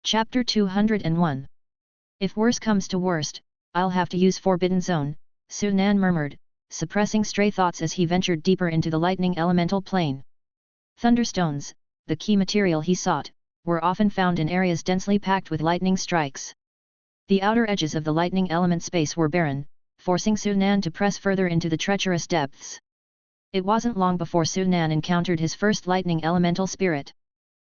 Chapter 201. If worse comes to worst, I'll have to use Forbidden Zone, Sunan murmured, suppressing stray thoughts as he ventured deeper into the lightning elemental plane. Thunderstones, the key material he sought, were often found in areas densely packed with lightning strikes. The outer edges of the lightning element space were barren, forcing Sunan to press further into the treacherous depths. It wasn't long before Sunan encountered his first lightning elemental spirit.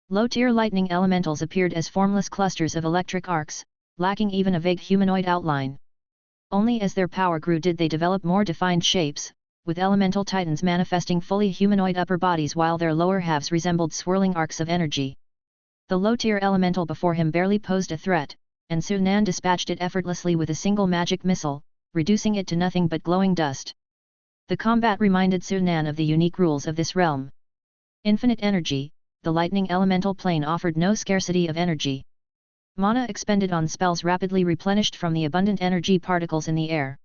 Low-tier lightning elementals appeared as formless clusters of electric arcs, lacking even a vague humanoid outline. Only as their power grew did they develop more defined shapes, with elemental titans manifesting fully humanoid upper bodies while their lower halves resembled swirling arcs of energy. The low-tier elemental before him barely posed a threat, and Sunan dispatched it effortlessly with a single magic missile, reducing it to nothing but glowing dust. The combat reminded Sunan of the unique rules of this realm. Infinite energy, the lightning elemental plane offered no scarcity of energy. Mana expended on spells rapidly replenished from the abundant energy particles in the air.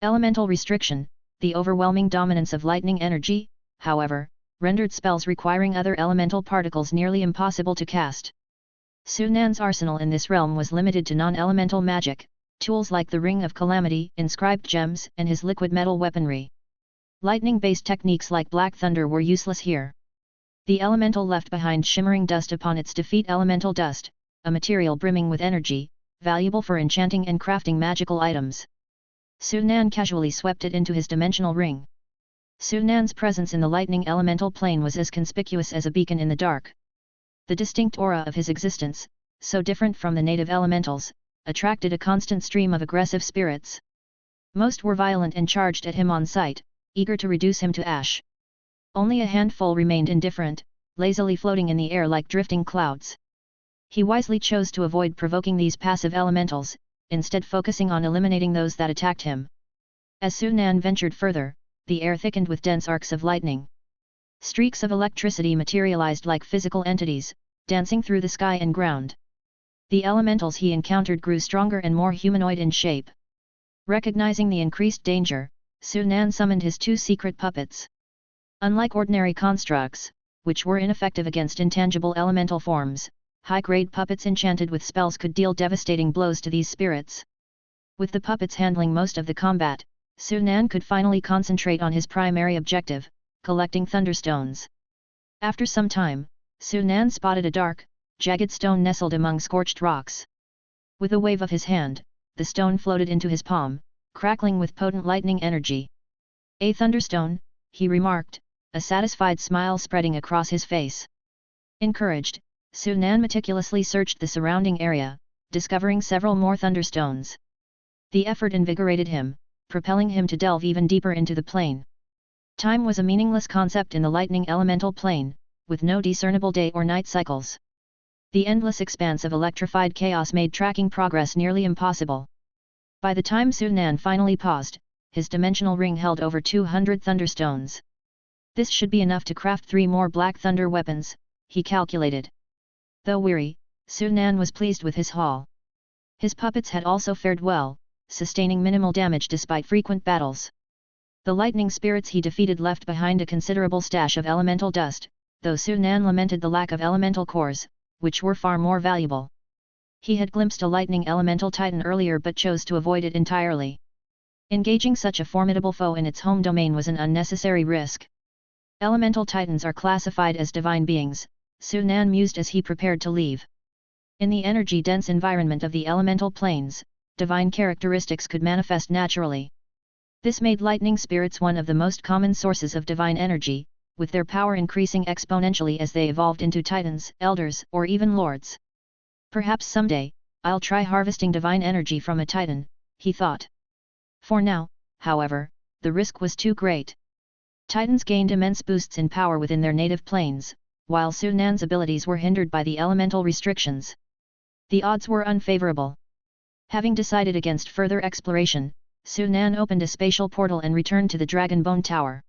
Elemental restriction, the overwhelming dominance of lightning energy, however, rendered spells requiring other elemental particles nearly impossible to cast. Sunan's arsenal in this realm was limited to non-elemental magic, tools like the Ring of Calamity, inscribed gems, and his liquid metal weaponry. Lightning-based techniques like Black Thunder were useless here. The elemental left behind shimmering dust upon its defeat, elemental dust, a material brimming with energy, valuable for enchanting and crafting magical items. Sunan casually swept it into his dimensional ring. Sunan's presence in the lightning elemental plane was as conspicuous as a beacon in the dark. The distinct aura of his existence, so different from the native elementals, attracted a constant stream of aggressive spirits. Most were violent and charged at him on sight, eager to reduce him to ash. Only a handful remained indifferent, lazily floating in the air like drifting clouds. He wisely chose to avoid provoking these passive elementals, instead focusing on eliminating those that attacked him. As Sunan ventured further, the air thickened with dense arcs of lightning. Streaks of electricity materialized like physical entities, dancing through the sky and ground. The elementals he encountered grew stronger and more humanoid in shape. Recognizing the increased danger, Sunan summoned his two secret puppets. Unlike ordinary constructs, which were ineffective against intangible elemental forms, high-grade puppets enchanted with spells could deal devastating blows to these spirits. With the puppets handling most of the combat, Sunan could finally concentrate on his primary objective, collecting thunderstones. After some time, Sunan spotted a dark, jagged stone nestled among scorched rocks. With a wave of his hand, the stone floated into his palm, crackling with potent lightning energy. "A thunderstone," he remarked, a satisfied smile spreading across his face. Encouraged, Sunan meticulously searched the surrounding area, discovering several more thunderstones. The effort invigorated him, propelling him to delve even deeper into the plane. Time was a meaningless concept in the lightning elemental plane, with no discernible day or night cycles. The endless expanse of electrified chaos made tracking progress nearly impossible. By the time Sunan finally paused, his dimensional ring held over 200 thunderstones. This should be enough to craft 3 more Black Thunder weapons, he calculated. Though weary, Sunan was pleased with his haul. His puppets had also fared well, sustaining minimal damage despite frequent battles. The lightning spirits he defeated left behind a considerable stash of elemental dust, though Sunan lamented the lack of elemental cores, which were far more valuable. He had glimpsed a lightning elemental titan earlier but chose to avoid it entirely. Engaging such a formidable foe in its home domain was an unnecessary risk. Elemental titans are classified as divine beings, Sunan mused as he prepared to leave. In the energy-dense environment of the elemental planes, divine characteristics could manifest naturally. This made lightning spirits one of the most common sources of divine energy, with their power increasing exponentially as they evolved into titans, elders, or even lords. Perhaps someday, I'll try harvesting divine energy from a titan, he thought. For now, however, the risk was too great. Titans gained immense boosts in power within their native planes, while Sunan's abilities were hindered by the elemental restrictions. The odds were unfavorable. Having decided against further exploration, Sunan opened a spatial portal and returned to the Dragonbone Tower.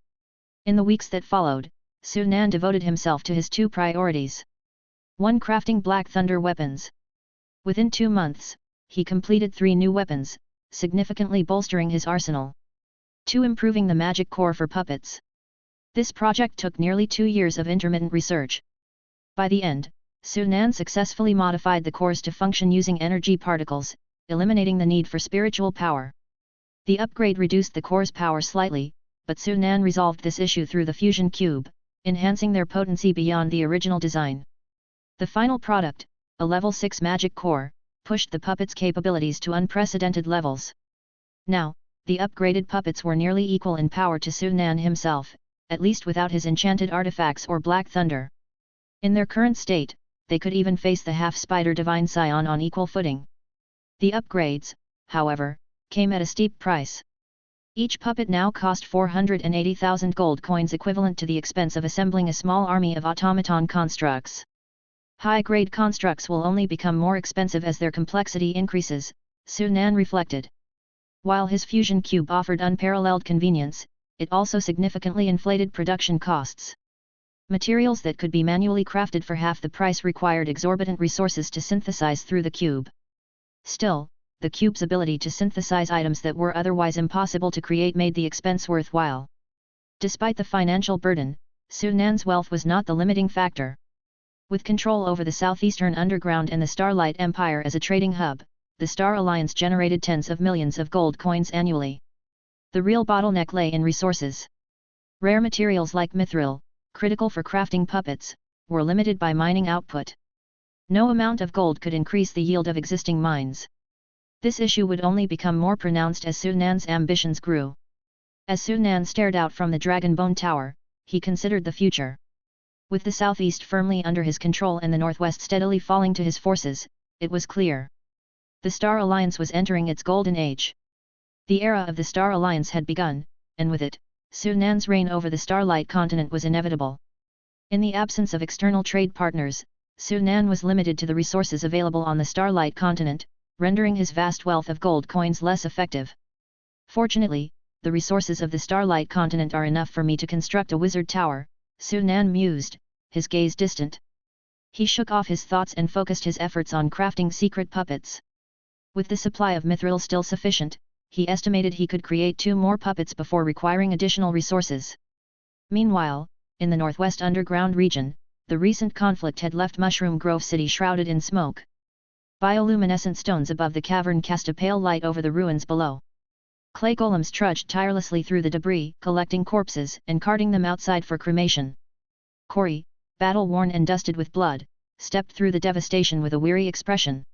In the weeks that followed, Sunan devoted himself to his 2 priorities. 1. Crafting Black Thunder weapons. Within 2 months, he completed 3 new weapons, significantly bolstering his arsenal. 2. Improving the magic core for puppets. This project took nearly 2 years of intermittent research. By the end, Sunan successfully modified the cores to function using energy particles, eliminating the need for spiritual power. The upgrade reduced the core's power slightly, but Sunan resolved this issue through the fusion cube, enhancing their potency beyond the original design. The final product, a level 6 magic core, pushed the puppet's capabilities to unprecedented levels. Now, the upgraded puppets were nearly equal in power to Sunan himself, at least without his enchanted artifacts or Black Thunder. In their current state, they could even face the half-spider divine scion on equal footing. The upgrades, however, came at a steep price. Each puppet now cost 480,000 gold coins, equivalent to the expense of assembling a small army of automaton constructs. High-grade constructs will only become more expensive as their complexity increases, Sunan reflected. While his fusion cube offered unparalleled convenience, it also significantly inflated production costs. Materials that could be manually crafted for half the price required exorbitant resources to synthesize through the cube. Still, the cube's ability to synthesize items that were otherwise impossible to create made the expense worthwhile. Despite the financial burden, Sunan's wealth was not the limiting factor. With control over the southeastern underground and the Starlight Empire as a trading hub, the Star Alliance generated tens of millions of gold coins annually. The real bottleneck lay in resources. Rare materials like mithril, critical for crafting puppets, were limited by mining output. No amount of gold could increase the yield of existing mines. This issue would only become more pronounced as Sunan's ambitions grew. As Sunan stared out from the Dragonbone Tower, he considered the future. With the southeast firmly under his control and the northwest steadily falling to his forces, it was clear. The Star Alliance was entering its golden age. The era of the Star Alliance had begun, and with it, Sunan's reign over the Starlight continent was inevitable. In the absence of external trade partners, Sunan was limited to the resources available on the Starlight continent, rendering his vast wealth of gold coins less effective. Fortunately, the resources of the Starlight continent are enough for me to construct a wizard tower, Sunan mused, his gaze distant. He shook off his thoughts and focused his efforts on crafting secret puppets. With the supply of mithril still sufficient, he estimated he could create 2 more puppets before requiring additional resources. Meanwhile, in the northwest underground region, the recent conflict had left Mushroom Grove City shrouded in smoke. Bioluminescent stones above the cavern cast a pale light over the ruins below. Clay golems trudged tirelessly through the debris, collecting corpses and carting them outside for cremation. Corey, battle-worn and dusted with blood, stepped through the devastation with a weary expression.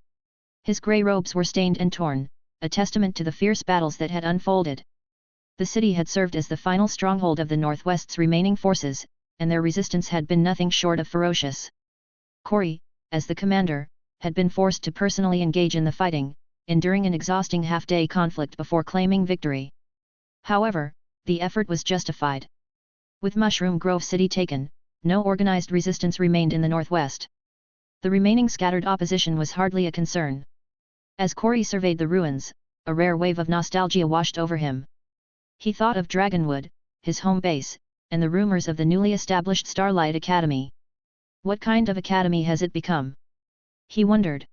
His grey robes were stained and torn, a testament to the fierce battles that had unfolded. The city had served as the final stronghold of the Northwest's remaining forces, and their resistance had been nothing short of ferocious. Corey, as the commander, had been forced to personally engage in the fighting, enduring an exhausting half-day conflict before claiming victory. However, the effort was justified. With Mushroom Grove City taken, no organized resistance remained in the Northwest. The remaining scattered opposition was hardly a concern. As Corey surveyed the ruins, a rare wave of nostalgia washed over him. He thought of Dragonwood, his home base, and the rumors of the newly established Starlight Academy. What kind of academy has it become? He wondered.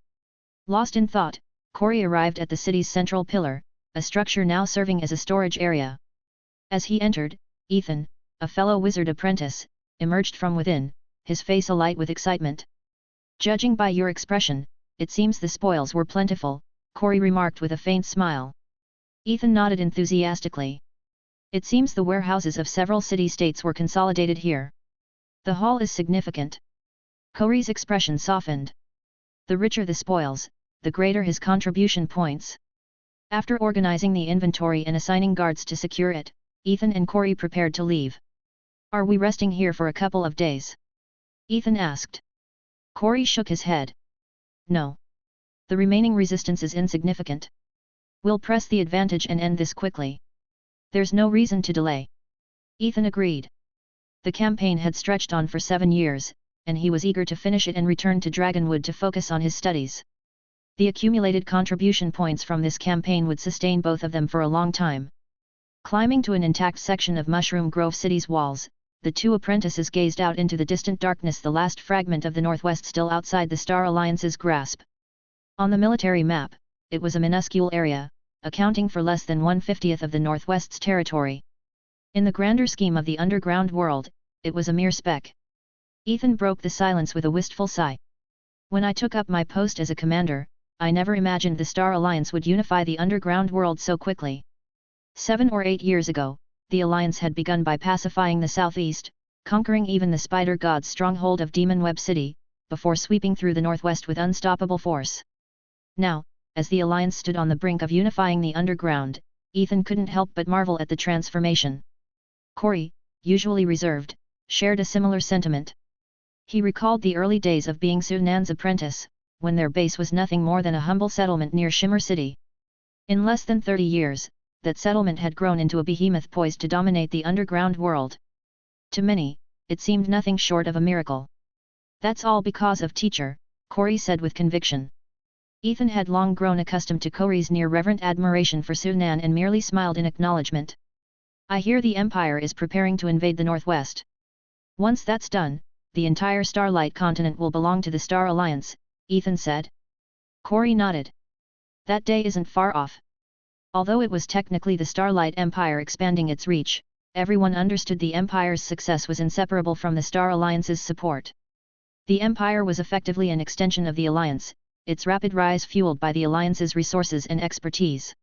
Lost in thought, Corey arrived at the city's central pillar, a structure now serving as a storage area. As he entered, Ethan, a fellow wizard apprentice, emerged from within, his face alight with excitement. Judging by your expression, it seems the spoils were plentiful, Corey remarked with a faint smile. Ethan nodded enthusiastically. It seems the warehouses of several city-states were consolidated here. The haul is significant. Corey's expression softened. The richer the spoils, the greater his contribution points. After organizing the inventory and assigning guards to secure it, Ethan and Corey prepared to leave. Are we resting here for a couple of days? Ethan asked. Corey shook his head. No. The remaining resistance is insignificant. We'll press the advantage and end this quickly. There's no reason to delay. Ethan agreed. The campaign had stretched on for 7 years, and he was eager to finish it and return to Dragonwood to focus on his studies. The accumulated contribution points from this campaign would sustain both of them for a long time. Climbing to an intact section of Mushroom Grove City's walls, the 2 apprentices gazed out into the distant darkness, the last fragment of the Northwest still outside the Star Alliance's grasp. On the military map, it was a minuscule area, accounting for less than 1/50th of the Northwest's territory. In the grander scheme of the underground world, it was a mere speck. Ethan broke the silence with a wistful sigh. When I took up my post as a commander, I never imagined the Star Alliance would unify the underground world so quickly. 7 or 8 years ago, the Alliance had begun by pacifying the southeast, conquering even the Spider God's stronghold of Demon Web City, before sweeping through the northwest with unstoppable force. Now, as the Alliance stood on the brink of unifying the underground, Ethan couldn't help but marvel at the transformation. Corey, usually reserved, shared a similar sentiment. He recalled the early days of being Sunan's apprentice, when their base was nothing more than a humble settlement near Shimmer City. In less than 30 years, that settlement had grown into a behemoth poised to dominate the underground world. To many, it seemed nothing short of a miracle. That's all because of Teacher, Corey said with conviction. Ethan had long grown accustomed to Corey's near-reverent admiration for Sunan and merely smiled in acknowledgement. I hear the Empire is preparing to invade the Northwest. Once that's done, the entire Starlight continent will belong to the Star Alliance, Ethan said. Corey nodded. That day isn't far off. Although it was technically the Starlight Empire expanding its reach, everyone understood the Empire's success was inseparable from the Star Alliance's support. The Empire was effectively an extension of the Alliance, its rapid rise fueled by the Alliance's resources and expertise.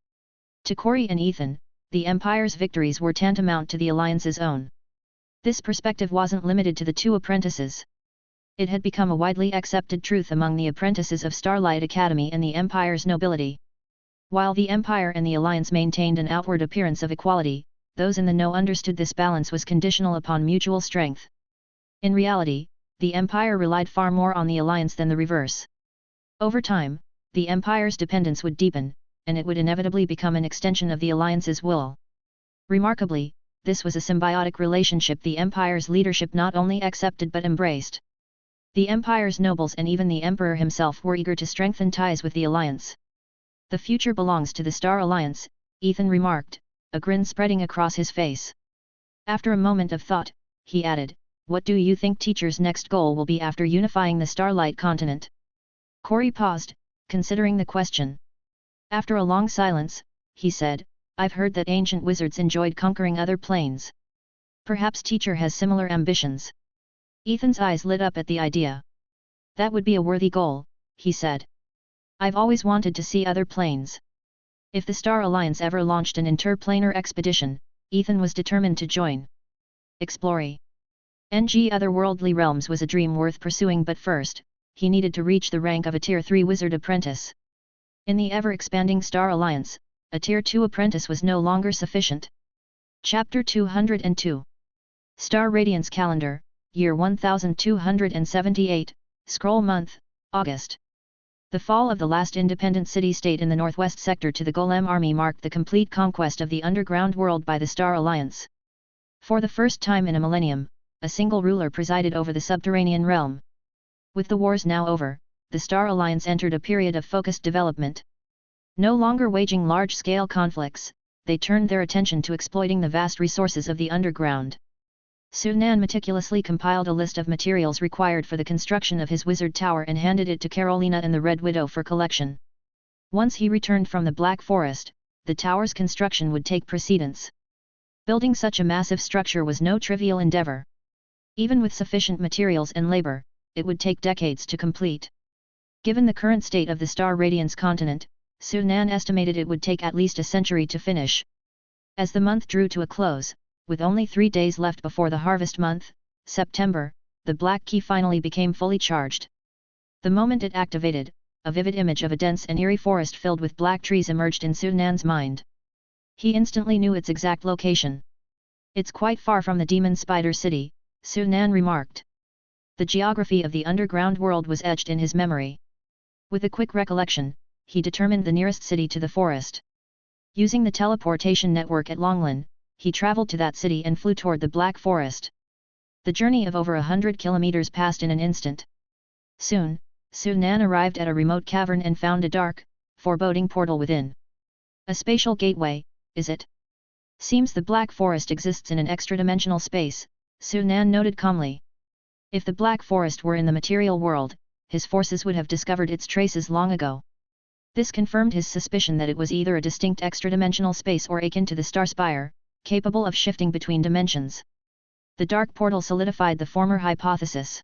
To Corey and Ethan, the Empire's victories were tantamount to the Alliance's own. This perspective wasn't limited to the two apprentices. It had become a widely accepted truth among the apprentices of Starlight Academy and the Empire's nobility. While the Empire and the Alliance maintained an outward appearance of equality, those in the know understood this balance was conditional upon mutual strength. In reality, the Empire relied far more on the Alliance than the reverse. Over time, the Empire's dependence would deepen, and it would inevitably become an extension of the Alliance's will. Remarkably, this was a symbiotic relationship the Empire's leadership not only accepted but embraced. The Empire's nobles and even the Emperor himself were eager to strengthen ties with the Alliance. The future belongs to the Star Alliance, Ethan remarked, a grin spreading across his face. After a moment of thought, he added, "What do you think Teacher's next goal will be after unifying the Starlight continent?" Corey paused, considering the question. After a long silence, he said, "I've heard that ancient wizards enjoyed conquering other planes. Perhaps Teacher has similar ambitions." Ethan's eyes lit up at the idea. "That would be a worthy goal," he said. "I've always wanted to see other planes." If the Star Alliance ever launched an interplanar expedition, Ethan was determined to join. Exploring otherworldly realms was a dream worth pursuing, but first, he needed to reach the rank of a Tier 3 wizard apprentice. In the ever-expanding Star Alliance, a Tier 2 apprentice was no longer sufficient. Chapter 202 Star Radiance Calendar, Year 1278, Scroll Month, August. The fall of the last independent city-state in the northwest sector to the Golem army marked the complete conquest of the underground world by the Star Alliance. For the first time in a millennium, a single ruler presided over the subterranean realm. With the wars now over, the Star Alliance entered a period of focused development. No longer waging large-scale conflicts, they turned their attention to exploiting the vast resources of the underground. Sunan meticulously compiled a list of materials required for the construction of his wizard tower and handed it to Carolina and the Red Widow for collection. Once he returned from the Black Forest, the tower's construction would take precedence. Building such a massive structure was no trivial endeavor. Even with sufficient materials and labor, it would take decades to complete. Given the current state of the Star Radiance continent, Sunan estimated it would take at least a century to finish. As the month drew to a close, with only 3 days left before the harvest month, September, the Black Key finally became fully charged. The moment it activated, a vivid image of a dense and eerie forest filled with black trees emerged in Sunan's mind. He instantly knew its exact location. "It's quite far from the Demon Spider City," Sunan remarked. The geography of the underground world was etched in his memory. With a quick recollection, he determined the nearest city to the forest. Using the teleportation network at Longlan, he traveled to that city and flew toward the Black Forest. The journey of over 100 kilometers passed in an instant. Soon, Sunan arrived at a remote cavern and found a dark, foreboding portal within. "A spatial gateway, is it? Seems the Black Forest exists in an extra-dimensional space," Sunan noted calmly. If the Black Forest were in the material world, his forces would have discovered its traces long ago. This confirmed his suspicion that it was either a distinct extra-dimensional space or akin to the Star Spire, capable of shifting between dimensions. The dark portal solidified the former hypothesis.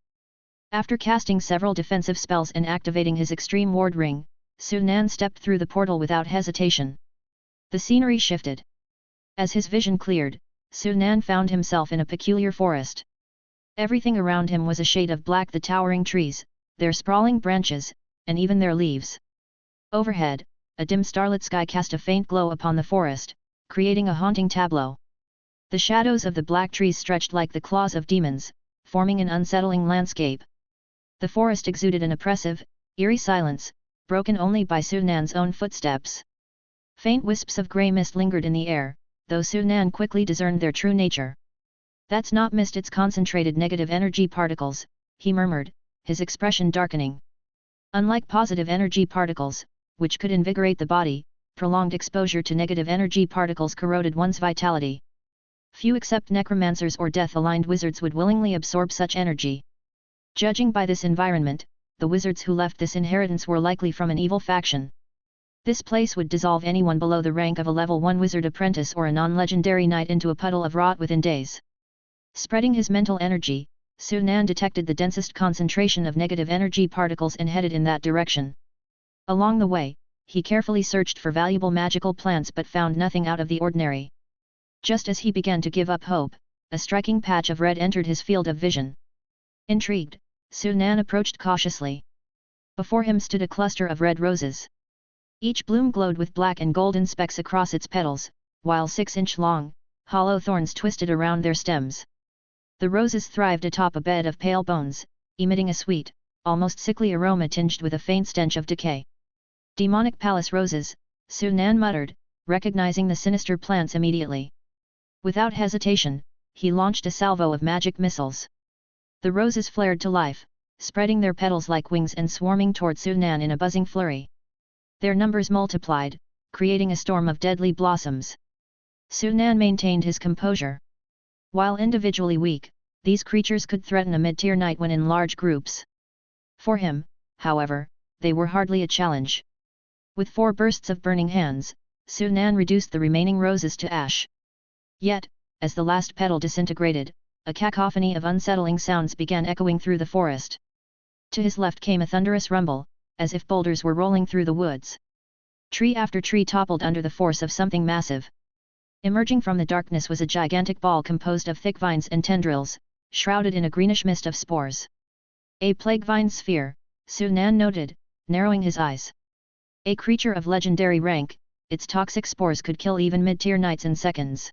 After casting several defensive spells and activating his extreme ward ring, Sunan stepped through the portal without hesitation. The scenery shifted. As his vision cleared, Sunan found himself in a peculiar forest. Everything around him was a shade of black: the towering trees, their sprawling branches, and even their leaves. Overhead, a dim starlit sky cast a faint glow upon the forest, creating a haunting tableau. The shadows of the black trees stretched like the claws of demons, forming an unsettling landscape. The forest exuded an oppressive, eerie silence, broken only by Sunan's own footsteps. Faint wisps of grey mist lingered in the air, though Sunan quickly discerned their true nature. "That's not mist, it's concentrated negative energy particles," he murmured, his expression darkening. Unlike positive energy particles, which could invigorate the body, prolonged exposure to negative energy particles corroded one's vitality. Few except necromancers or death-aligned wizards would willingly absorb such energy. Judging by this environment, the wizards who left this inheritance were likely from an evil faction. This place would dissolve anyone below the rank of a level 1 wizard apprentice or a non-legendary knight into a puddle of rot within days. Spreading his mental energy, Sunan detected the densest concentration of negative energy particles and headed in that direction. Along the way, he carefully searched for valuable magical plants but found nothing out of the ordinary. Just as he began to give up hope, a striking patch of red entered his field of vision. Intrigued, Sunan approached cautiously. Before him stood a cluster of red roses. Each bloom glowed with black and golden specks across its petals, while 6-inch-long, hollow thorns twisted around their stems. The roses thrived atop a bed of pale bones, emitting a sweet, almost sickly aroma tinged with a faint stench of decay. "Demonic palace roses," Sunan muttered, recognizing the sinister plants immediately. Without hesitation, he launched a salvo of magic missiles. The roses flared to life, spreading their petals like wings and swarming toward Sunan in a buzzing flurry. Their numbers multiplied, creating a storm of deadly blossoms. Sunan maintained his composure. While individually weak, these creatures could threaten a mid-tier knight when in large groups. For him, however, they were hardly a challenge. With 4 bursts of burning hands, Sunan reduced the remaining roses to ash. Yet, as the last petal disintegrated, a cacophony of unsettling sounds began echoing through the forest. To his left came a thunderous rumble, as if boulders were rolling through the woods. Tree after tree toppled under the force of something massive. Emerging from the darkness was a gigantic ball composed of thick vines and tendrils, shrouded in a greenish mist of spores. "A plague vine sphere," Sunan noted, narrowing his eyes. "A creature of legendary rank, its toxic spores could kill even mid-tier knights in seconds."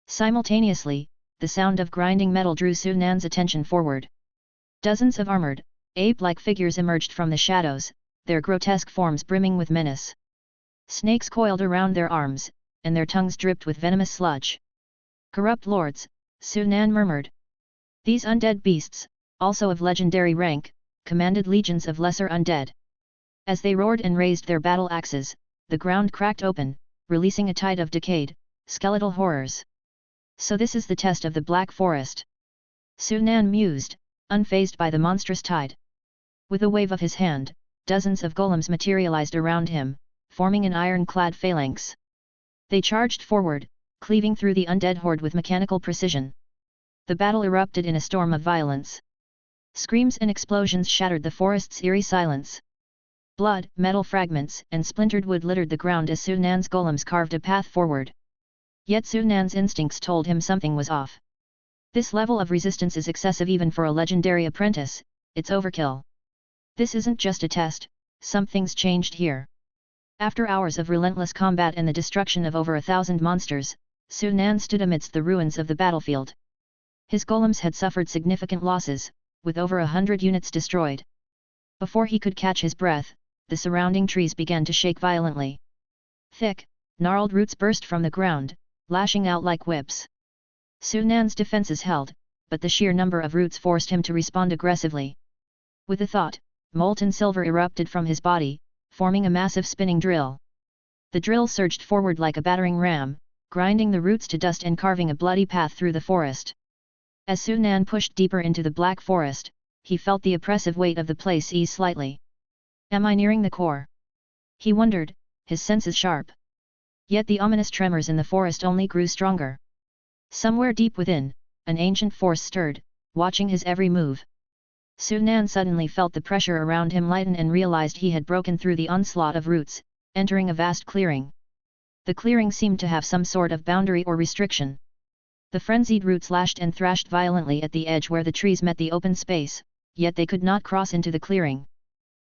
Simultaneously, the sound of grinding metal drew Sunan's attention forward. Dozens of armored, ape-like figures emerged from the shadows, their grotesque forms brimming with menace. Snakes coiled around their arms, and their tongues dripped with venomous sludge. "Corrupt lords," Sunan murmured. These undead beasts, also of legendary rank, commanded legions of lesser undead. As they roared and raised their battle axes, the ground cracked open, releasing a tide of decayed, skeletal horrors. "So this is the test of the Black Forest," Sunan mused, unfazed by the monstrous tide. With a wave of his hand, dozens of golems materialized around him, forming an iron-clad phalanx. They charged forward, cleaving through the undead horde with mechanical precision. The battle erupted in a storm of violence. Screams and explosions shattered the forest's eerie silence. Blood, metal fragments, and splintered wood littered the ground as Sunan's golems carved a path forward. Yet Sunan's instincts told him something was off. This level of resistance is excessive even for a legendary apprentice, it's overkill. This isn't just a test, something's changed here. After hours of relentless combat and the destruction of over 1,000 monsters, Sunan stood amidst the ruins of the battlefield. His golems had suffered significant losses, with over 100 units destroyed. Before he could catch his breath, the surrounding trees began to shake violently. Thick, gnarled roots burst from the ground, lashing out like whips. Sunan's defenses held, but the sheer number of roots forced him to respond aggressively. With a thought, molten silver erupted from his body, forming a massive spinning drill. The drill surged forward like a battering ram, grinding the roots to dust and carving a bloody path through the forest. As Sunan pushed deeper into the Black Forest, he felt the oppressive weight of the place ease slightly. "Am I nearing the core?" he wondered, his senses sharp. Yet the ominous tremors in the forest only grew stronger. Somewhere deep within, an ancient force stirred, watching his every move. Sunan suddenly felt the pressure around him lighten and realized he had broken through the onslaught of roots, entering a vast clearing. The clearing seemed to have some sort of boundary or restriction. The frenzied roots lashed and thrashed violently at the edge where the trees met the open space, yet they could not cross into the clearing.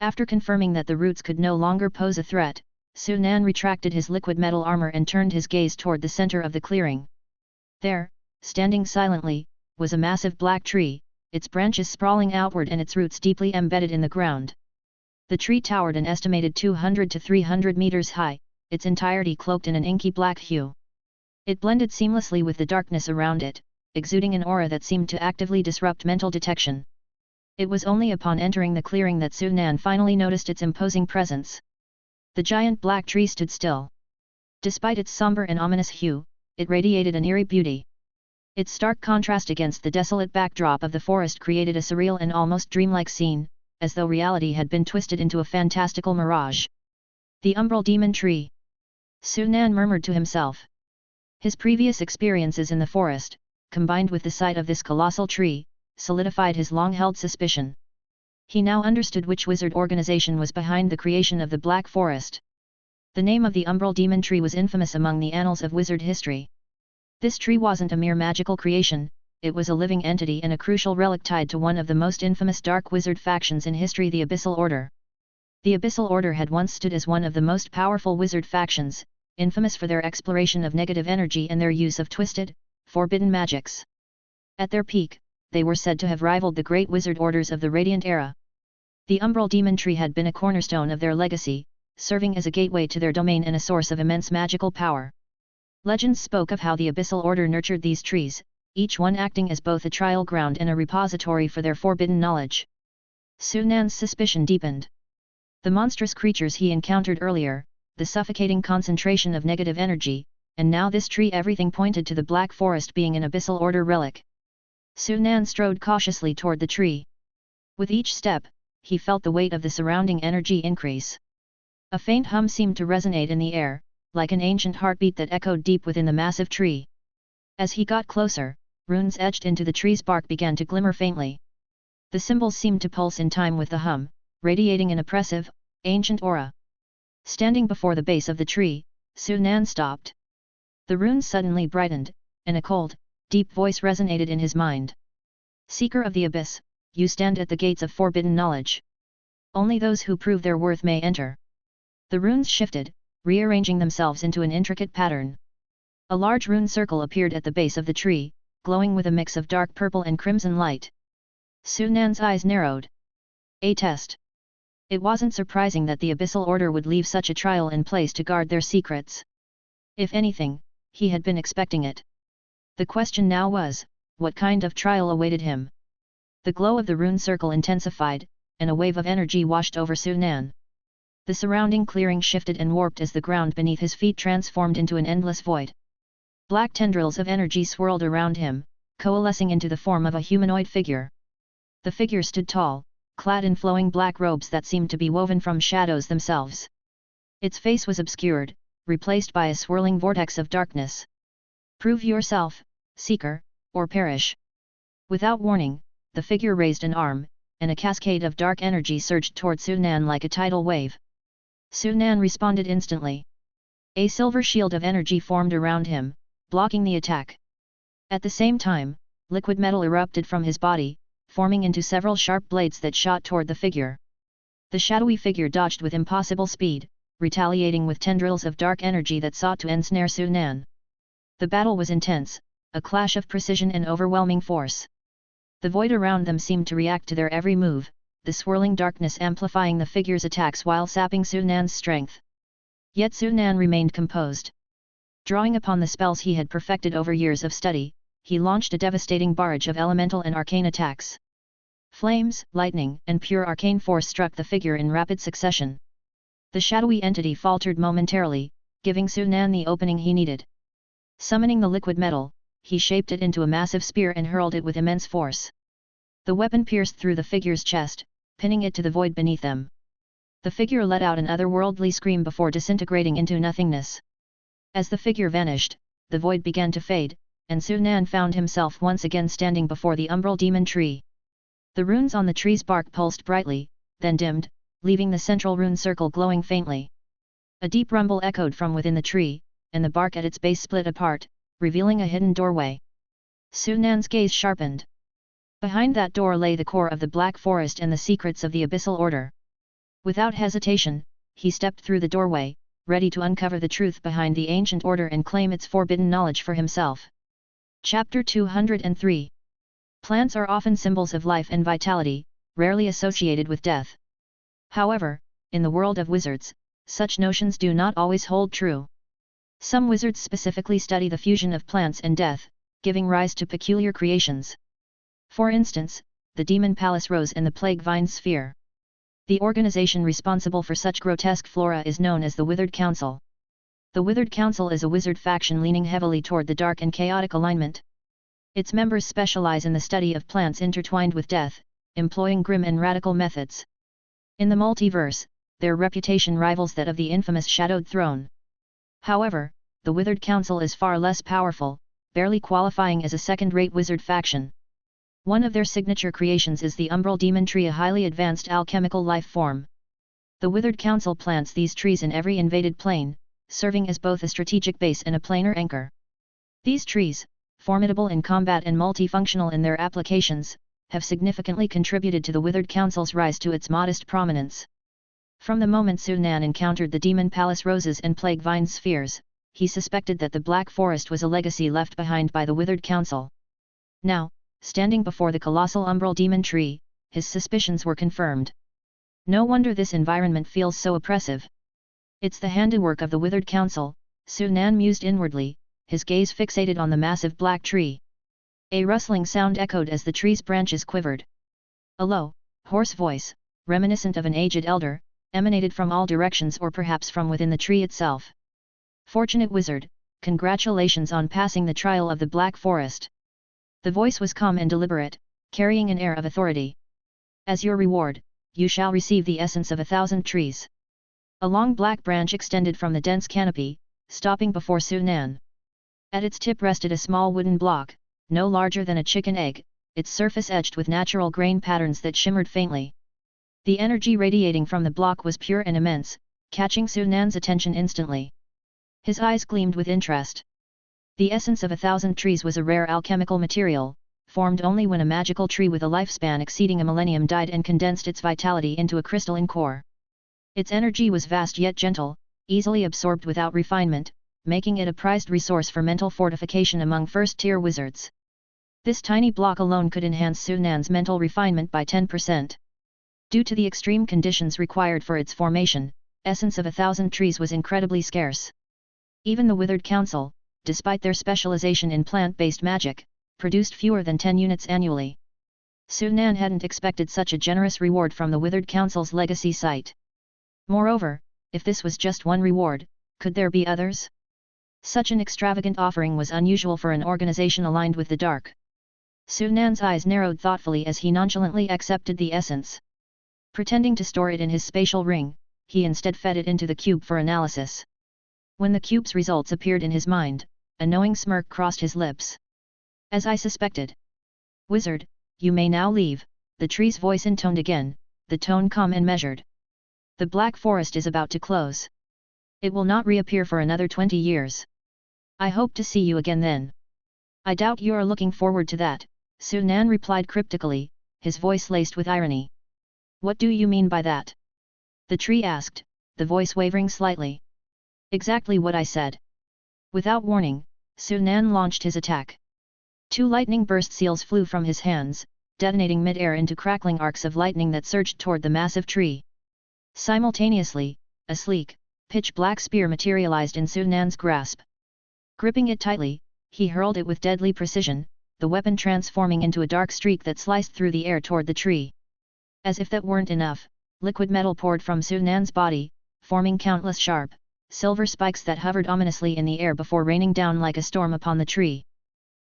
After confirming that the roots could no longer pose a threat, Sunan retracted his liquid metal armor and turned his gaze toward the center of the clearing. There, standing silently, was a massive black tree, its branches sprawling outward and its roots deeply embedded in the ground. The tree towered an estimated 200 to 300 meters high, its entirety cloaked in an inky black hue. It blended seamlessly with the darkness around it, exuding an aura that seemed to actively disrupt mental detection. It was only upon entering the clearing that Sunan finally noticed its imposing presence. The giant black tree stood still. Despite its somber and ominous hue, it radiated an eerie beauty. Its stark contrast against the desolate backdrop of the forest created a surreal and almost dreamlike scene, as though reality had been twisted into a fantastical mirage. The umbral demon tree. Sunan murmured to himself. His previous experiences in the forest, combined with the sight of this colossal tree, solidified his long-held suspicion. He now understood which wizard organization was behind the creation of the Black Forest. The name of the umbral demon tree was infamous among the annals of wizard history. This tree wasn't a mere magical creation, it was a living entity and a crucial relic tied to one of the most infamous dark wizard factions in history, the Abyssal Order. The Abyssal Order had once stood as one of the most powerful wizard factions, infamous for their exploration of negative energy and their use of twisted, forbidden magics. At their peak, they were said to have rivaled the great wizard orders of the Radiant Era. The umbral demon tree had been a cornerstone of their legacy, serving as a gateway to their domain and a source of immense magical power. Legends spoke of how the Abyssal Order nurtured these trees, each one acting as both a trial ground and a repository for their forbidden knowledge. Sunan's suspicion deepened. The monstrous creatures he encountered earlier, the suffocating concentration of negative energy, and now this tree, everything pointed to the Black Forest being an Abyssal Order relic. Sunan strode cautiously toward the tree. With each step, he felt the weight of the surrounding energy increase. A faint hum seemed to resonate in the air, like an ancient heartbeat that echoed deep within the massive tree. As he got closer, runes etched into the tree's bark began to glimmer faintly. The symbols seemed to pulse in time with the hum, radiating an oppressive, ancient aura. Standing before the base of the tree, Sunan stopped. The runes suddenly brightened, and a cold, deep voice resonated in his mind. Seeker of the Abyss, you stand at the gates of forbidden knowledge. Only those who prove their worth may enter. The runes shifted, rearranging themselves into an intricate pattern. A large rune circle appeared at the base of the tree, glowing with a mix of dark purple and crimson light. Sunan's eyes narrowed. A test. It wasn't surprising that the Abyssal Order would leave such a trial in place to guard their secrets. If anything, he had been expecting it. The question now was, what kind of trial awaited him? The glow of the rune circle intensified, and a wave of energy washed over Sunan. The surrounding clearing shifted and warped as the ground beneath his feet transformed into an endless void. Black tendrils of energy swirled around him, coalescing into the form of a humanoid figure. The figure stood tall, clad in flowing black robes that seemed to be woven from shadows themselves. Its face was obscured, replaced by a swirling vortex of darkness. Prove yourself, Seeker, or perish. Without warning, the figure raised an arm, and a cascade of dark energy surged toward Sunan like a tidal wave. Sunan responded instantly. A silver shield of energy formed around him, blocking the attack. At the same time, liquid metal erupted from his body, forming into several sharp blades that shot toward the figure. The shadowy figure dodged with impossible speed, retaliating with tendrils of dark energy that sought to ensnare Sunan. The battle was intense, a clash of precision and overwhelming force. The void around them seemed to react to their every move, the swirling darkness amplifying the figure's attacks while sapping Sunan's strength. Yet Sunan remained composed. Drawing upon the spells he had perfected over years of study, he launched a devastating barrage of elemental and arcane attacks. Flames, lightning, and pure arcane force struck the figure in rapid succession. The shadowy entity faltered momentarily, giving Sunan the opening he needed. Summoning the liquid metal, he shaped it into a massive spear and hurled it with immense force. The weapon pierced through the figure's chest, pinning it to the void beneath them. The figure let out an otherworldly scream before disintegrating into nothingness. As the figure vanished, the void began to fade, and Sunan found himself once again standing before the umbral demon tree. The runes on the tree's bark pulsed brightly, then dimmed, leaving the central rune circle glowing faintly. A deep rumble echoed from within the tree, and the bark at its base split apart, revealing a hidden doorway. Sunan's gaze sharpened. Behind that door lay the core of the Black Forest and the secrets of the Abyssal Order. Without hesitation, he stepped through the doorway, ready to uncover the truth behind the ancient order and claim its forbidden knowledge for himself. Chapter 203. Plants are often symbols of life and vitality, rarely associated with death. However, in the world of wizards, such notions do not always hold true. Some wizards specifically study the fusion of plants and death, giving rise to peculiar creations. For instance, the Demon Palace Rose and the Plague Vine Sphere. The organization responsible for such grotesque flora is known as the Withered Council. The Withered Council is a wizard faction leaning heavily toward the dark and chaotic alignment. Its members specialize in the study of plants intertwined with death, employing grim and radical methods. In the multiverse, their reputation rivals that of the infamous Shadowed Throne. However, the Withered Council is far less powerful, barely qualifying as a second-rate wizard faction. One of their signature creations is the Umbral Demon Tree, a highly advanced alchemical life form. The Withered Council plants these trees in every invaded plane, serving as both a strategic base and a planar anchor. These trees, formidable in combat and multifunctional in their applications, have significantly contributed to the Withered Council's rise to its modest prominence. From the moment Sunan encountered the Demon Palace Roses and Plague Vine Spheres, he suspected that the Black Forest was a legacy left behind by the Withered Council. Now, standing before the colossal Umbral Demon Tree, his suspicions were confirmed. No wonder this environment feels so oppressive. It's the handiwork of the Withered Council, Sunan mused inwardly, his gaze fixated on the massive black tree. A rustling sound echoed as the tree's branches quivered. A low, hoarse voice, reminiscent of an aged elder, emanated from all directions or perhaps from within the tree itself. Fortunate wizard, congratulations on passing the trial of the Black Forest. The voice was calm and deliberate, carrying an air of authority. As your reward, you shall receive the essence of 1,000 trees. A long black branch extended from the dense canopy, stopping before Sunan. At its tip rested a small wooden block, no larger than a chicken egg, its surface etched with natural grain patterns that shimmered faintly. The energy radiating from the block was pure and immense, catching Sunan's attention instantly. His eyes gleamed with interest. The essence of 1,000 trees was a rare alchemical material, formed only when a magical tree with a lifespan exceeding a millennium died and condensed its vitality into a crystalline core. Its energy was vast yet gentle, easily absorbed without refinement, making it a prized resource for mental fortification among first-tier wizards. This tiny block alone could enhance Sunan's mental refinement by 10%. Due to the extreme conditions required for its formation, essence of 1,000 trees was incredibly scarce. Even the Withered Council, despite their specialization in plant-based magic, produced fewer than 10 units annually. Sunan hadn't expected such a generous reward from the Withered Council's legacy site. Moreover, if this was just one reward, could there be others? Such an extravagant offering was unusual for an organization aligned with the dark. Sunan's eyes narrowed thoughtfully as he nonchalantly accepted the essence. Pretending to store it in his spatial ring, he instead fed it into the cube for analysis. When the cube's results appeared in his mind, a knowing smirk crossed his lips. As I suspected. Wizard, you may now leave, the tree's voice intoned again, the tone calm and measured. The Black Forest is about to close. It will not reappear for another 20 years. I hope to see you again then. I doubt you are looking forward to that, Sunan replied cryptically, his voice laced with irony. What do you mean by that? The tree asked, the voice wavering slightly. Exactly what I said. Without warning, Sunan launched his attack. 2 lightning burst seals flew from his hands, detonating mid-air into crackling arcs of lightning that surged toward the massive tree. Simultaneously, a sleek, pitch-black spear materialized in Sunan's grasp. Gripping it tightly, he hurled it with deadly precision, the weapon transforming into a dark streak that sliced through the air toward the tree. As if that weren't enough, liquid metal poured from Sunan's body, forming countless sharp, silver spikes that hovered ominously in the air before raining down like a storm upon the tree.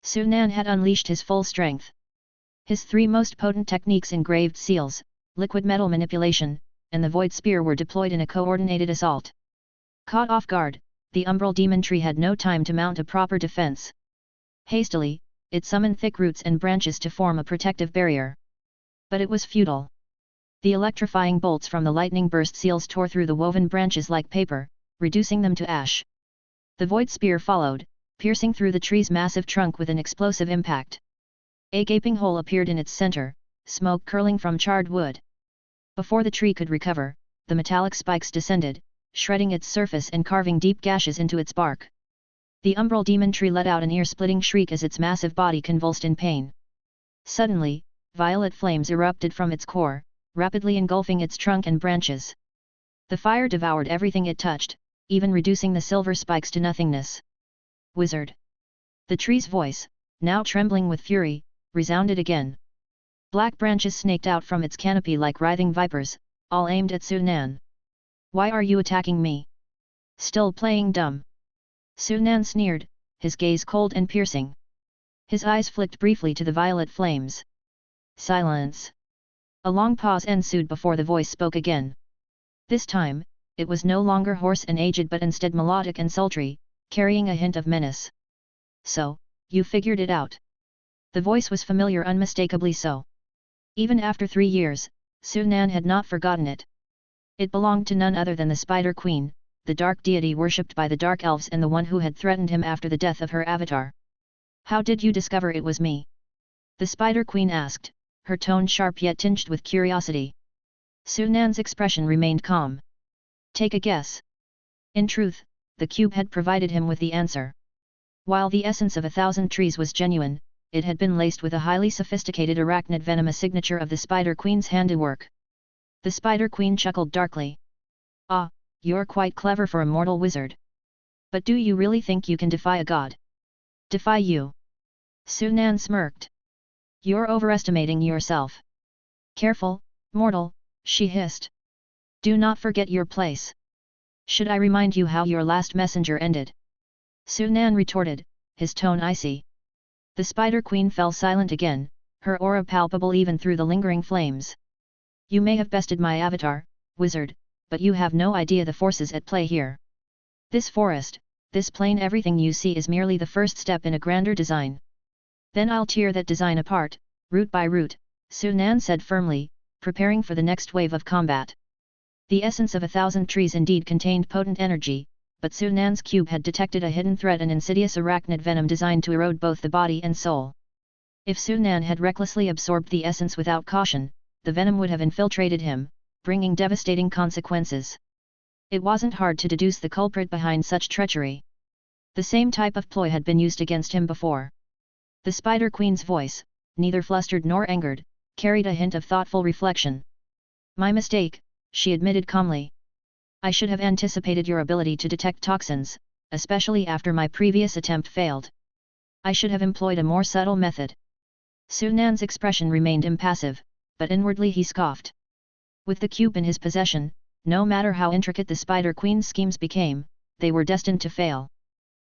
Sunan had unleashed his full strength. His 3 most potent techniques, engraved seals, liquid metal manipulation, and the void spear, were deployed in a coordinated assault. Caught off guard, the Umbral Demon Tree had no time to mount a proper defense. Hastily, it summoned thick roots and branches to form a protective barrier. But it was futile. The electrifying bolts from the lightning burst seals tore through the woven branches like paper, reducing them to ash. The void spear followed, piercing through the tree's massive trunk with an explosive impact. A gaping hole appeared in its center, smoke curling from charred wood. Before the tree could recover, the metallic spikes descended, shredding its surface and carving deep gashes into its bark. The umbral demon tree let out an ear-splitting shriek as its massive body convulsed in pain. Suddenly, violet flames erupted from its core, rapidly engulfing its trunk and branches. The fire devoured everything it touched, even reducing the silver spikes to nothingness. Wizard! The tree's voice, now trembling with fury, resounded again. Black branches snaked out from its canopy like writhing vipers, all aimed at Sunan. Why are you attacking me? Still playing dumb? Sunan sneered, his gaze cold and piercing. His eyes flicked briefly to the violet flames. Silence. A long pause ensued before the voice spoke again. This time, it was no longer hoarse and aged but instead melodic and sultry, carrying a hint of menace. So, you figured it out. The voice was familiar, unmistakably so. Even after 3 years, Sunan had not forgotten it. It belonged to none other than the Spider Queen, the dark deity worshipped by the Dark Elves and the one who had threatened him after the death of her avatar. How did you discover it was me? The Spider Queen asked, her tone sharp yet tinged with curiosity. Sunan's expression remained calm. Take a guess. In truth, the cube had provided him with the answer. While the essence of 1,000 trees was genuine, it had been laced with a highly sophisticated arachnid venom, a signature of the Spider Queen's handiwork. The Spider Queen chuckled darkly. Ah, you're quite clever for a mortal wizard. But do you really think you can defy a god? Defy you? Sunan smirked. You're overestimating yourself. Careful, mortal, she hissed. Do not forget your place. Should I remind you how your last messenger ended? Sunan retorted, his tone icy. The Spider Queen fell silent again, her aura palpable even through the lingering flames. You may have bested my avatar, wizard, but you have no idea the forces at play here. This forest, this plain, everything you see is merely the first step in a grander design. Then I'll tear that design apart, root by root, Sunan said firmly, preparing for the next wave of combat. The essence of 1,000 trees indeed contained potent energy, but Sunan's cube had detected a hidden threat, an insidious arachnid venom designed to erode both the body and soul. If Sunan had recklessly absorbed the essence without caution, the venom would have infiltrated him, bringing devastating consequences. It wasn't hard to deduce the culprit behind such treachery. The same type of ploy had been used against him before. The Spider Queen's voice, neither flustered nor angered, carried a hint of thoughtful reflection. My mistake, she admitted calmly. I should have anticipated your ability to detect toxins, especially after my previous attempt failed. I should have employed a more subtle method. Sunan's expression remained impassive, but inwardly he scoffed. With the cube in his possession, no matter how intricate the Spider Queen's schemes became, they were destined to fail.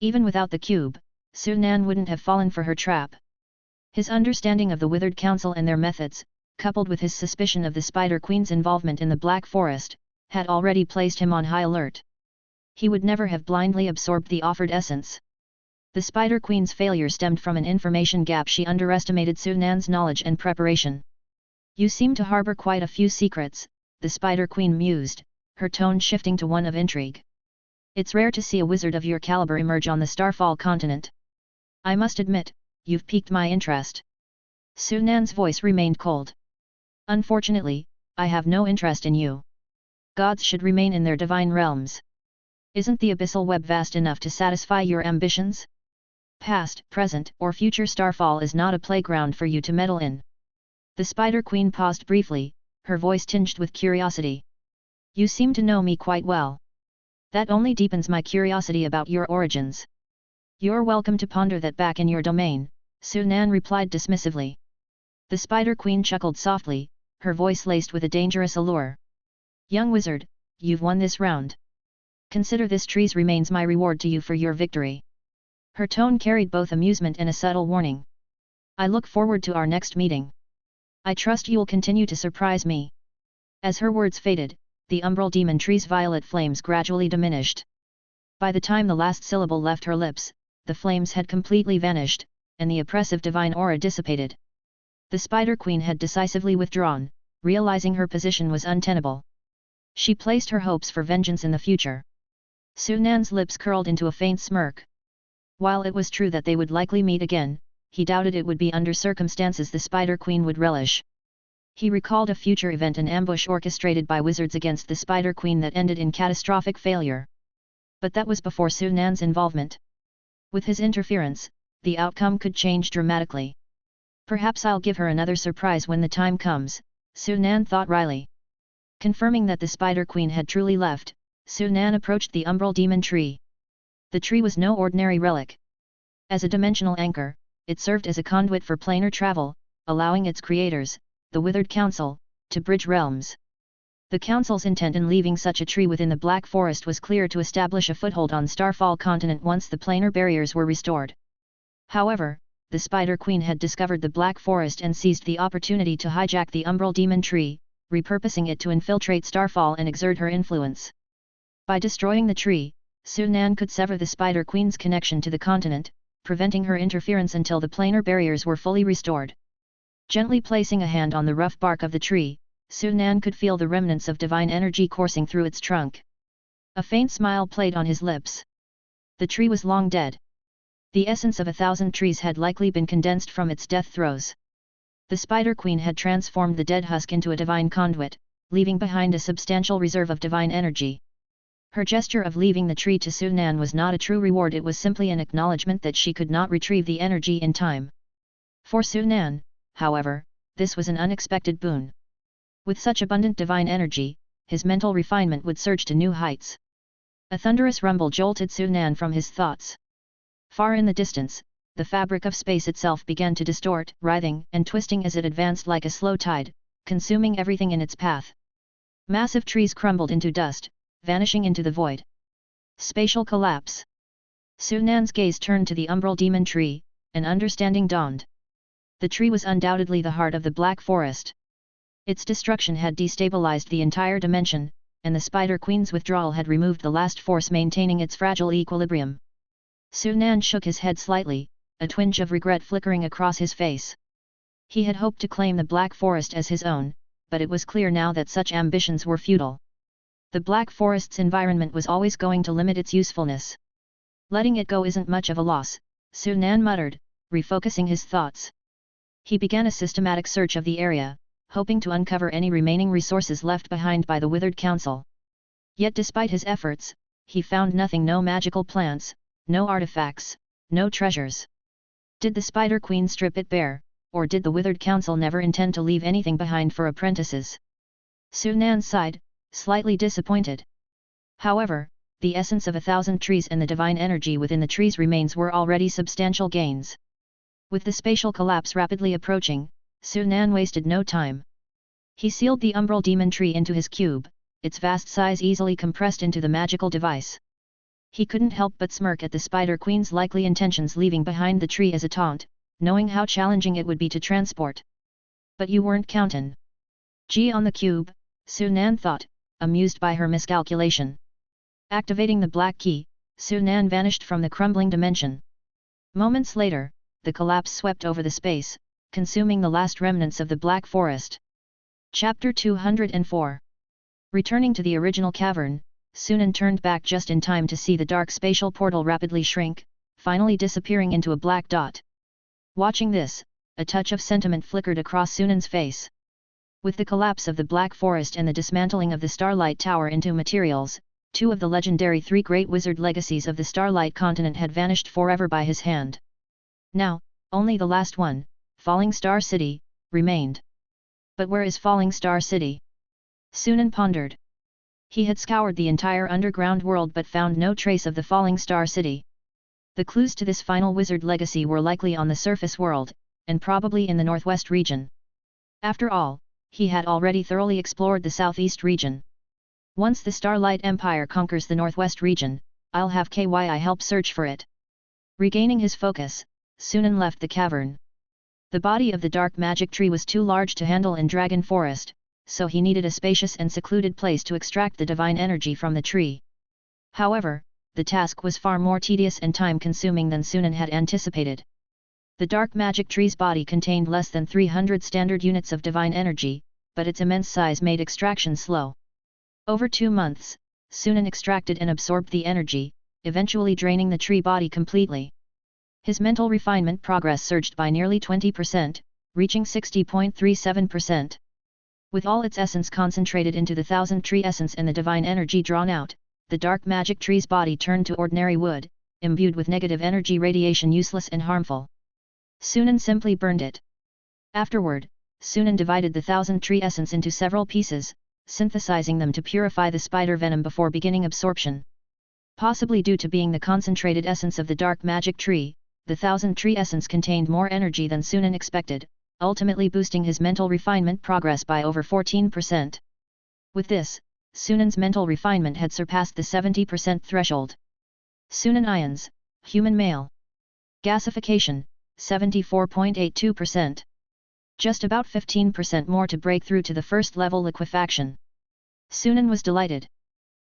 Even without the cube, Sunan wouldn't have fallen for her trap. His understanding of the Withered Council and their methods, coupled with his suspicion of the Spider Queen's involvement in the Black Forest, had already placed him on high alert. He would never have blindly absorbed the offered essence. The Spider Queen's failure stemmed from an information gap. She underestimated Sunan's knowledge and preparation. You seem to harbor quite a few secrets, the Spider Queen mused, her tone shifting to one of intrigue. It's rare to see a wizard of your caliber emerge on the Starfall continent. I must admit, you've piqued my interest. Sunan's voice remained cold. Unfortunately, I have no interest in you. Gods should remain in their divine realms. Isn't the abyssal web vast enough to satisfy your ambitions? Past, present, or future Starfall is not a playground for you to meddle in. The Spider Queen paused briefly, her voice tinged with curiosity. You seem to know me quite well. That only deepens my curiosity about your origins. You're welcome to ponder that back in your domain, Sunan replied dismissively. The Spider Queen chuckled softly, her voice laced with a dangerous allure. Young wizard, you've won this round. Consider this tree's remains my reward to you for your victory. Her tone carried both amusement and a subtle warning. I look forward to our next meeting. I trust you'll continue to surprise me. As her words faded, the umbral demon tree's violet flames gradually diminished. By the time the last syllable left her lips, the flames had completely vanished, and the oppressive divine aura dissipated. The Spider Queen had decisively withdrawn, realizing her position was untenable. She placed her hopes for vengeance in the future. Sunan's lips curled into a faint smirk. While it was true that they would likely meet again, he doubted it would be under circumstances the Spider Queen would relish. He recalled a future event, an ambush orchestrated by wizards against the Spider Queen that ended in catastrophic failure. But that was before Sunan's involvement. With his interference, the outcome could change dramatically. Perhaps I'll give her another surprise when the time comes, Sunan thought wryly. Confirming that the Spider Queen had truly left, Sunan approached the umbral demon tree. The tree was no ordinary relic. As a dimensional anchor, it served as a conduit for planar travel, allowing its creators, the Withered Council, to bridge realms. The Council's intent in leaving such a tree within the Black Forest was clear: to establish a foothold on Starfall continent once the planar barriers were restored. However, the Spider Queen had discovered the Black Forest and seized the opportunity to hijack the umbral demon tree, repurposing it to infiltrate Starfall and exert her influence. By destroying the tree, Sunan could sever the Spider Queen's connection to the continent, preventing her interference until the planar barriers were fully restored. Gently placing a hand on the rough bark of the tree, Sunan could feel the remnants of divine energy coursing through its trunk. A faint smile played on his lips. The tree was long dead. The essence of 1,000 trees had likely been condensed from its death throes. The Spider Queen had transformed the dead husk into a divine conduit, leaving behind a substantial reserve of divine energy. Her gesture of leaving the tree to Sunan was not a true reward, it was simply an acknowledgement that she could not retrieve the energy in time. For Sunan, however, this was an unexpected boon. With such abundant divine energy, his mental refinement would surge to new heights. A thunderous rumble jolted Sunan from his thoughts. Far in the distance, the fabric of space itself began to distort, writhing and twisting as it advanced like a slow tide, consuming everything in its path. Massive trees crumbled into dust, vanishing into the void. Spatial collapse. Sunan's gaze turned to the umbral demon tree, and understanding dawned. The tree was undoubtedly the heart of the Black Forest. Its destruction had destabilized the entire dimension, and the Spider Queen's withdrawal had removed the last force maintaining its fragile equilibrium. Sunan shook his head slightly, a twinge of regret flickering across his face. He had hoped to claim the Black Forest as his own, but it was clear now that such ambitions were futile. The Black Forest's environment was always going to limit its usefulness. Letting it go isn't much of a loss, Sunan muttered, refocusing his thoughts. He began a systematic search of the area, hoping to uncover any remaining resources left behind by the Withered Council. Yet despite his efforts, he found nothing: no magical plants, no artifacts, no treasures. Did the Spider Queen strip it bare, or did the Withered Council never intend to leave anything behind for apprentices? Sunan sighed, slightly disappointed. However, the essence of 1,000 trees and the divine energy within the trees' remains were already substantial gains. With the spatial collapse rapidly approaching, Sunan wasted no time. He sealed the umbral demon tree into his cube, its vast size easily compressed into the magical device. He couldn't help but smirk at the Spider Queen's likely intentions, leaving behind the tree as a taunt, knowing how challenging it would be to transport. But you weren't countin'. Gee on the cube, Sunan thought, amused by her miscalculation. Activating the black key, Sunan vanished from the crumbling dimension. Moments later, the collapse swept over the space, consuming the last remnants of the Black Forest. Chapter 204. Returning to the original cavern, Sunan turned back just in time to see the dark spatial portal rapidly shrink, finally disappearing into a black dot. Watching this, a touch of sentiment flickered across Sunan's face. With the collapse of the Black Forest and the dismantling of the Starlight Tower into materials, two of the legendary three great wizard legacies of the Starlight continent had vanished forever by his hand. Now, only the last one, Falling Star City, remained. But where is Falling Star City? Sunan pondered. He had scoured the entire underground world but found no trace of the Falling Star City. The clues to this final wizard legacy were likely on the surface world, and probably in the northwest region. After all, he had already thoroughly explored the southeast region. Once the Starlight Empire conquers the northwest region, I'll have KYI help search for it. Regaining his focus, Sunan left the cavern. The body of the dark magic tree was too large to handle in Dragon Forest, so he needed a spacious and secluded place to extract the divine energy from the tree. However, the task was far more tedious and time-consuming than Sunan had anticipated. The dark magic tree's body contained less than 300 standard units of divine energy, but its immense size made extraction slow. Over 2 months, Sunan extracted and absorbed the energy, eventually draining the tree body completely. His mental refinement progress surged by nearly 20%, reaching 60.37%. With all its essence concentrated into the thousand tree essence and the divine energy drawn out, the dark magic tree's body turned to ordinary wood, imbued with negative energy radiation useless and harmful. Sunan simply burned it. Afterward, Sunan divided the thousand tree essence into several pieces, synthesizing them to purify the spider venom before beginning absorption. Possibly due to being the concentrated essence of the dark magic tree, the thousand tree essence contained more energy than Sunan expected, ultimately boosting his mental refinement progress by over 14%. With this, Sunan's mental refinement had surpassed the 70% threshold. Sunan ions, human male. Gasification, 74.82%. Just about 15% more to break through to the first level liquefaction. Sunan was delighted.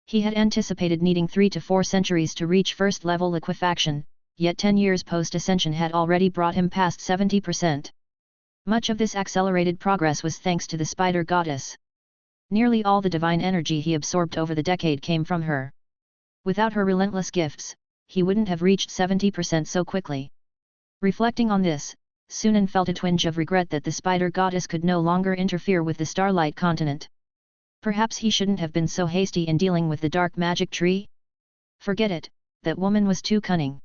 He had anticipated needing 3 to 4 centuries to reach first level liquefaction, yet 10 years post-ascension had already brought him past 70%. Much of this accelerated progress was thanks to the spider goddess. Nearly all the divine energy he absorbed over the decade came from her. Without her relentless gifts, he wouldn't have reached 70% so quickly. Reflecting on this, Sunan felt a twinge of regret that the spider goddess could no longer interfere with the starlight continent. Perhaps he shouldn't have been so hasty in dealing with the dark magic tree? Forget it, that woman was too cunning.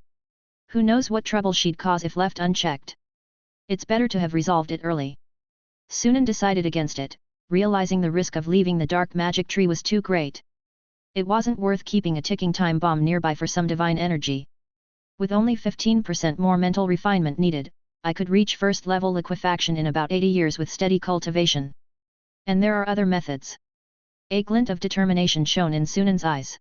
Who knows what trouble she'd cause if left unchecked. It's better to have resolved it early. Sunan decided against it, realizing the risk of leaving the dark magic tree was too great. It wasn't worth keeping a ticking time bomb nearby for some divine energy. With only 15% more mental refinement needed, I could reach first level liquefaction in about 80 years with steady cultivation. And there are other methods. A glint of determination shone in Sunan's eyes.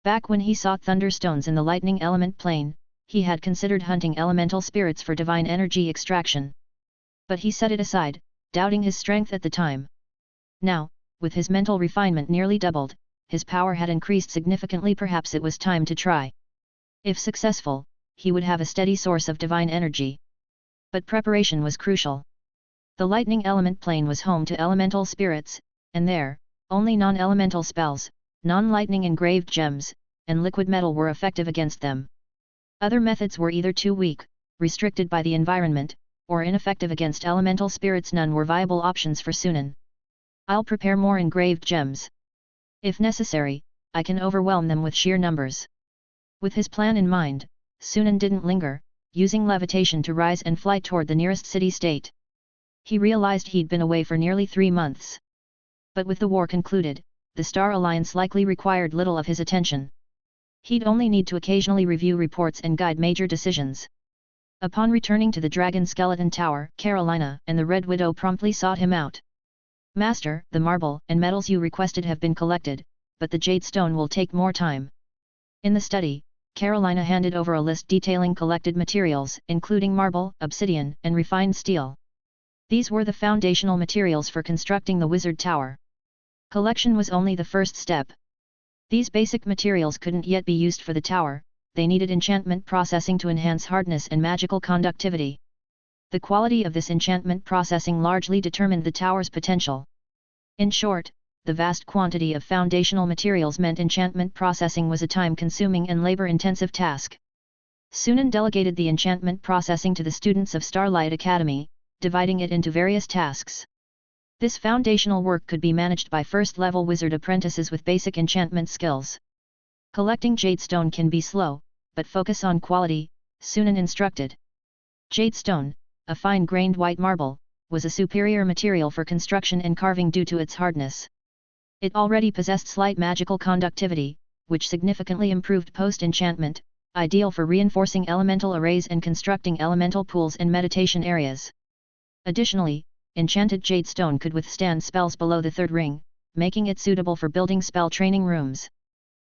Back when he sought thunderstones in the lightning element plane, he had considered hunting elemental spirits for divine energy extraction. But he set it aside, doubting his strength at the time. Now, with his mental refinement nearly doubled, his power had increased significantly. Perhaps it was time to try. If successful, he would have a steady source of divine energy. But preparation was crucial. The lightning element plane was home to elemental spirits, and there, only non-elemental spells, non-lightning engraved gems, and liquid metal were effective against them. Other methods were either too weak, restricted by the environment, or ineffective against elemental spirits. None were viable options for Sunan. I'll prepare more engraved gems. If necessary, I can overwhelm them with sheer numbers. With his plan in mind, Sunan didn't linger, using levitation to rise and fly toward the nearest city-state. He realized he'd been away for nearly 3 months. But with the war concluded, the Star Alliance likely required little of his attention. He'd only need to occasionally review reports and guide major decisions. Upon returning to the Dragon Skeleton Tower, Carolina and the Red Widow promptly sought him out. "Master, the marble and metals you requested have been collected, but the jade stone will take more time." In the study, Carolina handed over a list detailing collected materials, including marble, obsidian, and refined steel. These were the foundational materials for constructing the Wizard Tower. Collection was only the first step. These basic materials couldn't yet be used for the tower, they needed enchantment processing to enhance hardness and magical conductivity. The quality of this enchantment processing largely determined the tower's potential. In short, the vast quantity of foundational materials meant enchantment processing was a time-consuming and labor-intensive task. Sunan delegated the enchantment processing to the students of Starlight Academy, dividing it into various tasks. This foundational work could be managed by first-level wizard apprentices with basic enchantment skills. Collecting jadestone can be slow, but focus on quality, Sunan instructed. Jadestone, a fine-grained white marble, was a superior material for construction and carving due to its hardness. It already possessed slight magical conductivity, which significantly improved post-enchantment, ideal for reinforcing elemental arrays and constructing elemental pools and meditation areas. Additionally, enchanted jadestone could withstand spells below the 3rd ring, making it suitable for building spell training rooms.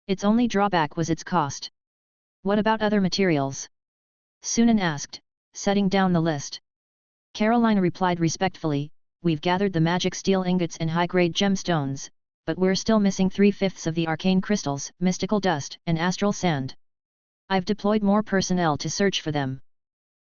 Its only drawback was its cost. "What about other materials?" Sunan asked, setting down the list. Carolina replied respectfully, "We've gathered the magic steel ingots and high-grade gemstones, but we're still missing 3/5 of the arcane crystals, mystical dust, and astral sand. I've deployed more personnel to search for them.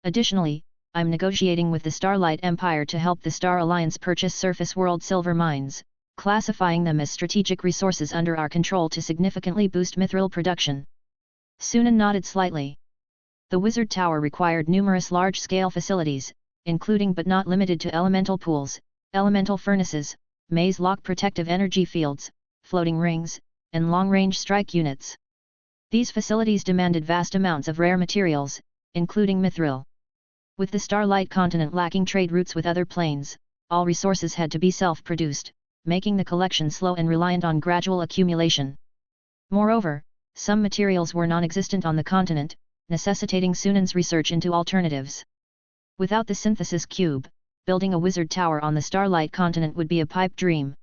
Additionally, I'm negotiating with the Starlight Empire to help the Star Alliance purchase surface world silver mines, classifying them as strategic resources under our control to significantly boost mithril production. Sunan nodded slightly. The Wizard Tower required numerous large-scale facilities, including but not limited to elemental pools, elemental furnaces, maze lock protective energy fields, floating rings, and long-range strike units. These facilities demanded vast amounts of rare materials, including mithril. With the Starlight continent lacking trade routes with other planes, all resources had to be self-produced, making the collection slow and reliant on gradual accumulation. Moreover, some materials were non-existent on the continent, necessitating Sunan's research into alternatives. Without the synthesis cube, building a wizard tower on the Starlight continent would be a pipe dream.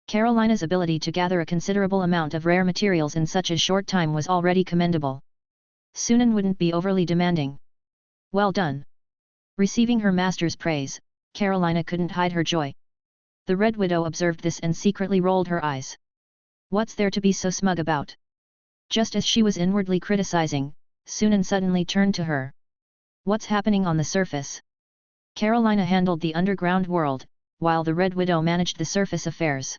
Carolina's ability to gather a considerable amount of rare materials in such a short time was already commendable. Sunan wouldn't be overly demanding. Well done. Receiving her master's praise, Carolina couldn't hide her joy. The Red Widow observed this and secretly rolled her eyes. What's there to be so smug about? Just as she was inwardly criticizing, Sunan suddenly turned to her. What's happening on the surface? Carolina handled the underground world, while the Red Widow managed the surface affairs.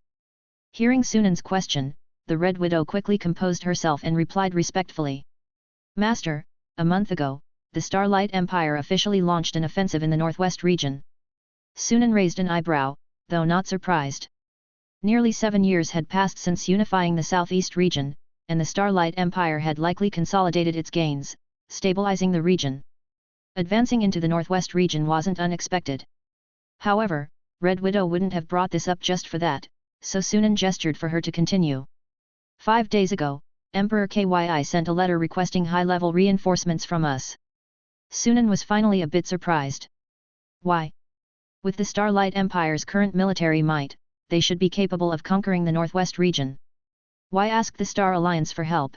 Hearing Sunan's question, the Red Widow quickly composed herself and replied respectfully. Master, a month ago, the Starlight Empire officially launched an offensive in the northwest region. Sunan raised an eyebrow, though not surprised. Nearly 7 years had passed since unifying the southeast region, and the Starlight Empire had likely consolidated its gains, stabilizing the region. Advancing into the northwest region wasn't unexpected. However, Red Widow wouldn't have brought this up just for that, so Sunan gestured for her to continue. 5 days ago, Emperor Kyi sent a letter requesting high-level reinforcements from us. Sunan was finally a bit surprised. Why? With the Starlight Empire's current military might, they should be capable of conquering the northwest region. Why ask the Star Alliance for help?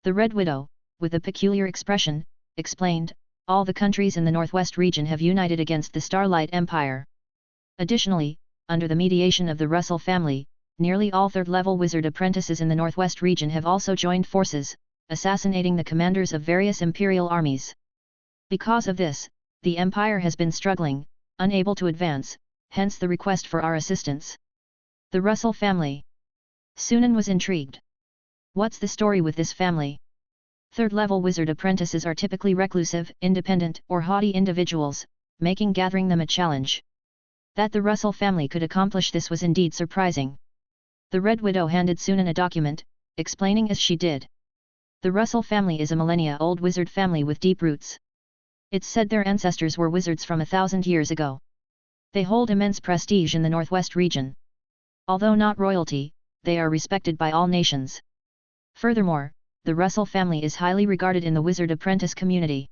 The Red Widow, with a peculiar expression, explained, all the countries in the northwest region have united against the Starlight Empire. Additionally, under the mediation of the Russell family, nearly all third-level wizard apprentices in the northwest region have also joined forces, assassinating the commanders of various imperial armies. Because of this, the Empire has been struggling, unable to advance, hence the request for our assistance. The Russell family. Sunan was intrigued. What's the story with this family? Third-level wizard apprentices are typically reclusive, independent, or haughty individuals, making gathering them a challenge. That the Russell family could accomplish this was indeed surprising. The Red Widow handed Sunan a document, explaining as she did. The Russell family is a millennia-old wizard family with deep roots. It's said their ancestors were wizards from 1,000 years ago. They hold immense prestige in the northwest region. Although not royalty, they are respected by all nations. Furthermore, the Russell family is highly regarded in the wizard apprentice community.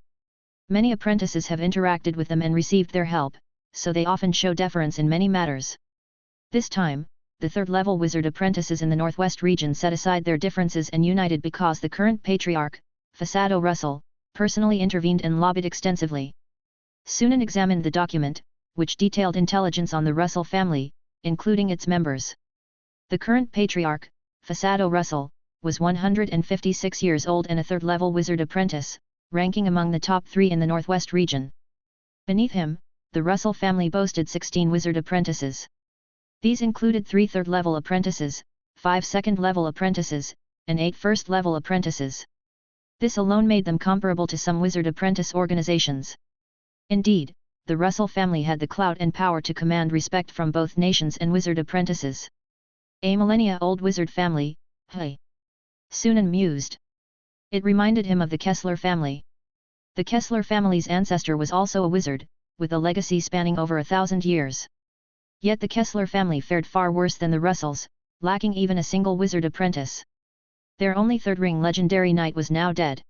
Many apprentices have interacted with them and received their help, so they often show deference in many matters. This time, the third-level wizard apprentices in the northwest region set aside their differences and united because the current patriarch, Fasado Russell, personally intervened and lobbied extensively. Sunan examined the document, which detailed intelligence on the Russell family, including its members. The current patriarch, Fasado Russell, was 156 years old and a third-level wizard apprentice, ranking among the top 3 in the northwest region. Beneath him, the Russell family boasted 16 wizard apprentices. These included 3 third-level apprentices, 5 second-level apprentices, and 8 first-level apprentices. This alone made them comparable to some wizard apprentice organizations. Indeed, the Russell family had the clout and power to command respect from both nations and wizard apprentices. A millennia-old wizard family, hey. Sunan mused. It reminded him of the Kessler family. The Kessler family's ancestor was also a wizard, with a legacy spanning over 1,000 years. Yet the Kessler family fared far worse than the Russells, lacking even a single wizard apprentice. Their only third-ring legendary knight was now dead.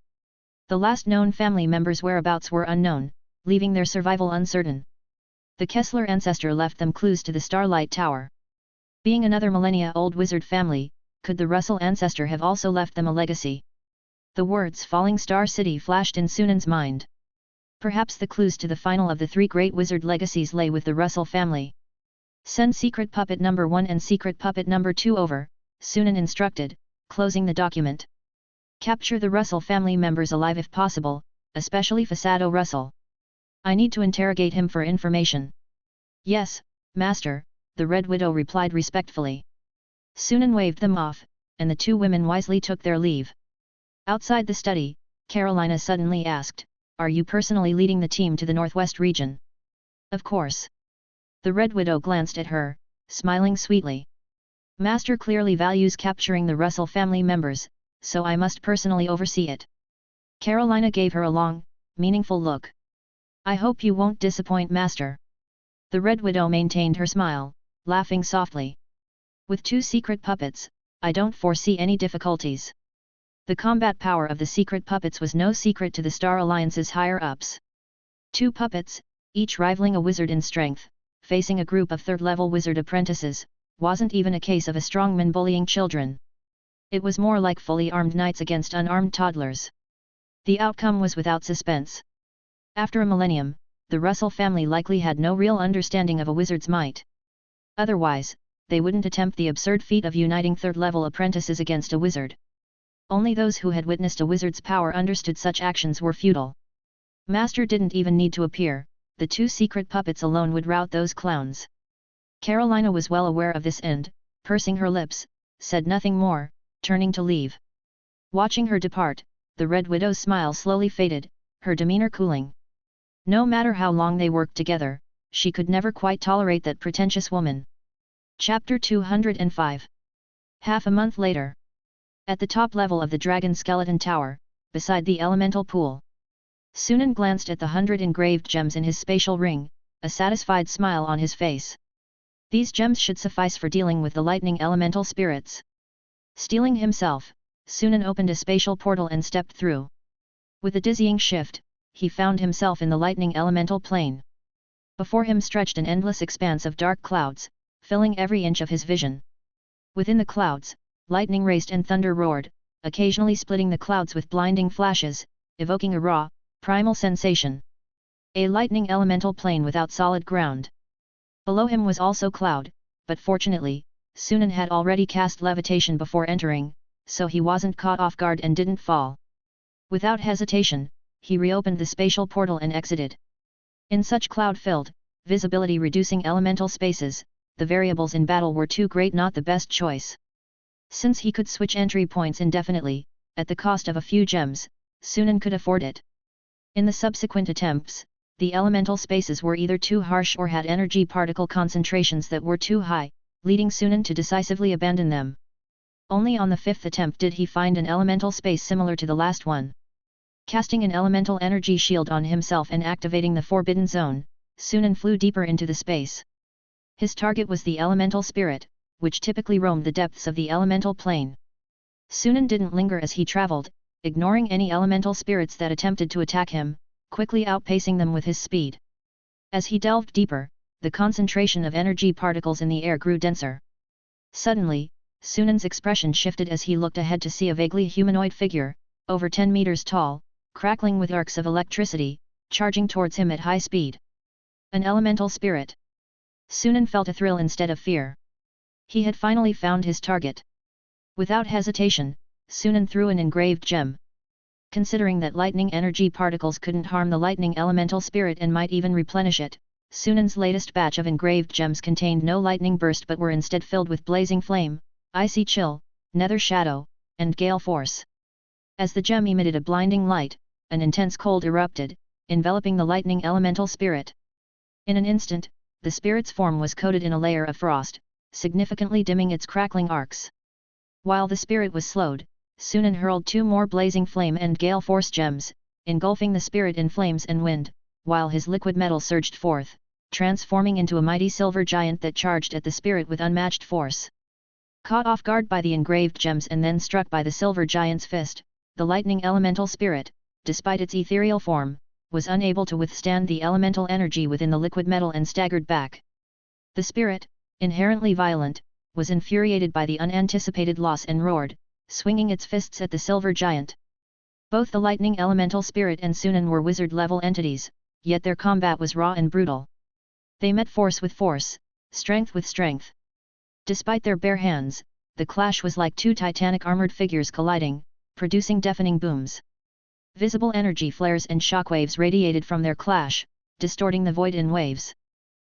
The last known family members' whereabouts were unknown, leaving their survival uncertain. The Kessler ancestor left them clues to the Starlight Tower. Being another millennia-old wizard family, could the Russell ancestor have also left them a legacy? The words Falling Star City flashed in Sunan's mind. Perhaps the clues to the final of the 3 great wizard legacies lay with the Russell family. Send Secret Puppet number 1 and Secret Puppet number 2 over, Sunan instructed, closing the document. Capture the Russell family members alive if possible, especially Fasado Russell. I need to interrogate him for information. Yes, Master, the Red Widow replied respectfully. Sunan waved them off, and the two women wisely took their leave. Outside the study, Carolina suddenly asked, "Are you personally leading the team to the Northwest region?" "Of course." The Red Widow glanced at her, smiling sweetly. "Master clearly values capturing the Russell family members, so I must personally oversee it." Carolina gave her a long, meaningful look. "I hope you won't disappoint, Master." The Red Widow maintained her smile, laughing softly. "With two secret puppets, I don't foresee any difficulties." The combat power of the secret puppets was no secret to the Star Alliance's higher-ups. Two puppets, each rivaling a wizard in strength, facing a group of third-level wizard apprentices, wasn't even a case of a strongman bullying children. It was more like fully armed knights against unarmed toddlers. The outcome was without suspense. After a millennium, the Russell family likely had no real understanding of a wizard's might. Otherwise, they wouldn't attempt the absurd feat of uniting third-level apprentices against a wizard. Only those who had witnessed a wizard's power understood such actions were futile. Master didn't even need to appear, the two secret puppets alone would rout those clowns. Carolina was well aware of this and, pursing her lips, said nothing more, turning to leave. Watching her depart, the Red Widow's smile slowly faded, her demeanor cooling. No matter how long they worked together, she could never quite tolerate that pretentious woman. Chapter 205. Half a month later. At the top level of the Dragon Skeleton Tower, beside the elemental pool. Sunan glanced at the 100 engraved gems in his spatial ring, a satisfied smile on his face. These gems should suffice for dealing with the lightning elemental spirits. Steeling himself, Sunan opened a spatial portal and stepped through. With a dizzying shift, he found himself in the lightning elemental plane. Before him stretched an endless expanse of dark clouds, filling every inch of his vision. Within the clouds, lightning raced and thunder roared, occasionally splitting the clouds with blinding flashes, evoking a raw, primal sensation. A lightning elemental plane without solid ground. Below him was also cloud, but fortunately, Sunan had already cast levitation before entering, so he wasn't caught off guard and didn't fall. Without hesitation, he reopened the spatial portal and exited. In such cloud-filled, visibility-reducing elemental spaces, the variables in battle were too great, not the best choice. Since he could switch entry points indefinitely, at the cost of a few gems, Sunan could afford it. In the subsequent attempts, the elemental spaces were either too harsh or had energy particle concentrations that were too high, leading Sunan to decisively abandon them. Only on the fifth attempt did he find an elemental space similar to the last one. Casting an elemental energy shield on himself and activating the Forbidden Zone, Sunan flew deeper into the space. His target was the elemental spirit, which typically roamed the depths of the elemental plane. Sunan didn't linger as he traveled, ignoring any elemental spirits that attempted to attack him, quickly outpacing them with his speed. As he delved deeper, the concentration of energy particles in the air grew denser. Suddenly, Sunan's expression shifted as he looked ahead to see a vaguely humanoid figure, over 10 meters tall, crackling with arcs of electricity, charging towards him at high speed. An elemental spirit. Sunan felt a thrill instead of fear. He had finally found his target. Without hesitation, Sunan threw an engraved gem. Considering that lightning energy particles couldn't harm the lightning elemental spirit and might even replenish it, Sunan's latest batch of engraved gems contained no lightning burst but were instead filled with blazing flame, icy chill, nether shadow, and gale force. As the gem emitted a blinding light, an intense cold erupted, enveloping the lightning elemental spirit. In an instant, the spirit's form was coated in a layer of frost, significantly dimming its crackling arcs. While the spirit was slowed, Sunan hurled 2 more blazing flame and gale force gems, engulfing the spirit in flames and wind, while his liquid metal surged forth, transforming into a mighty silver giant that charged at the spirit with unmatched force. Caught off guard by the engraved gems and then struck by the silver giant's fist, the lightning elemental spirit, despite its ethereal form, was unable to withstand the elemental energy within the liquid metal and staggered back. The spirit, inherently violent, was infuriated by the unanticipated loss and roared, swinging its fists at the silver giant. Both the lightning elemental spirit and Sunan were wizard-level entities, yet their combat was raw and brutal. They met force with force, strength with strength. Despite their bare hands, the clash was like 2 titanic armored figures colliding, producing deafening booms. Visible energy flares and shockwaves radiated from their clash, distorting the void in waves.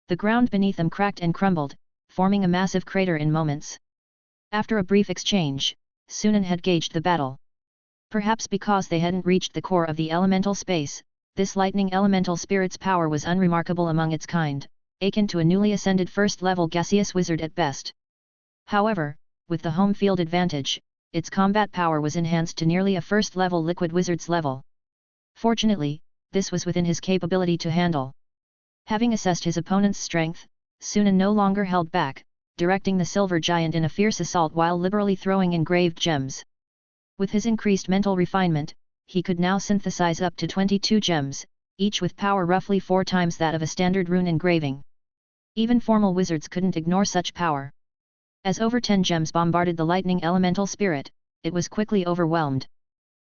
The ground beneath them cracked and crumbled, forming a massive crater in moments. After a brief exchange, Sunan had gauged the battle. Perhaps because they hadn't reached the core of the elemental space, this lightning elemental spirit's power was unremarkable among its kind, akin to a newly ascended first-level gaseous wizard at best. However, with the home field advantage, its combat power was enhanced to nearly a first-level liquid wizard's level. Fortunately, this was within his capability to handle. Having assessed his opponent's strength, Sunan no longer held back, directing the silver giant in a fierce assault while liberally throwing engraved gems. With his increased mental refinement, he could now synthesize up to 22 gems, each with power roughly 4 times that of a standard rune engraving. Even formal wizards couldn't ignore such power. As over 10 gems bombarded the lightning elemental spirit, it was quickly overwhelmed.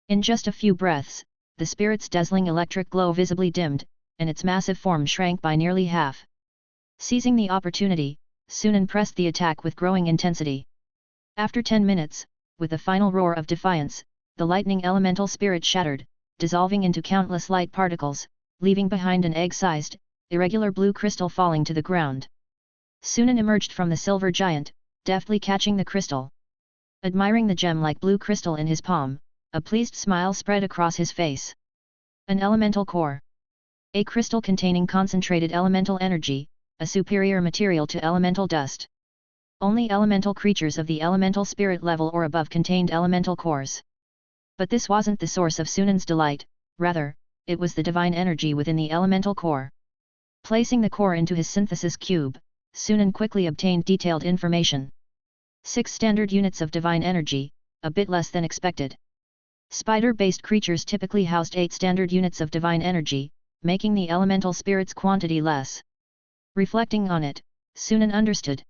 In just a few breaths, the spirit's dazzling electric glow visibly dimmed, and its massive form shrank by nearly half. Seizing the opportunity, Sunan pressed the attack with growing intensity. After 10 minutes, with a final roar of defiance, the lightning elemental spirit shattered, dissolving into countless light particles, leaving behind an egg-sized, irregular blue crystal falling to the ground. Sunan emerged from the silver giant, deftly catching the crystal. Admiring the gem-like blue crystal in his palm, a pleased smile spread across his face. An elemental core. A crystal containing concentrated elemental energy, a superior material to elemental dust. Only elemental creatures of the elemental spirit level or above contained elemental cores. But this wasn't the source of Sunan's delight, rather, it was the divine energy within the elemental core. Placing the core into his synthesis cube, Sunan quickly obtained detailed information. 6 standard units of divine energy, a bit less than expected. Spider-based creatures typically housed 8 standard units of divine energy, making the elemental spirit's quantity less. Reflecting on it, Sunan understood.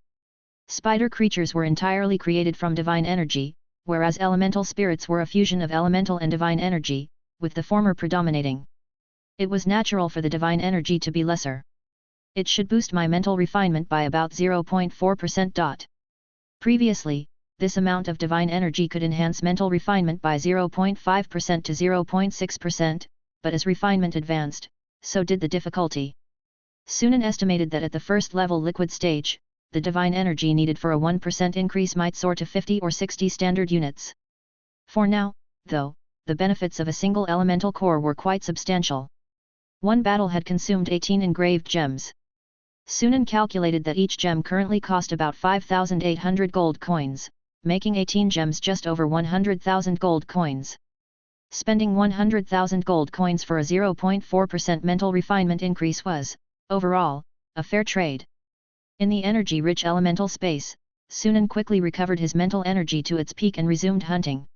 Spider creatures were entirely created from divine energy, whereas elemental spirits were a fusion of elemental and divine energy, with the former predominating. It was natural for the divine energy to be lesser. It should boost my mental refinement by about 0.4%. Previously, this amount of divine energy could enhance mental refinement by 0.5% to 0.6%, but as refinement advanced, so did the difficulty. Sunan estimated that at the first level liquid stage, the divine energy needed for a 1% increase might soar to 50 or 60 standard units. For now, though, the benefits of a single elemental core were quite substantial. One battle had consumed 18 engraved gems. Sunan calculated that each gem currently cost about 5,800 gold coins, making 18 gems just over 100,000 gold coins. Spending 100,000 gold coins for a 0.4% mental refinement increase was, overall, a fair trade. In the energy-rich elemental space, Sunan quickly recovered his mental energy to its peak and resumed hunting.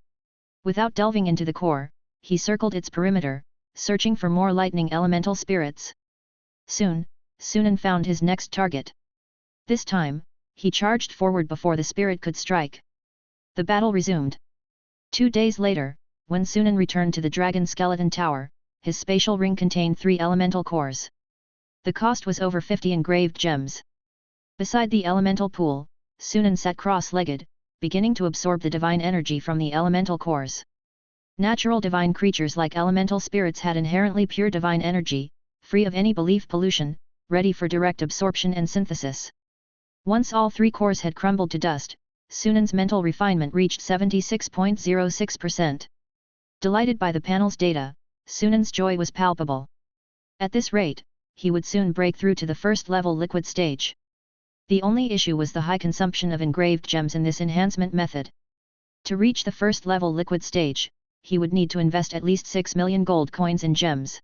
Without delving into the core, he circled its perimeter, searching for more lightning elemental spirits. Soon, Sunan found his next target. This time, he charged forward before the spirit could strike. The battle resumed. 2 days later, when Sunan returned to the Dragon Skeleton Tower, his spatial ring contained 3 elemental cores. The cost was over 50 engraved gems. Beside the elemental pool, Sunan sat cross-legged, beginning to absorb the divine energy from the elemental cores. Natural divine creatures like elemental spirits had inherently pure divine energy, free of any belief pollution, ready for direct absorption and synthesis. Once all 3 cores had crumbled to dust, Sunan's mental refinement reached 76.06%. Delighted by the panel's data, Sunan's joy was palpable. At this rate, he would soon break through to the first-level liquid stage. The only issue was the high consumption of engraved gems in this enhancement method. To reach the first-level liquid stage, he would need to invest at least 6 million gold coins in gems.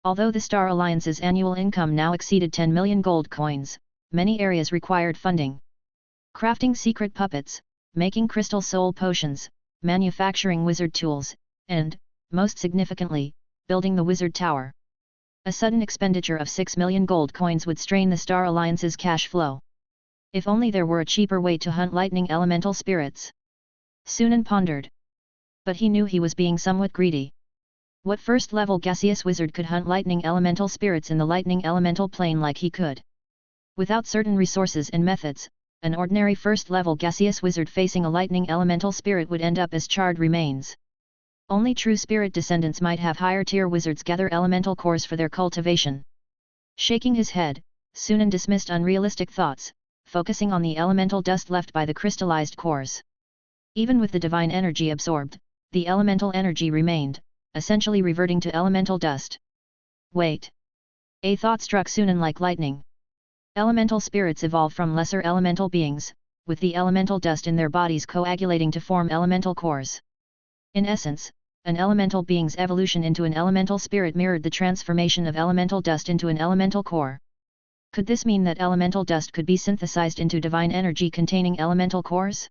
Although the Star Alliance's annual income now exceeded 10 million gold coins, many areas required funding. Crafting secret puppets, making crystal soul potions, manufacturing wizard tools, and, most significantly, building the wizard tower. A sudden expenditure of 6 million gold coins would strain the Star Alliance's cash flow. If only there were a cheaper way to hunt lightning elemental spirits. Sunan pondered. But he knew he was being somewhat greedy. What first-level gaseous wizard could hunt lightning elemental spirits in the lightning elemental plane like he could? Without certain resources and methods, an ordinary first-level gaseous wizard facing a lightning elemental spirit would end up as charred remains. Only true spirit descendants might have higher-tier wizards gather elemental cores for their cultivation. Shaking his head, Sunan dismissed unrealistic thoughts, focusing on the elemental dust left by the crystallized cores. Even with the divine energy absorbed, the elemental energy remained, essentially reverting to elemental dust. Wait! A thought struck Sunan like lightning. Elemental spirits evolve from lesser elemental beings, with the elemental dust in their bodies coagulating to form elemental cores. In essence, an elemental being's evolution into an elemental spirit mirrored the transformation of elemental dust into an elemental core. Could this mean that elemental dust could be synthesized into divine energy containing elemental cores?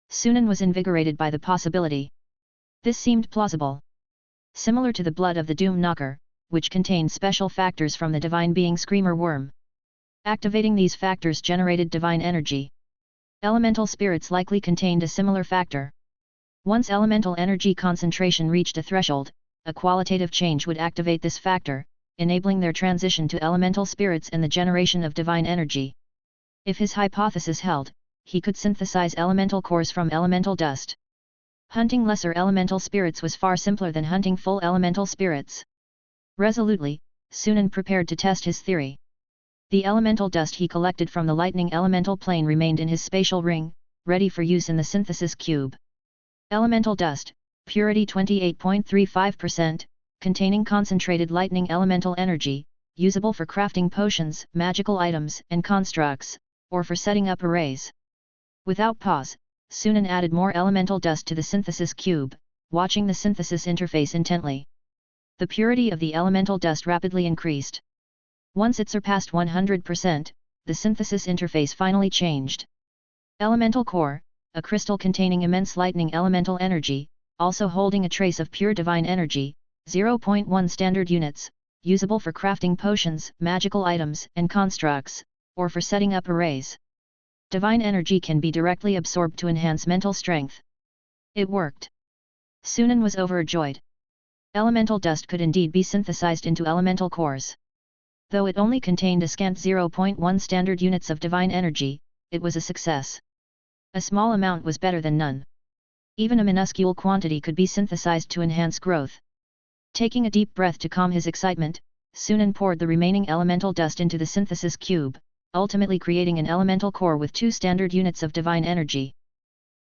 Sunan was invigorated by the possibility. This seemed plausible. Similar to the blood of the Doom Knocker, which contained special factors from the divine being Screamer Worm. Activating these factors generated divine energy. Elemental spirits likely contained a similar factor. Once elemental energy concentration reached a threshold, a qualitative change would activate this factor, enabling their transition to elemental spirits and the generation of divine energy. If his hypothesis held, he could synthesize elemental cores from elemental dust. Hunting lesser elemental spirits was far simpler than hunting full elemental spirits. Resolutely, Sunan prepared to test his theory. The elemental dust he collected from the lightning elemental plane remained in his spatial ring, ready for use in the synthesis cube. Elemental dust, purity 28.35%, containing concentrated lightning elemental energy, usable for crafting potions, magical items, and constructs, or for setting up arrays. Without pause, Sunan added more elemental dust to the synthesis cube, watching the synthesis interface intently. The purity of the elemental dust rapidly increased. Once it surpassed 100%, the synthesis interface finally changed. Elemental core, a crystal containing immense lightning elemental energy, also holding a trace of pure divine energy, 0.1 standard units, usable for crafting potions, magical items, and constructs, or for setting up arrays. Divine energy can be directly absorbed to enhance mental strength. It worked. Sunan was overjoyed. Elemental dust could indeed be synthesized into elemental cores. Though it only contained a scant 0.1 standard units of divine energy, it was a success. A small amount was better than none. Even a minuscule quantity could be synthesized to enhance growth. Taking a deep breath to calm his excitement, Sunan poured the remaining elemental dust into the synthesis cube, ultimately creating an elemental core with 2 standard units of divine energy.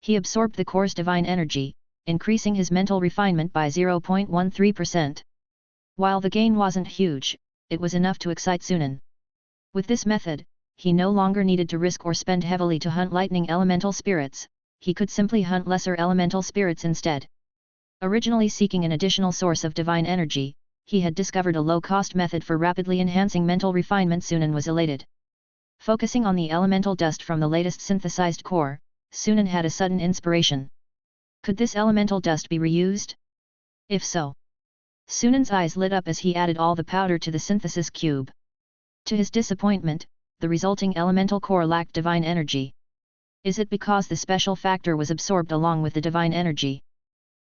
He absorbed the core's divine energy, increasing his mental refinement by 0.13%. While the gain wasn't huge, it was enough to excite Sunan. With this method, he no longer needed to risk or spend heavily to hunt lightning elemental spirits, he could simply hunt lesser elemental spirits instead. Originally seeking an additional source of divine energy, he had discovered a low-cost method for rapidly enhancing mental refinement. Sunan was elated. Focusing on the elemental dust from the latest synthesized core, Sunan had a sudden inspiration. Could this elemental dust be reused? If so, Sunan's eyes lit up as he added all the powder to the synthesis cube. To his disappointment, the resulting elemental core lacked divine energy. Is it because the special factor was absorbed along with the divine energy?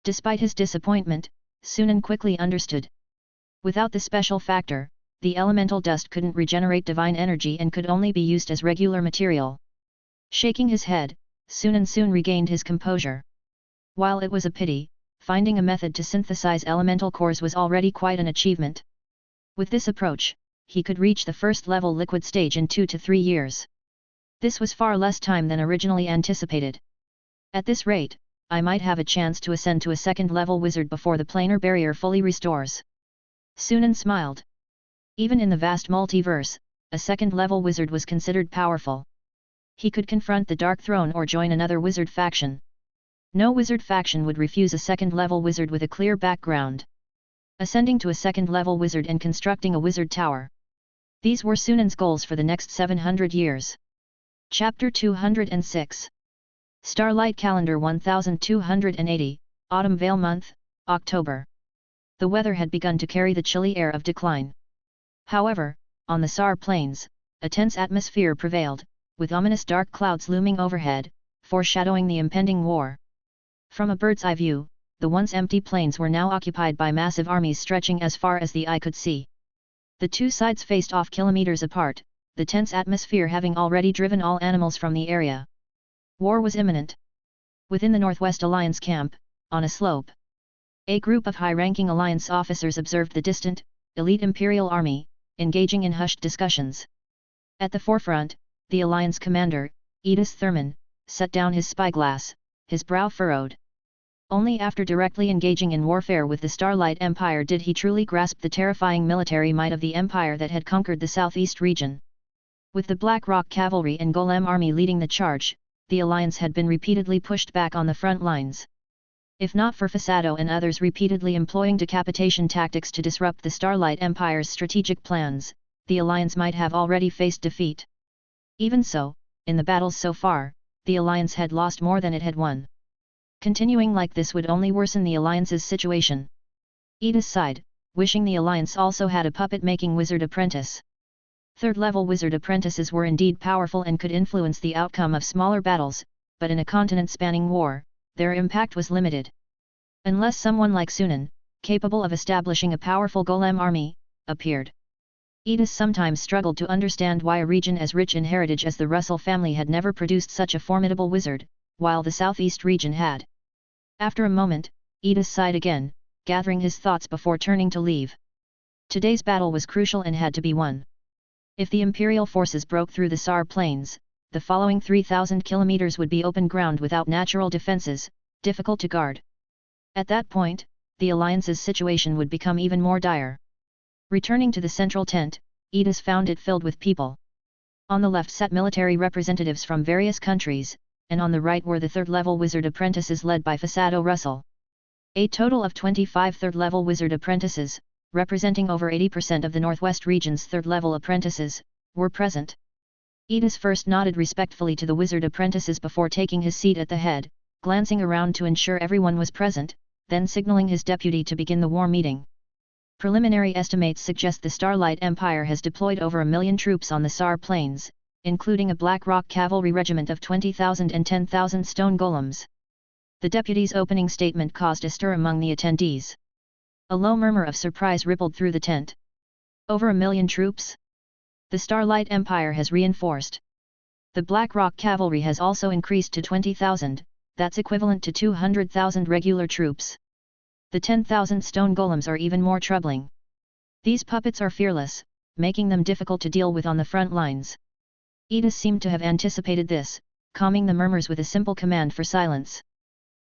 Despite his disappointment, Sunan quickly understood. Without the special factor, the elemental dust couldn't regenerate divine energy and could only be used as regular material. Shaking his head, Sunan soon regained his composure. While it was a pity, finding a method to synthesize elemental cores was already quite an achievement. With this approach, he could reach the first-level liquid stage in 2 to 3 years. This was far less time than originally anticipated. At this rate, I might have a chance to ascend to a second-level wizard before the planar barrier fully restores. Sunan smiled. Even in the vast multiverse, a second-level wizard was considered powerful. He could confront the Dark Throne or join another wizard faction. No wizard faction would refuse a second-level wizard with a clear background. Ascending to a second-level wizard and constructing a wizard tower. These were Sunan's goals for the next 700 years. Chapter 206. Starlight Calendar 1280, Autumn Veil Month, October. The weather had begun to carry the chilly air of decline. However, on the Sar plains, a tense atmosphere prevailed, with ominous dark clouds looming overhead, foreshadowing the impending war. From a bird's eye view, the once empty plains were now occupied by massive armies stretching as far as the eye could see. The two sides faced off kilometers apart, the tense atmosphere having already driven all animals from the area. War was imminent. Within the Northwest Alliance camp, on a slope, a group of high-ranking Alliance officers observed the distant, elite Imperial army, engaging in hushed discussions. At the forefront, the Alliance commander, Edis Thurman, set down his spyglass, his brow furrowed. Only after directly engaging in warfare with the Starlight Empire did he truly grasp the terrifying military might of the empire that had conquered the southeast region. With the Black Rock Cavalry and Golem Army leading the charge, the Alliance had been repeatedly pushed back on the front lines. If not for Fasado and others repeatedly employing decapitation tactics to disrupt the Starlight Empire's strategic plans, the Alliance might have already faced defeat. Even so, in the battles so far, the Alliance had lost more than it had won. Continuing like this would only worsen the Alliance's situation. Edis sighed, wishing the Alliance also had a puppet-making wizard apprentice. Third-level wizard apprentices were indeed powerful and could influence the outcome of smaller battles, but in a continent-spanning war, their impact was limited. Unless someone like Sunan, capable of establishing a powerful golem army, appeared. Edis sometimes struggled to understand why a region as rich in heritage as the Russell family had never produced such a formidable wizard, while the southeast region had. After a moment, Edis sighed again, gathering his thoughts before turning to leave. Today's battle was crucial and had to be won. If the Imperial forces broke through the Sar Plains, the following 3,000 kilometers would be open ground without natural defenses, difficult to guard. At that point, the Alliance's situation would become even more dire. Returning to the central tent, Edis found it filled with people. On the left sat military representatives from various countries, and on the right were the third-level wizard apprentices led by Fasado Russell. A total of 25 third-level wizard apprentices, representing over 80% of the Northwest region's third-level apprentices, were present. Edis first nodded respectfully to the wizard apprentices before taking his seat at the head, glancing around to ensure everyone was present, then signaling his deputy to begin the war meeting. Preliminary estimates suggest the Starlight Empire has deployed over 1 million troops on the Sar Plains, including a Black Rock cavalry regiment of 20,000 and 10,000 stone golems. The deputy's opening statement caused a stir among the attendees. A low murmur of surprise rippled through the tent. Over 1 million troops? The Starlight Empire has reinforced. The Black Rock cavalry has also increased to 20,000, that's equivalent to 200,000 regular troops. The 10,000 stone golems are even more troubling. These puppets are fearless, making them difficult to deal with on the front lines. Edis seemed to have anticipated this, calming the murmurs with a simple command for silence.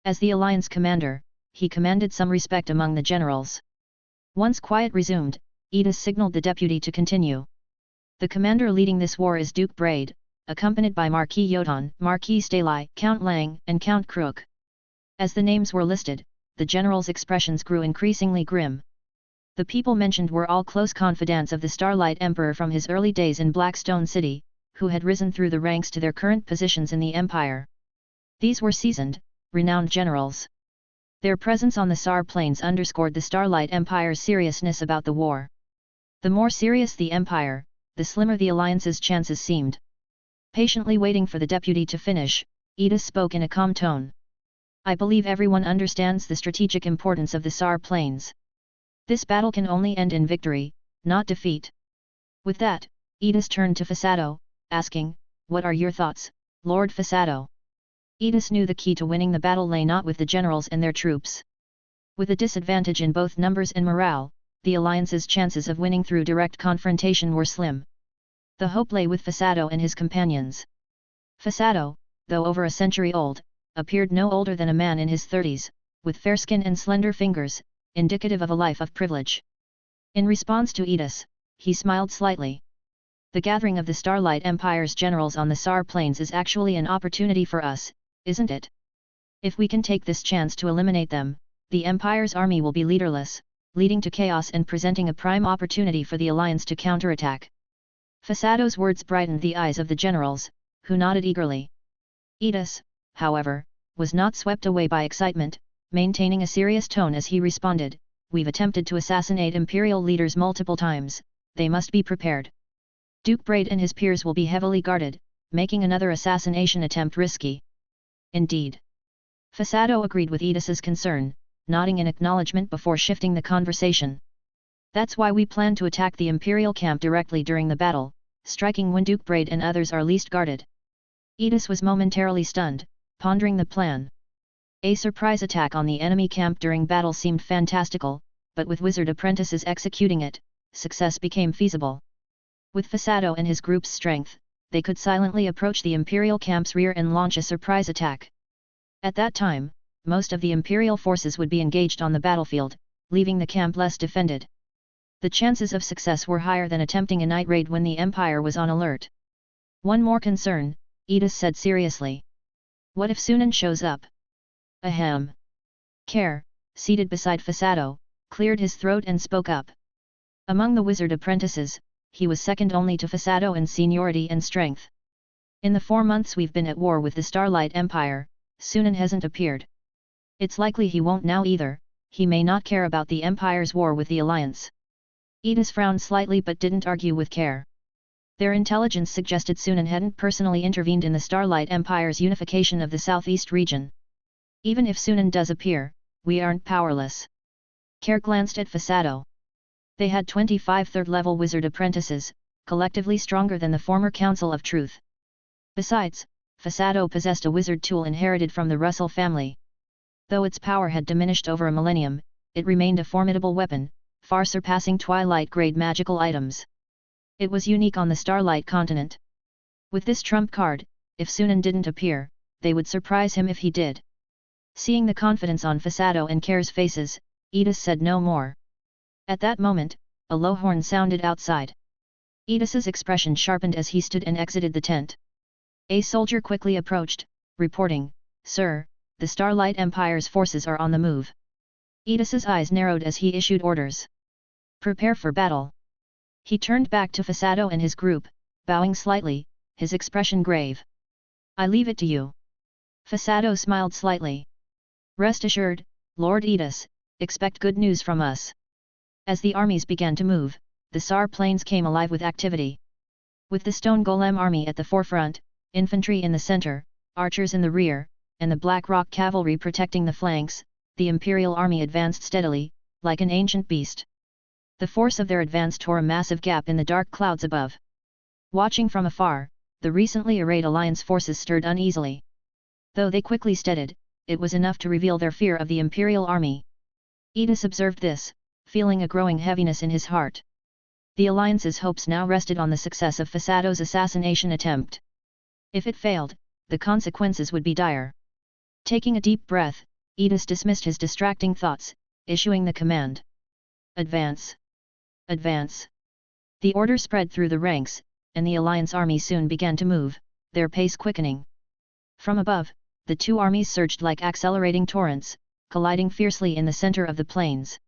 As the Alliance commander, he commanded some respect among the generals. Once quiet resumed, Edis signaled the deputy to continue. The commander leading this war is Duke Braid, accompanied by Marquis Yodan, Marquis Staley, Count Lang, and Count Crook. As the names were listed, the generals' expressions grew increasingly grim. The people mentioned were all close confidants of the Starlight Emperor from his early days in Blackstone City, who had risen through the ranks to their current positions in the Empire. These were seasoned, renowned generals. Their presence on the Sar Plains underscored the Starlight Empire's seriousness about the war. The more serious the Empire, the slimmer the Alliance's chances seemed. Patiently waiting for the deputy to finish, Edis spoke in a calm tone. I believe everyone understands the strategic importance of the Sar Plains. This battle can only end in victory, not defeat. With that, Edis turned to Fasado, asking, What are your thoughts, Lord Fasado? Edis knew the key to winning the battle lay not with the generals and their troops. With a disadvantage in both numbers and morale, the Alliance's chances of winning through direct confrontation were slim. The hope lay with Fasado and his companions. Fasado, though over a century old, appeared no older than a man in his 30s, with fair skin and slender fingers, indicative of a life of privilege. In response to Edis, he smiled slightly. The gathering of the Starlight Empire's generals on the Sar Plains is actually an opportunity for us, isn't it? If we can take this chance to eliminate them, the Empire's army will be leaderless, leading to chaos and presenting a prime opportunity for the Alliance to counterattack. Fasado's words brightened the eyes of the generals, who nodded eagerly. Edis, however, was not swept away by excitement, maintaining a serious tone as he responded, We've attempted to assassinate Imperial leaders multiple times, they must be prepared. Duke Braid and his peers will be heavily guarded, making another assassination attempt risky. Indeed. Fasado agreed with Edis's concern, nodding in acknowledgement before shifting the conversation. That's why we plan to attack the Imperial camp directly during the battle, striking when Duke Braid and others are least guarded. Edis was momentarily stunned, pondering the plan. A surprise attack on the enemy camp during battle seemed fantastical, but with wizard apprentices executing it, success became feasible. With Fasado and his group's strength, they could silently approach the Imperial camp's rear and launch a surprise attack. At that time, most of the Imperial forces would be engaged on the battlefield, leaving the camp less defended. The chances of success were higher than attempting a night raid when the Empire was on alert. One more concern, Edis said seriously. What if Sunan shows up? Ahem. Care, seated beside Fasado, cleared his throat and spoke up. Among the wizard apprentices, he was second only to Fasado in seniority and strength. In the 4 months we've been at war with the Starlight Empire, Sunan hasn't appeared. It's likely he won't now either. He may not care about the Empire's war with the Alliance. Edis frowned slightly but didn't argue with Care. Their intelligence suggested Sunan hadn't personally intervened in the Starlight Empire's unification of the southeast region. Even if Sunan does appear, we aren't powerless. Care glanced at Fasado. They had 25 third-level wizard apprentices, collectively stronger than the former Council of Truth. Besides, Fasado possessed a wizard tool inherited from the Russell family. Though its power had diminished over a millennium, it remained a formidable weapon, far surpassing Twilight-grade magical items. It was unique on the Starlight continent. With this trump card, if Sunan didn't appear, they would surprise him if he did. Seeing the confidence on Fasado and Care's faces, Edis said no more. At that moment, a low horn sounded outside. Edis's expression sharpened as he stood and exited the tent. A soldier quickly approached, reporting, "Sir, the Starlight Empire's forces are on the move." Edis's eyes narrowed as he issued orders. "Prepare for battle." He turned back to Fasado and his group, bowing slightly, his expression grave. "I leave it to you." Fasado smiled slightly. "Rest assured, Lord Edis, expect good news from us." As the armies began to move, the Sar plains came alive with activity. With the stone golem army at the forefront, infantry in the center, archers in the rear, and the Black Rock cavalry protecting the flanks, the Imperial army advanced steadily, like an ancient beast. The force of their advance tore a massive gap in the dark clouds above. Watching from afar, the recently arrayed Alliance forces stirred uneasily. Though they quickly steadied, it was enough to reveal their fear of the Imperial army. Edis observed this, feeling a growing heaviness in his heart. The Alliance's hopes now rested on the success of Fasado's assassination attempt. If it failed, the consequences would be dire. Taking a deep breath, Edis dismissed his distracting thoughts, issuing the command. "Advance! Advance!" The order spread through the ranks, and the Alliance army soon began to move, their pace quickening. From above, the two armies surged like accelerating torrents, colliding fiercely in the center of the plains.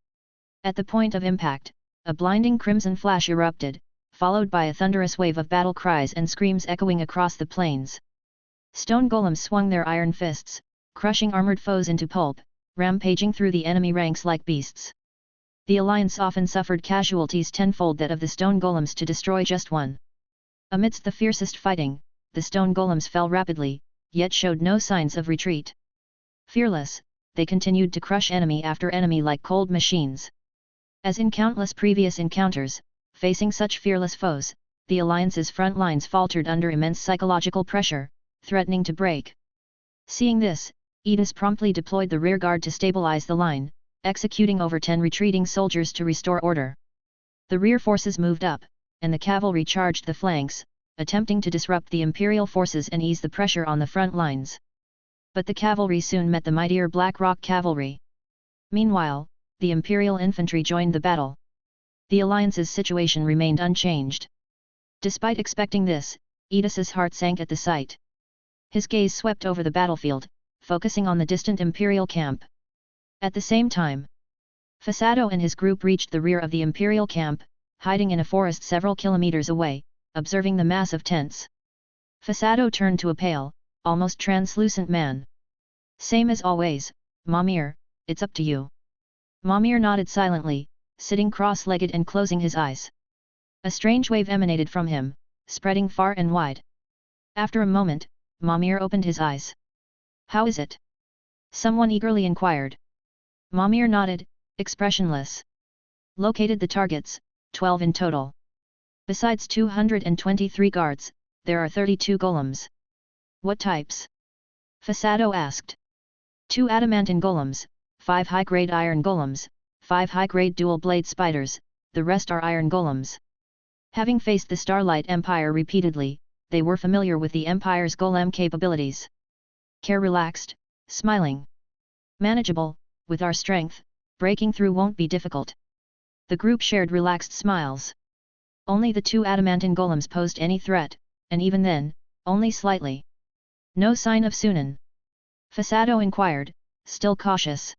At the point of impact, a blinding crimson flash erupted, followed by a thunderous wave of battle cries and screams echoing across the plains. Stone golems swung their iron fists, crushing armored foes into pulp, rampaging through the enemy ranks like beasts. The Alliance often suffered casualties tenfold that of the stone golems to destroy just one. Amidst the fiercest fighting, the stone golems fell rapidly, yet showed no signs of retreat. Fearless, they continued to crush enemy after enemy like cold machines. As in countless previous encounters, facing such fearless foes, the Alliance's front lines faltered under immense psychological pressure, threatening to break. Seeing this, Edis promptly deployed the rearguard to stabilize the line, executing over 10 retreating soldiers to restore order. The rear forces moved up, and the cavalry charged the flanks, attempting to disrupt the Imperial forces and ease the pressure on the front lines. But the cavalry soon met the mightier Black Rock cavalry. Meanwhile, the Imperial infantry joined the battle. The Alliance's situation remained unchanged. Despite expecting this, Edis's heart sank at the sight. His gaze swept over the battlefield, focusing on the distant Imperial camp. At the same time, Fasado and his group reached the rear of the Imperial camp, hiding in a forest several kilometers away, observing the mass of tents. Fasado turned to a pale, almost translucent man. "Same as always, Mamir, it's up to you." Mamir nodded silently, sitting cross-legged and closing his eyes. A strange wave emanated from him, spreading far and wide. After a moment, Mamir opened his eyes. "How is it?" someone eagerly inquired. Mamir nodded, expressionless. "Located the targets, 12 in total. Besides 223 guards, there are 32 golems." "What types?" Fasado asked. 2 adamantine golems, 5 high-grade iron golems, 5 high-grade dual-blade spiders, the rest are iron golems. Having faced the Starlight Empire repeatedly, they were familiar with the Empire's golem capabilities. Care relaxed, smiling. Manageable, with our strength, breaking through won't be difficult. The group shared relaxed smiles. Only the two adamantine golems posed any threat, and even then, only slightly. No sign of Sunan? Fasado inquired, still cautious.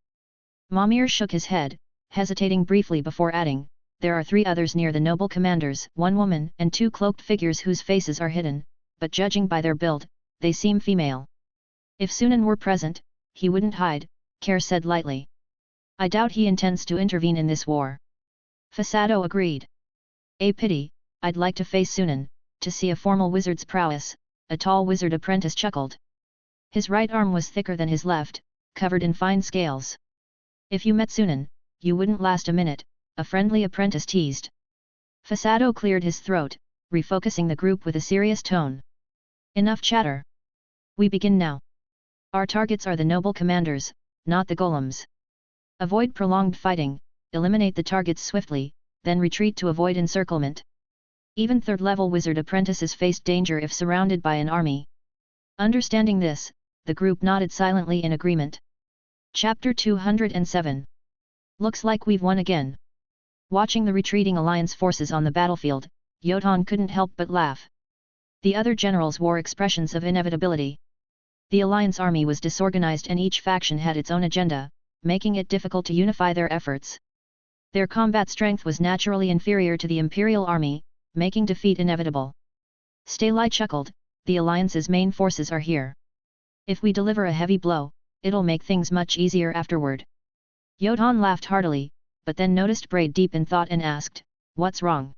Mamir shook his head, hesitating briefly before adding, there are 3 others near the noble commanders, 1 woman and 2 cloaked figures whose faces are hidden, but judging by their build, they seem female. If Sunan were present, he wouldn't hide, Care said lightly. I doubt he intends to intervene in this war. Fasado agreed. A pity, I'd like to face Sunan, to see a formal wizard's prowess, a tall wizard apprentice chuckled. His right arm was thicker than his left, covered in fine scales. If you met Sunan, you wouldn't last a minute, a friendly apprentice teased. Fasado cleared his throat, refocusing the group with a serious tone. Enough chatter. We begin now. Our targets are the noble commanders, not the golems. Avoid prolonged fighting, eliminate the targets swiftly, then retreat to avoid encirclement. Even 3rd-level wizard apprentices faced danger if surrounded by an army. Understanding this, the group nodded silently in agreement. Chapter 207. Looks like we've won again. Watching the retreating alliance forces on the battlefield, Yodan couldn't help but laugh. The other generals wore expressions of inevitability. The alliance army was disorganized and each faction had its own agenda, making it difficult to unify their efforts. Their combat strength was naturally inferior to the Imperial army, making defeat inevitable. Staley chuckled, the alliance's main forces are here. If we deliver a heavy blow, it'll make things much easier afterward. Yodan laughed heartily, but then noticed Braid deep in thought and asked, what's wrong?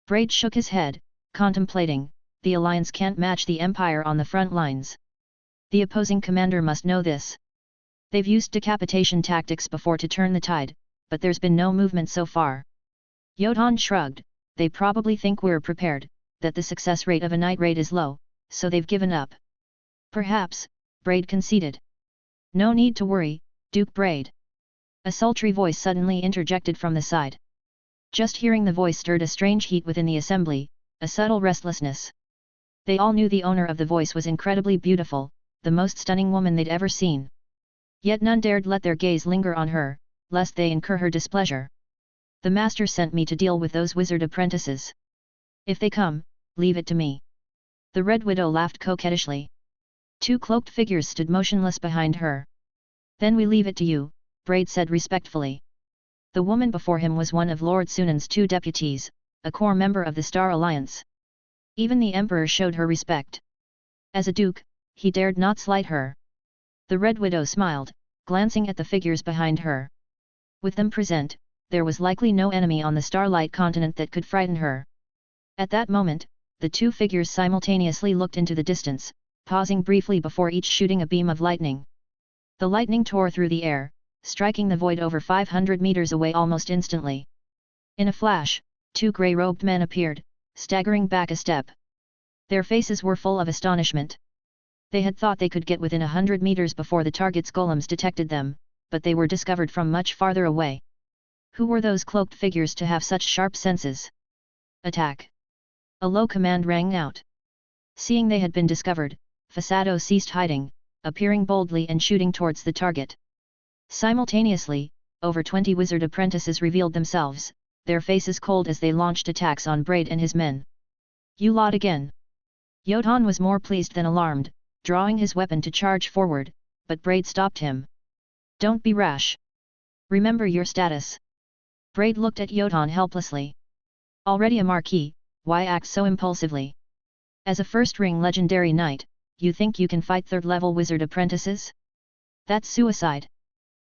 Braid shook his head, contemplating, the alliance can't match the Empire on the front lines. The opposing commander must know this. They've used decapitation tactics before to turn the tide, but there's been no movement so far. Yodan shrugged, they probably think we're prepared, that the success rate of a night raid is low, so they've given up. Perhaps, Braid conceded. No need to worry, Duke Braid. A sultry voice suddenly interjected from the side. Just hearing the voice stirred a strange heat within the assembly, a subtle restlessness. They all knew the owner of the voice was incredibly beautiful, the most stunning woman they'd ever seen. Yet none dared let their gaze linger on her, lest they incur her displeasure. The master sent me to deal with those wizard apprentices. If they come, leave it to me. The Red Widow laughed coquettishly. 2 cloaked figures stood motionless behind her. Then we leave it to you, Braid said respectfully. The woman before him was one of Lord Sunan's 2 deputies, a core member of the Star Alliance. Even the Emperor showed her respect. As a duke, he dared not slight her. The Red Widow smiled, glancing at the figures behind her. With them present, there was likely no enemy on the Starlight continent that could frighten her. At that moment, the 2 figures simultaneously looked into the distance, pausing briefly before each shooting a beam of lightning. The lightning tore through the air, striking the void over 500 meters away almost instantly. In a flash, 2 grey-robed men appeared, staggering back a step. Their faces were full of astonishment. They had thought they could get within 100 meters before the target's golems detected them, but they were discovered from much farther away. Who were those cloaked figures to have such sharp senses? Attack! A low command rang out. Seeing they had been discovered, Fasado ceased hiding, appearing boldly and shooting towards the target. Simultaneously, over 20 wizard apprentices revealed themselves, their faces cold as they launched attacks on Braid and his men. You lot again! Yodan was more pleased than alarmed, drawing his weapon to charge forward, but Braid stopped him. Don't be rash. Remember your status. Braid looked at Yodan helplessly. Already a marquis, why act so impulsively? As a first-ring legendary knight, you think you can fight 3rd-level wizard apprentices? That's suicide.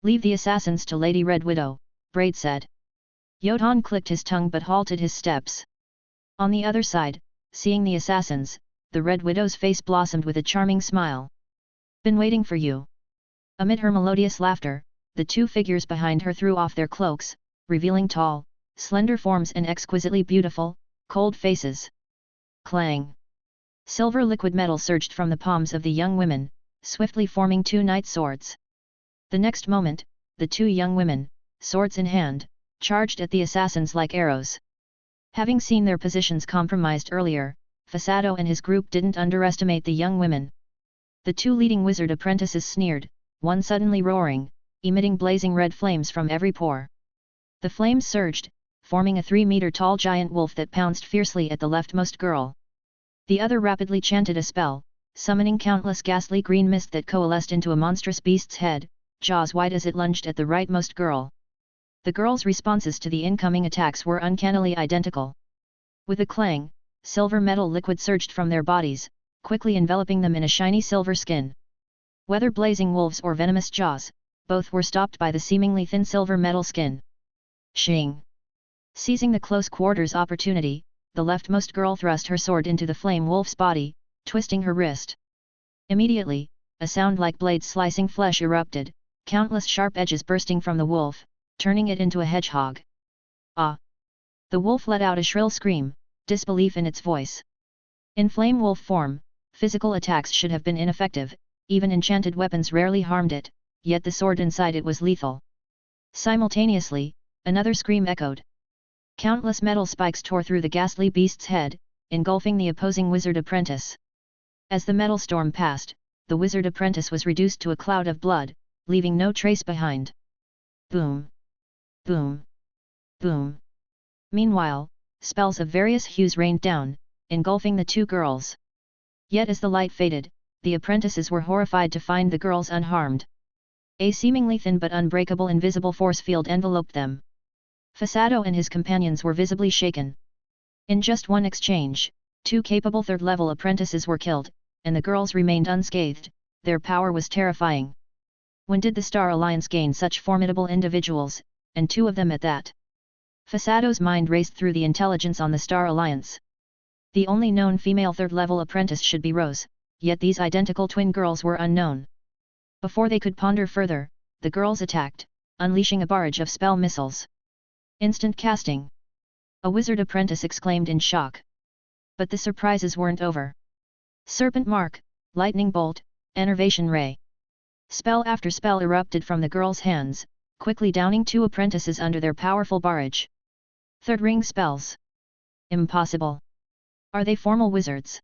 Leave the assassins to Lady Red Widow, Braid said. Yodan clicked his tongue but halted his steps. On the other side, seeing the assassins, the Red Widow's face blossomed with a charming smile. Been waiting for you. Amid her melodious laughter, the 2 figures behind her threw off their cloaks, revealing tall, slender forms and exquisitely beautiful, cold faces. Clang! Silver liquid metal surged from the palms of the young women, swiftly forming 2 knight swords. The next moment, the 2 young women, swords in hand, charged at the assassins like arrows. Having seen their positions compromised earlier, Fasado and his group didn't underestimate the young women. The two leading wizard apprentices sneered, one suddenly roaring, emitting blazing red flames from every pore. The flames surged, forming a 3-meter-tall giant wolf that pounced fiercely at the leftmost girl. The other rapidly chanted a spell, summoning countless ghastly green mist that coalesced into a monstrous beast's head, jaws wide as it lunged at the rightmost girl. The girl's responses to the incoming attacks were uncannily identical. With a clang, silver metal liquid surged from their bodies, quickly enveloping them in a shiny silver skin. Whether blazing wolves or venomous jaws, both were stopped by the seemingly thin silver metal skin. Shing! Seizing the close quarters opportunity, the leftmost girl thrust her sword into the flame wolf's body, twisting her wrist. Immediately, a sound like blades slicing flesh erupted, countless sharp edges bursting from the wolf, turning it into a hedgehog. Ah! The wolf let out a shrill scream, disbelief in its voice. In flame wolf form, physical attacks should have been ineffective, even enchanted weapons rarely harmed it, yet the sword inside it was lethal. Simultaneously, another scream echoed. Countless metal spikes tore through the ghastly beast's head, engulfing the opposing wizard apprentice. As the metal storm passed, the wizard apprentice was reduced to a cloud of blood, leaving no trace behind. Boom! Boom! Boom! Meanwhile, spells of various hues rained down, engulfing the two girls. Yet as the light faded, the apprentices were horrified to find the girls unharmed. A seemingly thin but unbreakable invisible force field enveloped them. Fasado and his companions were visibly shaken. In just one exchange, 2 capable third-level apprentices were killed, and the girls remained unscathed. Their power was terrifying. When did the Star Alliance gain such formidable individuals, and 2 of them at that? Fasado's mind raced through the intelligence on the Star Alliance. The only known female third-level apprentice should be Rose, yet these identical twin girls were unknown. Before they could ponder further, the girls attacked, unleashing a barrage of spell missiles. Instant casting! A wizard apprentice exclaimed in shock. But the surprises weren't over. Serpent Mark, Lightning Bolt, Enervation Ray. Spell after spell erupted from the girls' hands, quickly downing 2 apprentices under their powerful barrage. Third ring spells. Impossible. Are they formal wizards?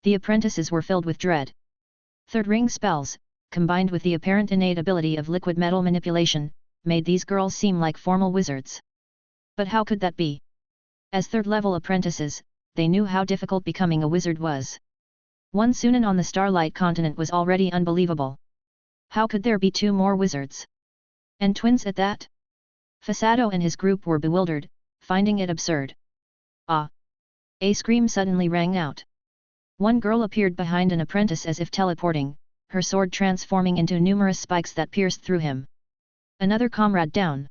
The apprentices were filled with dread. Third ring spells, combined with the apparent innate ability of liquid metal manipulation, made these girls seem like formal wizards. But how could that be? As third-level apprentices, they knew how difficult becoming a wizard was. One Sunan on the Starlight continent was already unbelievable. How could there be 2 more wizards? And twins at that? Fasado and his group were bewildered, finding it absurd. Ah! A scream suddenly rang out. One girl appeared behind an apprentice as if teleporting, her sword transforming into numerous spikes that pierced through him. Another comrade down.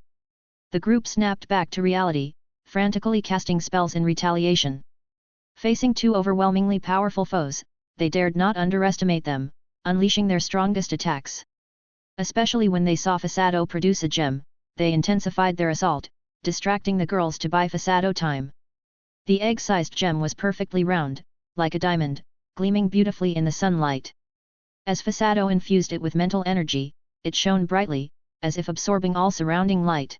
The group snapped back to reality, frantically casting spells in retaliation. Facing 2 overwhelmingly powerful foes, they dared not underestimate them, unleashing their strongest attacks. Especially when they saw Fasado produce a gem, they intensified their assault, distracting the girls to buy Fasado time. The egg-sized gem was perfectly round, like a diamond, gleaming beautifully in the sunlight. As Fasado infused it with mental energy, it shone brightly, as if absorbing all surrounding light.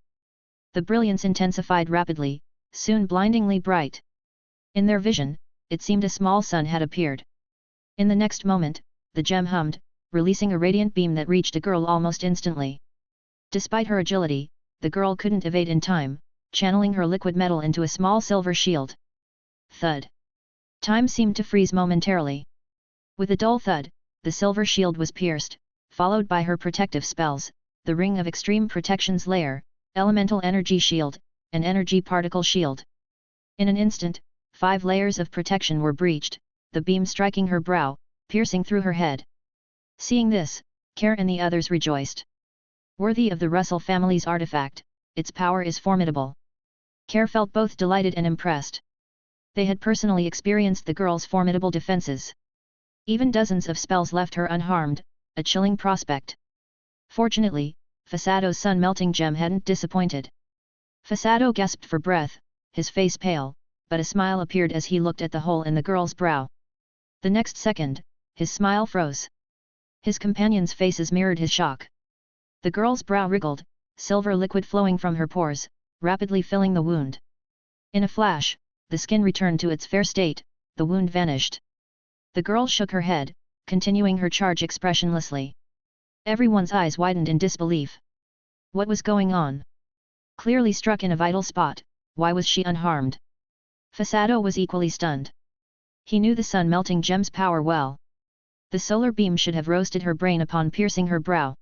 The brilliance intensified rapidly, soon blindingly bright. In their vision, it seemed a small sun had appeared. In the next moment, the gem hummed, releasing a radiant beam that reached a girl almost instantly. Despite her agility, the girl couldn't evade in time, channeling her liquid metal into a small silver shield. Thud! Time seemed to freeze momentarily. With a dull thud, the silver shield was pierced, followed by her protective spells, the Ring of Extreme Protection's layer, Elemental Energy Shield, and Energy Particle Shield. In an instant, 5 layers of protection were breached, the beam striking her brow, piercing through her head. Seeing this, Care and the others rejoiced. Worthy of the Russell family's artifact, its power is formidable. Care felt both delighted and impressed. They had personally experienced the girl's formidable defenses. Even dozens of spells left her unharmed, a chilling prospect. Fortunately, Fasado's sun-melting gem hadn't disappointed. Fasado gasped for breath, his face pale, but a smile appeared as he looked at the hole in the girl's brow. The next second, his smile froze. His companions' faces mirrored his shock. The girl's brow wriggled, silver liquid flowing from her pores, rapidly filling the wound. In a flash, the skin returned to its fair state, the wound vanished. The girl shook her head, continuing her charge expressionlessly. Everyone's eyes widened in disbelief. What was going on? Clearly struck in a vital spot, why was she unharmed? Fasado was equally stunned. He knew the sun-melting gem's power well. The solar beam should have roasted her brain upon piercing her brow.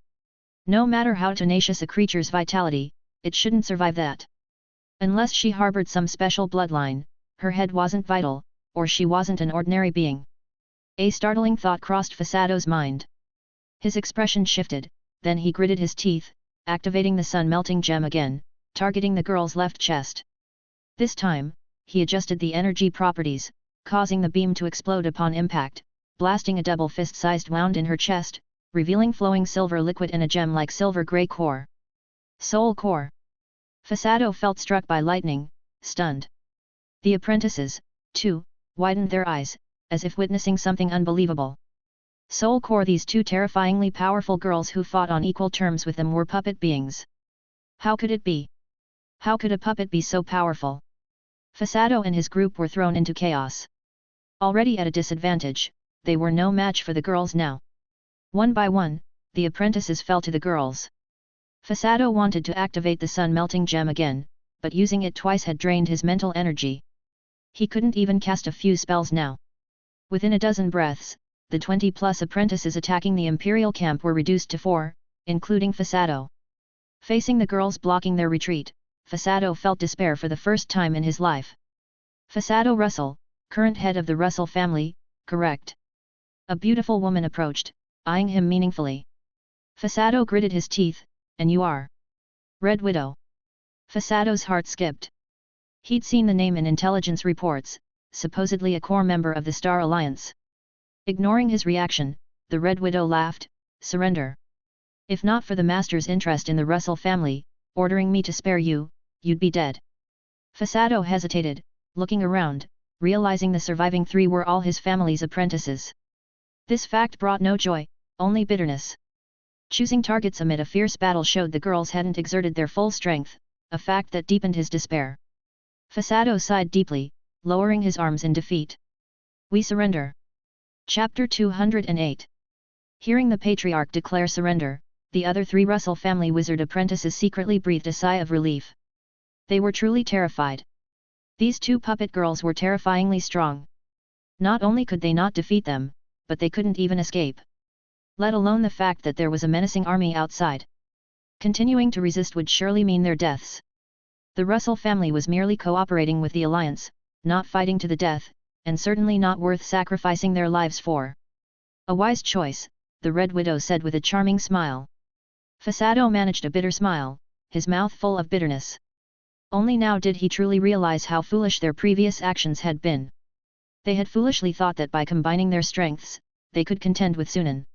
No matter how tenacious a creature's vitality, it shouldn't survive that. Unless she harbored some special bloodline, her head wasn't vital, or she wasn't an ordinary being. A startling thought crossed Fasado's mind. His expression shifted, then he gritted his teeth, activating the sun-melting gem again, targeting the girl's left chest. This time, he adjusted the energy properties, causing the beam to explode upon impact, blasting a double fist-sized wound in her chest, revealing flowing silver liquid in a gem-like silver-grey core. Soul core. Fasado felt struck by lightning, stunned. The apprentices, too, widened their eyes, as if witnessing something unbelievable. Soul core. These two terrifyingly powerful girls who fought on equal terms with them were puppet beings. How could it be? How could a puppet be so powerful? Fasado and his group were thrown into chaos. Already at a disadvantage, they were no match for the girls now. One by one, the apprentices fell to the girls. Fasado wanted to activate the sun-melting gem again, but using it twice had drained his mental energy. He couldn't even cast a few spells now. Within a dozen breaths, the 20-plus apprentices attacking the Imperial camp were reduced to 4, including Fasado. Facing the girls blocking their retreat, Fasado felt despair for the first time in his life. Fasado Russell, current head of the Russell family, correct? A beautiful woman approached, eyeing him meaningfully. Fasado gritted his teeth, and you are? Red Widow. Fasado's heart skipped. He'd seen the name in intelligence reports, supposedly a core member of the Star Alliance. Ignoring his reaction, the Red Widow laughed, surrender. If not for the Master's interest in the Russell family, ordering me to spare you, you'd be dead. Fasado hesitated, looking around, realizing the surviving 3 were all his family's apprentices. This fact brought no joy, only bitterness. Choosing targets amid a fierce battle showed the girls hadn't exerted their full strength, a fact that deepened his despair. Fasado sighed deeply, lowering his arms in defeat. We surrender. Chapter 208. Hearing the Patriarch declare surrender, the other 3 Russell family wizard apprentices secretly breathed a sigh of relief. They were truly terrified. These 2 puppet girls were terrifyingly strong. Not only could they not defeat them, but they couldn't even escape. Let alone the fact that there was a menacing army outside. Continuing to resist would surely mean their deaths. The Russell family was merely cooperating with the Alliance, not fighting to the death, and certainly not worth sacrificing their lives for. A wise choice, the Red Widow said with a charming smile. Fasado managed a bitter smile, his mouth full of bitterness. Only now did he truly realize how foolish their previous actions had been. They had foolishly thought that by combining their strengths, they could contend with Sunan.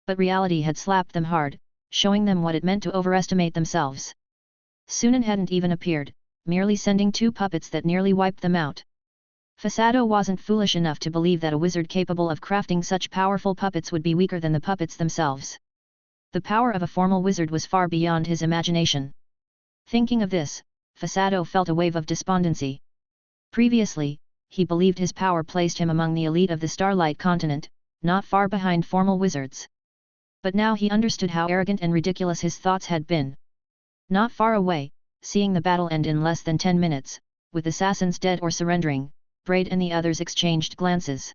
But reality had slapped them hard, showing them what it meant to overestimate themselves. Sunan hadn't even appeared, merely sending 2 puppets that nearly wiped them out. Fasado wasn't foolish enough to believe that a wizard capable of crafting such powerful puppets would be weaker than the puppets themselves. The power of a formal wizard was far beyond his imagination. Thinking of this, Fasado felt a wave of despondency. Previously, he believed his power placed him among the elite of the Starlight continent, not far behind formal wizards. But now he understood how arrogant and ridiculous his thoughts had been. Not far away, seeing the battle end in less than 10 minutes, with assassins dead or surrendering, Braid and the others exchanged glances.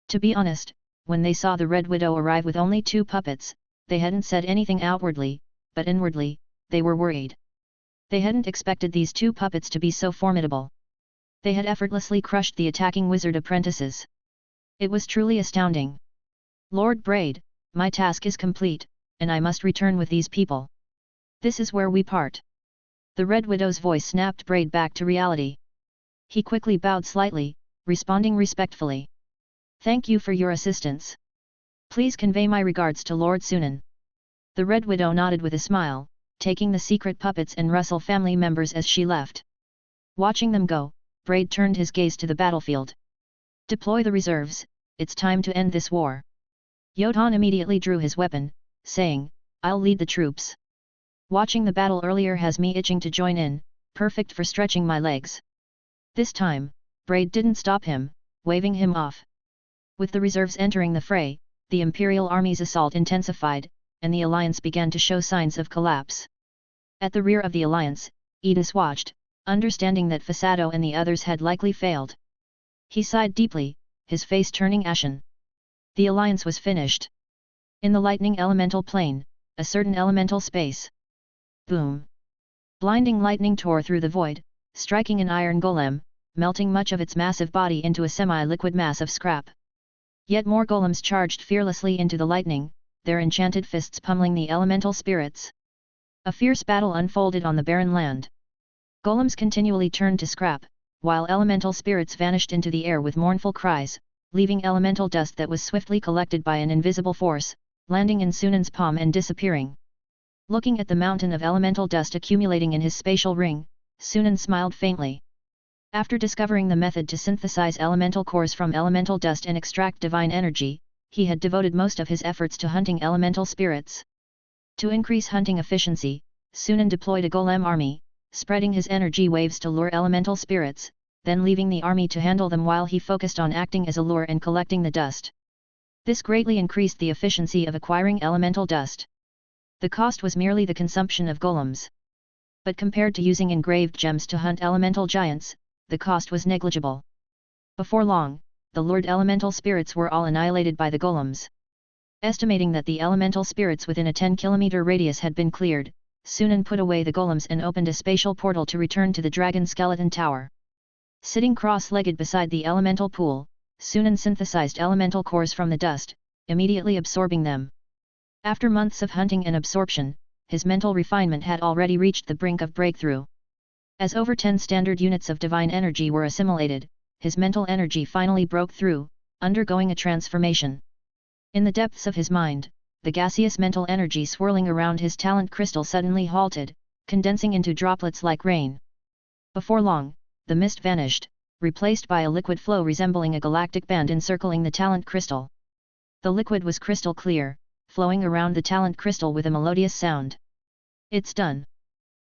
To be honest, when they saw the Red Widow arrive with only 2 puppets, they hadn't said anything outwardly, but inwardly, they were worried. They hadn't expected these 2 puppets to be so formidable. They had effortlessly crushed the attacking wizard apprentices. It was truly astounding. Lord Braid, my task is complete, and I must return with these people. This is where we part. The Red Widow's voice snapped Braid back to reality. He quickly bowed slightly, responding respectfully. Thank you for your assistance. Please convey my regards to Lord Sunan. The Red Widow nodded with a smile, taking the secret puppets and Russell family members as she left. Watching them go, Braid turned his gaze to the battlefield. Deploy the reserves, it's time to end this war. Yodan immediately drew his weapon, saying, I'll lead the troops. Watching the battle earlier has me itching to join in, perfect for stretching my legs. This time, Braid didn't stop him, waving him off. With the reserves entering the fray, the Imperial Army's assault intensified, and the alliance began to show signs of collapse. At the rear of the alliance, Edis watched, understanding that Fasado and the others had likely failed. He sighed deeply, his face turning ashen. The alliance was finished. In the lightning elemental plane, a certain elemental space. Boom! Blinding lightning tore through the void, striking an iron golem, melting much of its massive body into a semi-liquid mass of scrap. Yet more golems charged fearlessly into the lightning, their enchanted fists pummeling the elemental spirits. A fierce battle unfolded on the barren land. Golems continually turned to scrap, while elemental spirits vanished into the air with mournful cries, leaving elemental dust that was swiftly collected by an invisible force, landing in Sunan's palm and disappearing. Looking at the mountain of elemental dust accumulating in his spatial ring, Sunan smiled faintly. After discovering the method to synthesize elemental cores from elemental dust and extract divine energy, he had devoted most of his efforts to hunting elemental spirits. To increase hunting efficiency, Sunan deployed a golem army, spreading his energy waves to lure elemental spirits, then leaving the army to handle them while he focused on acting as a lure and collecting the dust. This greatly increased the efficiency of acquiring elemental dust. The cost was merely the consumption of golems. But compared to using engraved gems to hunt elemental giants, the cost was negligible. Before long, the lured elemental spirits were all annihilated by the golems. Estimating that the elemental spirits within a 10-kilometer radius had been cleared, Sunan put away the golems and opened a spatial portal to return to the dragon skeleton tower. Sitting cross-legged beside the elemental pool, Sunan synthesized elemental cores from the dust, immediately absorbing them. After months of hunting and absorption, his mental refinement had already reached the brink of breakthrough. As over 10 standard units of divine energy were assimilated, his mental energy finally broke through, undergoing a transformation. In the depths of his mind, the gaseous mental energy swirling around his talent crystal suddenly halted, condensing into droplets like rain. Before long, the mist vanished, replaced by a liquid flow resembling a galactic band encircling the talent crystal. The liquid was crystal clear, flowing around the talent crystal with a melodious sound. It's done.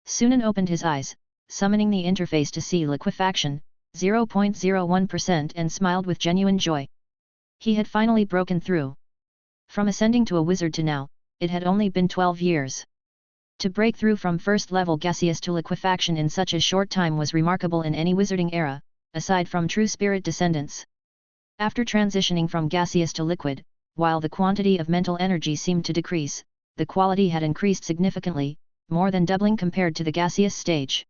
Sunan opened his eyes, summoning the interface to see liquefaction, 0.01%, and smiled with genuine joy. He had finally broken through. From ascending to a wizard to now, it had only been 12 years. To break through from first-level gaseous to liquefaction in such a short time was remarkable in any wizarding era, aside from true spirit descendants. After transitioning from gaseous to liquid, while the quantity of mental energy seemed to decrease, the quality had increased significantly, more than doubling compared to the gaseous stage.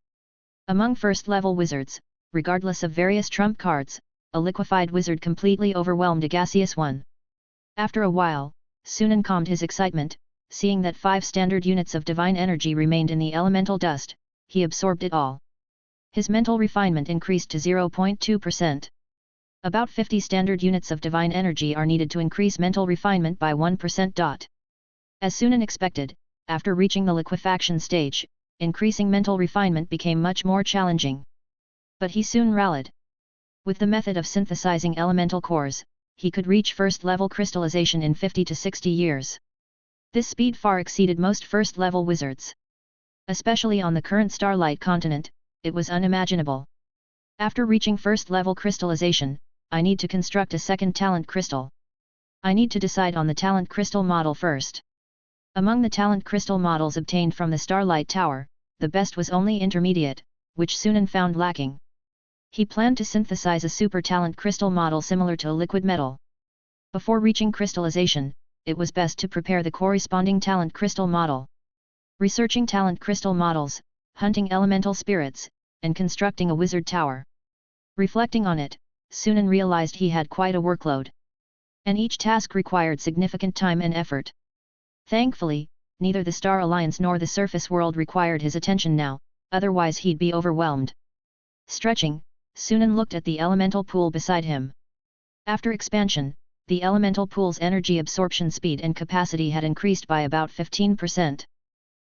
Among first-level wizards, regardless of various trump cards, a liquefied wizard completely overwhelmed a gaseous one. After a while, Sunan calmed his excitement, seeing that 5 standard units of divine energy remained in the elemental dust. He absorbed it all. His mental refinement increased to 0.2%. About 50 standard units of divine energy are needed to increase mental refinement by 1%. As Sunan expected, after reaching the liquefaction stage, increasing mental refinement became much more challenging. But he soon rallied. With the method of synthesizing elemental cores, he could reach first-level crystallization in 50 to 60 years. This speed far exceeded most first-level wizards. Especially on the current Starlight continent, it was unimaginable. After reaching first-level crystallization, I need to construct a second talent crystal. I need to decide on the talent crystal model first. Among the talent crystal models obtained from the Starlight Tower, the best was only intermediate, which Sunan found lacking. He planned to synthesize a super talent crystal model similar to a liquid metal. Before reaching crystallization, it was best to prepare the corresponding talent crystal model. Researching talent crystal models, hunting elemental spirits, and constructing a wizard tower. Reflecting on it, Sunan realized he had quite a workload. And each task required significant time and effort. Thankfully, neither the Star Alliance nor the surface world required his attention now, otherwise he'd be overwhelmed. Stretching, Sunan looked at the elemental pool beside him. After expansion, the elemental pool's energy absorption speed and capacity had increased by about 15%.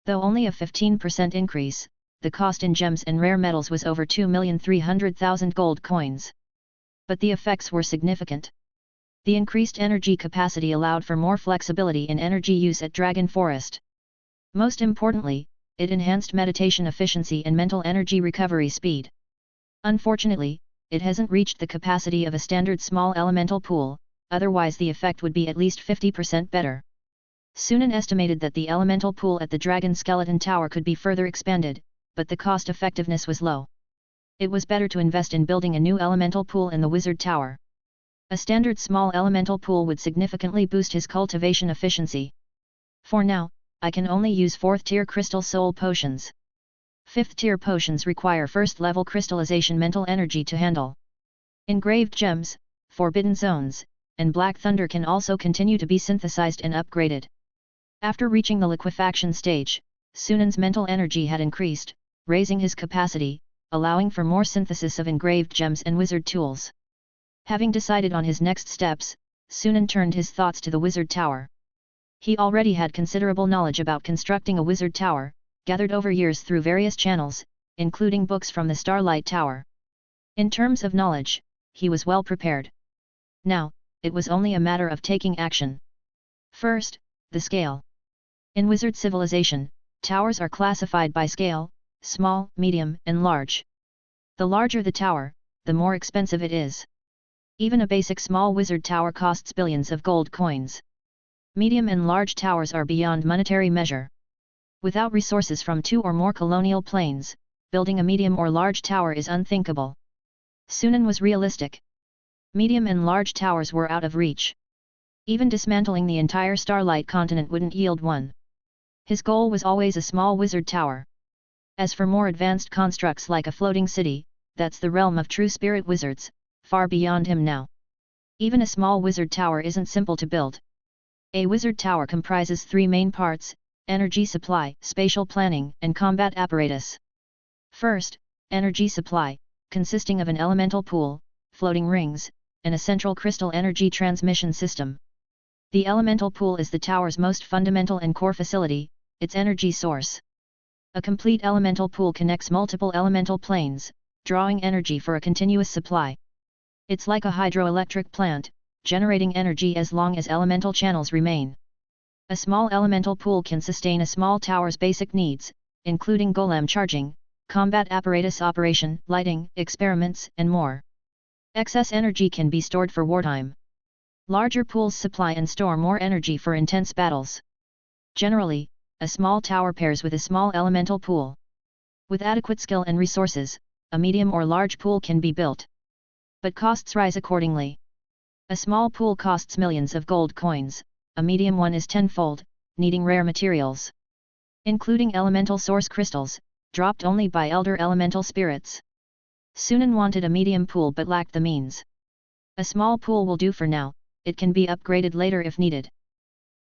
Though only a 15% increase, the cost in gems and rare metals was over 2,300,000 gold coins. But the effects were significant. The increased energy capacity allowed for more flexibility in energy use at Dragon Forest. Most importantly, it enhanced meditation efficiency and mental energy recovery speed. Unfortunately, it hasn't reached the capacity of a standard small elemental pool, otherwise the effect would be at least 50% better. Sunan estimated that the elemental pool at the Dragon Skeleton Tower could be further expanded, but the cost effectiveness was low. It was better to invest in building a new elemental pool in the Wizard Tower. A standard small elemental pool would significantly boost his cultivation efficiency. For now, I can only use 4th tier crystal soul potions. 5th tier potions require first level crystallization mental energy to handle. Engraved gems, forbidden zones, and black thunder can also continue to be synthesized and upgraded. After reaching the liquefaction stage, Sunan's mental energy had increased, raising his capacity, allowing for more synthesis of engraved gems and wizard tools. Having decided on his next steps, Sunan turned his thoughts to the Wizard Tower. He already had considerable knowledge about constructing a wizard tower, gathered over years through various channels, including books from the Starlight Tower. In terms of knowledge, he was well prepared. Now, it was only a matter of taking action. First, the scale. In wizard civilization, towers are classified by scale: small, medium, and large. The larger the tower, the more expensive it is. Even a basic small wizard tower costs billions of gold coins. Medium and large towers are beyond monetary measure. Without resources from 2 or more colonial planes, building a medium or large tower is unthinkable. Sunan was realistic. Medium and large towers were out of reach. Even dismantling the entire Starlight continent wouldn't yield one. His goal was always a small wizard tower. As for more advanced constructs like a floating city, that's the realm of true spirit wizards, far beyond him now. Even a small wizard tower isn't simple to build. A wizard tower comprises 3 main parts: energy supply, spatial planning, and combat apparatus. First, energy supply, consisting of an elemental pool, floating rings, and a central crystal energy transmission system. The elemental pool is the tower's most fundamental and core facility, its energy source. A complete elemental pool connects multiple elemental planes, drawing energy for a continuous supply. It's like a hydroelectric plant, generating energy as long as elemental channels remain. A small elemental pool can sustain a small tower's basic needs, including golem charging, combat apparatus operation, lighting, experiments, and more. Excess energy can be stored for wartime. Larger pools supply and store more energy for intense battles. Generally, a small tower pairs with a small elemental pool. With adequate skill and resources, a medium or large pool can be built. But costs rise accordingly. A small pool costs millions of gold coins, a medium one is tenfold, needing rare materials, including elemental source crystals, dropped only by elder elemental spirits. Sunan wanted a medium pool but lacked the means. A small pool will do for now, it can be upgraded later if needed.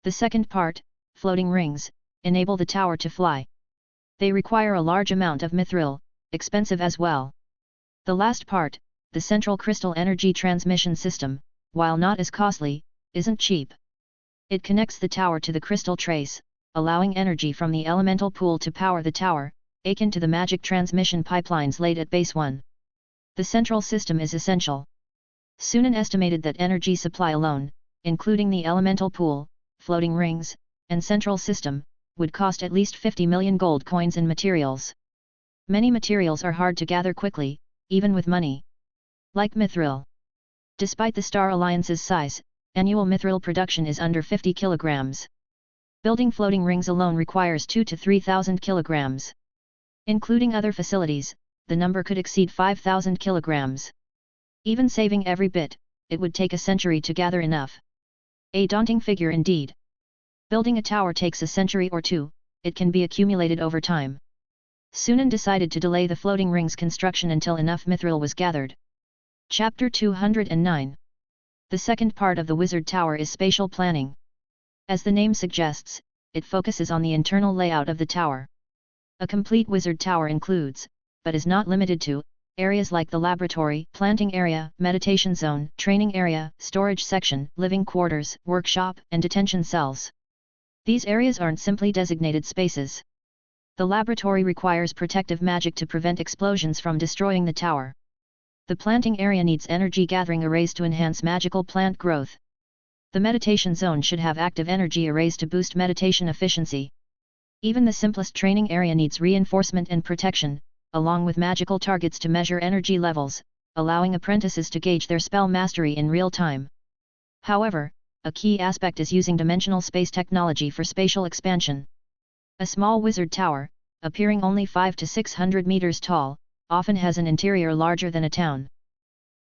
The second part, floating rings, enable the tower to fly. They require a large amount of mithril, expensive as well. The last part, the central crystal energy transmission system, while not as costly, isn't cheap. It connects the tower to the crystal trace, allowing energy from the elemental pool to power the tower, akin to the magic transmission pipelines laid at Base 1. The central system is essential. Sunan estimated that energy supply alone, including the elemental pool, floating rings, and central system, would cost at least 50 million gold coins in materials. Many materials are hard to gather quickly, even with money. Like mithril. Despite the Star Alliance's size, annual mithril production is under 50 kilograms. Building floating rings alone requires 2,000 to 3,000 kilograms. Including other facilities, the number could exceed 5,000 kilograms. Even saving every bit, it would take a century to gather enough. A daunting figure indeed. Building a tower takes a century or 2, it can be accumulated over time. Sunan decided to delay the floating rings construction until enough mithril was gathered. Chapter 209. The second part of the Wizard Tower is spatial planning. As the name suggests, it focuses on the internal layout of the tower. A complete Wizard Tower includes, but is not limited to, areas like the laboratory, planting area, meditation zone, training area, storage section, living quarters, workshop, and detention cells. These areas aren't simply designated spaces. The laboratory requires protective magic to prevent explosions from destroying the tower. The planting area needs energy gathering arrays to enhance magical plant growth. The meditation zone should have active energy arrays to boost meditation efficiency. Even the simplest training area needs reinforcement and protection, along with magical targets to measure energy levels, allowing apprentices to gauge their spell mastery in real time. However, a key aspect is using dimensional space technology for spatial expansion. A small wizard tower, appearing only 500 to 600 meters tall, often has an interior larger than a town.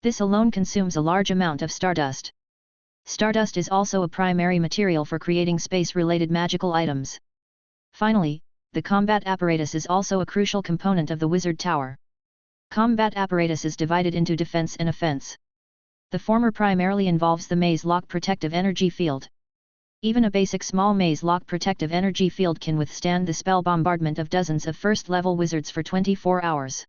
This alone consumes a large amount of stardust. Stardust is also a primary material for creating space-related magical items. Finally, the combat apparatus is also a crucial component of the wizard tower. Combat apparatus is divided into defense and offense. The former primarily involves the maze lock protective energy field. Even a basic small maze lock protective energy field can withstand the spell bombardment of dozens of first-level wizards for 24 hours.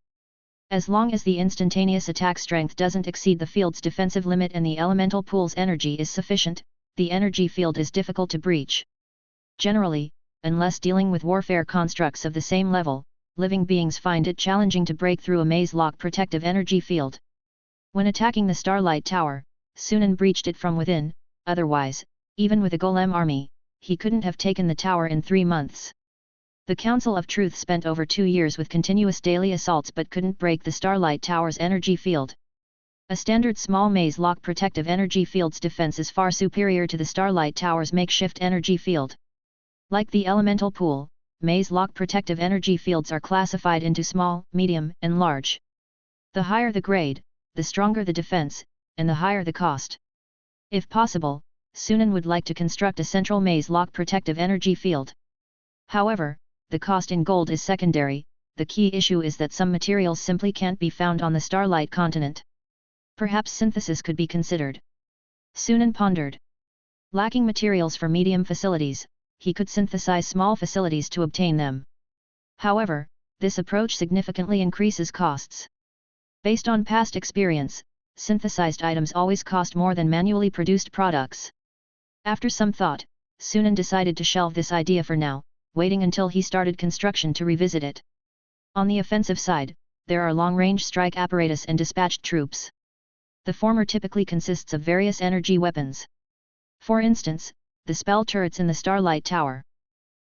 As long as the instantaneous attack strength doesn't exceed the field's defensive limit and the elemental pool's energy is sufficient, the energy field is difficult to breach. Generally, unless dealing with warfare constructs of the same level, living beings find it challenging to break through a maze lock protective energy field. When attacking the Starlight Tower, Sunan breached it from within, otherwise, even with a golem army, he couldn't have taken the tower in 3 months. The Council of Truth spent over 2 years with continuous daily assaults but couldn't break the Starlight Tower's energy field. A standard small maze lock protective energy field's defense is far superior to the Starlight Tower's makeshift energy field. Like the elemental pool, maze lock protective energy fields are classified into small, medium, and large. The higher the grade, the stronger the defense, and the higher the cost. If possible, Sunan would like to construct a central maze lock protective energy field. However, the cost in gold is secondary, the key issue is that some materials simply can't be found on the Starlight continent. Perhaps synthesis could be considered. Sunan pondered. Lacking materials for medium facilities, he could synthesize small facilities to obtain them. However, this approach significantly increases costs. Based on past experience, synthesized items always cost more than manually produced products. After some thought, Sunan decided to shelve this idea for now, waiting until he started construction to revisit it. On the offensive side, there are long-range strike apparatus and dispatched troops. The former typically consists of various energy weapons. For instance, the spell turrets in the Starlight Tower.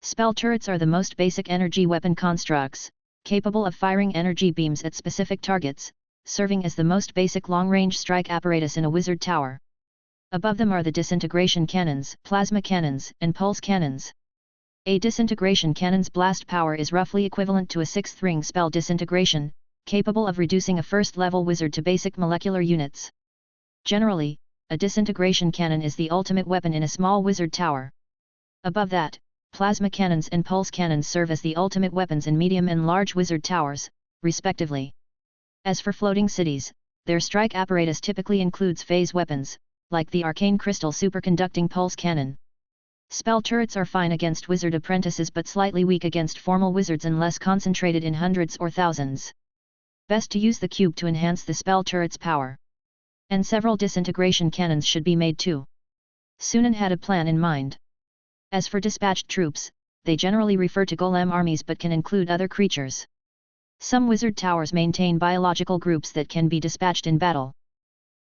Spell turrets are the most basic energy weapon constructs, capable of firing energy beams at specific targets, serving as the most basic long-range strike apparatus in a wizard tower. Above them are the disintegration cannons, plasma cannons, and pulse cannons. A disintegration cannon's blast power is roughly equivalent to a 6th ring spell disintegration, capable of reducing a first-level wizard to basic molecular units. Generally, a disintegration cannon is the ultimate weapon in a small wizard tower. Above that, plasma cannons and pulse cannons serve as the ultimate weapons in medium and large wizard towers, respectively. As for floating cities, their strike apparatus typically includes phase weapons, like the arcane crystal superconducting pulse cannon. Spell turrets are fine against wizard apprentices but slightly weak against formal wizards unless concentrated in hundreds or thousands. Best to use the cube to enhance the spell turret's power. And several disintegration cannons should be made too. Sunan had a plan in mind. As for dispatched troops, they generally refer to golem armies but can include other creatures. Some wizard towers maintain biological groups that can be dispatched in battle.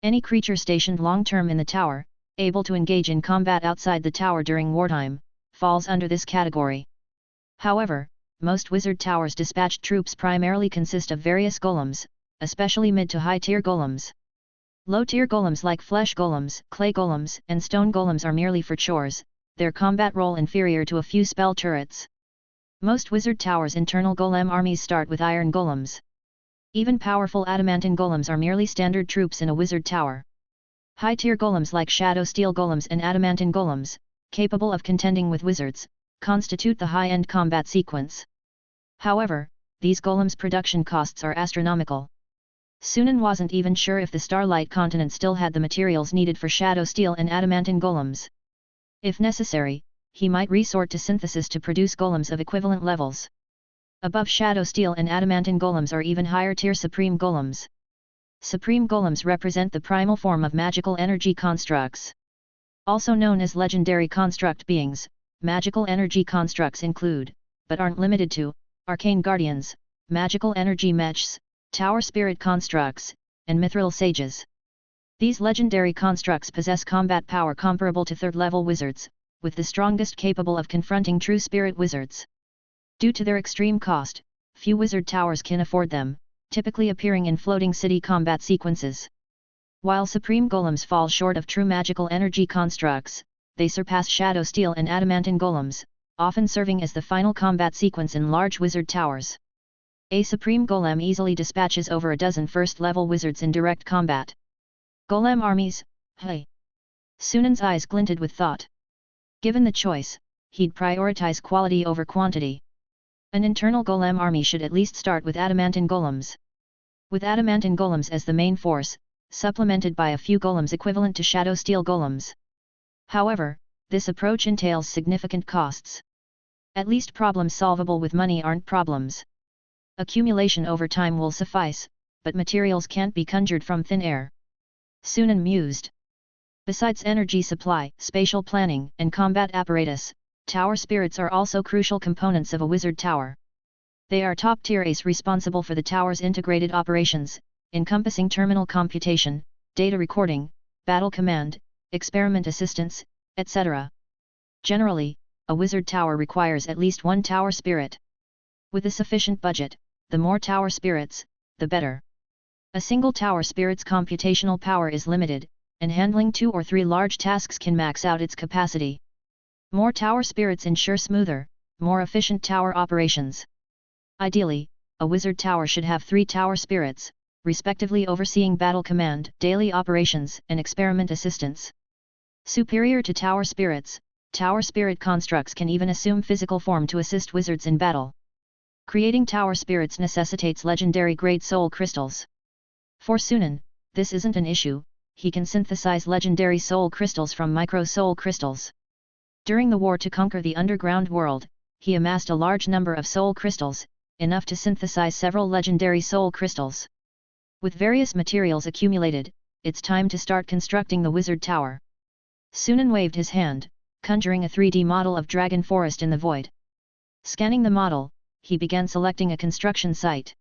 Any creature stationed long-term in the tower, able to engage in combat outside the tower during wartime, falls under this category. However, most wizard towers' dispatched troops primarily consist of various golems, especially mid to high-tier golems. Low-tier golems like flesh golems, clay golems, and stone golems are merely for chores, their combat role inferior to a few spell turrets. Most wizard towers' internal golem armies start with iron golems. Even powerful adamantine golems are merely standard troops in a wizard tower. High-tier golems like shadow steel golems and adamantine golems, capable of contending with wizards, constitute the high-end combat sequence. However, these golems' production costs are astronomical. Sunan wasn't even sure if the Starlight continent still had the materials needed for shadow steel and adamantine golems. If necessary, he might resort to synthesis to produce golems of equivalent levels. Above shadow steel and adamantine golems are even higher-tier supreme golems. Supreme golems represent the primal form of magical energy constructs. Also known as legendary construct beings, magical energy constructs include, but aren't limited to, arcane guardians, magical energy mechs, tower spirit constructs, and mithril sages. These legendary constructs possess combat power comparable to third-level wizards, with the strongest capable of confronting true spirit wizards. Due to their extreme cost, few wizard towers can afford them, typically appearing in floating city combat sequences. While supreme golems fall short of true magical energy constructs, they surpass shadow steel and adamantine golems, often serving as the final combat sequence in large wizard towers. A supreme golem easily dispatches over a dozen first-level wizards in direct combat. Golem armies, hey! Sunan's eyes glinted with thought. Given the choice, he'd prioritize quality over quantity. An internal golem army should at least start with adamantine golems. With adamantine golems as the main force, supplemented by a few golems equivalent to shadow steel golems. However, this approach entails significant costs. At least problems solvable with money aren't problems. Accumulation over time will suffice, but materials can't be conjured from thin air. Sunan mused. Besides energy supply, spatial planning, and combat apparatus, tower spirits are also crucial components of a wizard tower. They are top-tier ACE responsible for the tower's integrated operations, encompassing terminal computation, data recording, battle command, experiment assistance, etc. Generally, a wizard tower requires at least one tower spirit. With a sufficient budget, the more tower spirits, the better. A single tower spirit's computational power is limited, and handling 2 or 3 large tasks can max out its capacity. More tower spirits ensure smoother, more efficient tower operations. Ideally, a wizard tower should have 3 tower spirits, respectively overseeing battle command, daily operations, and experiment assistance. Superior to tower spirits, tower spirit constructs can even assume physical form to assist wizards in battle. Creating tower spirits necessitates legendary-grade soul crystals. For Sunan, this isn't an issue. He can synthesize legendary soul crystals from micro-soul crystals. During the war to conquer the underground world, he amassed a large number of soul crystals, enough to synthesize several legendary soul crystals. With various materials accumulated, it's time to start constructing the wizard tower. Sunan waved his hand, conjuring a 3D model of Dragon Forest in the void. Scanning the model, he began selecting a construction site.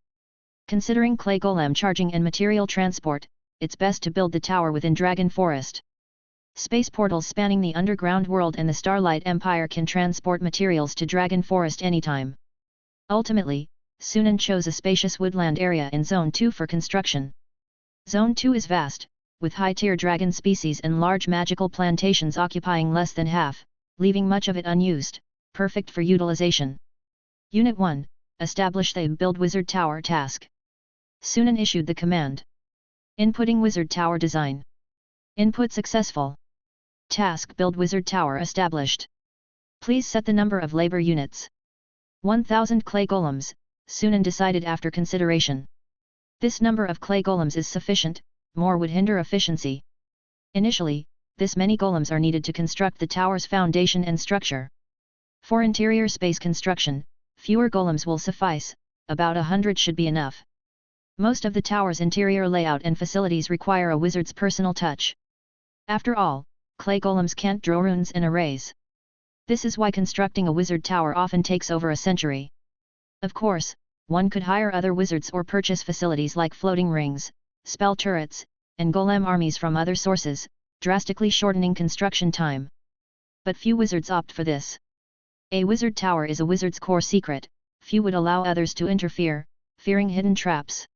Considering clay golem charging and material transport, it's best to build the tower within Dragon Forest. Space portals spanning the underground world and the Starlight Empire can transport materials to Dragon Forest anytime. Ultimately, Sunan chose a spacious woodland area in Zone 2 for construction. Zone 2 is vast, with high-tier dragon species and large magical plantations occupying less than half, leaving much of it unused, perfect for utilization. Unit 1, establish the Build Wizard Tower task. Sunan issued the command. Inputting Wizard Tower design. Input successful. Task Build Wizard Tower established. Please set the number of labor units. 1,000 clay golems, Sunan decided after consideration. This number of clay golems is sufficient, more would hinder efficiency. Initially, this many golems are needed to construct the tower's foundation and structure. For interior space construction, fewer golems will suffice, about 100 should be enough. Most of the tower's interior layout and facilities require a wizard's personal touch. After all, clay golems can't draw runes and arrays. This is why constructing a wizard tower often takes over a century. Of course, one could hire other wizards or purchase facilities like floating rings, spell turrets, and golem armies from other sources, drastically shortening construction time. But few wizards opt for this. A wizard tower is a wizard's core secret, few would allow others to interfere, fearing hidden traps.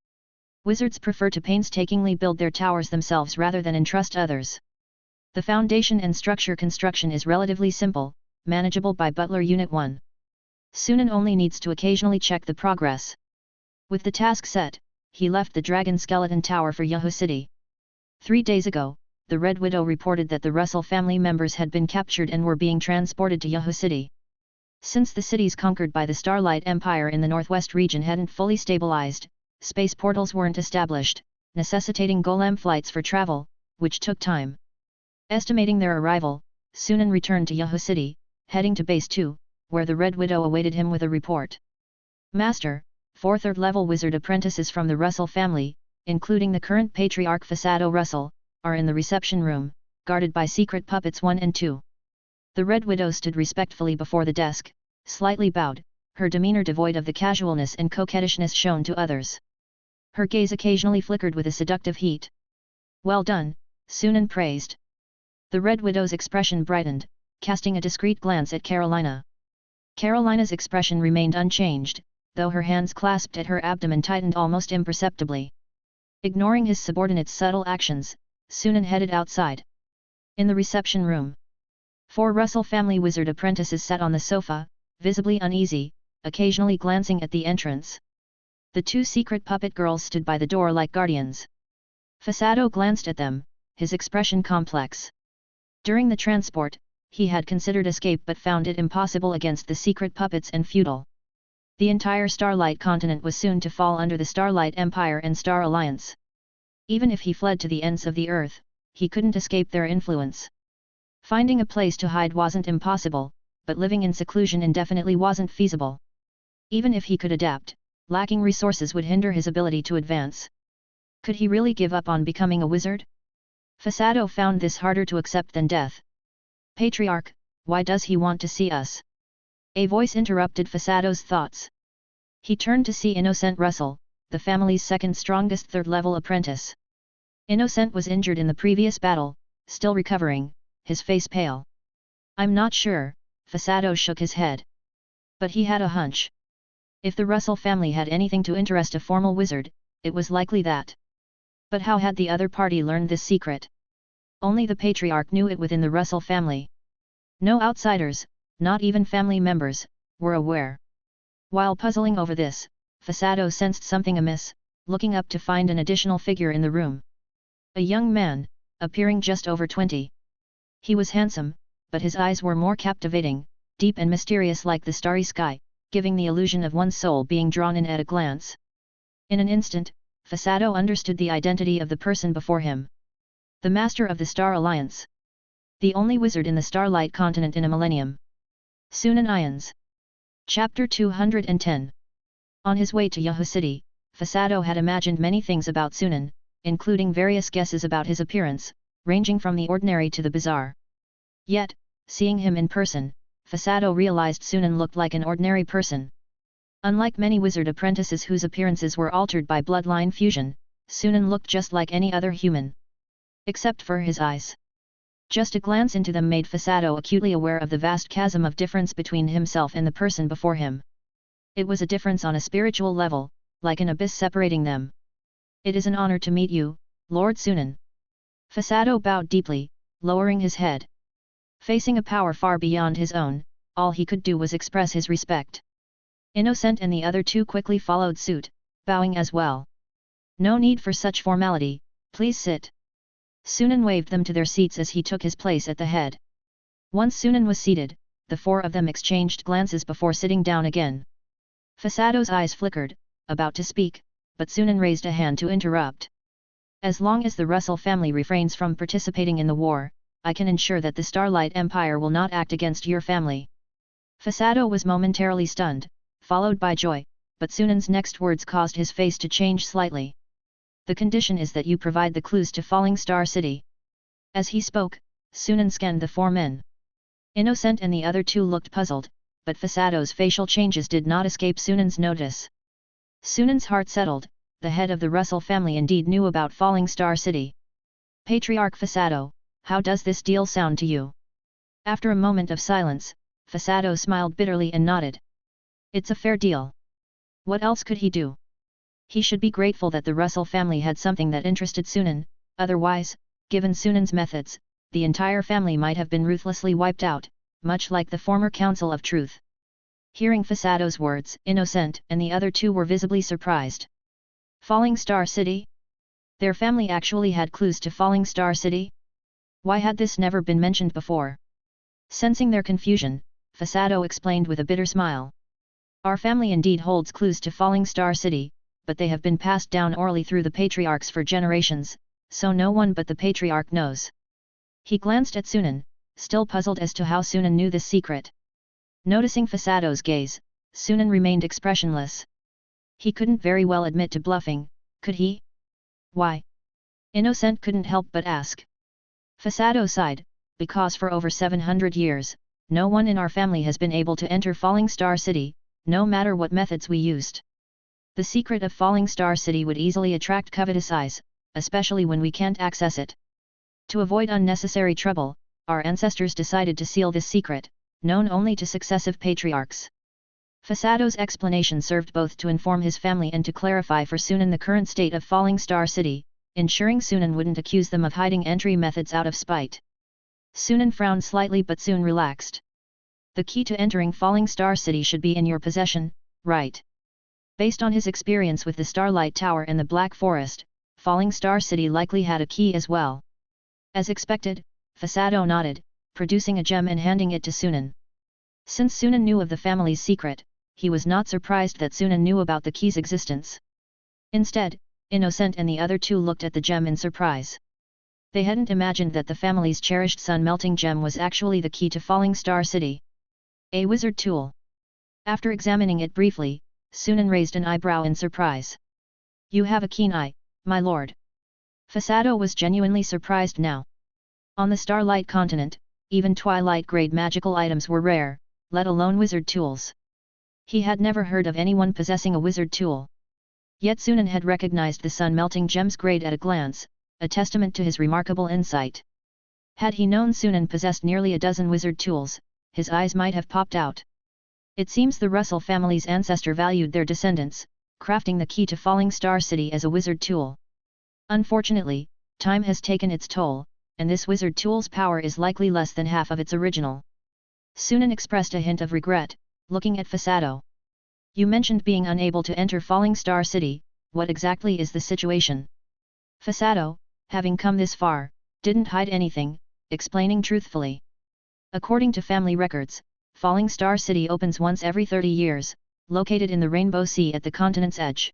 Wizards prefer to painstakingly build their towers themselves rather than entrust others. The foundation and structure construction is relatively simple, manageable by Butler Unit 1. Sunan only needs to occasionally check the progress. With the task set, he left the Dragon Skeleton Tower for Yahoo City. 3 days ago, the Red Widow reported that the Russell family members had been captured and were being transported to Yahoo City. Since the cities conquered by the Starlight Empire in the Northwest region hadn't fully stabilized, space portals weren't established, necessitating golem flights for travel, which took time. Estimating their arrival, Sunan returned to Yahoo City, heading to Base 2, where the Red Widow awaited him with a report. Master, 4 third-level wizard apprentices from the Russell family, including the current patriarch Fasado Russell, are in the reception room, guarded by secret puppets 1 and 2. The Red Widow stood respectfully before the desk, slightly bowed, her demeanor devoid of the casualness and coquettishness shown to others. Her gaze occasionally flickered with a seductive heat. Well done, Sunan praised. The Red Widow's expression brightened, casting a discreet glance at Carolina. Carolina's expression remained unchanged, though her hands clasped at her abdomen tightened almost imperceptibly. Ignoring his subordinate's subtle actions, Sunan headed outside. In the reception room, 4 Russell family wizard apprentices sat on the sofa, visibly uneasy, occasionally glancing at the entrance. The 2 secret puppet girls stood by the door like guardians. Fasado glanced at them, his expression complex. During the transport, he had considered escape but found it impossible against the secret puppets and futile. The entire Starlight continent was soon to fall under the Starlight Empire and Star Alliance. Even if he fled to the ends of the earth, he couldn't escape their influence. Finding a place to hide wasn't impossible, but living in seclusion indefinitely wasn't feasible. Even if he could adapt, lacking resources would hinder his ability to advance. Could he really give up on becoming a wizard? Fasado found this harder to accept than death. Patriarch, why does he want to see us? A voice interrupted Fasado's thoughts. He turned to see Innocent Russell, the family's second strongest third-level apprentice. Innocent was injured in the previous battle, still recovering, his face pale. I'm not sure, Fasado shook his head. But he had a hunch. If the Russell family had anything to interest a formal wizard, it was likely that. But how had the other party learned this secret? Only the Patriarch knew it within the Russell family. No outsiders, not even family members, were aware. While puzzling over this, Fasado sensed something amiss, looking up to find an additional figure in the room. A young man, appearing just over 20. He was handsome, but his eyes were more captivating, deep and mysterious like the starry sky, giving the illusion of one's soul being drawn in at a glance. In an instant, Fasado understood the identity of the person before him. The master of the Star Alliance. The only wizard in the Starlight continent in a millennium. Sunan Ions. Chapter 210. On his way to Yahoo City, Fasado had imagined many things about Sunan, including various guesses about his appearance, ranging from the ordinary to the bizarre. Yet, seeing him in person, Fasado realized Sunan looked like an ordinary person. Unlike many wizard apprentices whose appearances were altered by bloodline fusion, Sunan looked just like any other human. Except for his eyes. Just a glance into them made Fasado acutely aware of the vast chasm of difference between himself and the person before him. It was a difference on a spiritual level, like an abyss separating them. It is an honor to meet you, Lord Sunan. Fasado bowed deeply, lowering his head. Facing a power far beyond his own, all he could do was express his respect. Innocent and the other 2 quickly followed suit, bowing as well. No need for such formality, please sit. Sunan waved them to their seats as he took his place at the head. Once Sunan was seated, the 4 of them exchanged glances before sitting down again. Fasado's eyes flickered, about to speak, but Sunan raised a hand to interrupt. As long as the Russell family refrains from participating in the war, I can ensure that the Starlight Empire will not act against your family. Fasado was momentarily stunned, followed by joy, but Sunan's next words caused his face to change slightly. The condition is that you provide the clues to Falling Star City. As he spoke, Sunan scanned the 4 men. Innocent and the other 2 looked puzzled, but Fasado's facial changes did not escape Sunan's notice. Sunan's heart settled, the head of the Russell family indeed knew about Falling Star City. Patriarch Fasado, how does this deal sound to you? After a moment of silence, Fasado smiled bitterly and nodded. It's a fair deal. What else could he do? He should be grateful that the Russell family had something that interested Sunan, otherwise, given Sunan's methods, the entire family might have been ruthlessly wiped out, much like the former Council of Truth. Hearing Fasado's words, Innocent and the other 2 were visibly surprised. Falling Star City? Their family actually had clues to Falling Star City? Why had this never been mentioned before? Sensing their confusion, Fasado explained with a bitter smile. Our family indeed holds clues to Falling Star City, but they have been passed down orally through the patriarchs for generations, so no one but the patriarch knows. He glanced at Sunan, still puzzled as to how Sunan knew this secret. Noticing Fasado's gaze, Sunan remained expressionless. He couldn't very well admit to bluffing, could he? Why? Innocent couldn't help but ask. Fasado sighed, because for over 700 years, no one in our family has been able to enter Falling Star City, no matter what methods we used. The secret of Falling Star City would easily attract covetous eyes, especially when we can't access it. To avoid unnecessary trouble, our ancestors decided to seal this secret, known only to successive patriarchs. Fasado's explanation served both to inform his family and to clarify for Sunan the current state of Falling Star City, ensuring Sunan wouldn't accuse them of hiding entry methods out of spite. Sunan frowned slightly but soon relaxed. The key to entering Falling Star City should be in your possession, right? Based on his experience with the Starlight Tower and the Black Forest, Falling Star City likely had a key as well. As expected, Fasado nodded, producing a gem and handing it to Sunan. Since Sunan knew of the family's secret, he was not surprised that Sunan knew about the key's existence. Instead, Innocent and the other two looked at the gem in surprise. They hadn't imagined that the family's cherished sun-melting gem was actually the key to Falling Star City. A wizard tool. After examining it briefly, Sunan raised an eyebrow in surprise. You have a keen eye, my lord. Fasado was genuinely surprised now. On the Starlight continent, even Twilight-grade magical items were rare, let alone wizard tools. He had never heard of anyone possessing a wizard tool. Yet Sunan had recognized the sun-melting gem's grade at a glance, a testament to his remarkable insight. Had he known Sunan possessed nearly a dozen wizard tools, his eyes might have popped out. It seems the Russell family's ancestor valued their descendants, crafting the key to Falling Star City as a wizard tool. Unfortunately, time has taken its toll, and this wizard tool's power is likely less than half of its original. Sunan expressed a hint of regret, looking at Fasado. You mentioned being unable to enter Falling Star City, what exactly is the situation? Fasado, having come this far, didn't hide anything, explaining truthfully. According to family records, Falling Star City opens once every 30 years, located in the Rainbow Sea at the continent's edge.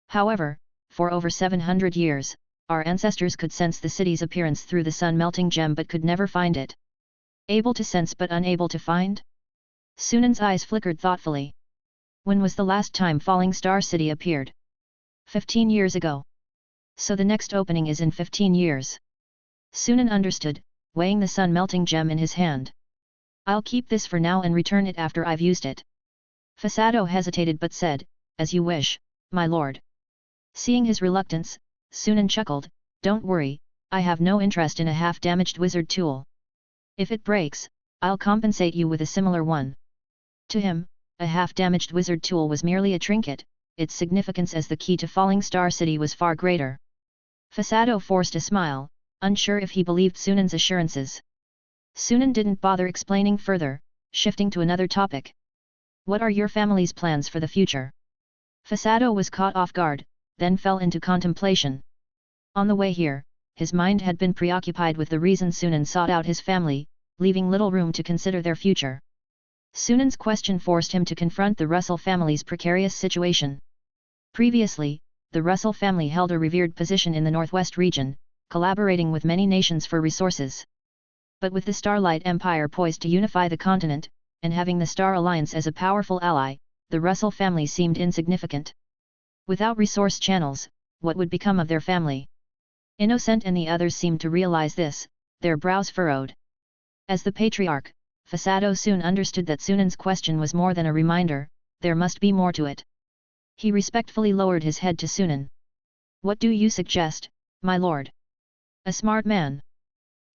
However, for over 700 years, our ancestors could sense the city's appearance through the sun-melting gem but could never find it. Able to sense but unable to find? Sunan's eyes flickered thoughtfully. When was the last time Falling Star City appeared? 15 years ago. So the next opening is in 15 years. Sunan understood, weighing the sun-melting gem in his hand. I'll keep this for now and return it after I've used it. Fasado hesitated but said, as you wish, my lord. Seeing his reluctance, Sunan chuckled, don't worry, I have no interest in a half-damaged wizard tool. If it breaks, I'll compensate you with a similar one. To him, a half-damaged wizard tool was merely a trinket, its significance as the key to Falling Star City was far greater. Fasado forced a smile, unsure if he believed Sunan's assurances. Sunan didn't bother explaining further, shifting to another topic. What are your family's plans for the future? Fasado was caught off guard, then fell into contemplation. On the way here, his mind had been preoccupied with the reason Sunan sought out his family, leaving little room to consider their future. Sunan's question forced him to confront the Russell family's precarious situation. Previously, the Russell family held a revered position in the Northwest region, collaborating with many nations for resources. But with the Starlight Empire poised to unify the continent, and having the Star Alliance as a powerful ally, the Russell family seemed insignificant. Without resource channels, what would become of their family? Innocent and the others seemed to realize this, their brows furrowed. As the patriarch, Fasado soon understood that Sunan's question was more than a reminder, there must be more to it. He respectfully lowered his head to Sunan. What do you suggest, my lord? A smart man.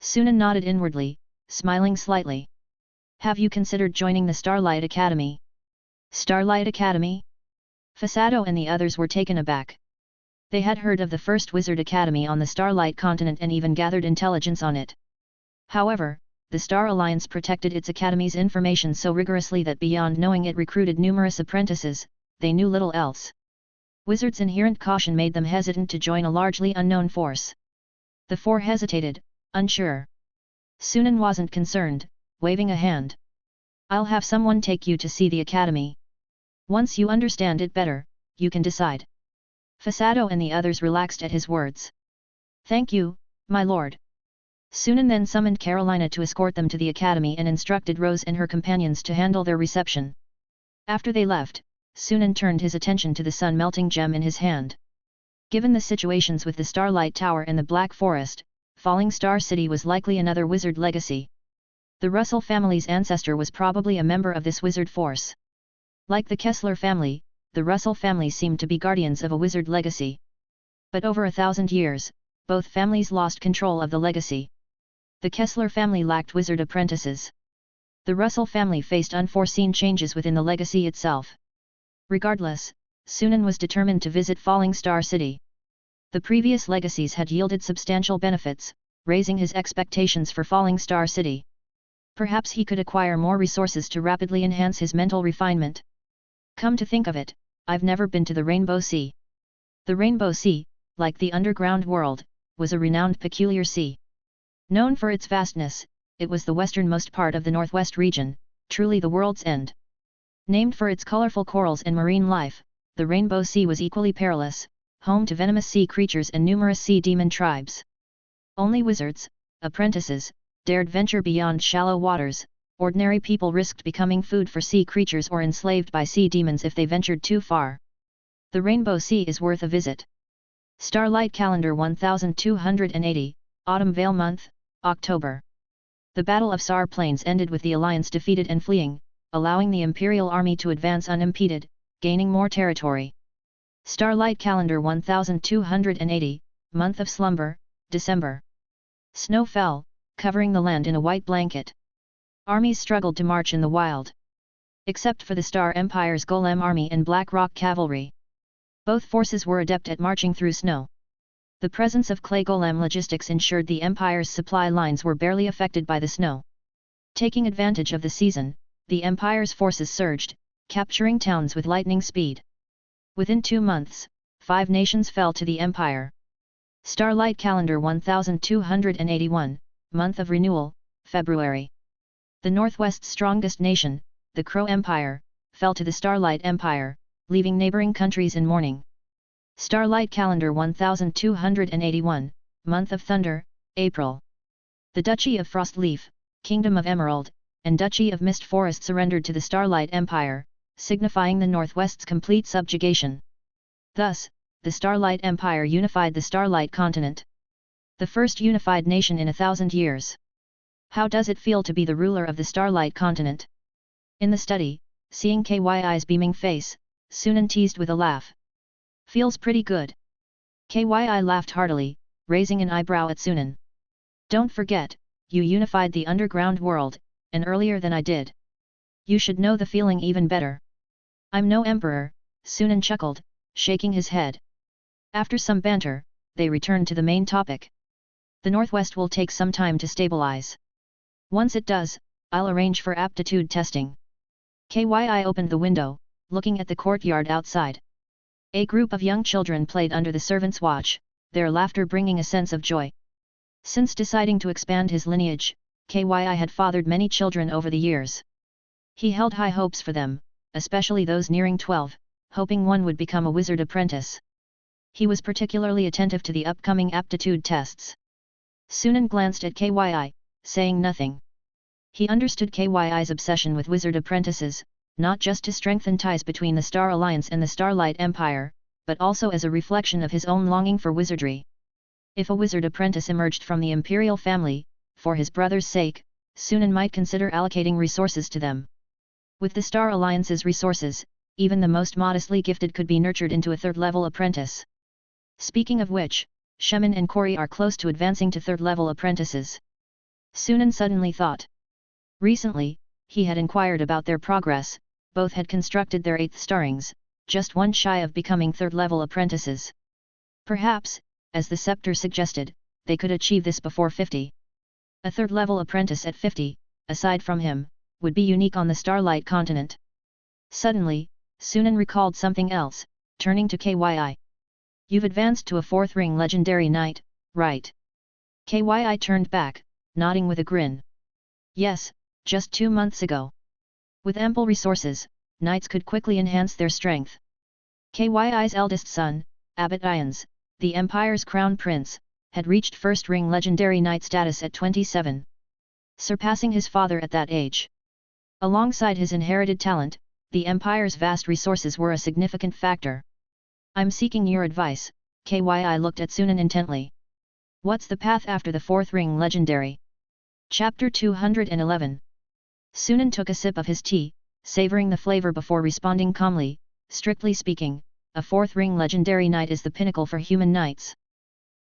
Sunan nodded inwardly, smiling slightly. Have you considered joining the Starlight Academy? Starlight Academy? Fasado and the others were taken aback. They had heard of the first wizard academy on the Starlight continent and even gathered intelligence on it. However, the Star Alliance protected its academy's information so rigorously that beyond knowing it recruited numerous apprentices, they knew little else. Wizards' inherent caution made them hesitant to join a largely unknown force. The four hesitated, unsure. Sunan wasn't concerned, waving a hand. I'll have someone take you to see the academy. Once you understand it better, you can decide. Fasado and the others relaxed at his words. Thank you, my lord. Sunan then summoned Carolina to escort them to the academy and instructed Rose and her companions to handle their reception. After they left, Sunan turned his attention to the sun-melting gem in his hand. Given the situations with the Starlight Tower and the Black Forest, Falling Star City was likely another wizard legacy. The Russell family's ancestor was probably a member of this wizard force. Like the Kessler family, the Russell family seemed to be guardians of a wizard legacy. But over 1,000 years, both families lost control of the legacy. The Kessler family lacked wizard apprentices. The Russell family faced unforeseen changes within the legacy itself. Regardless, Sunan was determined to visit Falling Star City. The previous legacies had yielded substantial benefits, raising his expectations for Falling Star City. Perhaps he could acquire more resources to rapidly enhance his mental refinement. Come to think of it, I've never been to the Rainbow Sea. The Rainbow Sea, like the underground world, was a renowned peculiar sea. Known for its vastness, it was the westernmost part of the Northwest region, truly the world's end. Named for its colorful corals and marine life, the Rainbow Sea was equally perilous, home to venomous sea creatures and numerous sea demon tribes. Only wizards, apprentices, dared venture beyond shallow waters. Ordinary people risked becoming food for sea creatures or enslaved by sea demons if they ventured too far. The Rainbow Sea is worth a visit. Starlight Calendar 1280, Autumn Veil Month, October. The Battle of Sar Plains ended with the Alliance defeated and fleeing, allowing the Imperial Army to advance unimpeded, gaining more territory. Starlight Calendar 1280, Month of Slumber, December. Snow fell, covering the land in a white blanket. Armies struggled to march in the wild. Except for the Star Empire's Golem Army and Black Rock Cavalry. Both forces were adept at marching through snow. The presence of clay golem logistics ensured the Empire's supply lines were barely affected by the snow. Taking advantage of the season, the Empire's forces surged, capturing towns with lightning speed. Within 2 months, 5 nations fell to the Empire. Starlight Calendar 1281, Month of Renewal, February. The Northwest's strongest nation, the Crow Empire, fell to the Starlight Empire, leaving neighboring countries in mourning. Starlight Calendar 1281, Month of Thunder, April. The Duchy of Frostleaf, Kingdom of Emerald, and Duchy of Mist Forest surrendered to the Starlight Empire, signifying the Northwest's complete subjugation. Thus, the Starlight Empire unified the Starlight continent. The first unified nation in 1,000 years. How does it feel to be the ruler of the Starlight continent? In the study, seeing KYI's beaming face, Sunan teased with a laugh. Feels pretty good. KYI laughed heartily, raising an eyebrow at Sunan. Don't forget, you unified the underground world, and earlier than I did. You should know the feeling even better. I'm no emperor, Sunan chuckled, shaking his head. After some banter, they returned to the main topic. The Northwest will take some time to stabilize. Once it does, I'll arrange for aptitude testing. KYI opened the window, looking at the courtyard outside. A group of young children played under the servants' watch, their laughter bringing a sense of joy. Since deciding to expand his lineage, KYI had fathered many children over the years. He held high hopes for them, especially those nearing 12, hoping one would become a wizard apprentice. He was particularly attentive to the upcoming aptitude tests. Sunan glanced at KYI, saying nothing. He understood KYI's obsession with wizard apprentices, not just to strengthen ties between the Star Alliance and the Starlight Empire, but also as a reflection of his own longing for wizardry. If a wizard apprentice emerged from the Imperial family, for his brother's sake, Sunan might consider allocating resources to them. With the Star Alliance's resources, even the most modestly gifted could be nurtured into a third-level apprentice. Speaking of which, Shemin and Kori are close to advancing to third-level apprentices. Sunan suddenly thought. Recently, he had inquired about their progress. Both had constructed their 8th starrings, just one shy of becoming third-level apprentices. Perhaps, as the scepter suggested, they could achieve this before 50. A third-level apprentice at 50, aside from him, would be unique on the Starlight continent. Suddenly, Sunan recalled something else, turning to KYI. You've advanced to a 4th ring legendary knight, right? KYI turned back, nodding with a grin. Yes, just 2 months ago. With ample resources, knights could quickly enhance their strength. KYI's eldest son, Abbot Ians, the Empire's crown prince, had reached 1st ring legendary knight status at 27. Surpassing his father at that age. Alongside his inherited talent, the Empire's vast resources were a significant factor. I'm seeking your advice, KYI looked at Sunan intently. What's the path after the 4th ring legendary? Chapter 211. Sunan took a sip of his tea, savoring the flavor before responding calmly, strictly speaking, a 4th ring legendary knight is the pinnacle for human knights.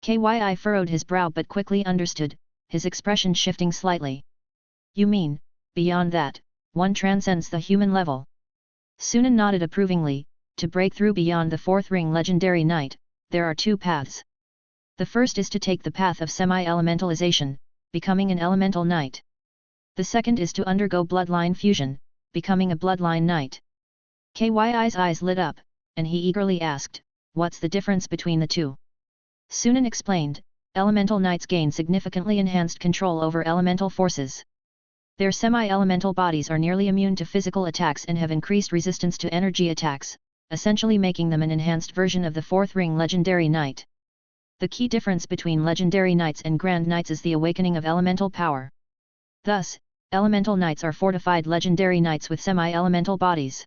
KYI furrowed his brow but quickly understood, his expression shifting slightly. You mean, beyond that, one transcends the human level. Sunan nodded approvingly. To break through beyond the fourth ring legendary knight, there are two paths. The first is to take the path of semi-elementalization, becoming an elemental knight. The second is to undergo bloodline fusion, becoming a bloodline knight. Kyi's eyes lit up, and he eagerly asked, "What's the difference between the two?" Sunan explained, "Elemental knights gain significantly enhanced control over elemental forces. Their semi-elemental bodies are nearly immune to physical attacks and have increased resistance to energy attacks, essentially making them an enhanced version of the fourth ring legendary knight. The key difference between legendary knights and grand knights is the awakening of elemental power. Thus, elemental knights are fortified legendary knights with semi-elemental bodies.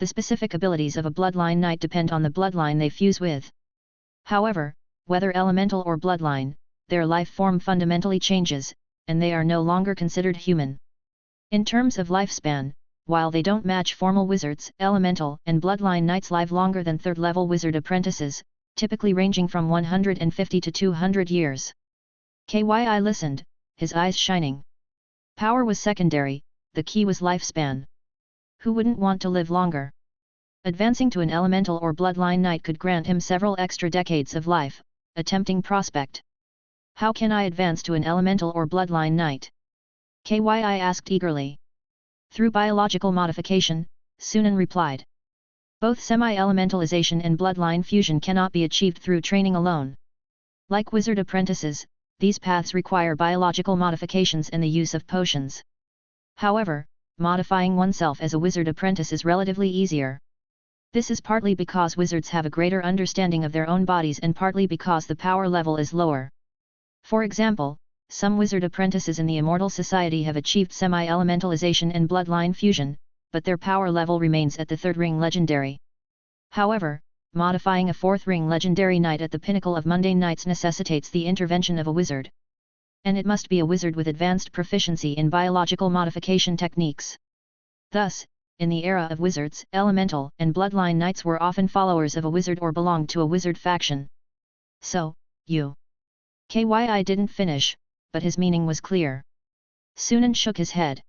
The specific abilities of a bloodline knight depend on the bloodline they fuse with. However, whether elemental or bloodline, their life form fundamentally changes, and they are no longer considered human. In terms of lifespan, while they don't match formal wizards, elemental and bloodline knights live longer than third-level wizard apprentices, typically ranging from 150 to 200 years. Kyi listened, his eyes shining. Power was secondary, the key was lifespan. Who wouldn't want to live longer? Advancing to an elemental or bloodline knight could grant him several extra decades of life, a tempting prospect. How can I advance to an elemental or bloodline knight? Kyi asked eagerly. Through biological modification, Sunan replied. Both semi-elementalization and bloodline fusion cannot be achieved through training alone. Like wizard apprentices, these paths require biological modifications and the use of potions. However, modifying oneself as a wizard apprentice is relatively easier. This is partly because wizards have a greater understanding of their own bodies and partly because the power level is lower. For example, some wizard apprentices in the Immortal Society have achieved semi-elementalization and bloodline fusion, but their power level remains at the third ring legendary. However, modifying a fourth ring legendary knight at the pinnacle of mundane knights necessitates the intervention of a wizard. And it must be a wizard with advanced proficiency in biological modification techniques. Thus, in the era of wizards, elemental and bloodline knights were often followers of a wizard or belonged to a wizard faction. So, you. Kyi didn't finish, but his meaning was clear. Sunan shook his head.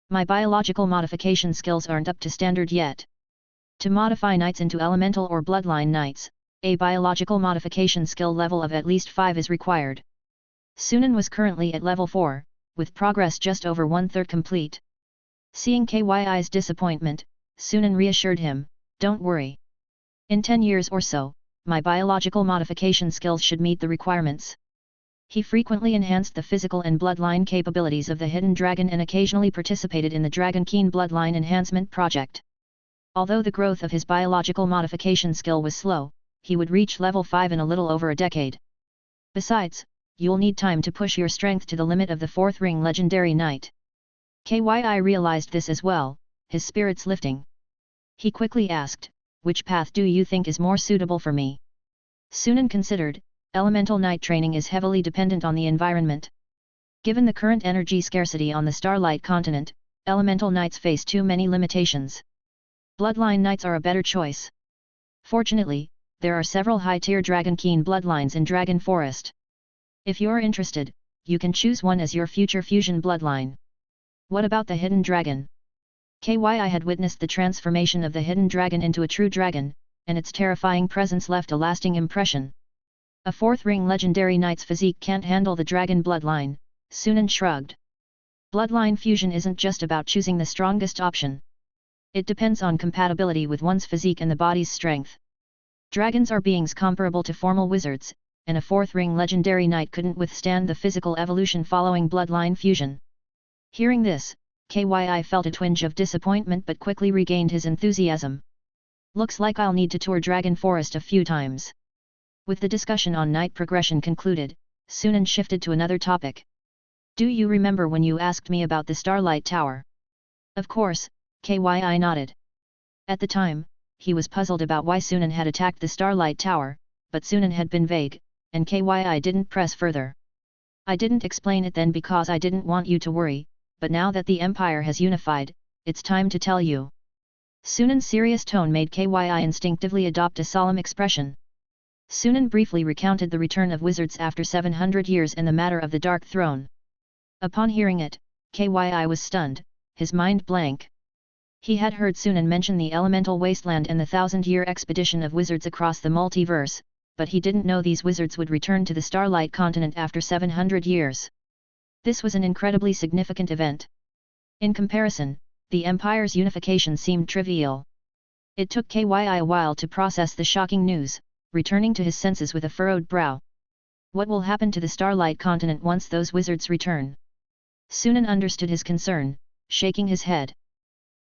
My biological modification skills aren't up to standard yet. To modify knights into elemental or bloodline knights, a biological modification skill level of at least 5 is required. Sunan was currently at level 4, with progress just over 1/3 complete. Seeing Kyi's disappointment, Sunan reassured him, "Don't worry. In 10 years or so, my biological modification skills should meet the requirements." He frequently enhanced the physical and bloodline capabilities of the hidden dragon and occasionally participated in the Dragon Keen Bloodline Enhancement Project. Although the growth of his biological modification skill was slow, he would reach level 5 in a little over a decade. Besides, you'll need time to push your strength to the limit of the fourth ring legendary knight. Kyi realized this as well, his spirits lifting. He quickly asked, "Which path do you think is more suitable for me?" Sunan considered. Elemental knight training is heavily dependent on the environment. Given the current energy scarcity on the Starlight continent, elemental knights face too many limitations. Bloodline knights are a better choice. Fortunately, there are several high-tier Dragon Keen bloodlines in Dragon Forest. If you're interested, you can choose one as your future fusion bloodline. What about the hidden dragon? Kyi had witnessed the transformation of the hidden dragon into a true dragon, and its terrifying presence left a lasting impression. A fourth ring legendary knight's physique can't handle the dragon bloodline, Sunan shrugged. Bloodline fusion isn't just about choosing the strongest option. It depends on compatibility with one's physique and the body's strength. Dragons are beings comparable to formal wizards, and a fourth ring legendary knight couldn't withstand the physical evolution following bloodline fusion. Hearing this, Kyi felt a twinge of disappointment but quickly regained his enthusiasm. Looks like I'll need to tour Dragon Forest a few times. With the discussion on knight progression concluded, Sunan shifted to another topic. Do you remember when you asked me about the Starlight Tower? Of course, Kyi nodded. At the time, he was puzzled about why Sunan had attacked the Starlight Tower, but Sunan had been vague, and Kyi didn't press further. I didn't explain it then because I didn't want you to worry, but now that the Empire has unified, it's time to tell you. Sunan's serious tone made Kyi instinctively adopt a solemn expression. Sunan briefly recounted the return of wizards after 700 years and the matter of the Dark Throne. Upon hearing it, Kyi was stunned, his mind blank. He had heard Sunan mention the elemental wasteland and the 1,000-year expedition of wizards across the multiverse, but he didn't know these wizards would return to the Starlight continent after 700 years. This was an incredibly significant event. In comparison, the Empire's unification seemed trivial. It took Kyi a while to process the shocking news, returning to his senses with a furrowed brow. What will happen to the Starlight continent once those wizards return? Sunan understood his concern, shaking his head.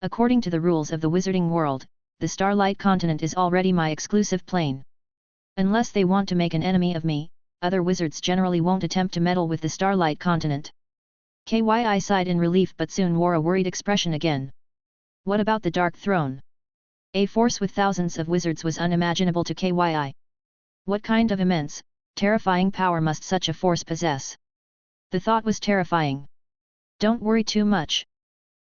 According to the rules of the wizarding world, the Starlight continent is already my exclusive plane. Unless they want to make an enemy of me, other wizards generally won't attempt to meddle with the Starlight continent. Kyi sighed in relief but soon wore a worried expression again. What about the Dark Throne? A force with thousands of wizards was unimaginable to Kyi. What kind of immense, terrifying power must such a force possess? The thought was terrifying. Don't worry too much.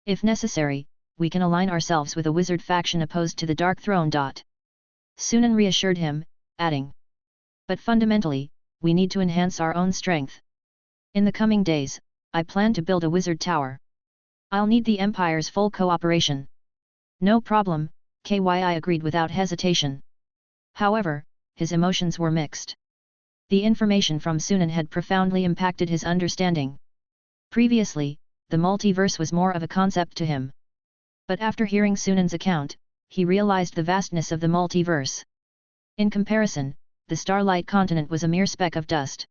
If necessary, we can align ourselves with a wizard faction opposed to the Dark Throne. Sunan reassured him, adding. But fundamentally, we need to enhance our own strength. In the coming days, I plan to build a wizard tower. I'll need the Empire's full cooperation. No problem, Kyi agreed without hesitation. However, his emotions were mixed. The information from Sunan had profoundly impacted his understanding. Previously, the multiverse was more of a concept to him. But after hearing Sunan's account, he realized the vastness of the multiverse. In comparison, the Starlight continent was a mere speck of dust.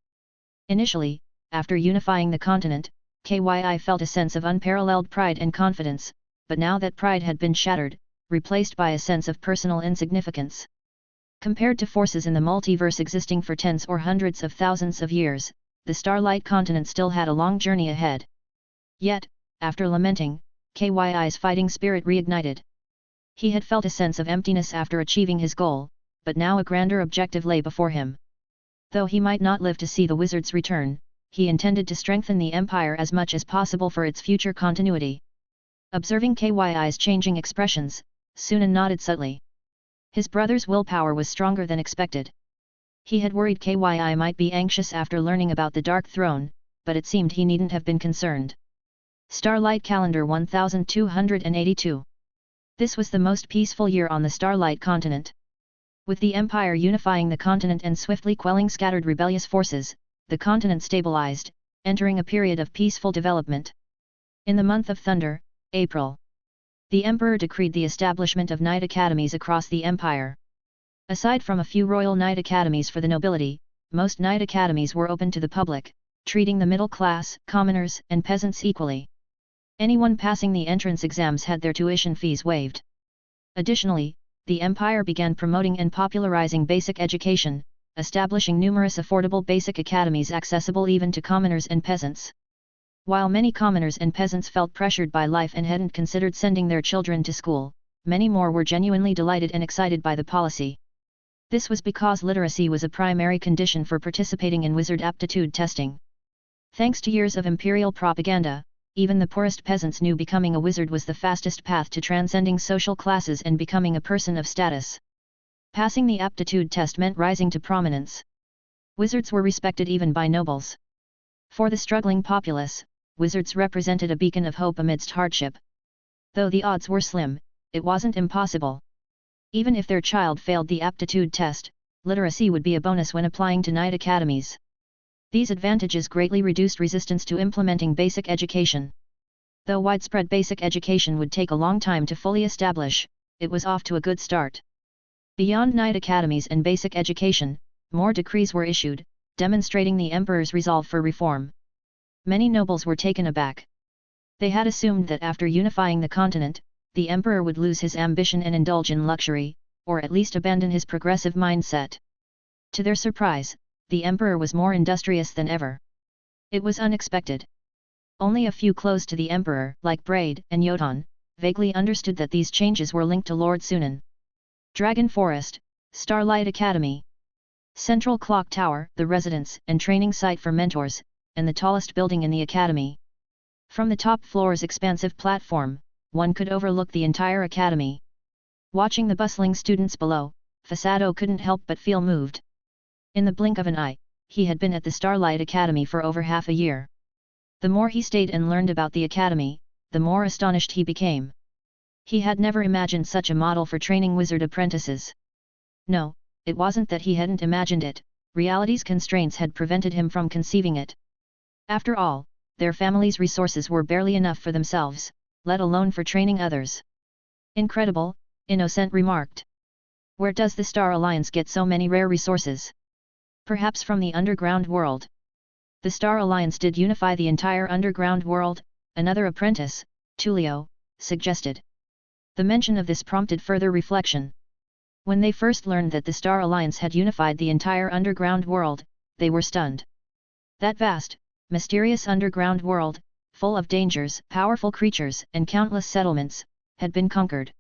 Initially, after unifying the continent, Kyi felt a sense of unparalleled pride and confidence, but now that pride had been shattered, replaced by a sense of personal insignificance. Compared to forces in the multiverse existing for tens or hundreds of thousands of years, the Starlight continent still had a long journey ahead. Yet, after lamenting, Kyi's fighting spirit reignited. He had felt a sense of emptiness after achieving his goal, but now a grander objective lay before him. Though he might not live to see the wizards return, he intended to strengthen the Empire as much as possible for its future continuity. Observing Kyi's changing expressions, Sunan nodded subtly. His brother's willpower was stronger than expected. He had worried Kyi might be anxious after learning about the Dark Throne, but it seemed he needn't have been concerned. Starlight Calendar 1282. This was the most peaceful year on the Starlight continent. With the Empire unifying the continent and swiftly quelling scattered rebellious forces, the continent stabilized, entering a period of peaceful development. In the month of Thunder, April, the Emperor decreed the establishment of knight academies across the Empire. Aside from a few royal knight academies for the nobility, most knight academies were open to the public, treating the middle class, commoners, and peasants equally. Anyone passing the entrance exams had their tuition fees waived. Additionally, the Empire began promoting and popularizing basic education, establishing numerous affordable basic academies accessible even to commoners and peasants. While many commoners and peasants felt pressured by life and hadn't considered sending their children to school, many more were genuinely delighted and excited by the policy. This was because literacy was a primary condition for participating in wizard aptitude testing. Thanks to years of imperial propaganda, even the poorest peasants knew becoming a wizard was the fastest path to transcending social classes and becoming a person of status. Passing the aptitude test meant rising to prominence. Wizards were respected even by nobles. For the struggling populace, wizards represented a beacon of hope amidst hardship. Though the odds were slim, it wasn't impossible. Even if their child failed the aptitude test, literacy would be a bonus when applying to knight academies. These advantages greatly reduced resistance to implementing basic education. Though widespread basic education would take a long time to fully establish, it was off to a good start. Beyond knight academies and basic education, more decrees were issued, demonstrating the emperor's resolve for reform. Many nobles were taken aback. They had assumed that after unifying the continent, the emperor would lose his ambition and indulge in luxury, or at least abandon his progressive mindset. To their surprise, the emperor was more industrious than ever. It was unexpected. Only a few close to the emperor, like Braid and Yotan, vaguely understood that these changes were linked to Lord Sunan. Dragon Forest, Starlight Academy, Central Clock Tower, the residence and training site for mentors, and the tallest building in the academy. From the top floor's expansive platform, one could overlook the entire academy. Watching the bustling students below, Fasado couldn't help but feel moved. In the blink of an eye, he had been at the Starlight Academy for over half a year. The more he stayed and learned about the academy, the more astonished he became. He had never imagined such a model for training wizard apprentices. No, it wasn't that he hadn't imagined it, reality's constraints had prevented him from conceiving it. After all, their family's resources were barely enough for themselves, let alone for training others. Incredible, Innocent remarked. Where does the Star Alliance get so many rare resources? Perhaps from the underground world. The Star Alliance did unify the entire underground world, another apprentice, Tulio, suggested. The mention of this prompted further reflection. When they first learned that the Star Alliance had unified the entire underground world, they were stunned. That vast, mysterious underground world, full of dangers, powerful creatures, and countless settlements, had been conquered.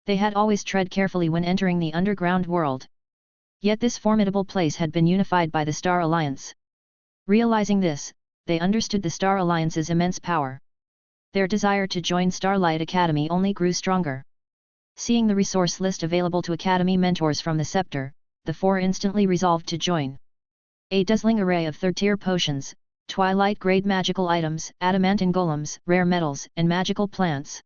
They had always tread carefully when entering the underground world. Yet this formidable place had been unified by the Star Alliance. Realizing this, they understood the Star Alliance's immense power. Their desire to join Starlight Academy only grew stronger. Seeing the resource list available to Academy mentors from the Scepter, the four instantly resolved to join. A dazzling array of third-tier potions, Twilight-grade magical items, adamantine golems, rare metals, and magical plants.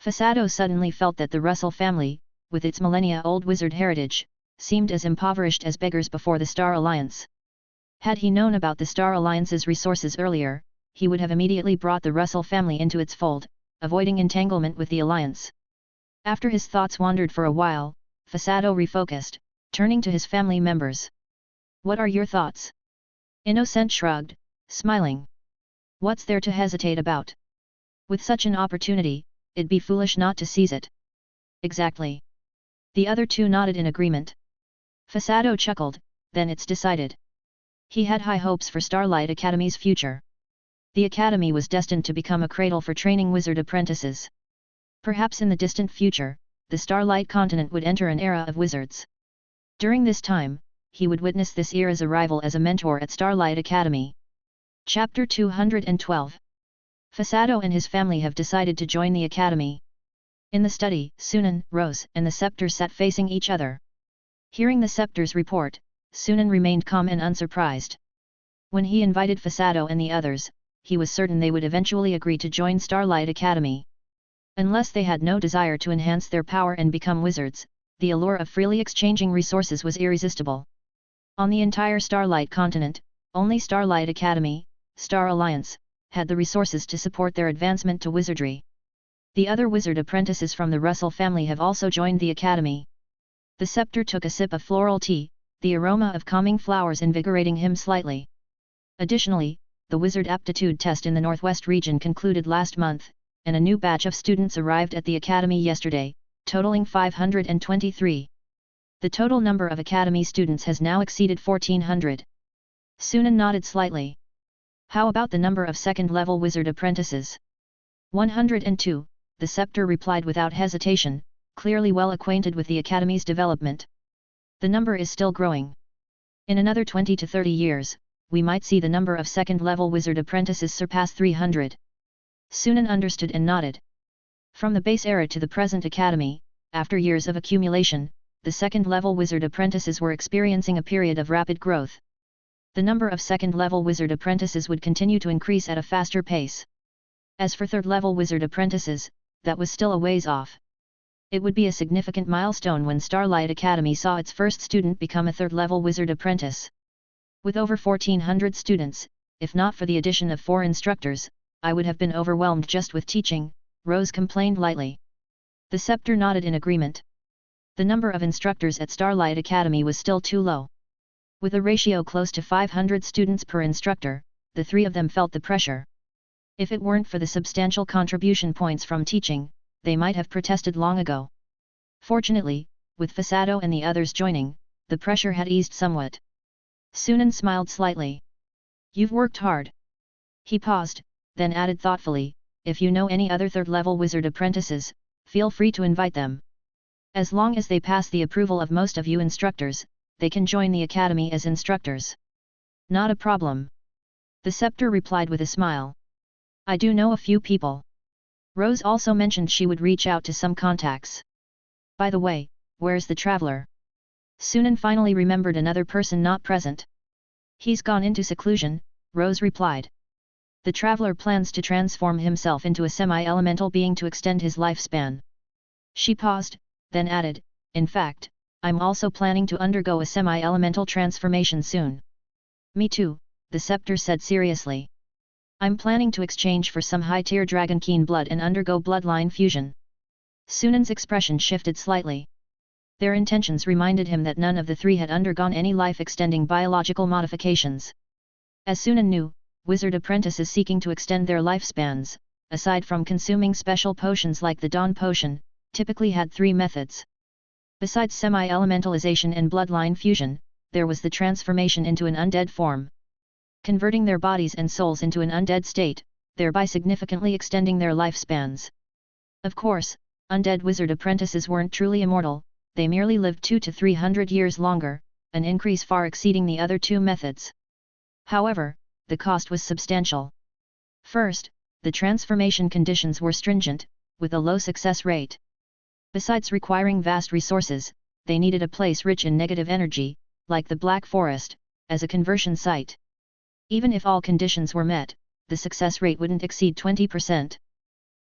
Fasado suddenly felt that the Russell family, with its millennia-old wizard heritage, seemed as impoverished as beggars before the Star Alliance. Had he known about the Star Alliance's resources earlier, he would have immediately brought the Russell family into its fold, avoiding entanglement with the Alliance. After his thoughts wandered for a while, Fasado refocused, turning to his family members. What are your thoughts? Innocent shrugged, smiling. What's there to hesitate about? With such an opportunity, it'd be foolish not to seize it. Exactly. The other two nodded in agreement. Fasado chuckled, then it's decided. He had high hopes for Starlight Academy's future. The academy was destined to become a cradle for training wizard apprentices. Perhaps in the distant future, the Starlight continent would enter an era of wizards. During this time, he would witness this era's arrival as a mentor at Starlight Academy. Chapter 212. Fasado and his family have decided to join the academy. In the study, Sunan, Rose, and the Scepter sat facing each other. Hearing the Scepter's report, Sunan remained calm and unsurprised. When he invited Fasado and the others, he was certain they would eventually agree to join Starlight Academy. Unless they had no desire to enhance their power and become wizards, the allure of freely exchanging resources was irresistible. On the entire Starlight continent, only Starlight Academy, Star Alliance, had the resources to support their advancement to wizardry. The other wizard apprentices from the Russell family have also joined the academy. The Scepter took a sip of floral tea, the aroma of calming flowers invigorating him slightly. Additionally, the wizard aptitude test in the Northwest region concluded last month, and a new batch of students arrived at the academy yesterday, totaling 523. The total number of academy students has now exceeded 1,400. Sunan nodded slightly. How about the number of second-level wizard apprentices? 102, the Scepter replied without hesitation, clearly well acquainted with the academy's development. The number is still growing. In another 20 to 30 years, we might see the number of second-level wizard apprentices surpass 300. Sunan understood and nodded. From the base era to the present academy, after years of accumulation, the second-level wizard apprentices were experiencing a period of rapid growth. The number of second-level wizard apprentices would continue to increase at a faster pace. As for third-level wizard apprentices, that was still a ways off. It would be a significant milestone when Starlight Academy saw its first student become a third-level wizard apprentice. With over 1,400 students, if not for the addition of 4 instructors, I would have been overwhelmed just with teaching, Rose complained lightly. The Scepter nodded in agreement. The number of instructors at Starlight Academy was still too low. With a ratio close to 500 students per instructor, the three of them felt the pressure. If it weren't for the substantial contribution points from teaching, they might have protested long ago. Fortunately, with Fasado and the others joining, the pressure had eased somewhat. Sunan smiled slightly. You've worked hard. He paused, then added thoughtfully, if you know any other third-level wizard apprentices, feel free to invite them. As long as they pass the approval of most of you instructors, they can join the academy as instructors. Not a problem. The Scepter replied with a smile. I do know a few people. Rose also mentioned she would reach out to some contacts. By the way, where's the traveler? Sunan finally remembered another person not present. He's gone into seclusion, Rose replied. The traveler plans to transform himself into a semi-elemental being to extend his lifespan. She paused, then added, in fact, I'm also planning to undergo a semi-elemental transformation soon. Me too, the scepter said seriously. I'm planning to exchange for some high-tier dragon keen blood and undergo bloodline fusion. Sunan's expression shifted slightly. Their intentions reminded him that none of the three had undergone any life-extending biological modifications. As Sunan knew, wizard apprentices seeking to extend their lifespans, aside from consuming special potions like the Dawn Potion, typically had three methods. Besides semi-elementalization and bloodline fusion, there was the transformation into an undead form. Converting their bodies and souls into an undead state, thereby significantly extending their lifespans. Of course, undead wizard apprentices weren't truly immortal, they merely lived 200 to 300 years longer, an increase far exceeding the other two methods. However, the cost was substantial. First, the transformation conditions were stringent, with a low success rate. Besides requiring vast resources, they needed a place rich in negative energy, like the Black Forest, as a conversion site. Even if all conditions were met, the success rate wouldn't exceed 20%.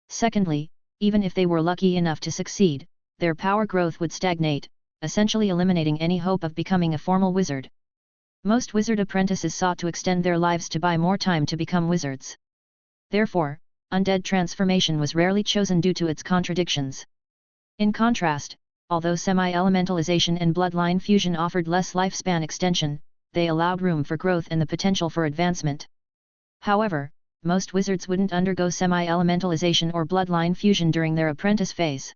Secondly, even if they were lucky enough to succeed, their power growth would stagnate, essentially eliminating any hope of becoming a formal wizard. Most wizard apprentices sought to extend their lives to buy more time to become wizards. Therefore, undead transformation was rarely chosen due to its contradictions. In contrast, although semi-elementalization and bloodline fusion offered less lifespan extension, they allowed room for growth and the potential for advancement. However, most wizards wouldn't undergo semi-elementalization or bloodline fusion during their apprentice phase.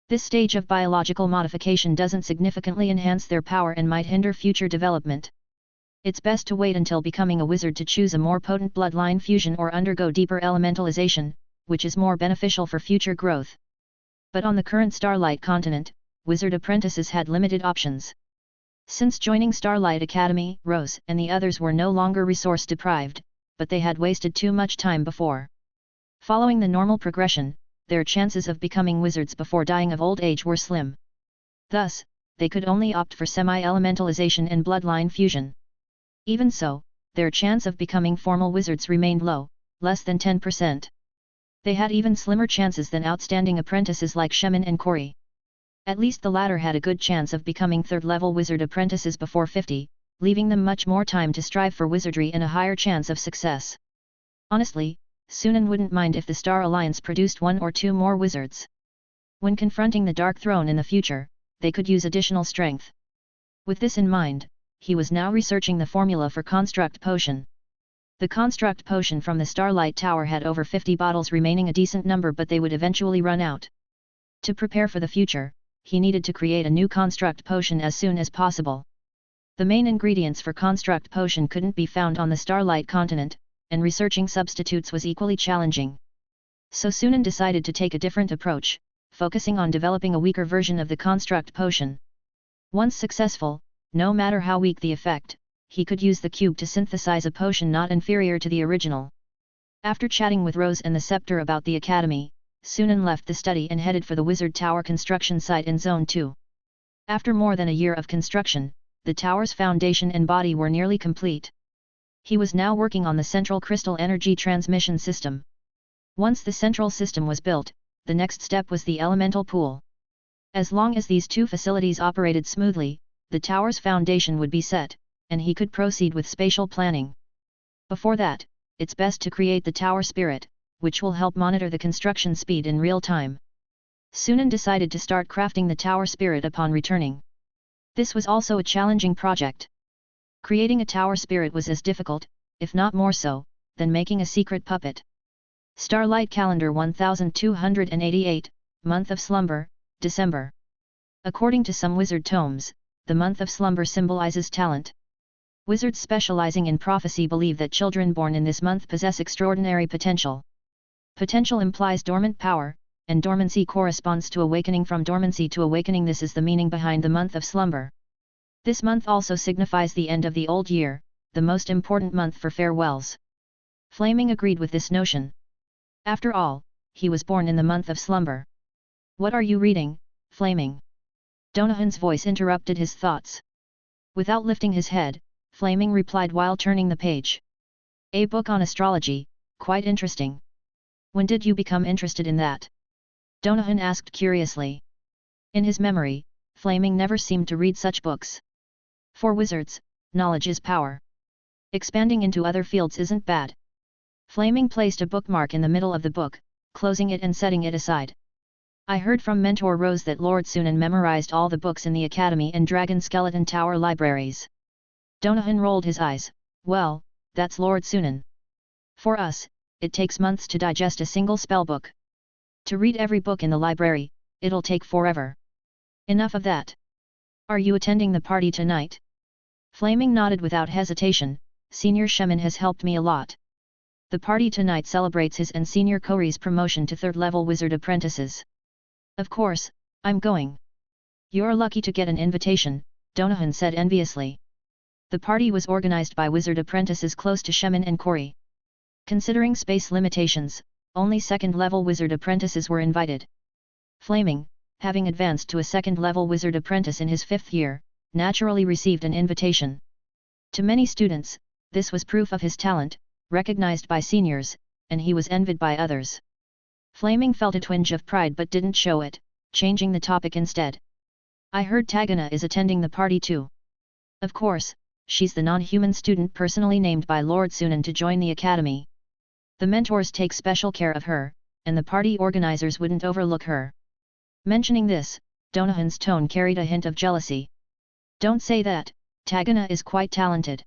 This stage of biological modification doesn't significantly enhance their power and might hinder future development. It's best to wait until becoming a wizard to choose a more potent bloodline fusion or undergo deeper elementalization, which is more beneficial for future growth. But on the current Starlight continent, wizard apprentices had limited options. Since joining Starlight Academy, Rose and the others were no longer resource-deprived, but they had wasted too much time before. Following the normal progression, their chances of becoming wizards before dying of old age were slim. Thus, they could only opt for semi-elementalization and bloodline fusion. Even so, their chance of becoming formal wizards remained low, less than 10%. They had even slimmer chances than outstanding apprentices like Shemin and Kori. At least the latter had a good chance of becoming third-level wizard apprentices before 50, leaving them much more time to strive for wizardry and a higher chance of success. Honestly, Sunan wouldn't mind if the Star Alliance produced one or two more wizards. When confronting the Dark Throne in the future, they could use additional strength. With this in mind, he was now researching the formula for Construct Potion. The Construct Potion from the Starlight Tower had over 50 bottles remaining, a decent number, but they would eventually run out. To prepare for the future, he needed to create a new Construct Potion as soon as possible. The main ingredients for Construct Potion couldn't be found on the Starlight continent, and researching substitutes was equally challenging. So Sunan decided to take a different approach, focusing on developing a weaker version of the Construct Potion. Once successful, no matter how weak the effect, he could use the cube to synthesize a potion not inferior to the original. After chatting with Rose and the Scepter about the Academy, Sunan left the study and headed for the Wizard Tower construction site in Zone 2. After more than a year of construction, the tower's foundation and body were nearly complete. He was now working on the central crystal energy transmission system. Once the central system was built, the next step was the elemental pool. As long as these two facilities operated smoothly, the tower's foundation would be set, and he could proceed with spatial planning. Before that, it's best to create the tower spirit, which will help monitor the construction speed in real time. Sunan decided to start crafting the tower spirit upon returning. This was also a challenging project. Creating a tower spirit was as difficult, if not more so, than making a secret puppet. Starlight Calendar 1288, Month of Slumber, December. According to some wizard tomes, the month of slumber symbolizes talent. Wizards specializing in prophecy believe that children born in this month possess extraordinary potential. Potential implies dormant power, and dormancy corresponds to awakening from dormancy to awakening. This is the meaning behind the month of slumber. This month also signifies the end of the old year, the most important month for farewells. Flaming agreed with this notion. After all, he was born in the month of slumber. What are you reading, Flaming? Donahan's voice interrupted his thoughts. Without lifting his head, Flaming replied while turning the page. A book on astrology, quite interesting. When did you become interested in that? Donohan asked curiously. In his memory, Flaming never seemed to read such books. For wizards, knowledge is power. Expanding into other fields isn't bad. Flaming placed a bookmark in the middle of the book, closing it and setting it aside. I heard from Mentor Rose that Lord Sunan memorized all the books in the Academy and Dragon Skeleton Tower libraries. Donohan rolled his eyes. Well, that's Lord Sunan. For us, it takes months to digest a single spellbook. To read every book in the library, it'll take forever. Enough of that. Are you attending the party tonight? Flaming nodded without hesitation. Senior Shaman has helped me a lot. The party tonight celebrates his and Senior Kori's promotion to third-level wizard apprentices. Of course, I'm going. You're lucky to get an invitation, Donohan said enviously. The party was organized by wizard apprentices close to Shaman and Kori. Considering space limitations, only second-level wizard apprentices were invited. Flaming, having advanced to a second-level wizard apprentice in his 5th year, naturally received an invitation. To many students, this was proof of his talent, recognized by seniors, and he was envied by others. Flaming felt a twinge of pride but didn't show it, changing the topic instead. I heard Tagana is attending the party too. Of course, she's the non-human student personally named by Lord Sunan to join the academy. The mentors take special care of her, and the party organizers wouldn't overlook her. Mentioning this, Donohan's tone carried a hint of jealousy. Don't say that, Tagana is quite talented.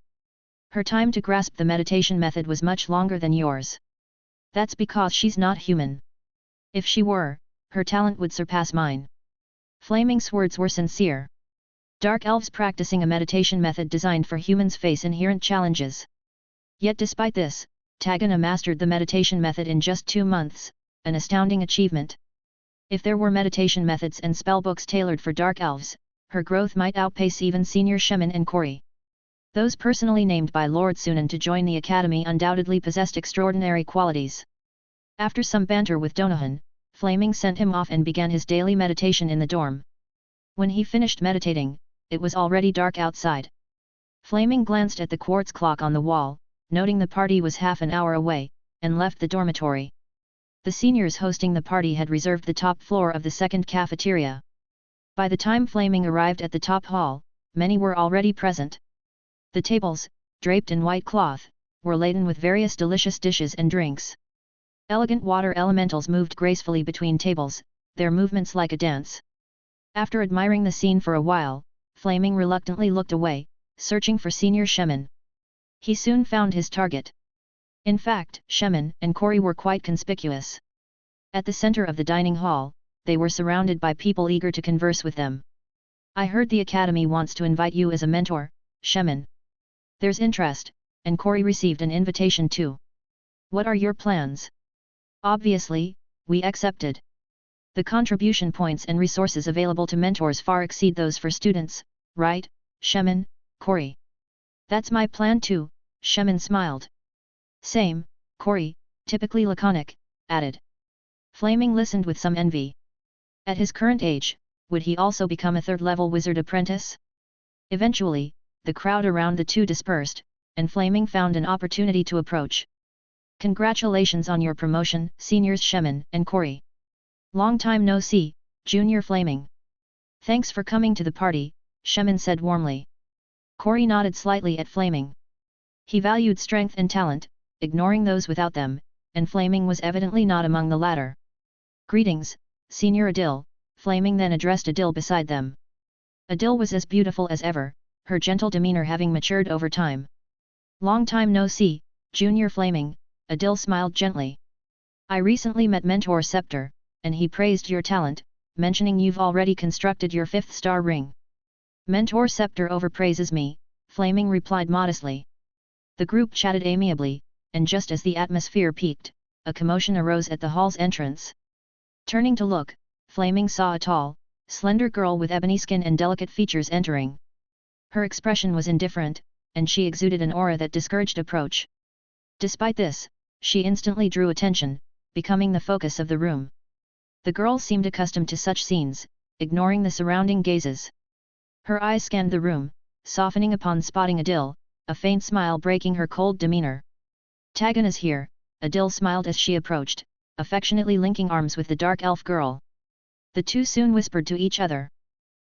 Her time to grasp the meditation method was much longer than yours. That's because she's not human. If she were, her talent would surpass mine. Flaming's words were sincere. Dark elves practicing a meditation method designed for humans face inherent challenges. Yet despite this, Tagana mastered the meditation method in just 2 months, an astounding achievement. If there were meditation methods and spellbooks tailored for dark elves, her growth might outpace even Senior Shaman and Kori. Those personally named by Lord Sunan to join the academy undoubtedly possessed extraordinary qualities. After some banter with Donohan, Flaming sent him off and began his daily meditation in the dorm. When he finished meditating, it was already dark outside. Flaming glanced at the quartz clock on the wall, noting the party was half an hour away, and left the dormitory. The seniors hosting the party had reserved the top floor of the second cafeteria. By the time Flaming arrived at the top hall, many were already present. The tables, draped in white cloth, were laden with various delicious dishes and drinks. Elegant water elementals moved gracefully between tables, their movements like a dance. After admiring the scene for a while, Flaming reluctantly looked away, searching for Senior Shaman. He soon found his target. In fact, Shaman and Kori were quite conspicuous. At the center of the dining hall, they were surrounded by people eager to converse with them. I heard the academy wants to invite you as a mentor, Shaman. There's interest, and Kori received an invitation too. What are your plans? Obviously, we accepted. The contribution points and resources available to mentors far exceed those for students, right, Shaman, Kori? That's my plan too, Shaman smiled. Same, Kori, typically laconic, added. Flaming listened with some envy. At his current age, would he also become a third-level wizard apprentice? Eventually, the crowd around the two dispersed, and Flaming found an opportunity to approach. Congratulations on your promotion, Seniors Shaman and Kori. Long time no see, Junior Flaming. Thanks for coming to the party, Shaman said warmly. Kori nodded slightly at Flaming. He valued strength and talent, ignoring those without them, and Flaming was evidently not among the latter. Greetings, Senior Adil, Flaming then addressed Adil beside them. Adil was as beautiful as ever, her gentle demeanor having matured over time. Long time no see, Junior Flaming, Adil smiled gently. I recently met Mentor Scepter, and he praised your talent, mentioning you've already constructed your 5th star ring. Mentor Scepter overpraises me, Flaming replied modestly. The group chatted amiably, and just as the atmosphere peaked, a commotion arose at the hall's entrance. Turning to look, Flaming saw a tall, slender girl with ebony skin and delicate features entering. Her expression was indifferent, and she exuded an aura that discouraged approach. Despite this, she instantly drew attention, becoming the focus of the room. The girl seemed accustomed to such scenes, ignoring the surrounding gazes. Her eyes scanned the room, softening upon spotting Adil, a faint smile breaking her cold demeanor. Tagana's here, Adil smiled as she approached, affectionately linking arms with the dark elf girl. The two soon whispered to each other.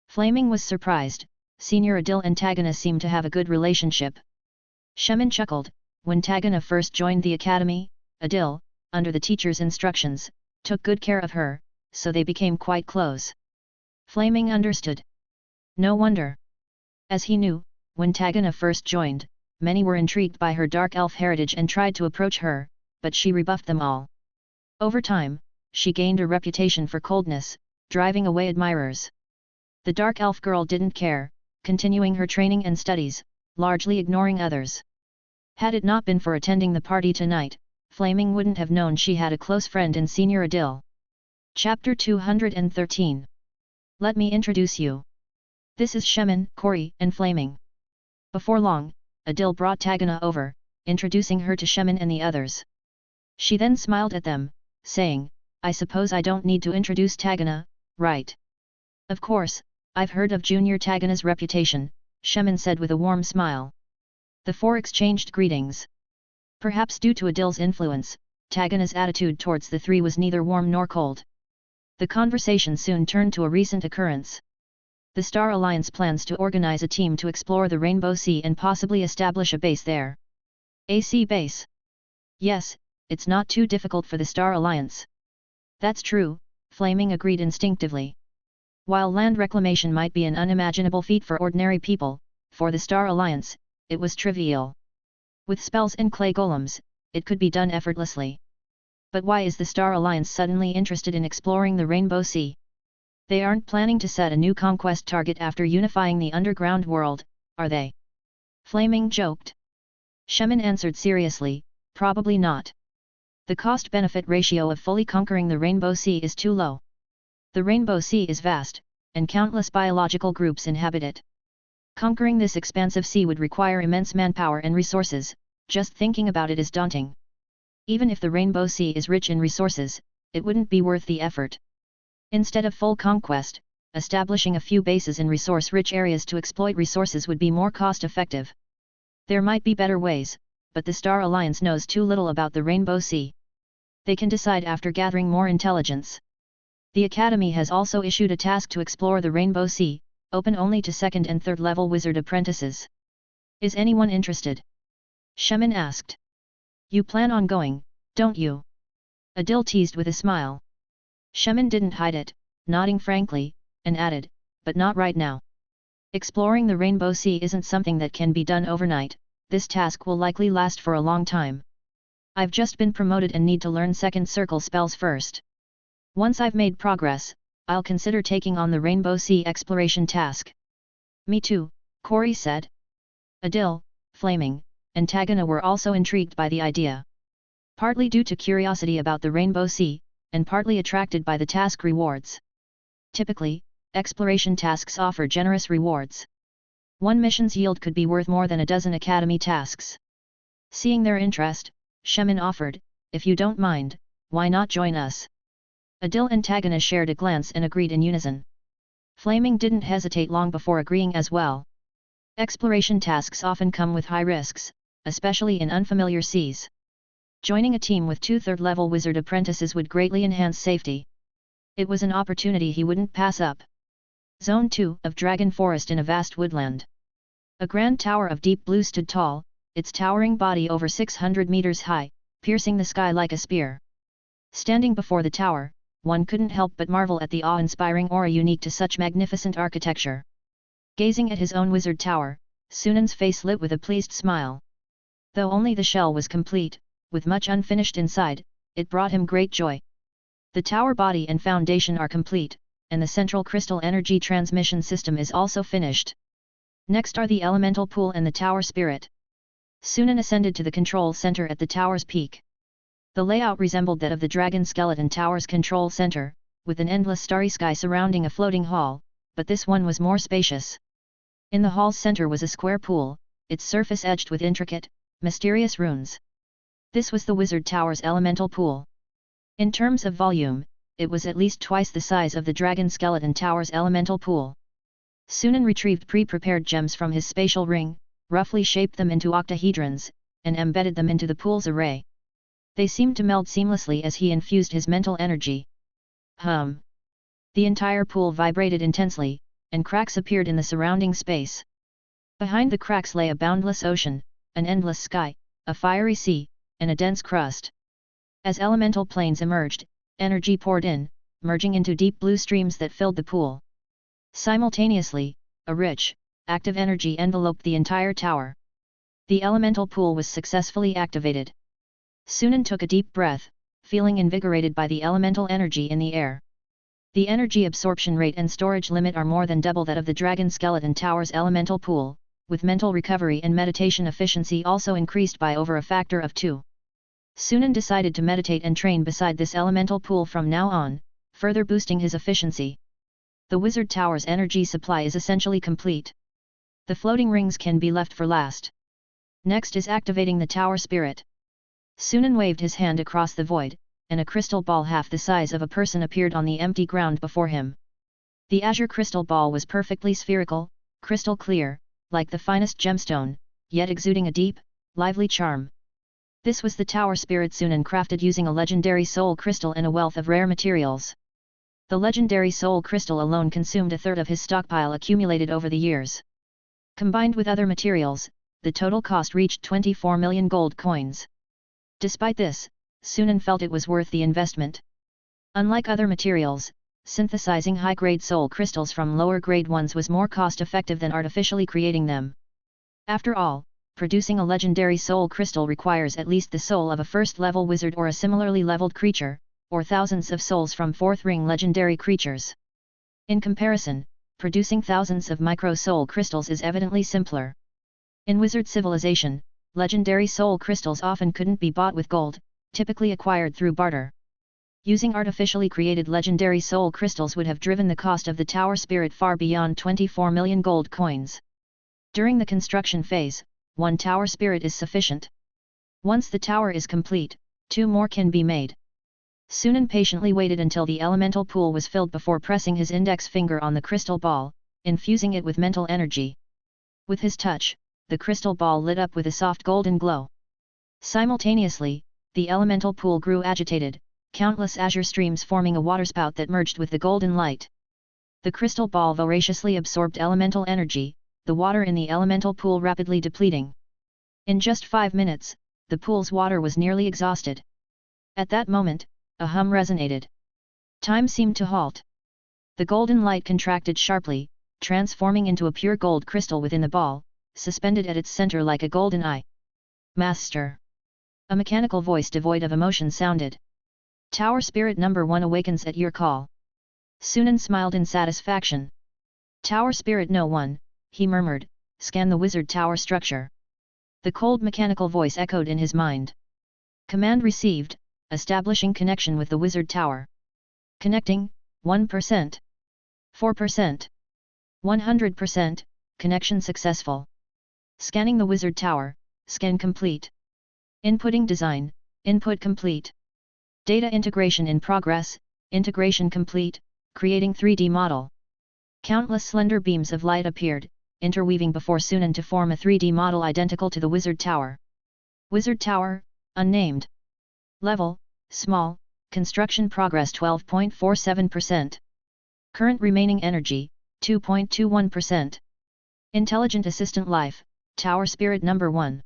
Flaming was surprised. Senior Adil and Tagana seemed to have a good relationship. Shemin chuckled. When Tagana first joined the academy, Adil, under the teacher's instructions, took good care of her, so they became quite close. Flaming understood. No wonder. As he knew, when Tagana first joined, many were intrigued by her dark elf heritage and tried to approach her, but she rebuffed them all. Over time, she gained a reputation for coldness, driving away admirers. The dark elf girl didn't care, continuing her training and studies, largely ignoring others. Had it not been for attending the party tonight, Flaming wouldn't have known she had a close friend in Senior Adil. Chapter 213. Let me introduce you. This is Shemin, Corey, and Flaming. Before long, Adil brought Tagana over, introducing her to Shemin and the others. She then smiled at them, saying, I suppose I don't need to introduce Tagana, right? Of course, I've heard of Junior Tagana's reputation, Shemin said with a warm smile. The four exchanged greetings. Perhaps due to Adil's influence, Tagana's attitude towards the three was neither warm nor cold. The conversation soon turned to a recent occurrence. The Star Alliance plans to organize a team to explore the Rainbow Sea and possibly establish a base there. A sea base? Yes, it's not too difficult for the Star Alliance. That's true, Flaming agreed instinctively. While land reclamation might be an unimaginable feat for ordinary people, for the Star Alliance, it was trivial. With spells and clay golems, it could be done effortlessly. But why is the Star Alliance suddenly interested in exploring the Rainbow Sea? They aren't planning to set a new conquest target after unifying the underground world, are they? Flaming joked. Shemin answered seriously, probably not. The cost-benefit ratio of fully conquering the Rainbow Sea is too low. The Rainbow Sea is vast, and countless biological groups inhabit it. Conquering this expansive sea would require immense manpower and resources, just thinking about it is daunting. Even if the Rainbow Sea is rich in resources, it wouldn't be worth the effort. Instead of full conquest, establishing a few bases in resource-rich areas to exploit resources would be more cost-effective. There might be better ways, but the Star Alliance knows too little about the Rainbow Sea. They can decide after gathering more intelligence. The Academy has also issued a task to explore the Rainbow Sea, open only to second and third level wizard apprentices. Is anyone interested? Shemin asked. You plan on going, don't you? Adil teased with a smile. Shemin didn't hide it, nodding frankly, and added, but not right now. Exploring the Rainbow Sea isn't something that can be done overnight, this task will likely last for a long time. I've just been promoted and need to learn second circle spells first. Once I've made progress, I'll consider taking on the Rainbow Sea exploration task. Me too, Corey said. Adil, Flaming, and Tagana were also intrigued by the idea. Partly due to curiosity about the Rainbow Sea, and partly attracted by the task rewards. Typically, exploration tasks offer generous rewards. One mission's yield could be worth more than a dozen academy tasks. Seeing their interest, Shemin offered, if you don't mind, why not join us? Adil and Tagana shared a glance and agreed in unison. Flaming didn't hesitate long before agreeing as well. Exploration tasks often come with high risks, especially in unfamiliar seas. Joining a team with 2 third-level wizard apprentices would greatly enhance safety. It was an opportunity he wouldn't pass up. Zone 2 of Dragon Forest in a vast woodland. A grand tower of deep blue stood tall, its towering body over 600 meters high, piercing the sky like a spear. Standing before the tower, one couldn't help but marvel at the awe-inspiring aura unique to such magnificent architecture. Gazing at his own wizard tower, Sunan's face lit with a pleased smile. Though only the shell was complete, with much unfinished inside, it brought him great joy. The tower body and foundation are complete, and the central crystal energy transmission system is also finished. Next are the elemental pool and the tower spirit. Sunan ascended to the control center at the tower's peak. The layout resembled that of the Dragon Skeleton Tower's control center, with an endless starry sky surrounding a floating hall, but this one was more spacious. In the hall's center was a square pool, its surface edged with intricate, mysterious runes. This was the Wizard Tower's elemental pool. In terms of volume, it was at least twice the size of the Dragon Skeleton Tower's elemental pool. Sunan retrieved pre-prepared gems from his spatial ring, roughly shaped them into octahedrons, and embedded them into the pool's array. They seemed to meld seamlessly as he infused his mental energy. Hum! The entire pool vibrated intensely, and cracks appeared in the surrounding space. Behind the cracks lay a boundless ocean, an endless sky, a fiery sea, and a dense crust. As elemental planes emerged, energy poured in, merging into deep blue streams that filled the pool. Simultaneously, a rich, active energy enveloped the entire tower. The elemental pool was successfully activated. Sunan took a deep breath, feeling invigorated by the elemental energy in the air. The energy absorption rate and storage limit are more than double that of the Dragon Skeleton Tower's elemental pool, with mental recovery and meditation efficiency also increased by over a factor of 2. Sunan decided to meditate and train beside this elemental pool from now on, further boosting his efficiency. The Wizard Tower's energy supply is essentially complete. The floating rings can be left for last. Next is activating the Tower Spirit. Sunan waved his hand across the void, and a crystal ball half the size of a person appeared on the empty ground before him. The azure crystal ball was perfectly spherical, crystal clear, like the finest gemstone, yet exuding a deep, lively charm. This was the Tower Spirit Sunan crafted using a legendary soul crystal and a wealth of rare materials. The legendary soul crystal alone consumed a third of his stockpile accumulated over the years. Combined with other materials, the total cost reached 24 million gold coins. Despite this, Sunan felt it was worth the investment. Unlike other materials, synthesizing high-grade soul crystals from lower-grade ones was more cost-effective than artificially creating them. After all, producing a legendary soul crystal requires at least the soul of a first-level wizard or a similarly leveled creature, or thousands of souls from fourth-ring legendary creatures. In comparison, producing thousands of micro-soul crystals is evidently simpler. In wizard civilization, legendary soul crystals often couldn't be bought with gold, typically acquired through barter. Using artificially created legendary soul crystals would have driven the cost of the Tower Spirit far beyond 24 million gold coins. During the construction phase, 1 Tower Spirit is sufficient. Once the tower is complete, 2 more can be made. Sunan patiently waited until the elemental pool was filled before pressing his index finger on the crystal ball, infusing it with mental energy. With his touch, the crystal ball lit up with a soft golden glow. Simultaneously, the elemental pool grew agitated, countless azure streams forming a waterspout that merged with the golden light. The crystal ball voraciously absorbed elemental energy, the water in the elemental pool rapidly depleting. In just 5 minutes, the pool's water was nearly exhausted. At that moment, a hum resonated. Time seemed to halt. The golden light contracted sharply, transforming into a pure gold crystal within the ball, suspended at its center like a golden eye. Master! A mechanical voice devoid of emotion sounded. Tower Spirit number 1 awakens at your call. Sunan smiled in satisfaction. Tower Spirit No. 1, he murmured, scan the wizard tower structure. The cold mechanical voice echoed in his mind. Command received, establishing connection with the wizard tower. Connecting, 1%. 4%. 100%, connection successful. Scanning the wizard tower, scan complete. Inputting design, input complete. Data integration in progress, integration complete, creating 3D model. Countless slender beams of light appeared, interweaving before Sunan to form a 3D model identical to the wizard tower. Wizard tower, unnamed. Level, small, construction progress 12.47%. Current remaining energy, 2.21%. Intelligent assistant life, Tower Spirit number 1.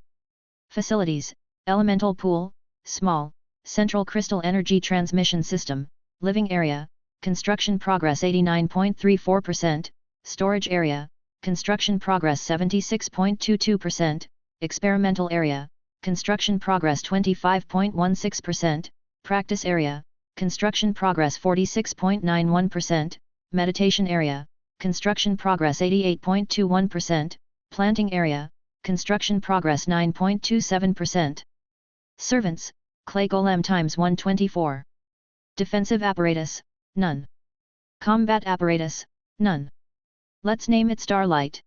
Facilities, elemental pool, small, central crystal energy transmission system, living area, construction progress 89.34%, storage area, construction progress 76.22%, experimental area, construction progress 25.16%, practice area, construction progress 46.91%, meditation area, construction progress 88.21%, planting area, construction progress 9.27%. Servants, clay golem times 124. Defensive apparatus, none. Combat apparatus, none. Let's name it Starlight.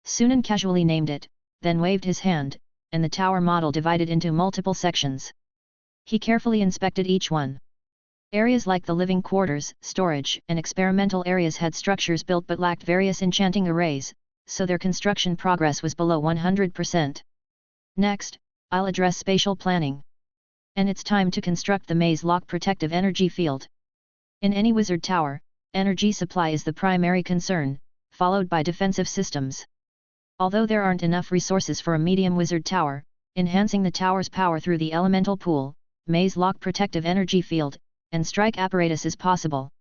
Sunan casually named it, then waved his hand, and the tower model divided into multiple sections. He carefully inspected each one. Areas like the living quarters, storage, and experimental areas had structures built but lacked various enchanting arrays, so their construction progress was below 100%. Next, I'll address spatial planning. And it's time to construct the maze lock protective energy field. In any wizard tower, energy supply is the primary concern, followed by defensive systems. Although there aren't enough resources for a medium wizard tower, enhancing the tower's power through the elemental pool, maze lock protective energy field, and strike apparatus is possible.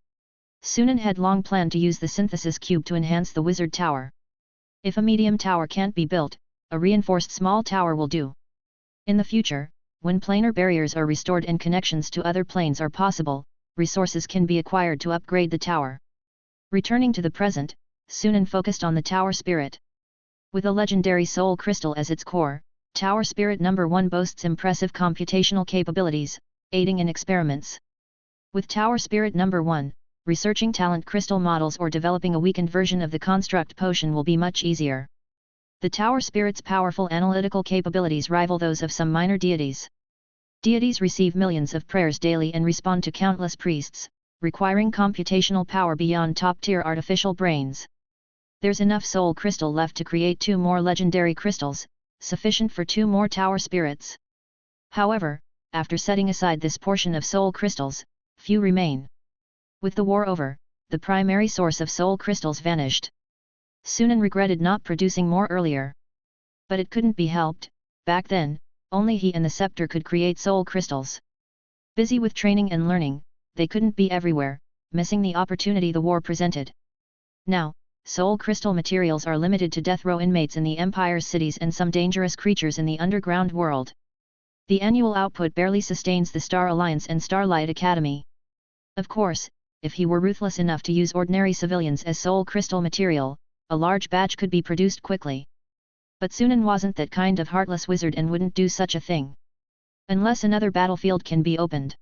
Sunan had long planned to use the synthesis cube to enhance the wizard tower. If a medium tower can't be built, a reinforced small tower will do. In the future, when planar barriers are restored and connections to other planes are possible, resources can be acquired to upgrade the tower. Returning to the present, Sunan focused on the tower spirit. With a legendary soul crystal as its core, Tower Spirit No. 1 boasts impressive computational capabilities, aiding in experiments. With Tower Spirit No. 1, researching talent crystal models or developing a weakened version of the construct potion will be much easier. The Tower Spirit's powerful analytical capabilities rival those of some minor deities. Deities receive millions of prayers daily and respond to countless priests, requiring computational power beyond top-tier artificial brains. There's enough soul crystal left to create 2 more legendary crystals, sufficient for 2 more tower spirits. However, after setting aside this portion of soul crystals, few remain. With the war over, the primary source of soul crystals vanished. Sunan regretted not producing more earlier. But it couldn't be helped, back then, only he and the scepter could create soul crystals. Busy with training and learning, they couldn't be everywhere, missing the opportunity the war presented. Now, soul crystal materials are limited to death row inmates in the Empire's cities and some dangerous creatures in the underground world. The annual output barely sustains the Star Alliance and Starlight Academy. Of course, if he were ruthless enough to use ordinary civilians as soul crystal material, a large batch could be produced quickly. But Sunan wasn't that kind of heartless wizard and wouldn't do such a thing. Unless another battlefield can be opened.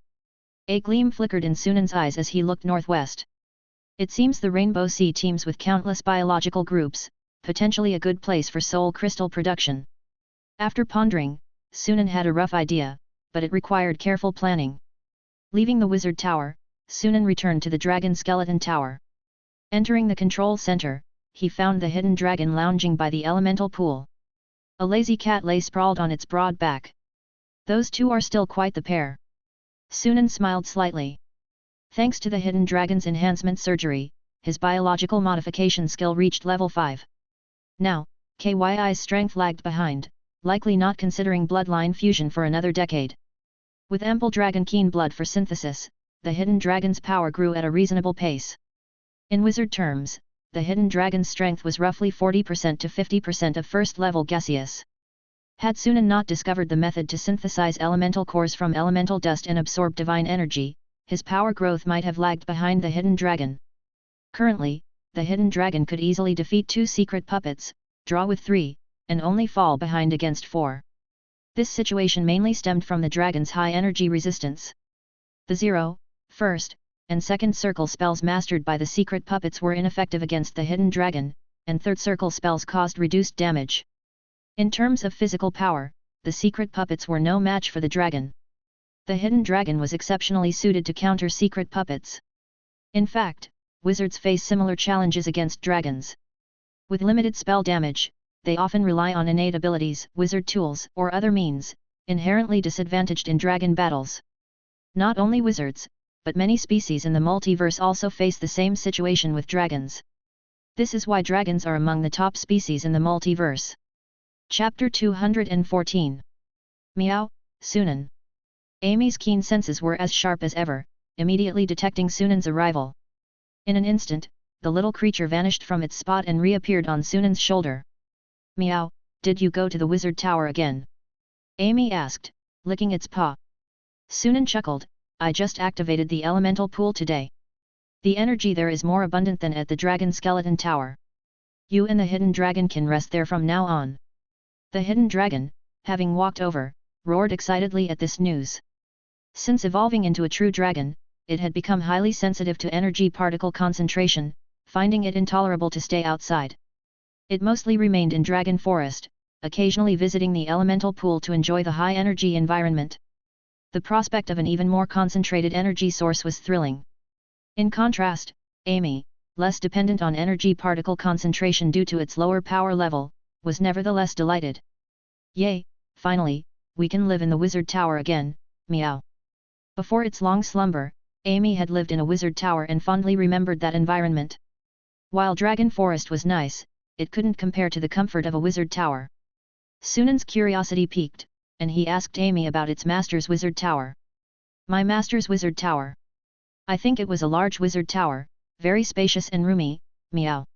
A gleam flickered in Sunan's eyes as he looked northwest. It seems the Rainbow Sea teems with countless biological groups, potentially a good place for soul crystal production. After pondering, Sunan had a rough idea, but it required careful planning. Leaving the wizard tower, Sunan returned to the dragon skeleton tower. Entering the control center, he found the hidden dragon lounging by the elemental pool. A lazy cat lay sprawled on its broad back. Those two are still quite the pair. Sunan smiled slightly. Thanks to the hidden dragon's enhancement surgery, his biological modification skill reached level 5. Now, KYI's strength lagged behind, likely not considering bloodline fusion for another decade. With ample dragon keen blood for synthesis, the hidden dragon's power grew at a reasonable pace. In wizard terms, the hidden dragon's strength was roughly 40% to 50% of first-level gaseous. Had Sunan not discovered the method to synthesize elemental cores from elemental dust and absorb divine energy, his power growth might have lagged behind the hidden dragon. Currently, the hidden dragon could easily defeat 2 secret puppets, draw with 3, and only fall behind against 4. This situation mainly stemmed from the dragon's high energy resistance. The 0, 1st, and 2nd circle spells mastered by the secret puppets were ineffective against the hidden dragon, and 3rd circle spells caused reduced damage. In terms of physical power, the secret puppets were no match for the dragon. The hidden dragon was exceptionally suited to counter secret puppets. In fact, wizards face similar challenges against dragons. With limited spell damage, they often rely on innate abilities, wizard tools, or other means, inherently disadvantaged in dragon battles. Not only wizards, but many species in the multiverse also face the same situation with dragons. This is why dragons are among the top species in the multiverse. Chapter 214. Meow, Sunan. Amy's keen senses were as sharp as ever, immediately detecting Sunan's arrival. In an instant, the little creature vanished from its spot and reappeared on Sunan's shoulder. Meow, did you go to the wizard tower again? Amy asked, licking its paw. Sunan chuckled, I just activated the elemental pool today. The energy there is more abundant than at the dragon skeleton tower. You and the hidden dragon can rest there from now on. The hidden dragon, having walked over, roared excitedly at this news. Since evolving into a true dragon, it had become highly sensitive to energy particle concentration, finding it intolerable to stay outside. It mostly remained in Dragon Forest, occasionally visiting the elemental pool to enjoy the high-energy environment. The prospect of an even more concentrated energy source was thrilling. In contrast, Amy, less dependent on energy particle concentration due to its lower power level, was nevertheless delighted. Yay, finally, we can live in the wizard tower again, meow. Before its long slumber, Amy had lived in a wizard tower and fondly remembered that environment. While Dragon Forest was nice, it couldn't compare to the comfort of a wizard tower. Sunan's curiosity piqued, and he asked Amy about its master's wizard tower. My master's wizard tower. I think it was a large wizard tower, very spacious and roomy, meow.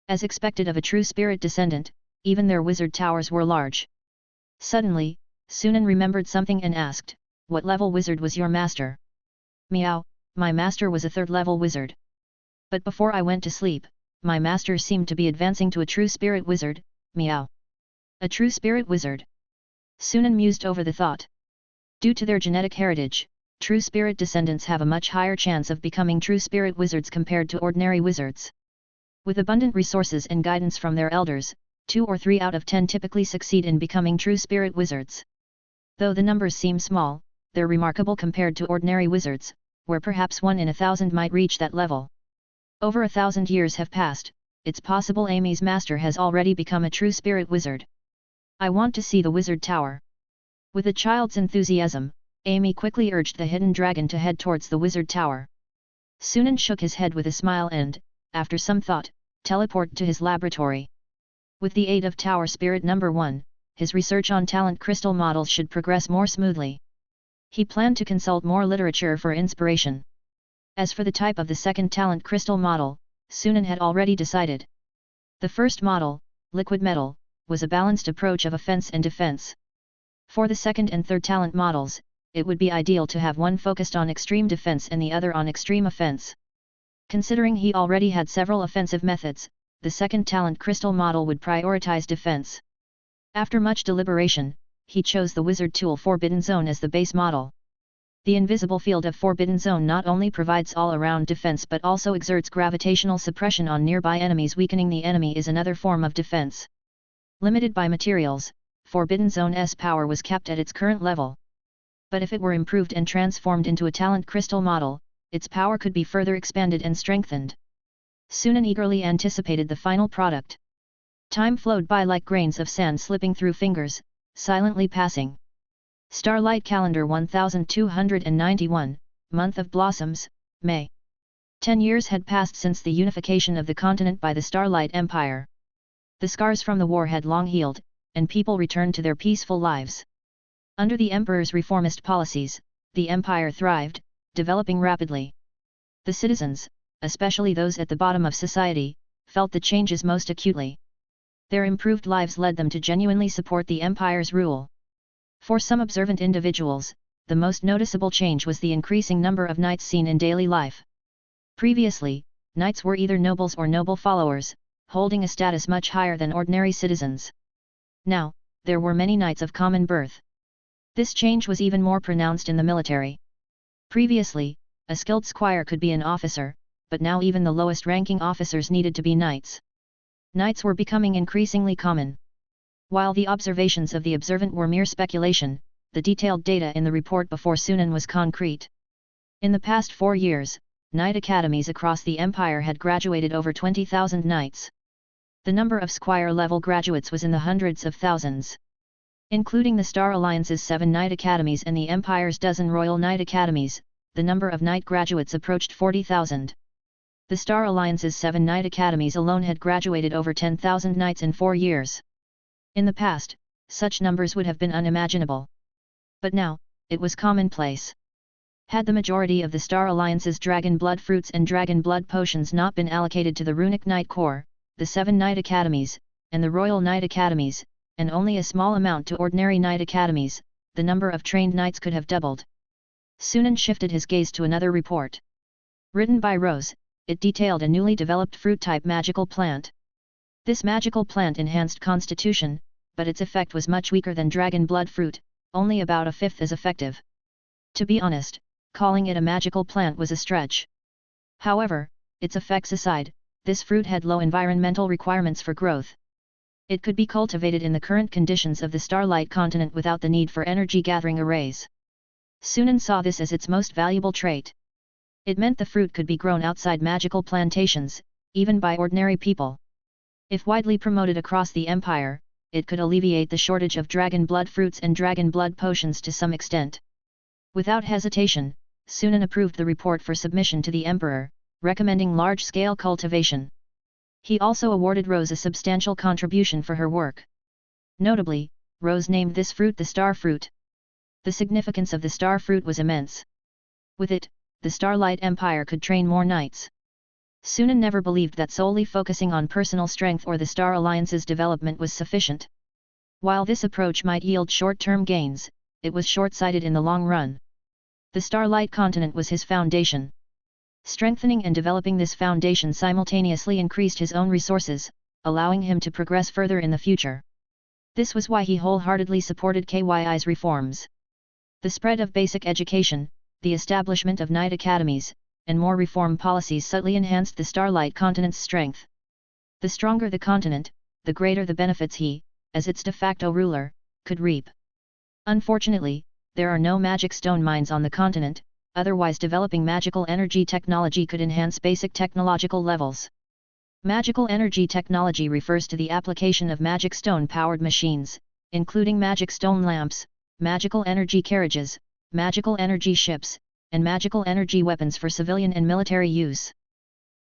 As expected of a true spirit descendant, even their wizard towers were large. Suddenly, Sunan remembered something and asked, what level wizard was your master? Meow, my master was a 3rd level wizard. But before I went to sleep, my master seemed to be advancing to a true spirit wizard, meow. A true spirit wizard. Sunan mused over the thought. Due to their genetic heritage, true spirit descendants have a much higher chance of becoming true spirit wizards compared to ordinary wizards. With abundant resources and guidance from their elders, 2 or 3 out of 10 typically succeed in becoming true spirit wizards. Though the numbers seem small, they're remarkable compared to ordinary wizards, where perhaps 1 in 1,000 might reach that level. Over 1,000 years have passed, it's possible Amy's master has already become a true spirit wizard. I want to see the wizard tower. With a child's enthusiasm, Amy quickly urged the hidden dragon to head towards the wizard tower. Sunan shook his head with a smile and, after some thought, teleported to his laboratory. With the aid of Tower Spirit number 1, his research on talent crystal models should progress more smoothly. He planned to consult more literature for inspiration. As for the type of the second talent crystal model, Sunan had already decided. The first model, liquid metal, was a balanced approach of offense and defense. For the second and third talent models, it would be ideal to have one focused on extreme defense and the other on extreme offense. Considering he already had several offensive methods, the second talent crystal model would prioritize defense. After much deliberation, he chose the wizard tool Forbidden Zone as the base model. The invisible field of Forbidden Zone not only provides all-around defense but also exerts gravitational suppression on nearby enemies. Weakening the enemy is another form of defense. Limited by materials, Forbidden Zone's power was kept at its current level. But if it were improved and transformed into a talent crystal model, its power could be further expanded and strengthened. Sunan eagerly anticipated the final product. Time flowed by like grains of sand slipping through fingers, silently passing. Starlight Calendar 1291, Month of Blossoms, May. 10 years had passed since the unification of the continent by the Starlight Empire. The scars from the war had long healed, and people returned to their peaceful lives. Under the Emperor's reformist policies, the empire thrived, developing rapidly. The citizens, especially those at the bottom of society, felt the changes most acutely. Their improved lives led them to genuinely support the empire's rule. For some observant individuals, the most noticeable change was the increasing number of knights seen in daily life. Previously, knights were either nobles or noble followers, holding a status much higher than ordinary citizens. Now, there were many knights of common birth. This change was even more pronounced in the military. Previously, a skilled squire could be an officer, but now even the lowest-ranking officers needed to be knights. Knights were becoming increasingly common. While the observations of the observant were mere speculation, the detailed data in the report before Sunan was concrete. In the past 4 years, knight academies across the empire had graduated over 20,000 knights. The number of squire-level graduates was in the hundreds of thousands. Including the Star Alliance's 7 knight academies and the empire's dozen royal knight academies, the number of knight graduates approached 40,000. The Star Alliance's 7 knight academies alone had graduated over 10,000 knights in 4 years. In the past, such numbers would have been unimaginable. But now, it was commonplace. Had the majority of the Star Alliance's dragon blood fruits and dragon blood potions not been allocated to the runic knight corps, the 7 knight academies, and the royal knight academies, and only a small amount to ordinary knight academies, the number of trained knights could have doubled. Sunan shifted his gaze to another report. Written by Rose, it detailed a newly developed fruit-type magical plant. This magical plant enhanced constitution, but its effect was much weaker than dragon blood fruit, only about a fifth as effective. To be honest, calling it a magical plant was a stretch. However, its effects aside, this fruit had low environmental requirements for growth. It could be cultivated in the current conditions of the Starlight continent without the need for energy-gathering arrays. Sunan saw this as its most valuable trait. It meant the fruit could be grown outside magical plantations, even by ordinary people. If widely promoted across the empire, it could alleviate the shortage of dragon blood fruits and dragon blood potions to some extent. Without hesitation, Sunan approved the report for submission to the emperor, recommending large-scale cultivation. He also awarded Rose a substantial contribution for her work. Notably, Rose named this fruit the star fruit. The significance of the star fruit was immense. With it, the Starlight Empire could train more knights. Sunan never believed that solely focusing on personal strength or the Star Alliance's development was sufficient. While this approach might yield short-term gains, it was short-sighted in the long run. The Starlight continent was his foundation. Strengthening and developing this foundation simultaneously increased his own resources, allowing him to progress further in the future. This was why he wholeheartedly supported KYI's reforms. The spread of basic education, the establishment of knight academies, and more reform policies subtly enhanced the Starlight continent's strength. The stronger the continent, the greater the benefits he, as its de facto ruler, could reap. Unfortunately, there are no magic stone mines on the continent, otherwise developing magical energy technology could enhance basic technological levels. Magical energy technology refers to the application of magic stone-powered machines, including magic stone lamps, magical energy carriages, magical energy ships, and magical energy weapons for civilian and military use.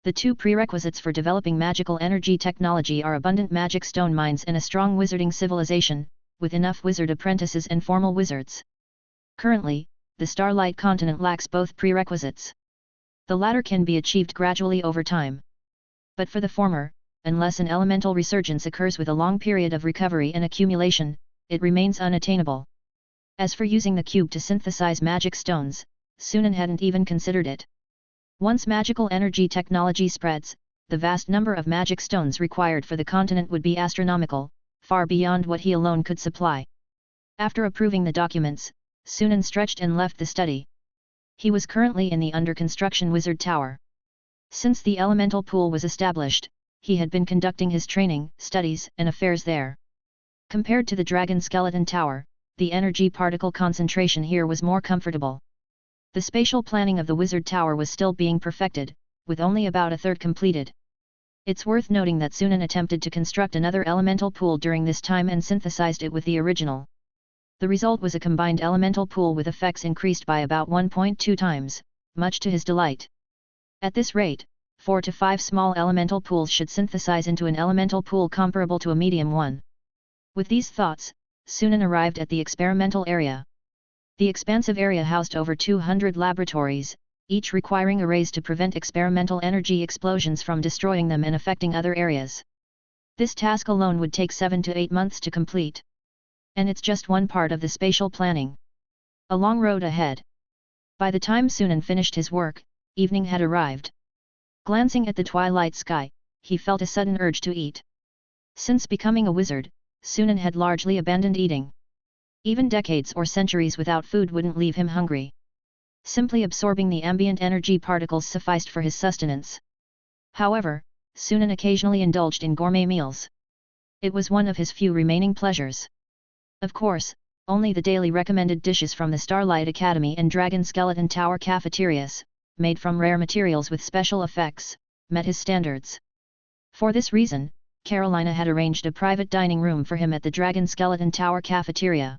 The two prerequisites for developing magical energy technology are abundant magic stone mines and a strong wizarding civilization, with enough wizard apprentices and formal wizards. Currently, the Starlight continent lacks both prerequisites. The latter can be achieved gradually over time. But for the former, unless an elemental resurgence occurs with a long period of recovery and accumulation, it remains unattainable. As for using the cube to synthesize magic stones, Sunan hadn't even considered it. Once magical energy technology spreads, the vast number of magic stones required for the continent would be astronomical, far beyond what he alone could supply. After approving the documents, Sunan stretched and left the study. He was currently in the under-construction Wizard Tower. Since the elemental pool was established, he had been conducting his training, studies, and affairs there. Compared to the Dragon Skeleton Tower, the energy particle concentration here was more comfortable. The spatial planning of the Wizard Tower was still being perfected, with only about a third completed. It's worth noting that Sunan attempted to construct another elemental pool during this time and synthesized it with the original. The result was a combined elemental pool with effects increased by about 1.2 times, much to his delight. At this rate, 4 to 5 small elemental pools should synthesize into an elemental pool comparable to a medium one. With these thoughts, Sunan arrived at the experimental area. The expansive area housed over 200 laboratories, each requiring arrays to prevent experimental energy explosions from destroying them and affecting other areas. This task alone would take 7 to 8 months to complete. And it's just one part of the spatial planning. A long road ahead. By the time Sunan finished his work, evening had arrived. Glancing at the twilight sky, he felt a sudden urge to eat. Since becoming a wizard, Sunan had largely abandoned eating. Even decades or centuries without food wouldn't leave him hungry. Simply absorbing the ambient energy particles sufficed for his sustenance. However, Sunan occasionally indulged in gourmet meals. It was one of his few remaining pleasures. Of course, only the daily recommended dishes from the Starlight Academy and Dragon Skeleton Tower cafeterias, made from rare materials with special effects, met his standards. For this reason, Carolina had arranged a private dining room for him at the Dragon Skeleton Tower cafeteria.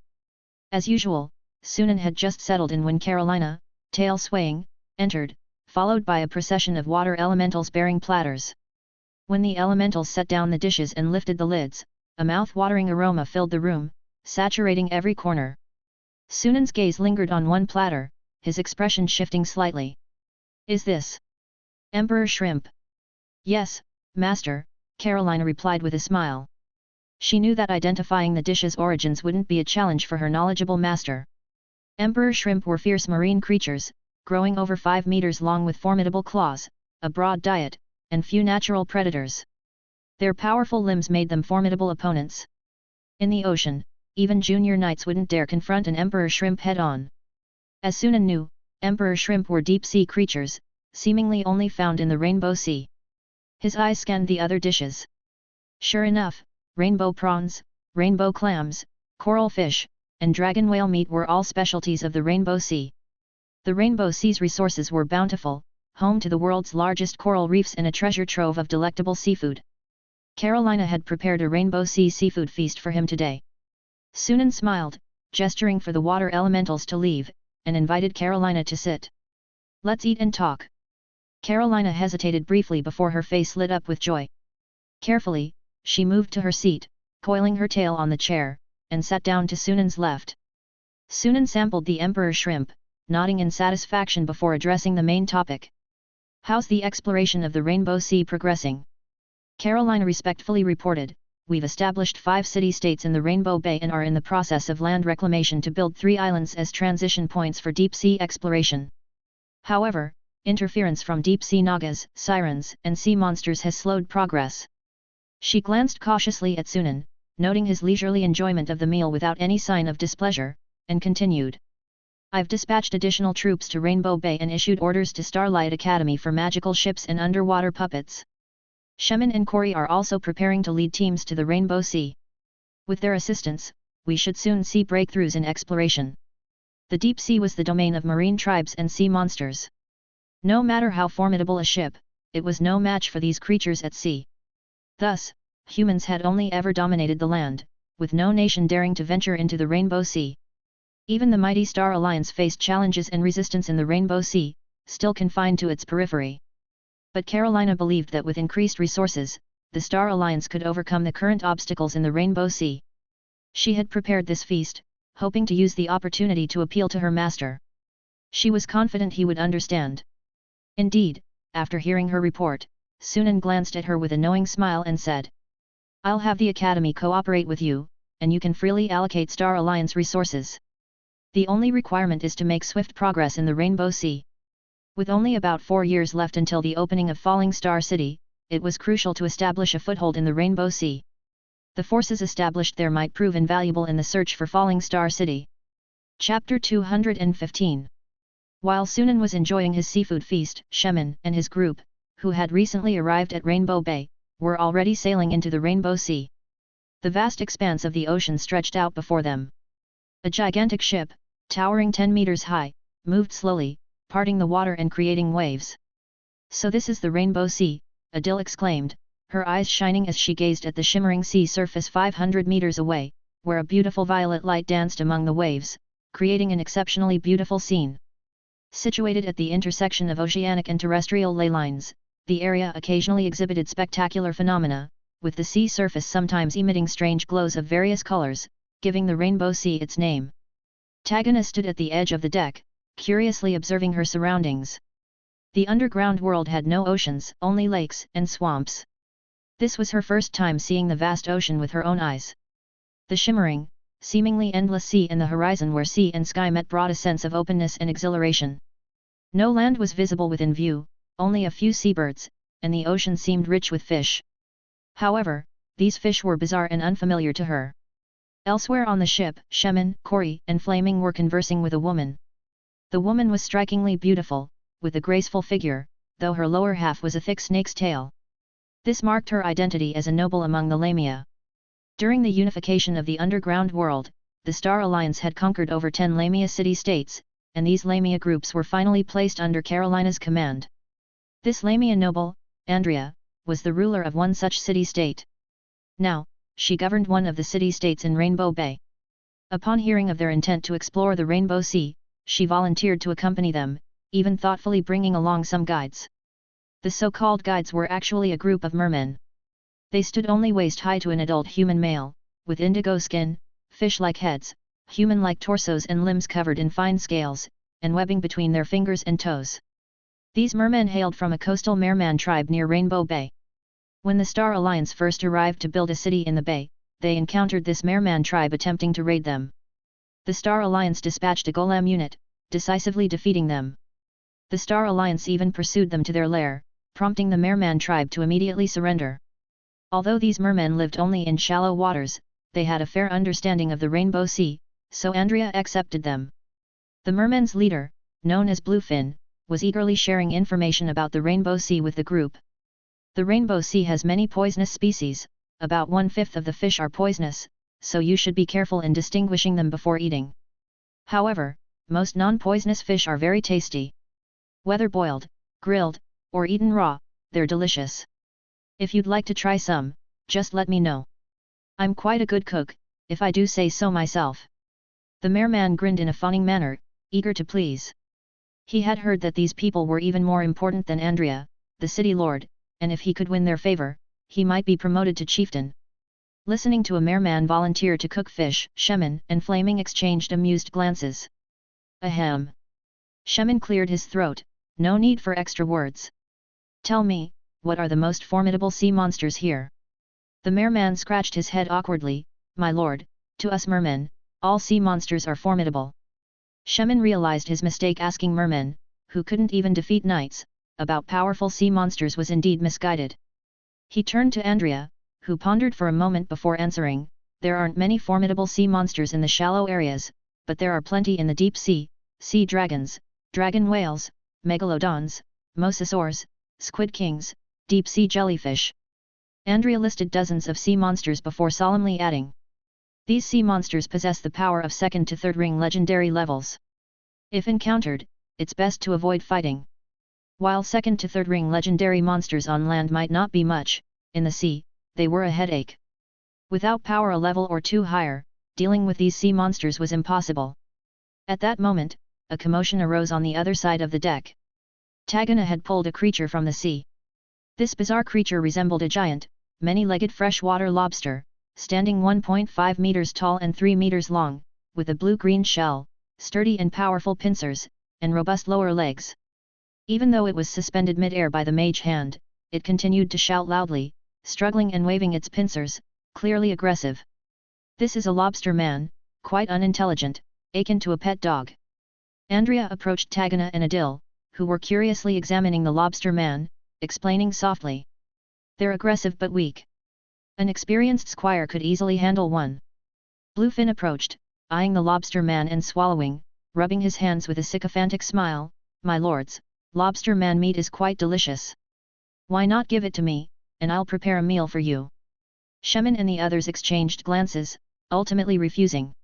As usual, Sunan had just settled in when Carolina, tail swaying, entered, followed by a procession of water elementals bearing platters. When the elementals set down the dishes and lifted the lids, a mouth-watering aroma filled the room, saturating every corner. Sunan's gaze lingered on one platter, his expression shifting slightly. "Is this Emperor Shrimp?" "Yes, Master," Carolina replied with a smile. She knew that identifying the dish's origins wouldn't be a challenge for her knowledgeable master. Emperor shrimp were fierce marine creatures, growing over 5 meters long with formidable claws, a broad diet, and few natural predators. Their powerful limbs made them formidable opponents. In the ocean, even junior knights wouldn't dare confront an emperor shrimp head-on. As Sunan knew, emperor shrimp were deep-sea creatures, seemingly only found in the Rainbow Sea. His eyes scanned the other dishes. Sure enough, rainbow prawns, rainbow clams, coral fish, and dragon whale meat were all specialties of the Rainbow Sea. The Rainbow Sea's resources were bountiful, home to the world's largest coral reefs and a treasure trove of delectable seafood. Carolina had prepared a Rainbow Sea seafood feast for him today. Sunan smiled, gesturing for the water elementals to leave, and invited Carolina to sit. "Let's eat and talk." Carolina hesitated briefly before her face lit up with joy. Carefully, she moved to her seat, coiling her tail on the chair, and sat down to Sunan's left. Sunan sampled the emperor's shrimp, nodding in satisfaction before addressing the main topic. "How's the exploration of the Rainbow Sea progressing?" Carolina respectfully reported, "We've established 5 city-states in the Rainbow Bay and are in the process of land reclamation to build 3 islands as transition points for deep-sea exploration. However, interference from deep-sea nagas, sirens, and sea monsters has slowed progress." She glanced cautiously at Sunan, noting his leisurely enjoyment of the meal without any sign of displeasure, and continued. "I've dispatched additional troops to Rainbow Bay and issued orders to Starlight Academy for magical ships and underwater puppets. Shemin and Corey are also preparing to lead teams to the Rainbow Sea. With their assistance, we should soon see breakthroughs in exploration." The deep sea was the domain of marine tribes and sea monsters. No matter how formidable a ship, it was no match for these creatures at sea. Thus, humans had only ever dominated the land, with no nation daring to venture into the Rainbow Sea. Even the mighty Star Alliance faced challenges and resistance in the Rainbow Sea, still confined to its periphery. But Carolina believed that with increased resources, the Star Alliance could overcome the current obstacles in the Rainbow Sea. She had prepared this feast, hoping to use the opportunity to appeal to her master. She was confident he would understand. Indeed, after hearing her report, Sunan glanced at her with a knowing smile and said, "I'll have the Academy cooperate with you, and you can freely allocate Star Alliance resources. The only requirement is to make swift progress in the Rainbow Sea." With only about 4 years left until the opening of Falling Star City, it was crucial to establish a foothold in the Rainbow Sea. The forces established there might prove invaluable in the search for Falling Star City. Chapter 215. While Sunan was enjoying his seafood feast, Shemin and his group, who had recently arrived at Rainbow Bay, were already sailing into the Rainbow Sea. The vast expanse of the ocean stretched out before them. A gigantic ship, towering 10 meters high, moved slowly, parting the water and creating waves. "So this is the Rainbow Sea," Adil exclaimed, her eyes shining as she gazed at the shimmering sea surface 500 meters away, where a beautiful violet light danced among the waves, creating an exceptionally beautiful scene. Situated at the intersection of oceanic and terrestrial ley lines, the area occasionally exhibited spectacular phenomena, with the sea surface sometimes emitting strange glows of various colors, giving the Rainbow Sea its name. Tagana stood at the edge of the deck, curiously observing her surroundings. The underground world had no oceans, only lakes and swamps. This was her first time seeing the vast ocean with her own eyes. The shimmering, seemingly endless sea and the horizon where sea and sky met brought a sense of openness and exhilaration. No land was visible within view, only a few seabirds, and the ocean seemed rich with fish. However, these fish were bizarre and unfamiliar to her. Elsewhere on the ship, Shemin, Corey, and Flaming were conversing with a woman. The woman was strikingly beautiful, with a graceful figure, though her lower half was a thick snake's tail. This marked her identity as a noble among the Lamia. During the unification of the underground world, the Star Alliance had conquered over 10 Lamia city-states, and these Lamia groups were finally placed under Carolina's command. This Lamia noble, Andrea, was the ruler of one such city-state. Now, she governed one of the city-states in Rainbow Bay. Upon hearing of their intent to explore the Rainbow Sea, she volunteered to accompany them, even thoughtfully bringing along some guides. The so-called guides were actually a group of mermen. They stood only waist-high to an adult human male, with indigo skin, fish-like heads, human-like torsos and limbs covered in fine scales, and webbing between their fingers and toes. These mermen hailed from a coastal merman tribe near Rainbow Bay. When the Star Alliance first arrived to build a city in the bay, they encountered this merman tribe attempting to raid them. The Star Alliance dispatched a golem unit, decisively defeating them. The Star Alliance even pursued them to their lair, prompting the merman tribe to immediately surrender. Although these mermen lived only in shallow waters, they had a fair understanding of the Rainbow Sea, so Andrea accepted them. The mermen's leader, known as Bluefin, was eagerly sharing information about the Rainbow Sea with the group. The Rainbow Sea has many poisonous species, about 1/5 of the fish are poisonous, so you should be careful in distinguishing them before eating. However, most non-poisonous fish are very tasty. Whether boiled, grilled, or eaten raw, they're delicious. If you'd like to try some, just let me know. I'm quite a good cook, if I do say so myself. The merman grinned in a fawning manner, eager to please. He had heard that these people were even more important than Andrea, the city lord, and if he could win their favor, he might be promoted to chieftain. Listening to a merman volunteer to cook fish, Shemin and Flaming exchanged amused glances. Ahem. Shemin cleared his throat, no need for extra words. Tell me, what are the most formidable sea monsters here? The merman scratched his head awkwardly. My lord, to us mermen, all sea monsters are formidable. Shemin realized his mistake asking mermen, who couldn't even defeat knights, about powerful sea monsters was indeed misguided. He turned to Andrea, who pondered for a moment before answering. There aren't many formidable sea monsters in the shallow areas, but there are plenty in the deep sea: sea dragons, dragon whales, megalodons, mosasaurs, squid kings, deep-sea jellyfish. Andrea listed dozens of sea monsters before solemnly adding. These sea monsters possess the power of second to third ring legendary levels. If encountered, it's best to avoid fighting. While second to third ring legendary monsters on land might not be much, in the sea, they were a headache. Without power a level or two higher, dealing with these sea monsters was impossible. At that moment, a commotion arose on the other side of the deck. Tagana had pulled a creature from the sea. This bizarre creature resembled a giant, many-legged freshwater lobster, standing 1.5 meters tall and 3 meters long, with a blue-green shell, sturdy and powerful pincers, and robust lower legs. Even though it was suspended mid-air by the mage hand, it continued to shout loudly, struggling and waving its pincers, clearly aggressive. This is a lobster man, quite unintelligent, akin to a pet dog. Andrea approached Tagana and Adil, who were curiously examining the lobster man, explaining softly. They're aggressive but weak. An experienced squire could easily handle one. Bluefin approached, eyeing the lobster man and swallowing, rubbing his hands with a sycophantic smile. My lords, lobster man meat is quite delicious. Why not give it to me, and I'll prepare a meal for you. Shemin and the others exchanged glances, ultimately refusing.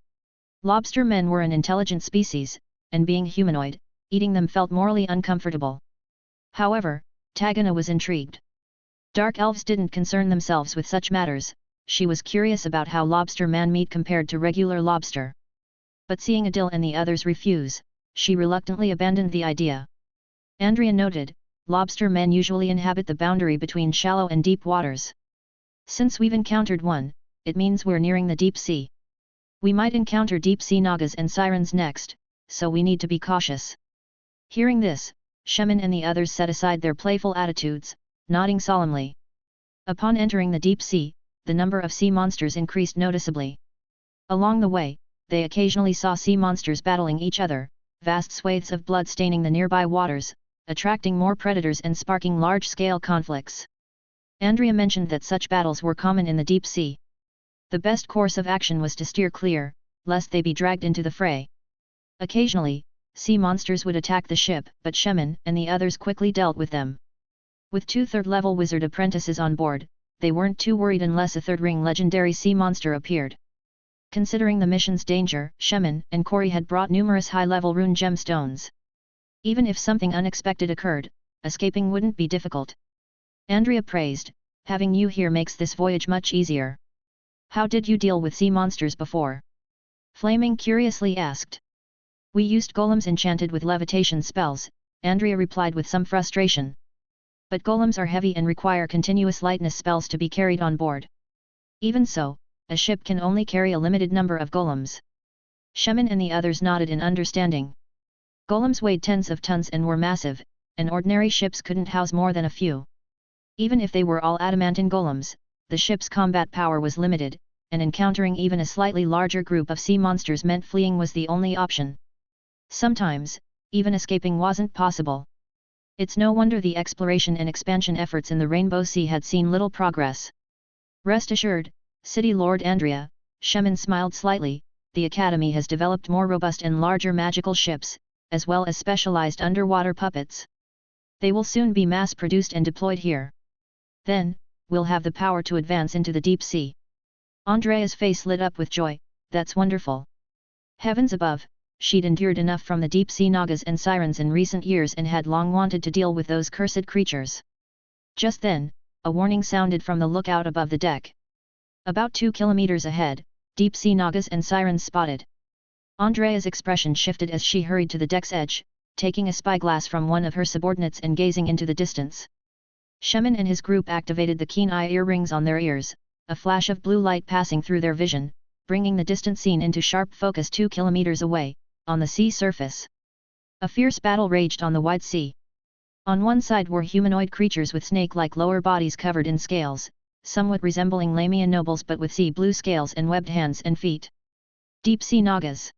Lobster men were an intelligent species, and being humanoid, eating them felt morally uncomfortable. However, Tagana was intrigued. Dark elves didn't concern themselves with such matters. She was curious about how lobster man meat compared to regular lobster. But seeing Adil and the others refuse, she reluctantly abandoned the idea. Andrea noted, lobster men usually inhabit the boundary between shallow and deep waters. Since we've encountered one, it means we're nearing the deep sea. We might encounter deep-sea nagas and sirens next, so we need to be cautious. Hearing this, Shemin and the others set aside their playful attitudes, nodding solemnly. Upon entering the deep sea, the number of sea monsters increased noticeably. Along the way, they occasionally saw sea monsters battling each other, vast swathes of blood staining the nearby waters, attracting more predators and sparking large-scale conflicts. Andrea mentioned that such battles were common in the deep sea. The best course of action was to steer clear, lest they be dragged into the fray. Occasionally, sea monsters would attack the ship, but Shemin and the others quickly dealt with them. With 2 third-level wizard apprentices on board, they weren't too worried unless a third-ring legendary sea monster appeared. Considering the mission's danger, Shemin and Corey had brought numerous high-level rune gemstones. Even if something unexpected occurred, escaping wouldn't be difficult. Andrea praised, having you here makes this voyage much easier. How did you deal with sea monsters before? Flaming curiously asked. We used golems enchanted with levitation spells, Andrea replied with some frustration. But golems are heavy and require continuous lightness spells to be carried on board. Even so, a ship can only carry a limited number of golems. Shemin and the others nodded in understanding. Golems weighed tens of tons and were massive, and ordinary ships couldn't house more than a few. Even if they were all adamantine golems, the ship's combat power was limited, and encountering even a slightly larger group of sea monsters meant fleeing was the only option. Sometimes, even escaping wasn't possible. It's no wonder the exploration and expansion efforts in the Rainbow Sea had seen little progress. Rest assured, City Lord Andrea, Shemin smiled slightly, the Academy has developed more robust and larger magical ships, as well as specialized underwater puppets. They will soon be mass-produced and deployed here. Then, we'll have the power to advance into the deep sea. Andrea's face lit up with joy. That's wonderful. Heavens above, she'd endured enough from the deep-sea nagas and sirens in recent years and had long wanted to deal with those cursed creatures. Just then, a warning sounded from the lookout above the deck. About 2 kilometers ahead, deep-sea nagas and sirens spotted. Andrea's expression shifted as she hurried to the deck's edge, taking a spyglass from one of her subordinates and gazing into the distance. Shemin and his group activated the keen eye earrings on their ears, a flash of blue light passing through their vision, bringing the distant scene into sharp focus 2 kilometers away, on the sea surface. A fierce battle raged on the wide sea. On one side were humanoid creatures with snake-like lower bodies covered in scales, somewhat resembling Lamian nobles but with sea blue scales and webbed hands and feet. Deep-sea Nagas.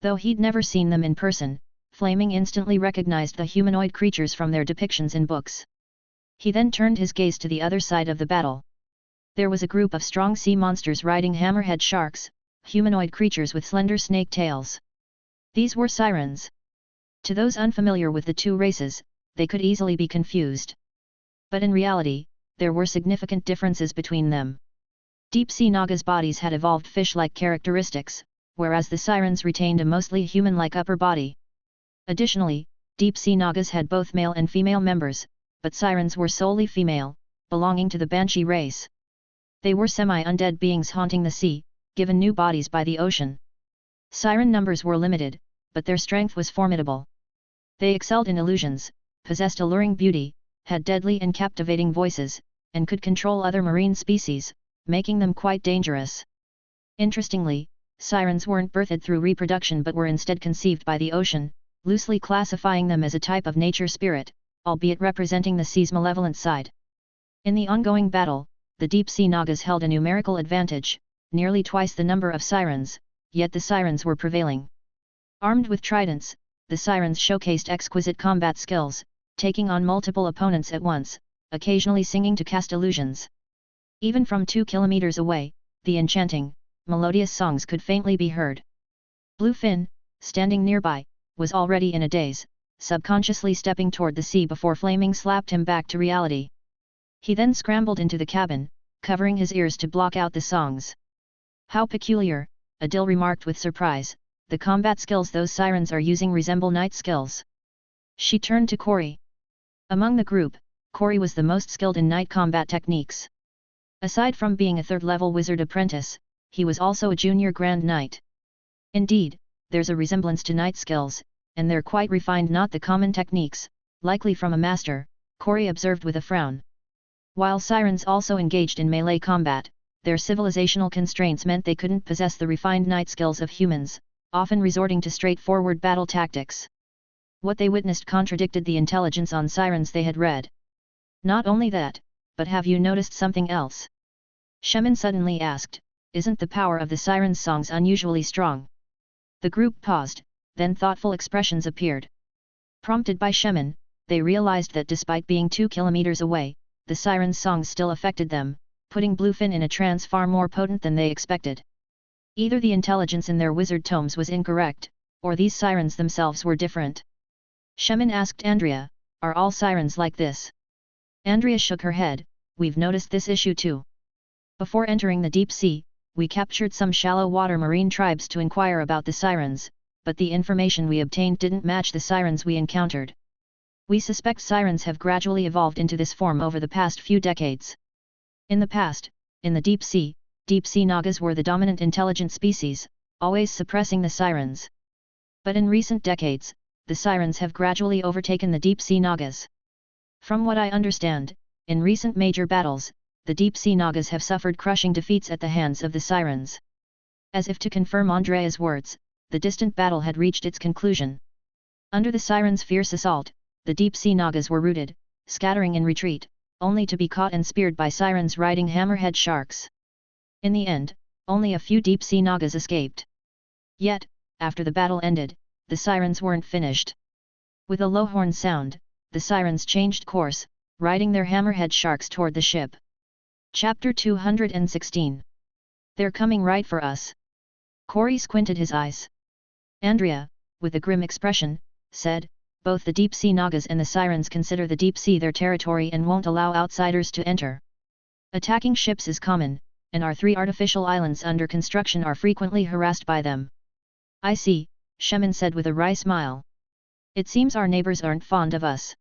Though he'd never seen them in person, Flaming instantly recognized the humanoid creatures from their depictions in books. He then turned his gaze to the other side of the battle. There was a group of strong sea monsters riding hammerhead sharks, humanoid creatures with slender snake tails. These were sirens. To those unfamiliar with the two races, they could easily be confused. But in reality, there were significant differences between them. Deep-sea Nagas' bodies had evolved fish-like characteristics, whereas the sirens retained a mostly human-like upper body. Additionally, deep-sea Nagas had both male and female members, but sirens were solely female, belonging to the Banshee race. They were semi-undead beings haunting the sea, given new bodies by the ocean. Siren numbers were limited, but their strength was formidable. They excelled in illusions, possessed alluring beauty, had deadly and captivating voices, and could control other marine species, making them quite dangerous. Interestingly, sirens weren't birthed through reproduction but were instead conceived by the ocean, loosely classifying them as a type of nature spirit, albeit representing the sea's malevolent side. In the ongoing battle, the deep-sea Nagas held a numerical advantage, nearly twice the number of sirens, yet the sirens were prevailing. Armed with tridents, the sirens showcased exquisite combat skills, taking on multiple opponents at once, occasionally singing to cast illusions. Even from 2 kilometers away, the enchanting, melodious songs could faintly be heard. Bluefin, standing nearby, was already in a daze, subconsciously stepping toward the sea before Flaming slapped him back to reality. He then scrambled into the cabin, covering his ears to block out the songs. How peculiar, Adil remarked with surprise, the combat skills those sirens are using resemble night skills. She turned to Corey. Among the group, Corey was the most skilled in night combat techniques. Aside from being a third-level wizard apprentice, he was also a junior grand knight. Indeed, there's a resemblance to night skills, and they're quite refined, not the common techniques, likely from a master, Corey observed with a frown. While sirens also engaged in melee combat, their civilizational constraints meant they couldn't possess the refined night skills of humans, often resorting to straightforward battle tactics. What they witnessed contradicted the intelligence on sirens they had read. Not only that, but have you noticed something else? Shemin suddenly asked, isn't the power of the sirens' songs unusually strong? The group paused, then thoughtful expressions appeared. Prompted by Shemin, they realized that despite being 2 kilometers away, the sirens' songs still affected them, putting Bluefin in a trance far more potent than they expected. Either the intelligence in their wizard tomes was incorrect, or these sirens themselves were different. Shemin asked Andrea, are all sirens like this? Andrea shook her head, we've noticed this issue too. Before entering the deep sea, we captured some shallow water marine tribes to inquire about the sirens, but the information we obtained didn't match the sirens we encountered. We suspect sirens have gradually evolved into this form over the past few decades. In the past, in the deep-sea Nagas were the dominant intelligent species, always suppressing the sirens. But in recent decades, the sirens have gradually overtaken the deep-sea Nagas. From what I understand, in recent major battles, the deep-sea Nagas have suffered crushing defeats at the hands of the sirens. As if to confirm Andrea's words, the distant battle had reached its conclusion. Under the sirens' fierce assault, the deep-sea Nagas were routed, scattering in retreat, only to be caught and speared by sirens riding hammerhead sharks. In the end, only a few deep-sea Nagas escaped. Yet, after the battle ended, the sirens weren't finished. With a low horn sound, the sirens changed course, riding their hammerhead sharks toward the ship. Chapter 216. They're coming right for us. Corey squinted his eyes. Andrea, with a grim expression, said, both the deep-sea Nagas and the sirens consider the deep sea their territory and won't allow outsiders to enter. Attacking ships is common, and our 3 artificial islands under construction are frequently harassed by them. I see, Shemin said with a wry smile. It seems our neighbors aren't fond of us.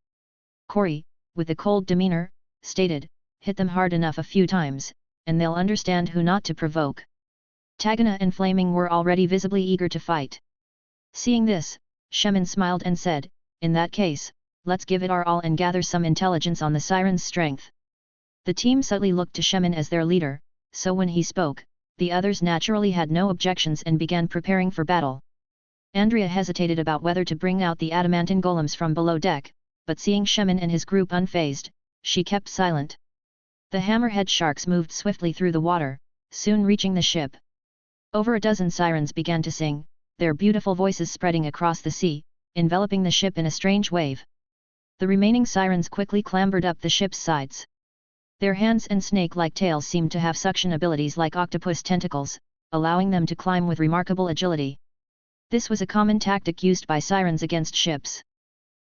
Corey, with a cold demeanor, stated, hit them hard enough a few times, and they'll understand who not to provoke. Tagana and Flaming were already visibly eager to fight. Seeing this, Shemin smiled and said, "In that case, let's give it our all and gather some intelligence on the siren's strength." The team subtly looked to Shemin as their leader, so when he spoke, the others naturally had no objections and began preparing for battle. Andrea hesitated about whether to bring out the adamantine golems from below deck, but seeing Shemin and his group unfazed, she kept silent. The hammerhead sharks moved swiftly through the water, soon reaching the ship. Over a dozen sirens began to sing, their beautiful voices spreading across the sea, enveloping the ship in a strange wave. The remaining sirens quickly clambered up the ship's sides. Their hands and snake-like tails seemed to have suction abilities like octopus tentacles, allowing them to climb with remarkable agility. This was a common tactic used by sirens against ships.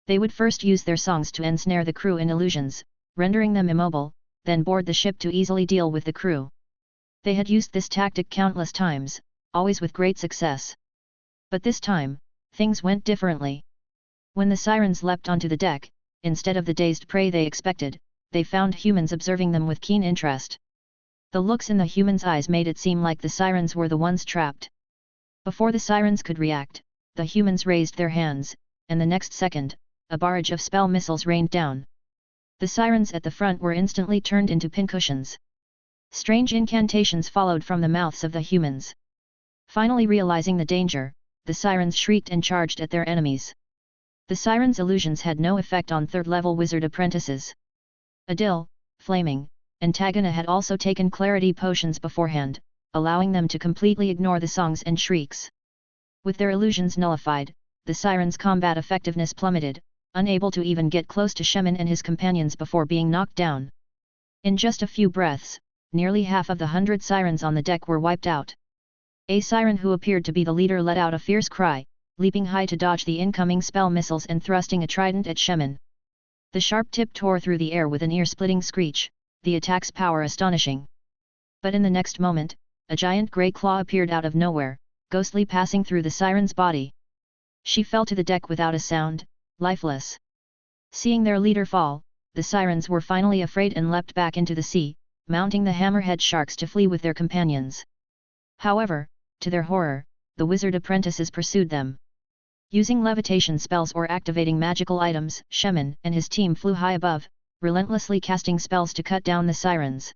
They would first use their songs to ensnare the crew in illusions, rendering them immobile, then board the ship to easily deal with the crew. They had used this tactic countless times, always with great success. But this time, things went differently. When the sirens leapt onto the deck, instead of the dazed prey they expected, they found humans observing them with keen interest. The looks in the humans' eyes made it seem like the sirens were the ones trapped. Before the sirens could react, the humans raised their hands, and the next second, a barrage of spell missiles rained down. The sirens at the front were instantly turned into pincushions. Strange incantations followed from the mouths of the humans. Finally realizing the danger, the sirens shrieked and charged at their enemies. The sirens' illusions had no effect on third-level wizard apprentices. Adil, Flaming, and Tagana had also taken clarity potions beforehand, allowing them to completely ignore the songs and shrieks. With their illusions nullified, the sirens' combat effectiveness plummeted, unable to even get close to Shemin and his companions before being knocked down. In just a few breaths, nearly half of the 100 sirens on the deck were wiped out. A siren who appeared to be the leader let out a fierce cry, leaping high to dodge the incoming spell missiles and thrusting a trident at Shemin. The sharp tip tore through the air with an ear-splitting screech, the attack's power astonishing. But in the next moment, a giant grey claw appeared out of nowhere, ghostly passing through the siren's body. She fell to the deck without a sound, lifeless. Seeing their leader fall, the sirens were finally afraid and leapt back into the sea, mounting the hammerhead sharks to flee with their companions. However, to their horror, the wizard apprentices pursued them. Using levitation spells or activating magical items, Shemin and his team flew high above, relentlessly casting spells to cut down the sirens.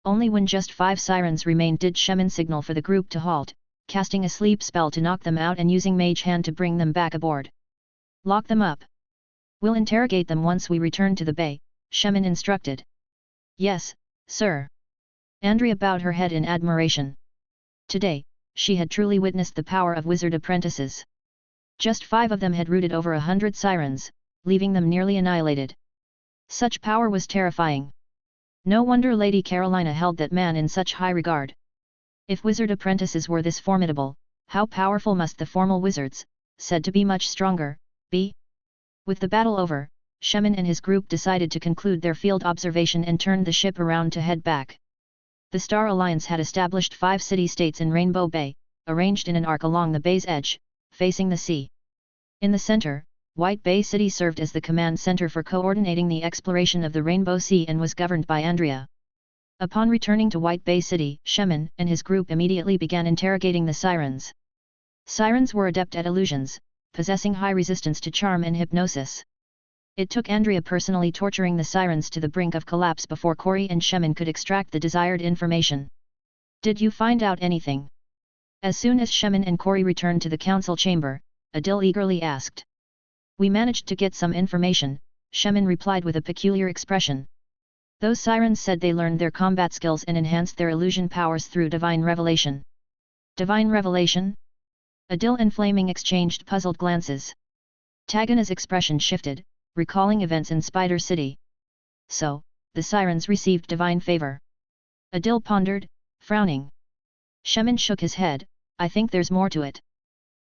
Only when just 5 sirens remained did Shemin signal for the group to halt, casting a sleep spell to knock them out and using Mage Hand to bring them back aboard. "Lock them up. We'll interrogate them once we return to the bay," Shemin instructed. "Yes, sir." Andrea bowed her head in admiration. Today, she had truly witnessed the power of wizard apprentices. Just 5 of them had routed over 100 sirens, leaving them nearly annihilated. Such power was terrifying. No wonder Lady Carolina held that man in such high regard. If wizard apprentices were this formidable, how powerful must the formal wizards, said to be much stronger, be? With the battle over, Shemin and his group decided to conclude their field observation and turned the ship around to head back. The Star Alliance had established 5 city-states in Rainbow Bay, arranged in an arc along the bay's edge, facing the sea. In the center, White Bay City served as the command center for coordinating the exploration of the Rainbow Sea and was governed by Andrea. Upon returning to White Bay City, Shemin and his group immediately began interrogating the sirens. Sirens were adept at illusions, possessing high resistance to charm and hypnosis. It took Andrea personally torturing the sirens to the brink of collapse before Corey and Shemin could extract the desired information. "Did you find out anything?" As soon as Shemin and Corey returned to the council chamber, Adil eagerly asked. "We managed to get some information," Shemin replied with a peculiar expression. "Those sirens said they learned their combat skills and enhanced their illusion powers through divine revelation." "Divine revelation?" Adil and Flaming exchanged puzzled glances. Tagana's expression shifted, recalling events in Spider City. "So, the sirens received divine favor?" Adil pondered, frowning. Shemin shook his head. "I think there's more to it."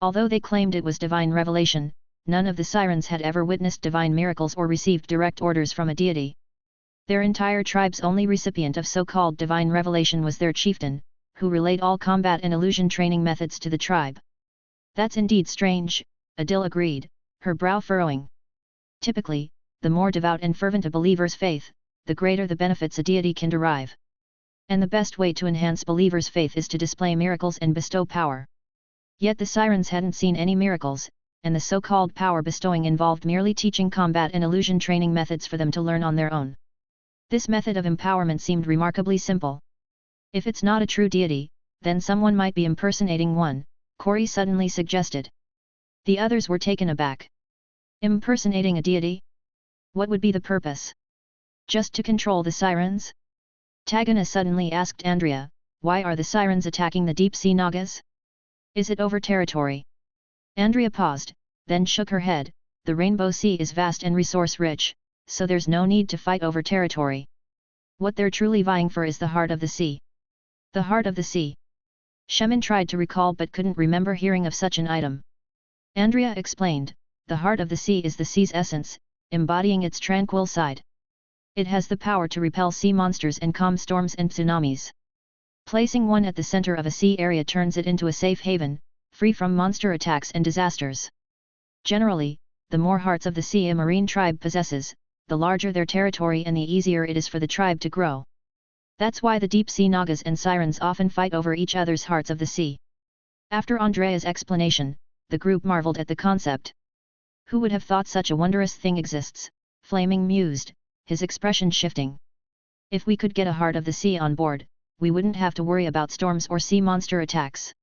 Although they claimed it was divine revelation, none of the sirens had ever witnessed divine miracles or received direct orders from a deity. Their entire tribe's only recipient of so-called divine revelation was their chieftain, who relayed all combat and illusion training methods to the tribe. "That's indeed strange," Adil agreed, her brow furrowing. "Typically, the more devout and fervent a believer's faith, the greater the benefits a deity can derive. And the best way to enhance believers' faith is to display miracles and bestow power. Yet the sirens hadn't seen any miracles, and the so-called power bestowing involved merely teaching combat and illusion training methods for them to learn on their own. This method of empowerment seemed remarkably simple. If it's not a true deity, then someone might be impersonating one, Corey suddenly suggested. The others were taken aback. Impersonating a deity? What would be the purpose? Just to control the sirens? Tagana suddenly asked Andrea, why are the sirens attacking the deep-sea Nagas? Is it over territory? Andrea paused, then shook her head. The Rainbow Sea is vast and resource-rich, so there's no need to fight over territory. What they're truly vying for is the heart of the sea. The heart of the sea. Shemin tried to recall but couldn't remember hearing of such an item. Andrea explained, the heart of the sea is the sea's essence, embodying its tranquil side. It has the power to repel sea monsters and calm storms and tsunamis. Placing one at the center of a sea area turns it into a safe haven, free from monster attacks and disasters. Generally, the more hearts of the sea a marine tribe possesses, the larger their territory and the easier it is for the tribe to grow. That's why the deep-sea Nagas and sirens often fight over each other's hearts of the sea. After Andrea's explanation, the group marveled at the concept. Who would have thought such a wondrous thing exists? Flaming mused, his expression shifting. If we could get a heart of the sea on board, we wouldn't have to worry about storms or sea monster attacks.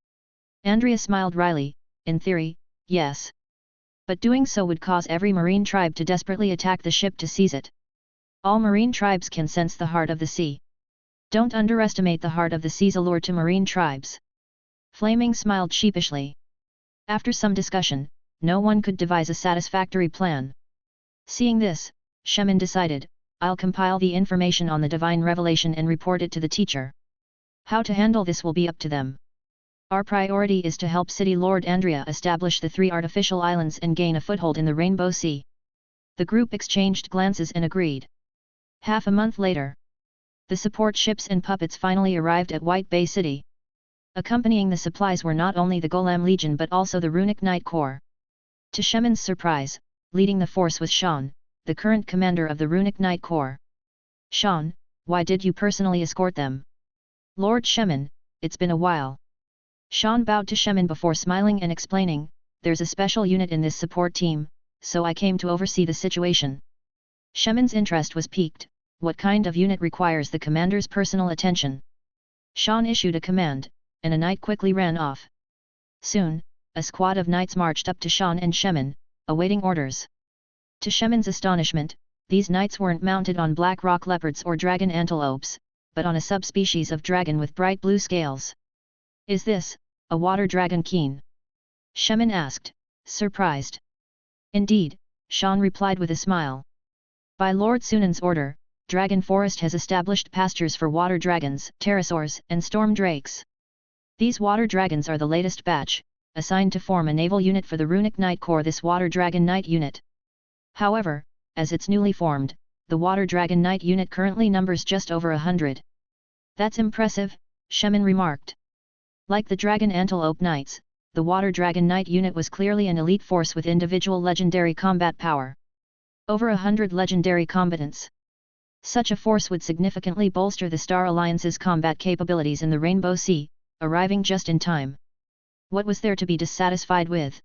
Andrea smiled wryly, in theory, yes. But doing so would cause every marine tribe to desperately attack the ship to seize it. All marine tribes can sense the heart of the sea. Don't underestimate the heart of the sea's allure to marine tribes. Flaming smiled sheepishly. After some discussion, no one could devise a satisfactory plan. Seeing this, Shemin decided, I'll compile the information on the divine revelation and report it to the teacher. How to handle this will be up to them. Our priority is to help City Lord Andrea establish the 3 artificial islands and gain a foothold in the Rainbow Sea. The group exchanged glances and agreed. Half a month later, the support ships and puppets finally arrived at White Bay City. Accompanying the supplies were not only the Golem Legion but also the Runic Knight Corps. To Shemin's surprise, leading the force was Sean, the current commander of the Runic Knight Corps. Sean, why did you personally escort them? Lord Shemin, it's been a while. Sean bowed to Shemin before smiling and explaining, there's a special unit in this support team, so I came to oversee the situation. Shemin's interest was piqued. What kind of unit requires the commander's personal attention? Sean issued a command, and a knight quickly ran off. Soon, a squad of knights marched up to Sean and Shemin, awaiting orders. To Shemin's astonishment, these knights weren't mounted on black rock leopards or dragon antelopes, but on a subspecies of dragon with bright blue scales. Is this, a water dragon keen? Shemin asked, surprised. Indeed, Sean replied with a smile. By Lord Sunan's order, Dragon Forest has established pastures for water dragons, pterosaurs, and storm drakes. These water dragons are the latest batch, assigned to form a naval unit for the Runic Knight Corps, this Water Dragon Knight unit. However, as it's newly formed, the Water Dragon Knight unit currently numbers just over 100. That's impressive, Shemin remarked. Like the Dragon Antelope Knights, the Water Dragon Knight unit was clearly an elite force with individual legendary combat power. Over 100 legendary combatants. Such a force would significantly bolster the Star Alliance's combat capabilities in the Rainbow Sea, arriving just in time. What was there to be dissatisfied with?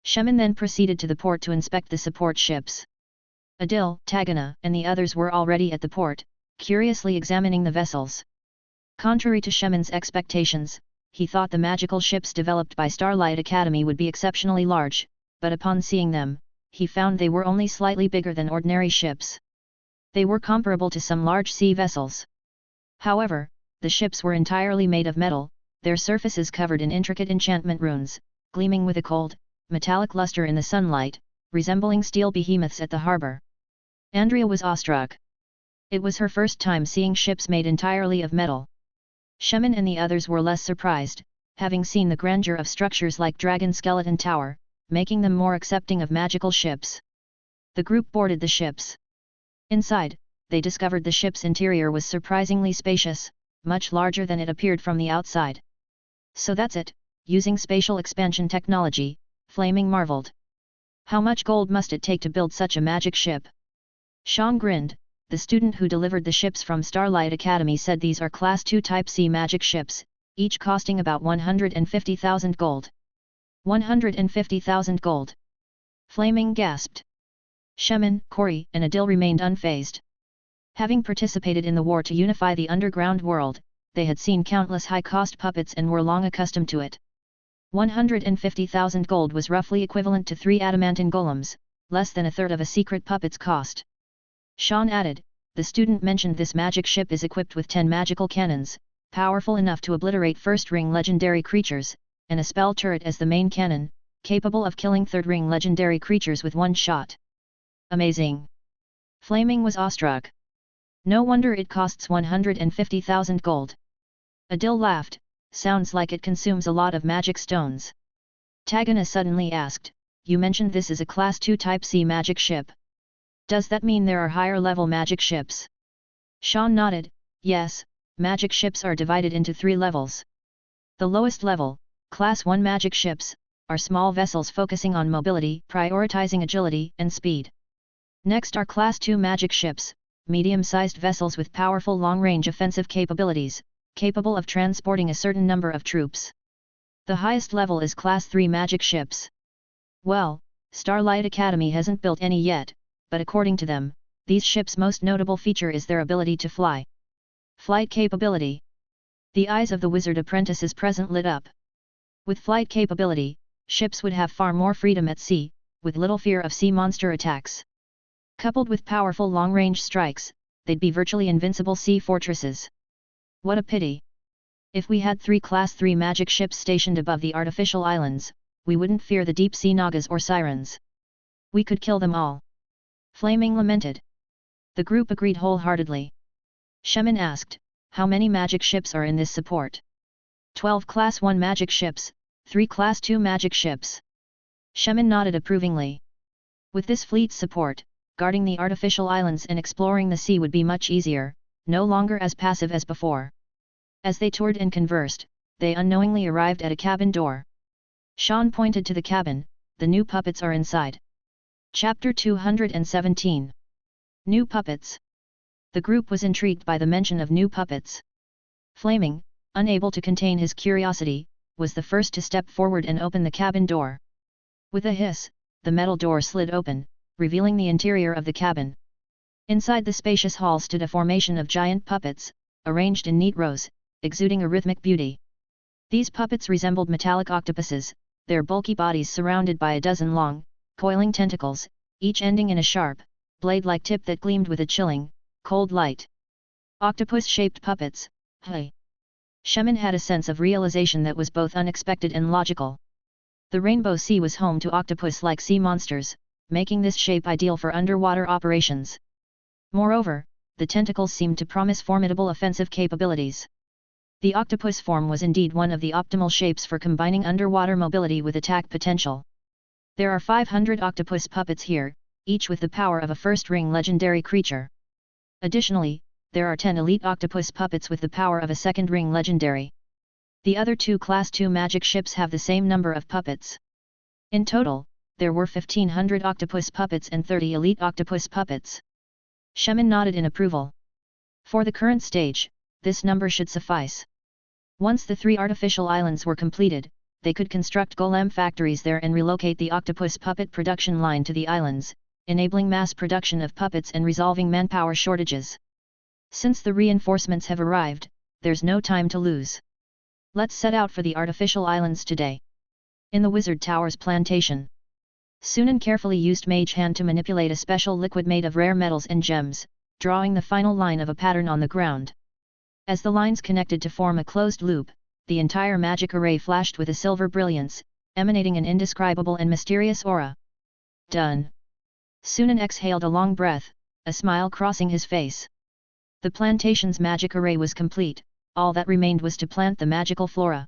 Shemin then proceeded to the port to inspect the support ships. Adil, Tagana, and the others were already at the port, curiously examining the vessels. Contrary to Shemin's expectations, he thought the magical ships developed by Starlight Academy would be exceptionally large, but upon seeing them, he found they were only slightly bigger than ordinary ships. They were comparable to some large sea vessels. However, the ships were entirely made of metal, their surfaces covered in intricate enchantment runes, gleaming with a cold, metallic luster in the sunlight, resembling steel behemoths at the harbor. Andrea was awestruck. It was her first time seeing ships made entirely of metal. Shemin and the others were less surprised, having seen the grandeur of structures like Dragon Skeleton Tower, making them more accepting of magical ships. The group boarded the ships. Inside, they discovered the ship's interior was surprisingly spacious, much larger than it appeared from the outside. So that's it, using spatial expansion technology, Flaming marveled. How much gold must it take to build such a magic ship? Sean grinned, the student who delivered the ships from Starlight Academy said these are Class 2 Type C magic ships, each costing about 150,000 gold. 150,000 gold. Flaming gasped. Shemin, Corey, and Adil remained unfazed. Having participated in the war to unify the underground world, they had seen countless high-cost puppets and were long accustomed to it. 150,000 gold was roughly equivalent to 3 adamantine golems, less than a third of a secret puppet's cost. Sean added, the student mentioned this magic ship is equipped with 10 magical cannons, powerful enough to obliterate first-ring legendary creatures, and a spell turret as the main cannon, capable of killing third-ring legendary creatures with one shot. Amazing! Flaming was awestruck. No wonder it costs 150,000 gold. Adil laughed, sounds like it consumes a lot of magic stones. Tagana suddenly asked, you mentioned this is a Class 2 Type C magic ship. Does that mean there are higher-level magic ships? Sean nodded, yes, magic ships are divided into 3 levels. The lowest level, Class 1 magic ships, are small vessels focusing on mobility, prioritizing agility and speed. Next are Class 2 magic ships, medium-sized vessels with powerful long-range offensive capabilities, capable of transporting a certain number of troops. The highest level is Class 3 magic ships. Well, Starlight Academy hasn't built any yet, but according to them, these ships' most notable feature is their ability to fly. Flight capability. The eyes of the wizard apprentices present lit up. With flight capability, ships would have far more freedom at sea, with little fear of sea monster attacks. Coupled with powerful long-range strikes, they'd be virtually invincible sea fortresses. What a pity! If we had 3 Class 3 magic ships stationed above the artificial islands, we wouldn't fear the deep-sea nagas or sirens. We could kill them all. Flaming lamented. The group agreed wholeheartedly. Shemin asked, how many magic ships are in this support? 12 Class 1 magic ships, 3 Class 2 magic ships. Shemin nodded approvingly. With this fleet's support, guarding the artificial islands and exploring the sea would be much easier, no longer as passive as before. As they toured and conversed, they unknowingly arrived at a cabin door. Sean pointed to the cabin, the new puppets are inside. Chapter 217. New puppets. The group was intrigued by the mention of new puppets. Flaming, unable to contain his curiosity, was the first to step forward and open the cabin door. With a hiss, the metal door slid open, revealing the interior of the cabin. Inside the spacious hall stood a formation of giant puppets, arranged in neat rows, exuding a rhythmic beauty. These puppets resembled metallic octopuses, their bulky bodies surrounded by a dozen long, coiling tentacles, each ending in a sharp, blade-like tip that gleamed with a chilling, cold light. Octopus-shaped puppets, hey! Shemin had a sense of realization that was both unexpected and logical. The Rainbow Sea was home to octopus-like sea monsters, making this shape ideal for underwater operations. Moreover, the tentacles seemed to promise formidable offensive capabilities. The octopus form was indeed one of the optimal shapes for combining underwater mobility with attack potential. There are 500 octopus puppets here, each with the power of a first-ring legendary creature. Additionally, there are 10 elite octopus puppets with the power of a second-ring legendary. The other 2 Class 2 magic ships have the same number of puppets. In total, there were 1,500 octopus puppets and 30 elite octopus puppets. Shemin nodded in approval. For the current stage, this number should suffice. Once the 3 artificial islands were completed, they could construct golem factories there and relocate the octopus puppet production line to the islands, enabling mass production of puppets and resolving manpower shortages. Since the reinforcements have arrived, there's no time to lose. Let's set out for the artificial islands today. In the Wizard Tower's plantation, Sunan carefully used Mage Hand to manipulate a special liquid made of rare metals and gems, drawing the final line of a pattern on the ground. As the lines connected to form a closed loop, the entire magic array flashed with a silver brilliance, emanating an indescribable and mysterious aura. Done. Sunan exhaled a long breath, a smile crossing his face. The plantation's magic array was complete, all that remained was to plant the magical flora.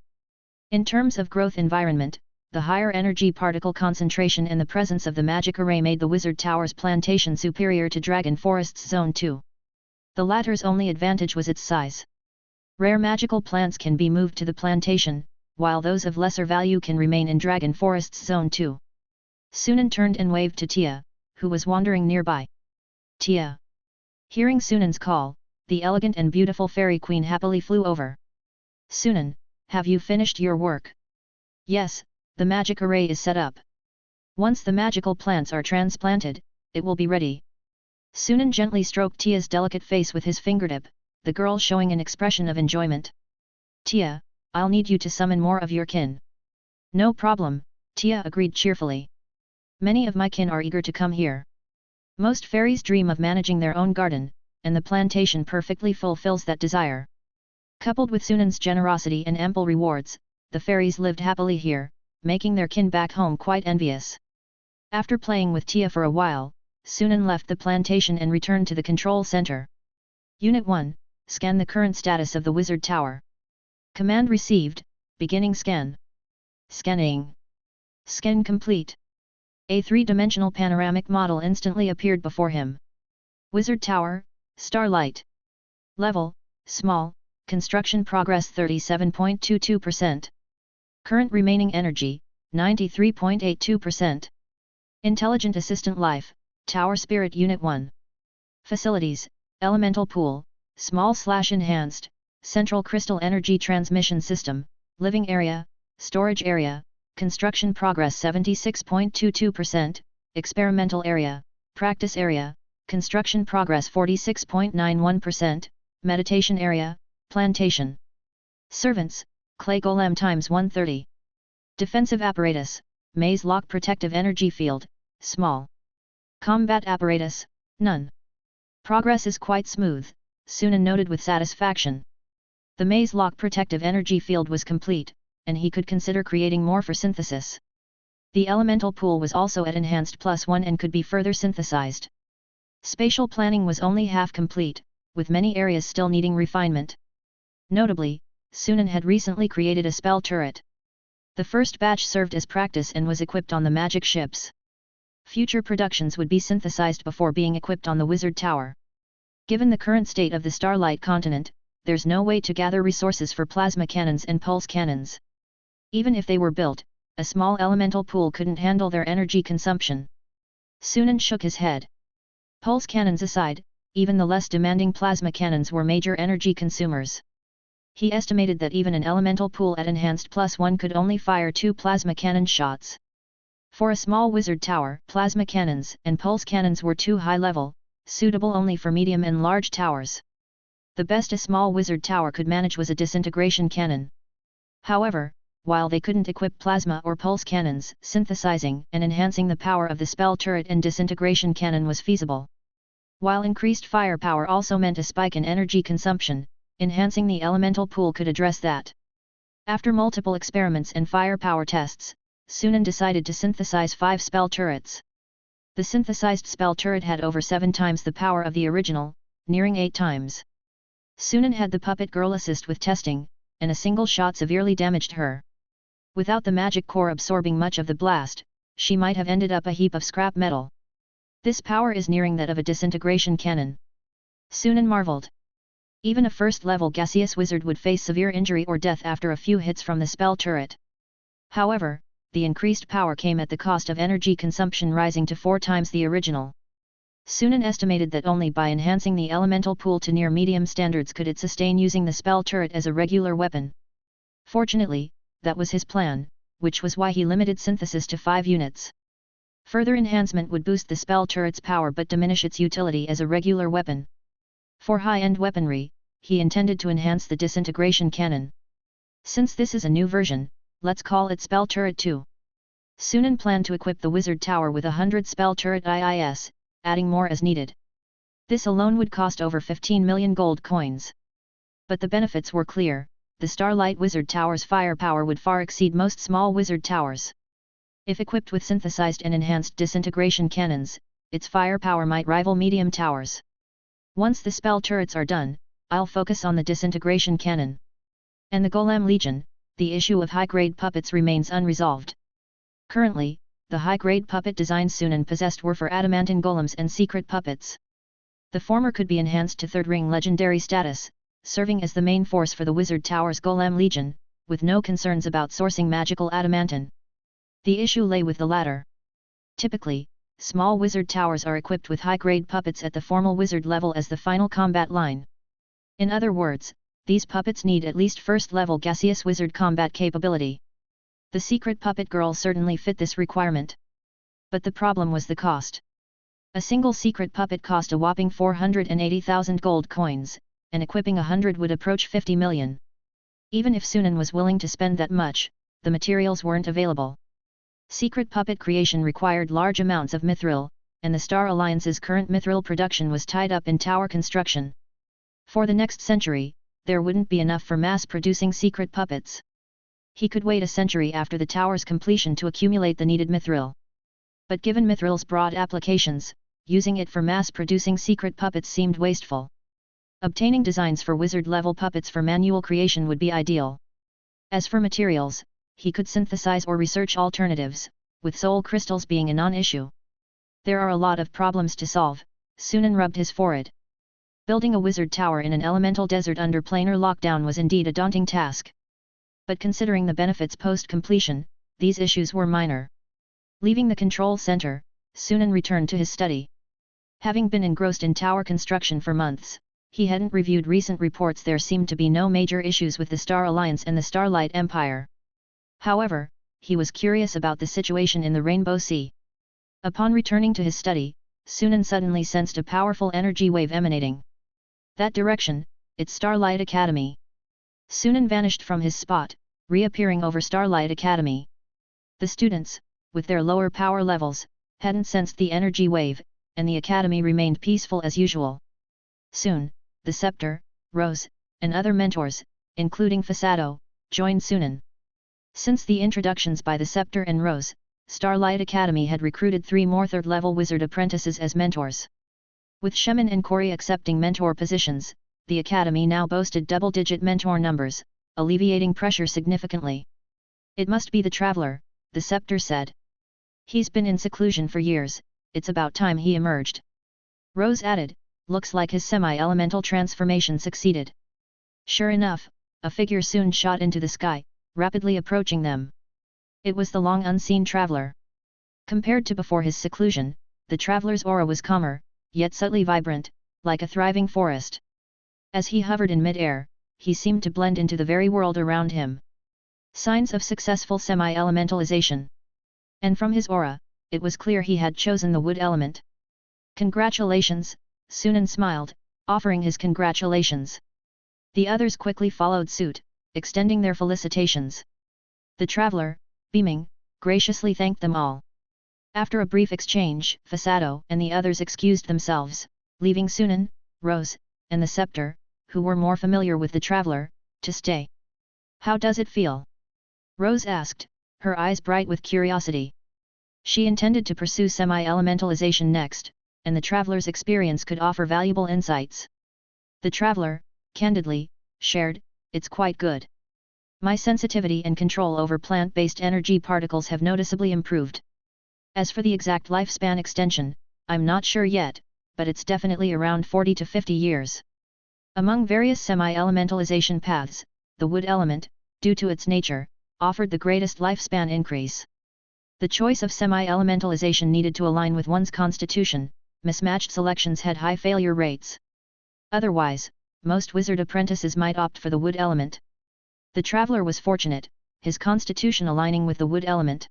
In terms of growth environment, the higher energy particle concentration and the presence of the magic array made the Wizard Tower's plantation superior to Dragon Forest's Zone 2. The latter's only advantage was its size. Rare magical plants can be moved to the plantation, while those of lesser value can remain in Dragon Forest's Zone 2. Sunan turned and waved to Tia, who was wandering nearby. Tia. Hearing Sunan's call, the elegant and beautiful fairy queen happily flew over. Sunan, have you finished your work? Yes, the magic array is set up. Once the magical plants are transplanted, it will be ready. Sunan gently stroked Tia's delicate face with his fingertip, the girl showing an expression of enjoyment. Tia, I'll need you to summon more of your kin. No problem, Tia agreed cheerfully. Many of my kin are eager to come here. Most fairies dream of managing their own garden, and the plantation perfectly fulfills that desire. Coupled with Sunan's generosity and ample rewards, the fairies lived happily here, making their kin back home quite envious. After playing with Tia for a while, Sunan left the plantation and returned to the control center. Unit 1, scan the current status of the wizard tower. Command received, beginning scan. Scanning. Scan complete. A three-dimensional panoramic model instantly appeared before him. Wizard Tower, Starlight. Level, Small, Construction Progress 37.22%. Current remaining energy, 93.82%. Intelligent Assistant Life, Tower Spirit Unit 1. Facilities, Elemental Pool, Small/Enhanced, Central Crystal Energy Transmission System, Living Area, Storage Area, Construction Progress 76.22%, Experimental Area, Practice Area, Construction Progress 46.91%, Meditation Area, Plantation. Servants, Clay Golem times 130. Defensive Apparatus, Maze Lock Protective Energy Field, Small. Combat Apparatus, None. Progress is quite smooth, Sunan noted with satisfaction. The Maze Lock Protective Energy Field was complete, and he could consider creating more for synthesis. The elemental pool was also at enhanced +1 and could be further synthesized. Spatial planning was only half complete, with many areas still needing refinement. Notably, Sunan had recently created a spell turret. The first batch served as practice and was equipped on the magic ships. Future productions would be synthesized before being equipped on the wizard tower. Given the current state of the Starlight continent, there's no way to gather resources for plasma cannons and pulse cannons. Even if they were built, a small elemental pool couldn't handle their energy consumption. Sunan shook his head. Pulse cannons aside, even the less demanding plasma cannons were major energy consumers. He estimated that even an elemental pool at enhanced +1 could only fire 2 plasma cannon shots. For a small wizard tower, plasma cannons and pulse cannons were too high level, suitable only for medium and large towers. The best a small wizard tower could manage was a disintegration cannon. However, while they couldn't equip plasma or pulse cannons, synthesizing and enhancing the power of the spell turret and disintegration cannon was feasible. While increased firepower also meant a spike in energy consumption, enhancing the elemental pool could address that. After multiple experiments and firepower tests, Sunan decided to synthesize 5 spell turrets. The synthesized spell turret had over 7 times the power of the original, nearing 8 times. Sunan had the puppet girl assist with testing, and a single shot severely damaged her. Without the magic core absorbing much of the blast, she might have ended up a heap of scrap metal. This power is nearing that of a disintegration cannon. Sunan marveled. Even a first-level gaseous wizard would face severe injury or death after a few hits from the spell turret. However, the increased power came at the cost of energy consumption rising to 4 times the original. Sunan estimated that only by enhancing the elemental pool to near medium standards could it sustain using the spell turret as a regular weapon. Fortunately, that was his plan, which was why he limited synthesis to 5 units. Further enhancement would boost the spell turret's power but diminish its utility as a regular weapon. For high-end weaponry, he intended to enhance the disintegration cannon. Since this is a new version, let's call it Spell Turret 2. Sunan planned to equip the wizard tower with 100 spell turret IIS, adding more as needed. This alone would cost over 15 million gold coins. But the benefits were clear. The Starlight Wizard Tower's firepower would far exceed most small wizard towers. If equipped with synthesized and enhanced disintegration cannons, its firepower might rival medium towers. Once the spell turrets are done, I'll focus on the disintegration cannon. And the Golem Legion, the issue of high-grade puppets remains unresolved. Currently, the high-grade puppet designs Sunan possessed were for adamantine golems and secret puppets. The former could be enhanced to 3rd ring legendary status, serving as the main force for the Wizard Tower's Golem Legion, with no concerns about sourcing magical adamantine. The issue lay with the latter. Typically, Small wizard towers are equipped with high-grade puppets at the formal wizard level as the final combat line. In other words, these puppets need at least first-level gaseous wizard combat capability. The secret puppet girl certainly fit this requirement. But the problem was the cost. A single secret puppet cost a whopping 480,000 gold coins, and equipping 100 would approach 50 million. Even if Sunan was willing to spend that much, the materials weren't available. Secret puppet creation required large amounts of mithril, and the Star Alliance's current mithril production was tied up in tower construction. For the next century, there wouldn't be enough for mass-producing secret puppets. He could wait a century after the tower's completion to accumulate the needed mithril. But given mithril's broad applications, using it for mass-producing secret puppets seemed wasteful. Obtaining designs for wizard-level puppets for manual creation would be ideal. As for materials, he could synthesize or research alternatives, with soul crystals being a non-issue. There are a lot of problems to solve, Sunan rubbed his forehead. Building a wizard tower in an elemental desert under planar lockdown was indeed a daunting task. But considering the benefits post-completion, these issues were minor. Leaving the control center, Sunan returned to his study. Having been engrossed in tower construction for months, he hadn't reviewed recent reports. There seemed to be no major issues with the Star Alliance and the Starlight Empire. However, he was curious about the situation in the Rainbow Sea. Upon returning to his study, Sunan suddenly sensed a powerful energy wave emanating. That direction, it's Starlight Academy. Sunan vanished from his spot, reappearing over Starlight Academy. The students, with their lower power levels, hadn't sensed the energy wave, and the academy remained peaceful as usual. Soon, the Scepter, Rose, and other mentors, including Fasado, joined Sunan. Since the introductions by the Scepter and Rose, Starlight Academy had recruited 3 more third-level wizard apprentices as mentors. With Shemin and Kori accepting mentor positions, the academy now boasted double-digit mentor numbers, alleviating pressure significantly. It must be the Traveler, the Scepter said. He's been in seclusion for years, it's about time he emerged. Rose added, looks like his semi-elemental transformation succeeded. Sure enough, a figure soon shot into the sky, rapidly approaching them. It was the long-unseen Traveler. Compared to before his seclusion, the Traveler's aura was calmer, yet subtly vibrant, like a thriving forest. As he hovered in mid-air, he seemed to blend into the very world around him. Signs of successful semi-elementalization. And from his aura, it was clear he had chosen the wood element. Congratulations, Sunan smiled, offering his congratulations. The others quickly followed suit, extending their felicitations. The Traveler, beaming, graciously thanked them all. After a brief exchange, Fasado and the others excused themselves, leaving Sunan, Rose, and the Scepter, who were more familiar with the Traveler, to stay. How does it feel? Rose asked, her eyes bright with curiosity. She intended to pursue semi-elementalization next, and the Traveler's experience could offer valuable insights. The Traveler, candidly, shared, it's quite good. My sensitivity and control over plant-based energy particles have noticeably improved. As for the exact lifespan extension, I'm not sure yet, but it's definitely around 40 to 50 years. Among various semi-elementalization paths, the wood element, due to its nature, offered the greatest lifespan increase. The choice of semi-elementalization needed to align with one's constitution, mismatched selections had high failure rates. Otherwise, most wizard apprentices might opt for the wood element. The Traveler was fortunate, his constitution aligning with the wood element.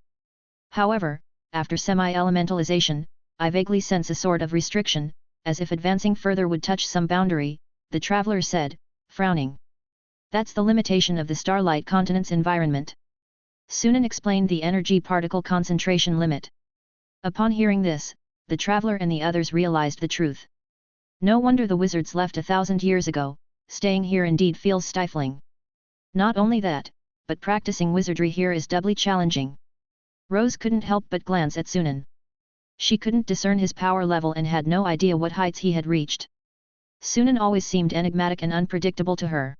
However, after semi-elementalization, I vaguely sense a sort of restriction, as if advancing further would touch some boundary, the Traveler said, frowning. That's the limitation of the Starlight Continent's environment. Sunan explained the energy particle concentration limit. Upon hearing this, the Traveler and the others realized the truth. No wonder the wizards left 1,000 years ago, staying here indeed feels stifling. Not only that, but practicing wizardry here is doubly challenging. Rose couldn't help but glance at Sunan. She couldn't discern his power level and had no idea what heights he had reached. Sunan always seemed enigmatic and unpredictable to her.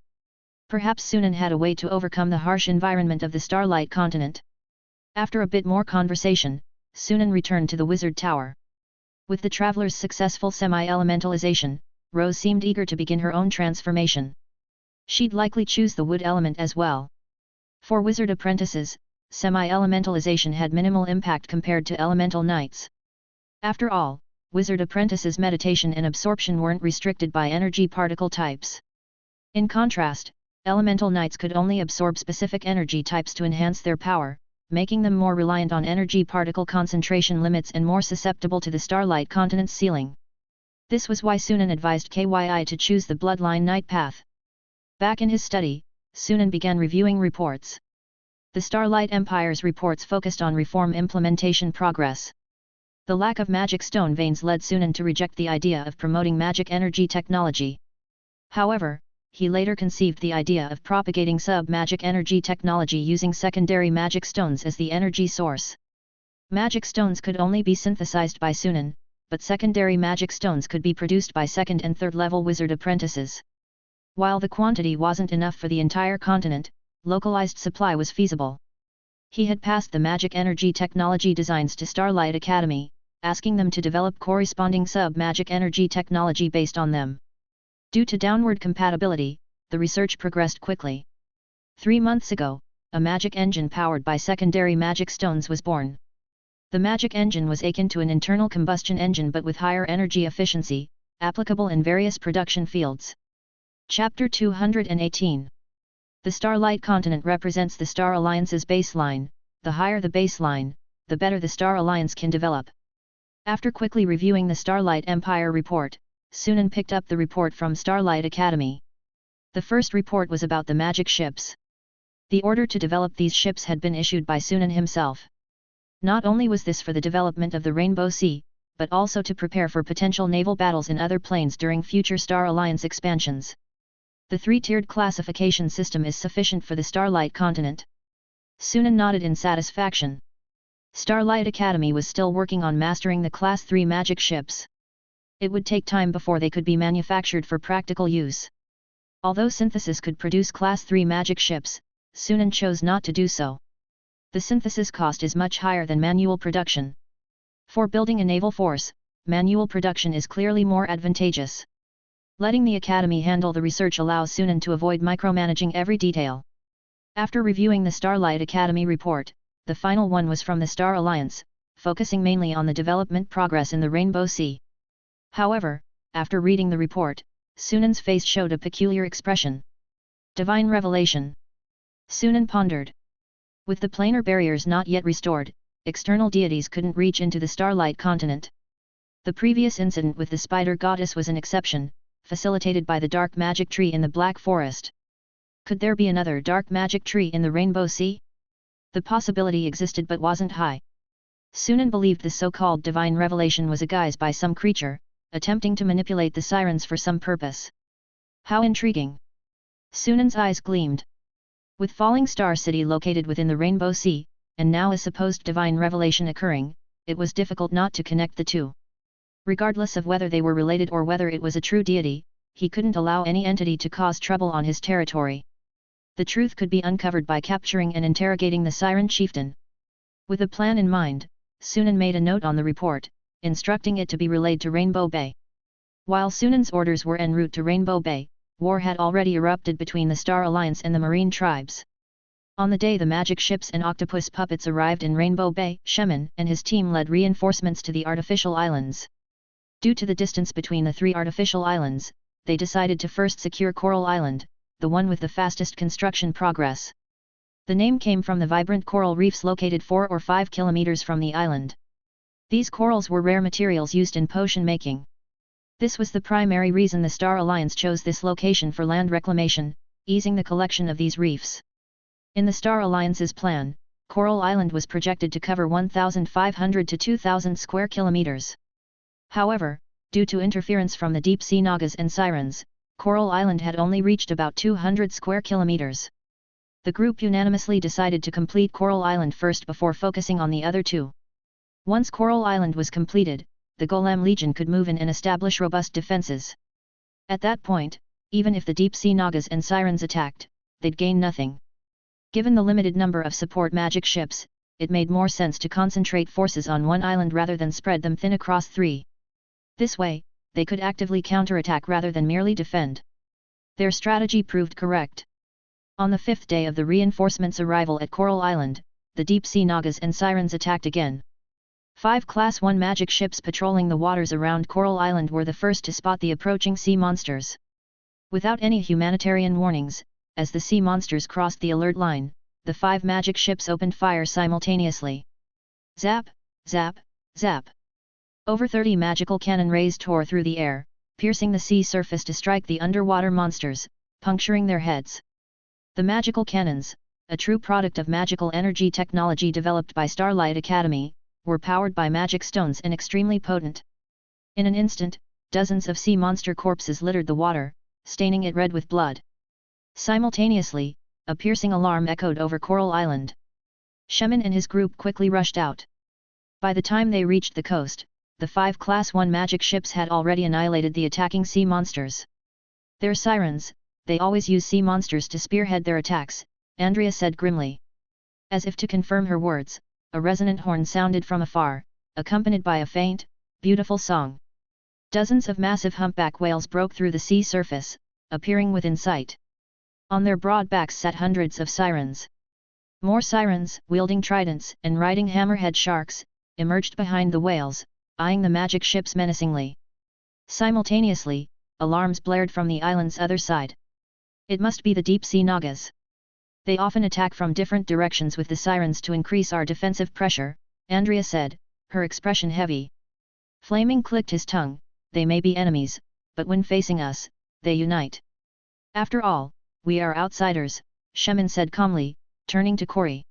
Perhaps Sunan had a way to overcome the harsh environment of the Starlight Continent. After a bit more conversation, Sunan returned to the Wizard Tower. With the Traveler's successful semi-elementalization, Rose seemed eager to begin her own transformation. She'd likely choose the wood element as well. For wizard apprentices, semi-elementalization had minimal impact compared to elemental knights. After all, wizard apprentices' meditation and absorption weren't restricted by energy particle types. In contrast, elemental knights could only absorb specific energy types to enhance their power, making them more reliant on energy particle concentration limits and more susceptible to the starlight continent's ceiling. This was why Sunan advised Kyi to choose the bloodline knight path. Back in his study, Sunan began reviewing reports. The Starlight Empire's reports focused on reform implementation progress. The lack of magic stone veins led Sunan to reject the idea of promoting magic energy technology. However, he later conceived the idea of propagating sub-magic energy technology using secondary magic stones as the energy source. Magic stones could only be synthesized by Sunan, but secondary magic stones could be produced by second and third level wizard apprentices. While the quantity wasn't enough for the entire continent, localized supply was feasible. He had passed the magic energy technology designs to Starlight Academy, asking them to develop corresponding sub-magic energy technology based on them. Due to downward compatibility, the research progressed quickly. 3 months ago, a magic engine powered by secondary magic stones was born. The magic engine was akin to an internal combustion engine but with higher energy efficiency, applicable in various production fields. Chapter 218. The Starlight Continent represents the Star Alliance's baseline. The higher the baseline, the better the Star Alliance can develop. After quickly reviewing the Starlight Empire report, Sunan picked up the report from Starlight Academy. The first report was about the magic ships. The order to develop these ships had been issued by Sunan himself. Not only was this for the development of the Rainbow Sea, but also to prepare for potential naval battles in other planes during future Star Alliance expansions. The 3-tiered classification system is sufficient for the Starlight Continent. Sunan nodded in satisfaction. Starlight Academy was still working on mastering the Class 3 magic ships. It would take time before they could be manufactured for practical use. Although synthesis could produce Class 3 magic ships, Sunan chose not to do so. The synthesis cost is much higher than manual production. For building a naval force, manual production is clearly more advantageous. Letting the Academy handle the research allows Sunan to avoid micromanaging every detail. After reviewing the Starlight Academy report, the final one was from the Star Alliance, focusing mainly on the development progress in the Rainbow Sea. However, after reading the report, Sunan's face showed a peculiar expression. Divine revelation. Sunan pondered. With the planar barriers not yet restored, external deities couldn't reach into the Starlight Continent. The previous incident with the spider goddess was an exception, facilitated by the dark magic tree in the Black Forest. Could there be another dark magic tree in the Rainbow Sea? The possibility existed but wasn't high. Sunan believed the so-called divine revelation was a guise by some creature, attempting to manipulate the sirens for some purpose. How intriguing! Sunan's eyes gleamed. With Falling Star City located within the Rainbow Sea, and now a supposed divine revelation occurring, it was difficult not to connect the two. Regardless of whether they were related or whether it was a true deity, he couldn't allow any entity to cause trouble on his territory. The truth could be uncovered by capturing and interrogating the Siren Chieftain. With a plan in mind, Sunan made a note on the report, instructing it to be relayed to Rainbow Bay. While Sunan's orders were en route to Rainbow Bay, war had already erupted between the Star Alliance and the marine tribes. On the day the magic ships and octopus puppets arrived in Rainbow Bay, Shemin and his team led reinforcements to the artificial islands. Due to the distance between the 3 artificial islands, they decided to first secure Coral Island, the one with the fastest construction progress. The name came from the vibrant coral reefs located 4 or 5 kilometers from the island. These corals were rare materials used in potion making. This was the primary reason the Star Alliance chose this location for land reclamation, easing the collection of these reefs. In the Star Alliance's plan, Coral Island was projected to cover 1,500 to 2,000 square kilometers. However, due to interference from the deep-sea Nagas and Sirens, Coral Island had only reached about 200 square kilometers. The group unanimously decided to complete Coral Island first before focusing on the other 2. Once Coral Island was completed, the Golem Legion could move in and establish robust defenses. At that point, even if the deep-sea Nagas and Sirens attacked, they'd gain nothing. Given the limited number of support magic ships, it made more sense to concentrate forces on one island rather than spread them thin across 3. This way, they could actively counterattack rather than merely defend. Their strategy proved correct. On the 5th day of the reinforcements' arrival at Coral Island, the deep-sea Nagas and Sirens attacked again. 5 Class 1 magic ships patrolling the waters around Coral Island were the first to spot the approaching sea monsters. Without any humanitarian warnings, as the sea monsters crossed the alert line, the 5 magic ships opened fire simultaneously. Zap, zap, zap. Over 30 magical cannon rays tore through the air, piercing the sea surface to strike the underwater monsters, puncturing their heads. The magical cannons, a true product of magical energy technology developed by Starlight Academy, were powered by magic stones and extremely potent. In an instant, dozens of sea monster corpses littered the water, staining it red with blood. Simultaneously, a piercing alarm echoed over Coral Island. Sunan and his group quickly rushed out. By the time they reached the coast, the 5 Class 1 magic ships had already annihilated the attacking sea monsters. They're sirens, they always use sea monsters to spearhead their attacks, Andrea said grimly. As if to confirm her words, a resonant horn sounded from afar, accompanied by a faint, beautiful song. Dozens of massive humpback whales broke through the sea surface, appearing within sight. On their broad backs sat hundreds of sirens. More sirens, wielding tridents and riding hammerhead sharks, emerged behind the whales, eyeing the magic ships menacingly. Simultaneously, alarms blared from the island's other side. It must be the deep-sea Nagas. They often attack from different directions with the sirens to increase our defensive pressure, Andrea said, her expression heavy. Flaming clicked his tongue, they may be enemies, but when facing us, they unite. After all, we are outsiders, Sunan said calmly, turning to Corey.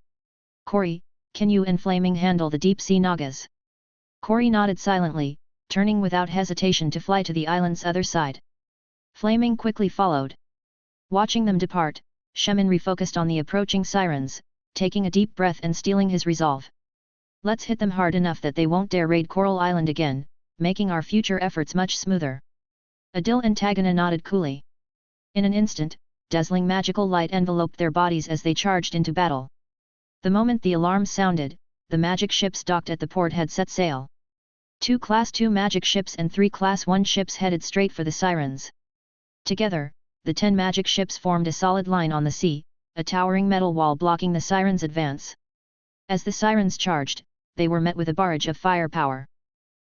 Corey, can you and Flaming handle the deep-sea Nagas? Corey nodded silently, turning without hesitation to fly to the island's other side. Flaming quickly followed. Watching them depart, Sunan refocused on the approaching sirens, taking a deep breath and steeling his resolve. Let's hit them hard enough that they won't dare raid Coral Island again, making our future efforts much smoother. Adil and Tagana nodded coolly. In an instant, dazzling magical light enveloped their bodies as they charged into battle. The moment the alarm sounded, the magic ships docked at the port had set sail. 2 Class 2 magic ships and 3 Class 1 ships headed straight for the sirens. Together, the 10 magic ships formed a solid line on the sea, a towering metal wall blocking the sirens' advance. As the sirens charged, they were met with a barrage of firepower.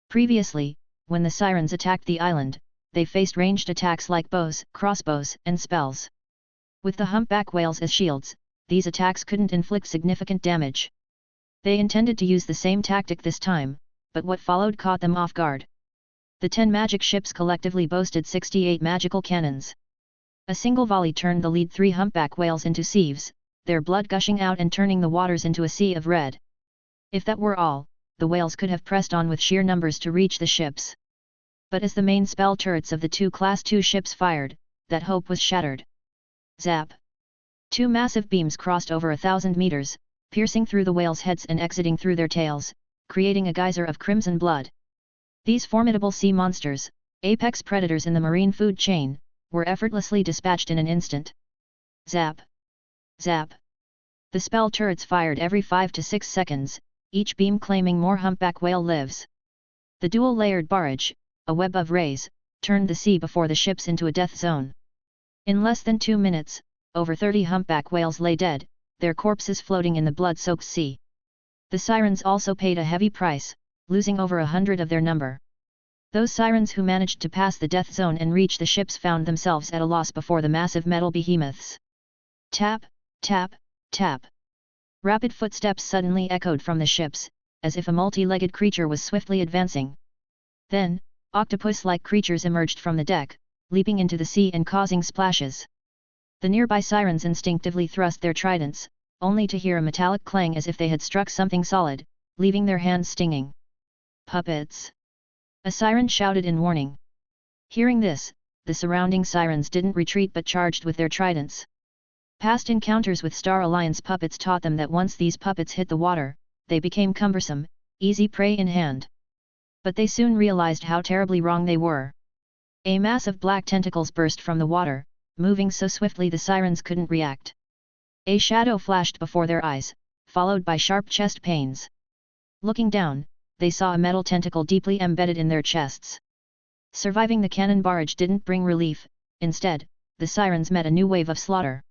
Previously, when the sirens attacked the island, they faced ranged attacks like bows, crossbows, and spells. With the humpback whales as shields, these attacks couldn't inflict significant damage. They intended to use the same tactic this time, but what followed caught them off guard. The 10 magic ships collectively boasted 68 magical cannons. A single volley turned the lead 3 humpback whales into sieves, their blood gushing out and turning the waters into a sea of red. If that were all, the whales could have pressed on with sheer numbers to reach the ships. But as the main spell turrets of the 2 Class 2 ships fired, that hope was shattered. Zap! 2 massive beams crossed over 1,000 meters, piercing through the whales' heads and exiting through their tails, creating a geyser of crimson blood. These formidable sea monsters, apex predators in the marine food chain, were effortlessly dispatched in an instant. Zap! Zap! The spell turrets fired every 5 to 6 seconds, each beam claiming more humpback whale lives. The dual-layered barrage, a web of rays, turned the sea before the ships into a death zone. In less than 2 minutes, over 30 humpback whales lay dead, their corpses floating in the blood-soaked sea. The sirens also paid a heavy price, losing over 100 of their number. Those sirens who managed to pass the death zone and reach the ships found themselves at a loss before the massive metal behemoths. Tap, tap, tap. Rapid footsteps suddenly echoed from the ships, as if a multi-legged creature was swiftly advancing. Then, octopus-like creatures emerged from the deck, leaping into the sea and causing splashes. The nearby sirens instinctively thrust their tridents, only to hear a metallic clang as if they had struck something solid, leaving their hands stinging. Puppets! A siren shouted in warning. Hearing this, the surrounding sirens didn't retreat but charged with their tridents. Past encounters with Star Alliance puppets taught them that once these puppets hit the water, they became cumbersome, easy prey in hand. But they soon realized how terribly wrong they were. A mass of black tentacles burst from the water, moving so swiftly the sirens couldn't react. A shadow flashed before their eyes, followed by sharp chest pains. Looking down, they saw a metal tentacle deeply embedded in their chests. Surviving the cannon barrage didn't bring relief, instead, the sirens met a new wave of slaughter.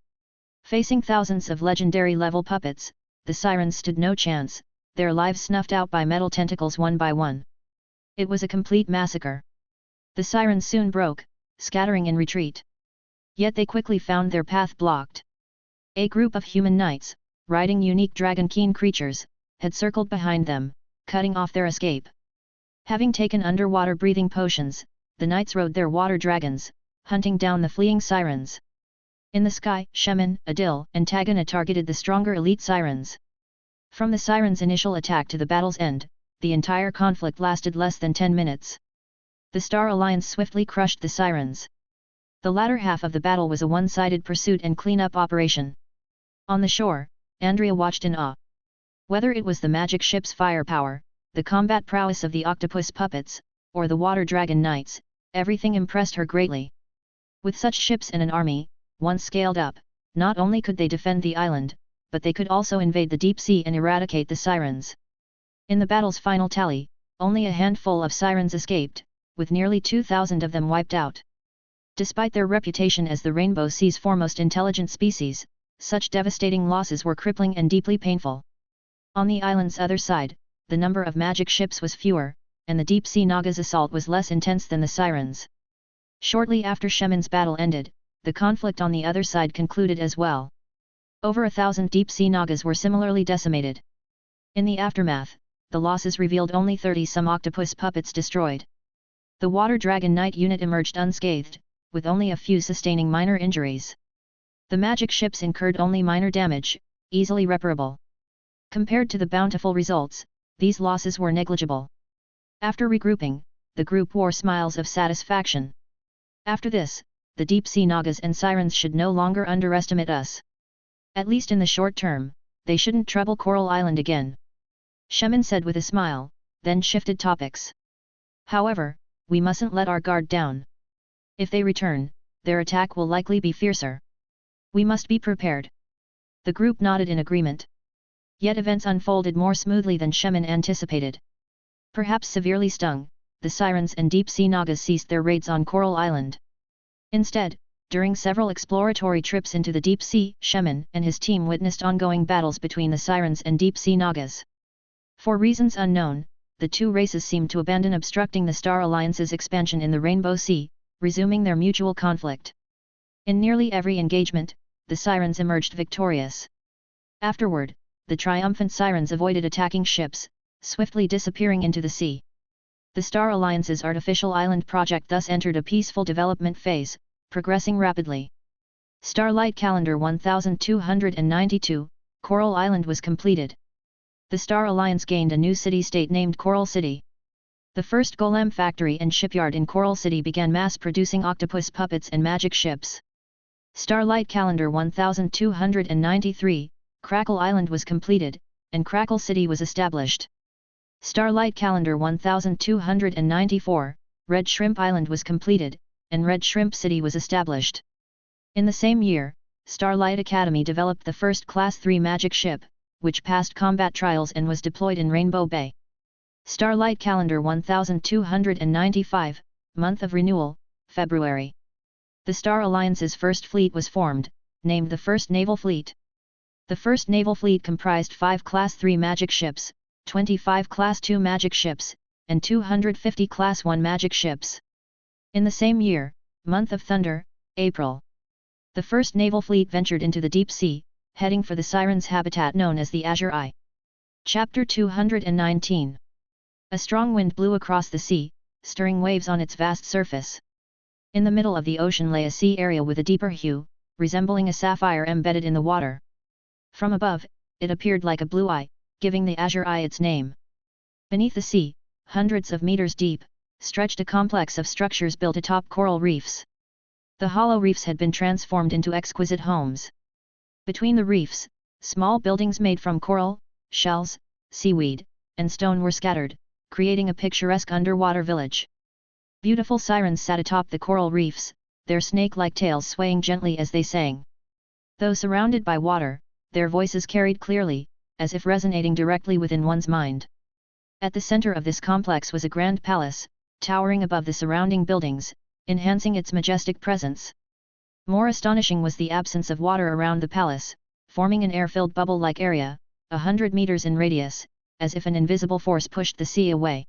Facing thousands of legendary-level puppets, the sirens stood no chance, their lives snuffed out by metal tentacles one by one. It was a complete massacre. The sirens soon broke, scattering in retreat. Yet they quickly found their path blocked. A group of human knights, riding unique dragon-keen creatures, had circled behind them, cutting off their escape. Having taken underwater breathing potions, the knights rode their water dragons, hunting down the fleeing sirens. In the sky, Shemin, Adil, and Tagana targeted the stronger elite sirens. From the sirens' initial attack to the battle's end, the entire conflict lasted less than 10 minutes. The Star Alliance swiftly crushed the sirens. The latter half of the battle was a one-sided pursuit and cleanup operation. On the shore, Andrea watched in awe. Whether it was the magic ship's firepower, the combat prowess of the octopus puppets, or the water dragon knights, everything impressed her greatly. With such ships and an army, once scaled up, not only could they defend the island, but they could also invade the deep sea and eradicate the sirens. In the battle's final tally, only a handful of sirens escaped, with nearly 2,000 of them wiped out. Despite their reputation as the Rainbow Sea's foremost intelligent species, such devastating losses were crippling and deeply painful. On the island's other side, the number of magic ships was fewer, and the deep-sea Naga's assault was less intense than the sirens. Shortly after Shemin's battle ended, the conflict on the other side concluded as well. Over 1,000 deep-sea Nagas were similarly decimated. In the aftermath, the losses revealed only 30-some octopus puppets destroyed. The Water Dragon Knight unit emerged unscathed, with only a few sustaining minor injuries. The magic ships incurred only minor damage, easily reparable. Compared to the bountiful results, these losses were negligible. After regrouping, the group wore smiles of satisfaction. After this, the deep-sea Nagas and sirens should no longer underestimate us. At least in the short term, they shouldn't trouble Coral Island again. Shemin said with a smile, then shifted topics. However, we mustn't let our guard down. If they return, their attack will likely be fiercer. We must be prepared. The group nodded in agreement. Yet events unfolded more smoothly than Shemin anticipated. Perhaps severely stung, the sirens and deep-sea Nagas ceased their raids on Coral Island. Instead, during several exploratory trips into the deep sea, Shemin and his team witnessed ongoing battles between the sirens and deep-sea Nagas. For reasons unknown, the two races seemed to abandon obstructing the Star Alliance's expansion in the Rainbow Sea, resuming their mutual conflict. In nearly every engagement, the sirens emerged victorious. Afterward, the triumphant sirens avoided attacking ships, swiftly disappearing into the sea. The Star Alliance's artificial island project thus entered a peaceful development phase, progressing rapidly. Starlight Calendar 1292, Coral Island was completed. The Star Alliance gained a new city-state named Coral City. The first golem factory and shipyard in Coral City began mass-producing octopus puppets and magic ships. Starlight Calendar 1293, Crackle Island was completed, and Crackle City was established. Starlight Calendar 1294, Red Shrimp Island was completed, and Red Shrimp City was established. In the same year, Starlight Academy developed the first Class 3 magic ship, which passed combat trials and was deployed in Rainbow Bay. Starlight Calendar 1295, Month of Renewal, February. The Star Alliance's first fleet was formed, named the First Naval Fleet. The First Naval Fleet comprised 5 Class 3 magic ships, 25 Class 2 magic ships, and 250 Class 1 magic ships. In the same year, Month of Thunder, April. The First Naval Fleet ventured into the deep sea, heading for the Sirens' habitat known as the Azure Eye. Chapter 219. A strong wind blew across the sea, stirring waves on its vast surface. In the middle of the ocean lay a sea area with a deeper hue, resembling a sapphire embedded in the water. From above, it appeared like a blue eye, giving the Azure Eye its name. Beneath the sea, hundreds of meters deep, stretched a complex of structures built atop coral reefs. The hollow reefs had been transformed into exquisite homes. Between the reefs, small buildings made from coral, shells, seaweed, and stone were scattered, creating a picturesque underwater village. Beautiful sirens sat atop the coral reefs, their snake-like tails swaying gently as they sang. Though surrounded by water, their voices carried clearly, as if resonating directly within one's mind. At the center of this complex was a grand palace, towering above the surrounding buildings, enhancing its majestic presence. More astonishing was the absence of water around the palace, forming an air-filled bubble-like area, 100 meters in radius, as if an invisible force pushed the sea away.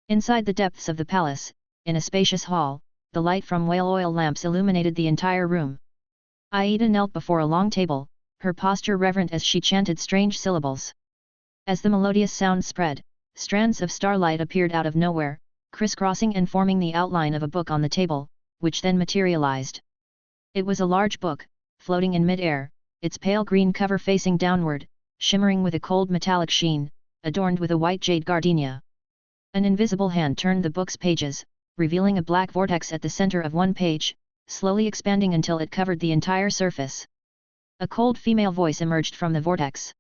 Inside the depths of the palace, in a spacious hall, the light from whale oil lamps illuminated the entire room. Aida knelt before a long table, her posture reverent as she chanted strange syllables. As the melodious sound spread, strands of starlight appeared out of nowhere, crisscrossing and forming the outline of a book on the table, which then materialized. It was a large book, floating in mid-air, its pale green cover facing downward, shimmering with a cold metallic sheen, adorned with a white jade gardenia. An invisible hand turned the book's pages, revealing a black vortex at the center of one page, slowly expanding until it covered the entire surface. A cold female voice emerged from the vortex.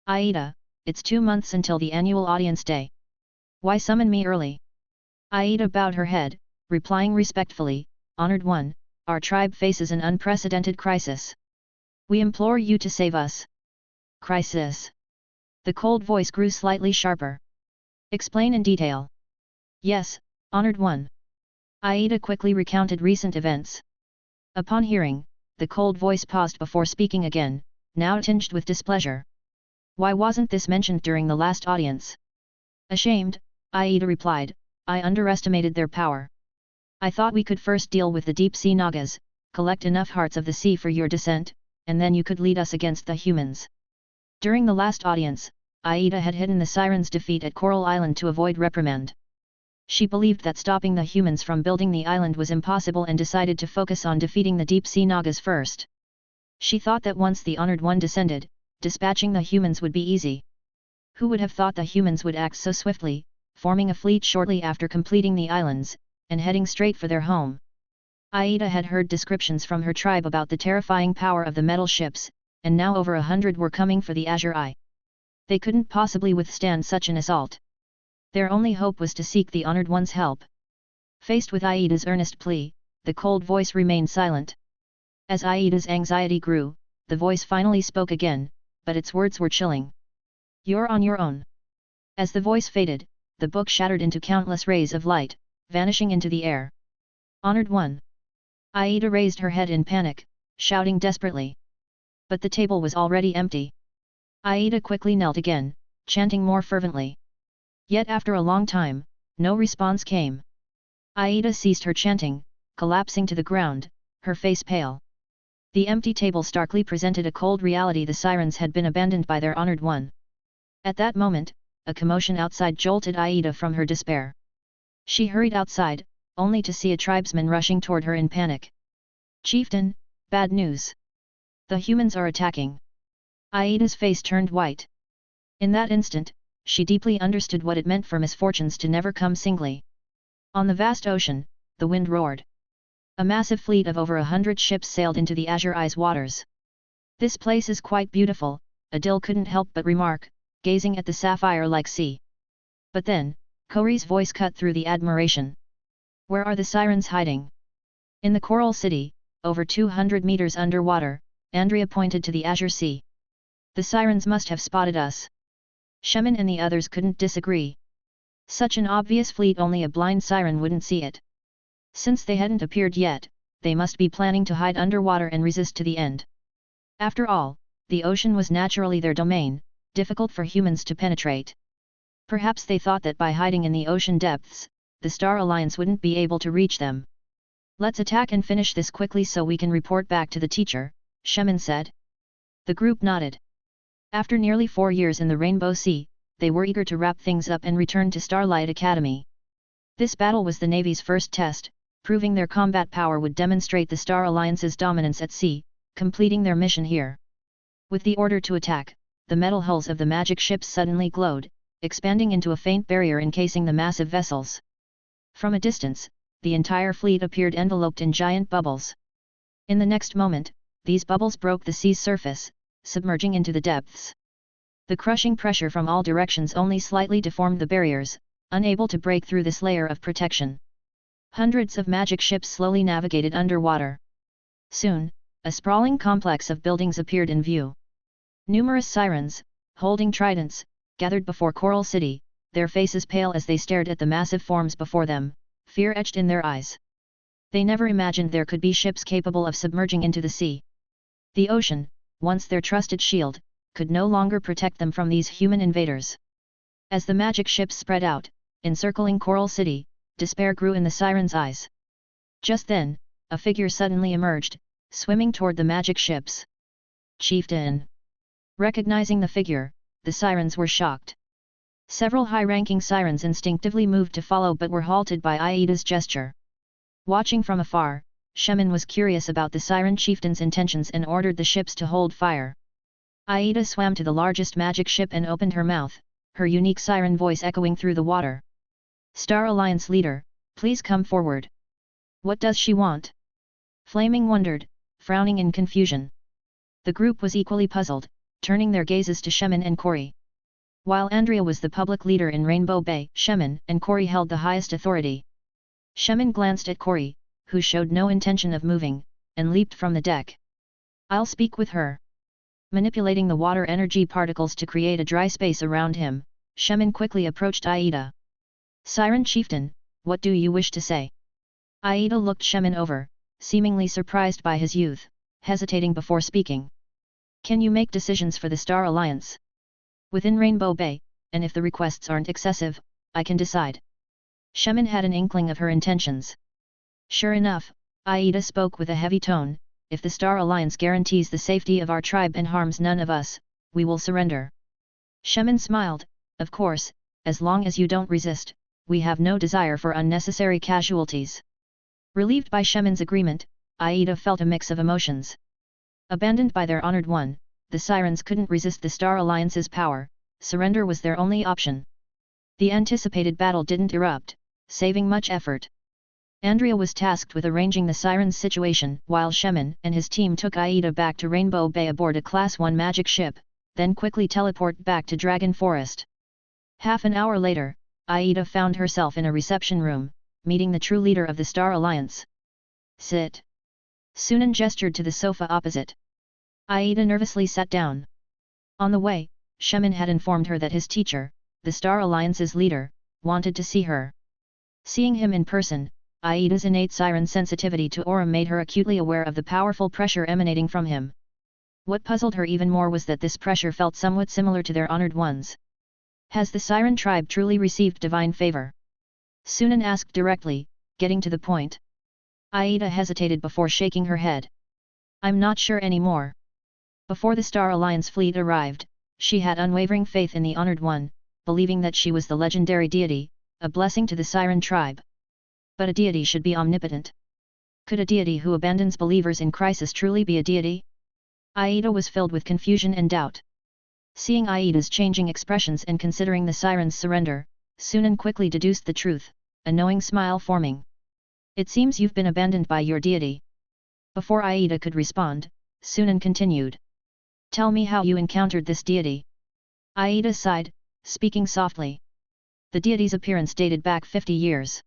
Aida, it's 2 months until the annual audience day. Why summon me early? Aida bowed her head, replying respectfully, Honored One, our tribe faces an unprecedented crisis. We implore you to save us. Crisis? The cold voice grew slightly sharper. Explain in detail. Yes, Honored One. Aida quickly recounted recent events. Upon hearing, the cold voice paused before speaking again, now tinged with displeasure. Why wasn't this mentioned during the last audience? Ashamed, Aida replied, I underestimated their power. I thought we could first deal with the deep-sea Nagas, collect enough hearts of the sea for your descent, and then you could lead us against the humans. During the last audience, Aida had hidden the Siren's defeat at Coral Island to avoid reprimand. She believed that stopping the humans from building the island was impossible and decided to focus on defeating the deep-sea Nagas first. She thought that once the Honored One descended, dispatching the humans would be easy. Who would have thought the humans would act so swiftly, forming a fleet shortly after completing the islands, and heading straight for their home? Aida had heard descriptions from her tribe about the terrifying power of the metal ships, and now over 100 were coming for the Azure Eye. They couldn't possibly withstand such an assault. Their only hope was to seek the Honored One's help. Faced with Aida's earnest plea, the cold voice remained silent. As Aida's anxiety grew, the voice finally spoke again, but its words were chilling. You're on your own. As the voice faded, the book shattered into countless rays of light, vanishing into the air. Honored One. Aida raised her head in panic, shouting desperately. But the table was already empty. Aida quickly knelt again, chanting more fervently. Yet after a long time, no response came. Aida ceased her chanting, collapsing to the ground, her face pale. The empty table starkly presented a cold reality: the Sirens had been abandoned by their Honored One. At that moment, a commotion outside jolted Aida from her despair. She hurried outside, only to see a tribesman rushing toward her in panic. Chieftain, bad news. The humans are attacking. Aida's face turned white. In that instant, she deeply understood what it meant for misfortunes to never come singly. On the vast ocean, the wind roared. A massive fleet of over 100 ships sailed into the Azure Eye's waters. This place is quite beautiful, Adil couldn't help but remark, gazing at the sapphire-like sea. But then, Kori's voice cut through the admiration. Where are the Sirens hiding? In the Coral City, over 200 meters underwater, Andrea pointed to the Azure Sea. The Sirens must have spotted us. Shemin and the others couldn't disagree. Such an obvious fleet, only a blind siren wouldn't see it. Since they hadn't appeared yet, they must be planning to hide underwater and resist to the end. After all, the ocean was naturally their domain, difficult for humans to penetrate. Perhaps they thought that by hiding in the ocean depths, the Star Alliance wouldn't be able to reach them. Let's attack and finish this quickly so we can report back to the teacher, Shemin said. The group nodded. After nearly 4 years in the Rainbow Sea, they were eager to wrap things up and return to Starlight Academy. This battle was the Navy's first test, proving their combat power would demonstrate the Star Alliance's dominance at sea, completing their mission here. With the order to attack, the metal hulls of the magic ships suddenly glowed, expanding into a faint barrier encasing the massive vessels. From a distance, the entire fleet appeared enveloped in giant bubbles. In the next moment, these bubbles broke the sea's surface, submerging into the depths. The crushing pressure from all directions only slightly deformed the barriers, unable to break through this layer of protection. Hundreds of magic ships slowly navigated underwater. Soon, a sprawling complex of buildings appeared in view. Numerous sirens, holding tridents, gathered before Coral City, their faces pale as they stared at the massive forms before them, fear etched in their eyes. They never imagined there could be ships capable of submerging into the sea. The ocean, once their trusted shield, could no longer protect them from these human invaders. As the magic ships spread out, encircling Coral City, despair grew in the siren's eyes. Just then, a figure suddenly emerged, swimming toward the magic ships. Chieftain! Recognizing the figure, the sirens were shocked. Several high-ranking sirens instinctively moved to follow but were halted by Aida's gesture. Watching from afar, Sunan was curious about the siren chieftain's intentions and ordered the ships to hold fire. Aida swam to the largest magic ship and opened her mouth, her unique siren voice echoing through the water. Star Alliance leader, please come forward. What does she want? Flaming wondered, frowning in confusion. The group was equally puzzled, turning their gazes to Sunan and Corey. While Andrea was the public leader in Rainbow Bay, Sunan and Corey held the highest authority. Sunan glanced at Corey, who showed no intention of moving, and leaped from the deck. I'll speak with her. Manipulating the water energy particles to create a dry space around him, Sunan quickly approached Aida. Siren Chieftain, what do you wish to say? Aida looked Sunan over, seemingly surprised by his youth, hesitating before speaking. Can you make decisions for the Star Alliance? Within Rainbow Bay, and if the requests aren't excessive, I can decide. Sunan had an inkling of her intentions. Sure enough, Aida spoke with a heavy tone, if the Star Alliance guarantees the safety of our tribe and harms none of us, we will surrender. Sunan smiled, of course, as long as you don't resist, we have no desire for unnecessary casualties. Relieved by Suman's agreement, Aida felt a mix of emotions. Abandoned by their honored one, the sirens couldn't resist the Star Alliance's power, surrender was their only option. The anticipated battle didn't erupt, saving much effort. Andrea was tasked with arranging the sirens' situation, while Sunan and his team took Aida back to Rainbow Bay aboard a Class 1 magic ship, then quickly teleport back to Dragon Forest. Half an hour later, Aida found herself in a reception room, meeting the true leader of the Star Alliance. Sit. Sunan gestured to the sofa opposite. Aida nervously sat down. On the way, Sunan had informed her that his teacher, the Star Alliance's leader, wanted to see her. Seeing him in person, Aida's innate siren sensitivity to aura made her acutely aware of the powerful pressure emanating from him. What puzzled her even more was that this pressure felt somewhat similar to their honored ones. Has the siren tribe truly received divine favor? Sunan asked directly, getting to the point. Aida hesitated before shaking her head. I'm not sure anymore. Before the Star Alliance fleet arrived, she had unwavering faith in the honored one, believing that she was the legendary deity, a blessing to the siren tribe. But a deity should be omnipotent. Could a deity who abandons believers in crisis truly be a deity? Aida was filled with confusion and doubt. Seeing Aida's changing expressions and considering the siren's surrender, Sunan quickly deduced the truth, a knowing smile forming. It seems you've been abandoned by your deity. Before Aida could respond, Sunan continued. Tell me how you encountered this deity. Aida sighed, speaking softly. The deity's appearance dated back 50 years.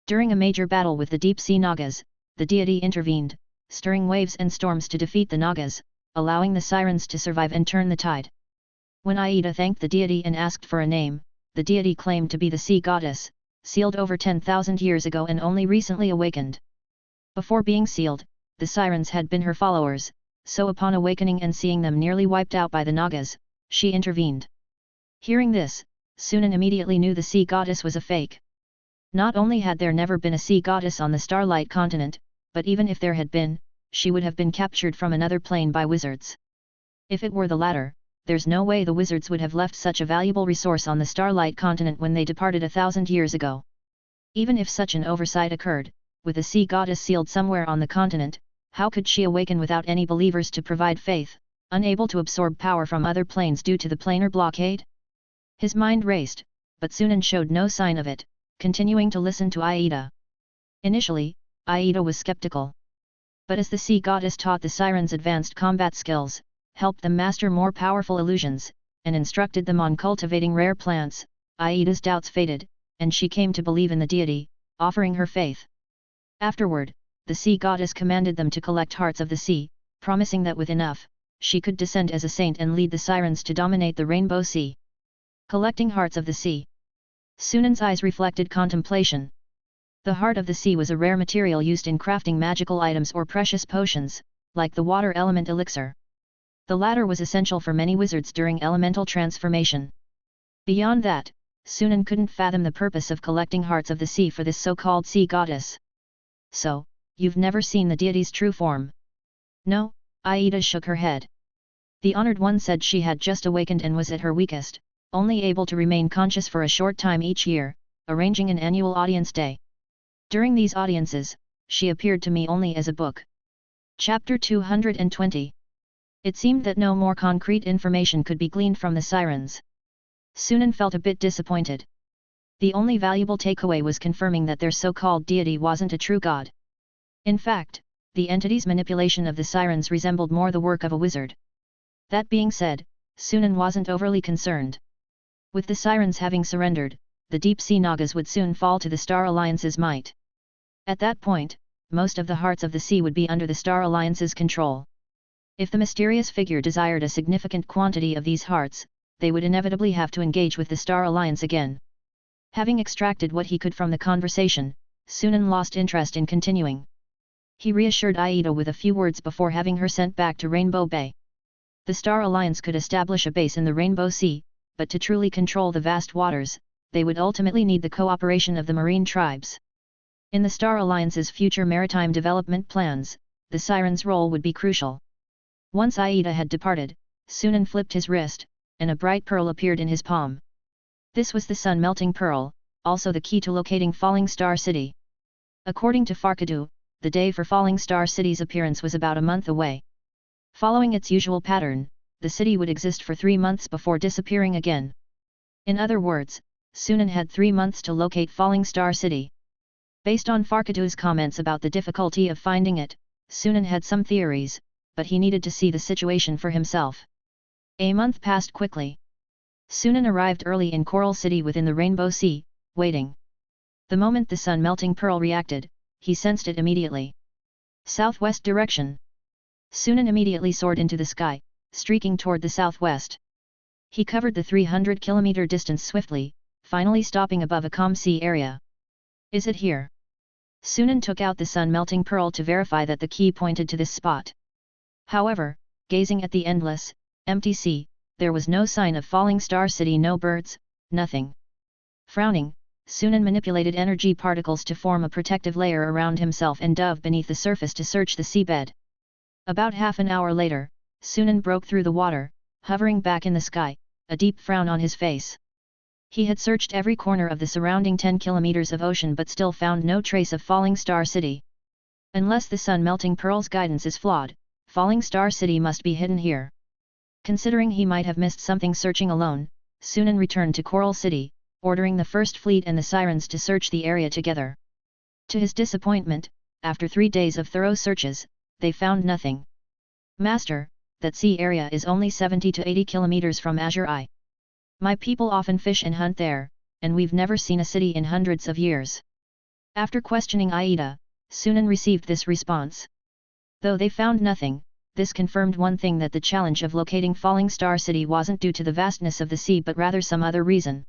During a major battle with the deep-sea Nagas, the deity intervened, stirring waves and storms to defeat the Nagas, allowing the sirens to survive and turn the tide. When Aida thanked the deity and asked for a name, the deity claimed to be the sea goddess, sealed over 10,000 years ago and only recently awakened. Before being sealed, the sirens had been her followers, so upon awakening and seeing them nearly wiped out by the Nagas, she intervened. Hearing this, Sunan immediately knew the sea goddess was a fake. Not only had there never been a sea goddess on the Starlight continent, but even if there had been, she would have been captured from another plane by wizards. If it were the latter, there's no way the wizards would have left such a valuable resource on the Starlight continent when they departed 1,000 years ago. Even if such an oversight occurred, with a sea goddess sealed somewhere on the continent, how could she awaken without any believers to provide faith, unable to absorb power from other planes due to the planar blockade? His mind raced, but Sunan showed no sign of it, continuing to listen to Aida. Initially, Aida was skeptical. But as the sea goddess taught the sirens advanced combat skills, helped them master more powerful illusions, and instructed them on cultivating rare plants, Aida's doubts faded, and she came to believe in the deity, offering her faith. Afterward, the sea goddess commanded them to collect hearts of the sea, promising that with enough, she could descend as a saint and lead the sirens to dominate the Rainbow Sea. Collecting hearts of the sea. Sunan's eyes reflected contemplation. The heart of the sea was a rare material used in crafting magical items or precious potions, like the water element elixir. The latter was essential for many wizards during elemental transformation. Beyond that, Sunan couldn't fathom the purpose of collecting hearts of the sea for this so-called sea goddess. So, you've never seen the deity's true form? No, Aida shook her head. The honored one said she had just awakened and was at her weakest, only able to remain conscious for a short time each year, arranging an annual audience day. During these audiences, she appeared to me only as a book. Chapter 220. It seemed that no more concrete information could be gleaned from the sirens. Sunan felt a bit disappointed. The only valuable takeaway was confirming that their so-called deity wasn't a true god. In fact, the entity's manipulation of the sirens resembled more the work of a wizard. That being said, Sunan wasn't overly concerned. With the sirens having surrendered, the deep-sea Nagas would soon fall to the Star Alliance's might. At that point, most of the hearts of the sea would be under the Star Alliance's control. If the mysterious figure desired a significant quantity of these hearts, they would inevitably have to engage with the Star Alliance again. Having extracted what he could from the conversation, Sunan lost interest in continuing. He reassured Aida with a few words before having her sent back to Rainbow Bay. The Star Alliance could establish a base in the Rainbow Sea, but to truly control the vast waters, they would ultimately need the cooperation of the marine tribes. In the Star Alliance's future maritime development plans, the Siren's role would be crucial. Once Aida had departed, Sunan flipped his wrist, and a bright pearl appeared in his palm. This was the sun-melting pearl, also the key to locating Falling Star City. According to Farkadu, the day for Falling Star City's appearance was about a month away. Following its usual pattern, the city would exist for 3 months before disappearing again. In other words, Sunan had 3 months to locate Falling Star City. Based on Farkadu's comments about the difficulty of finding it, Sunan had some theories, but he needed to see the situation for himself. A month passed quickly. Sunan arrived early in Coral City within the Rainbow Sea, waiting. The moment the sun-melting pearl reacted, he sensed it immediately. Southwest direction. Sunan immediately soared into the sky, streaking toward the southwest. He covered the 300-kilometer distance swiftly, finally stopping above a calm sea area. Is it here? Sunan took out the sun-melting pearl to verify that the key pointed to this spot. However, gazing at the endless, empty sea, there was no sign of Falling Star City, no birds, nothing. Frowning, Sunan manipulated energy particles to form a protective layer around himself and dove beneath the surface to search the seabed. About half an hour later, Sunan broke through the water, hovering back in the sky, a deep frown on his face. He had searched every corner of the surrounding 10 kilometers of ocean but still found no trace of Falling Star City. Unless the sun-melting pearl's guidance is flawed, Falling Star City must be hidden here. Considering he might have missed something searching alone, Sunan returned to Coral City, ordering the First Fleet and the Sirens to search the area together. To his disappointment, after 3 days of thorough searches, they found nothing. Master, that sea area is only 70 to 80 kilometers from Azure Eye. My people often fish and hunt there, and we've never seen a city in hundreds of years. After questioning Aida, Sunan received this response. Though they found nothing, this confirmed one thing, that the challenge of locating Falling Star City wasn't due to the vastness of the sea but rather some other reason.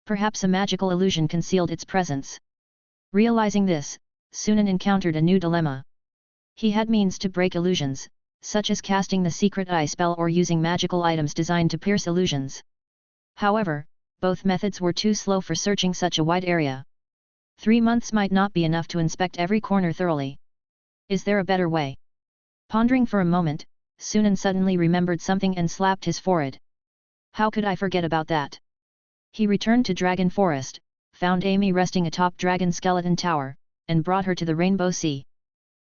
Perhaps a magical illusion concealed its presence. Realizing this, Sunan encountered a new dilemma. He had means to break illusions, such as casting the secret eye spell or using magical items designed to pierce illusions. However, both methods were too slow for searching such a wide area. 3 months might not be enough to inspect every corner thoroughly. Is there a better way? Pondering for a moment, Sunan suddenly remembered something and slapped his forehead. How could I forget about that? He returned to Dragon Forest, found Amy resting atop Dragon Skeleton Tower, and brought her to the Rainbow Sea.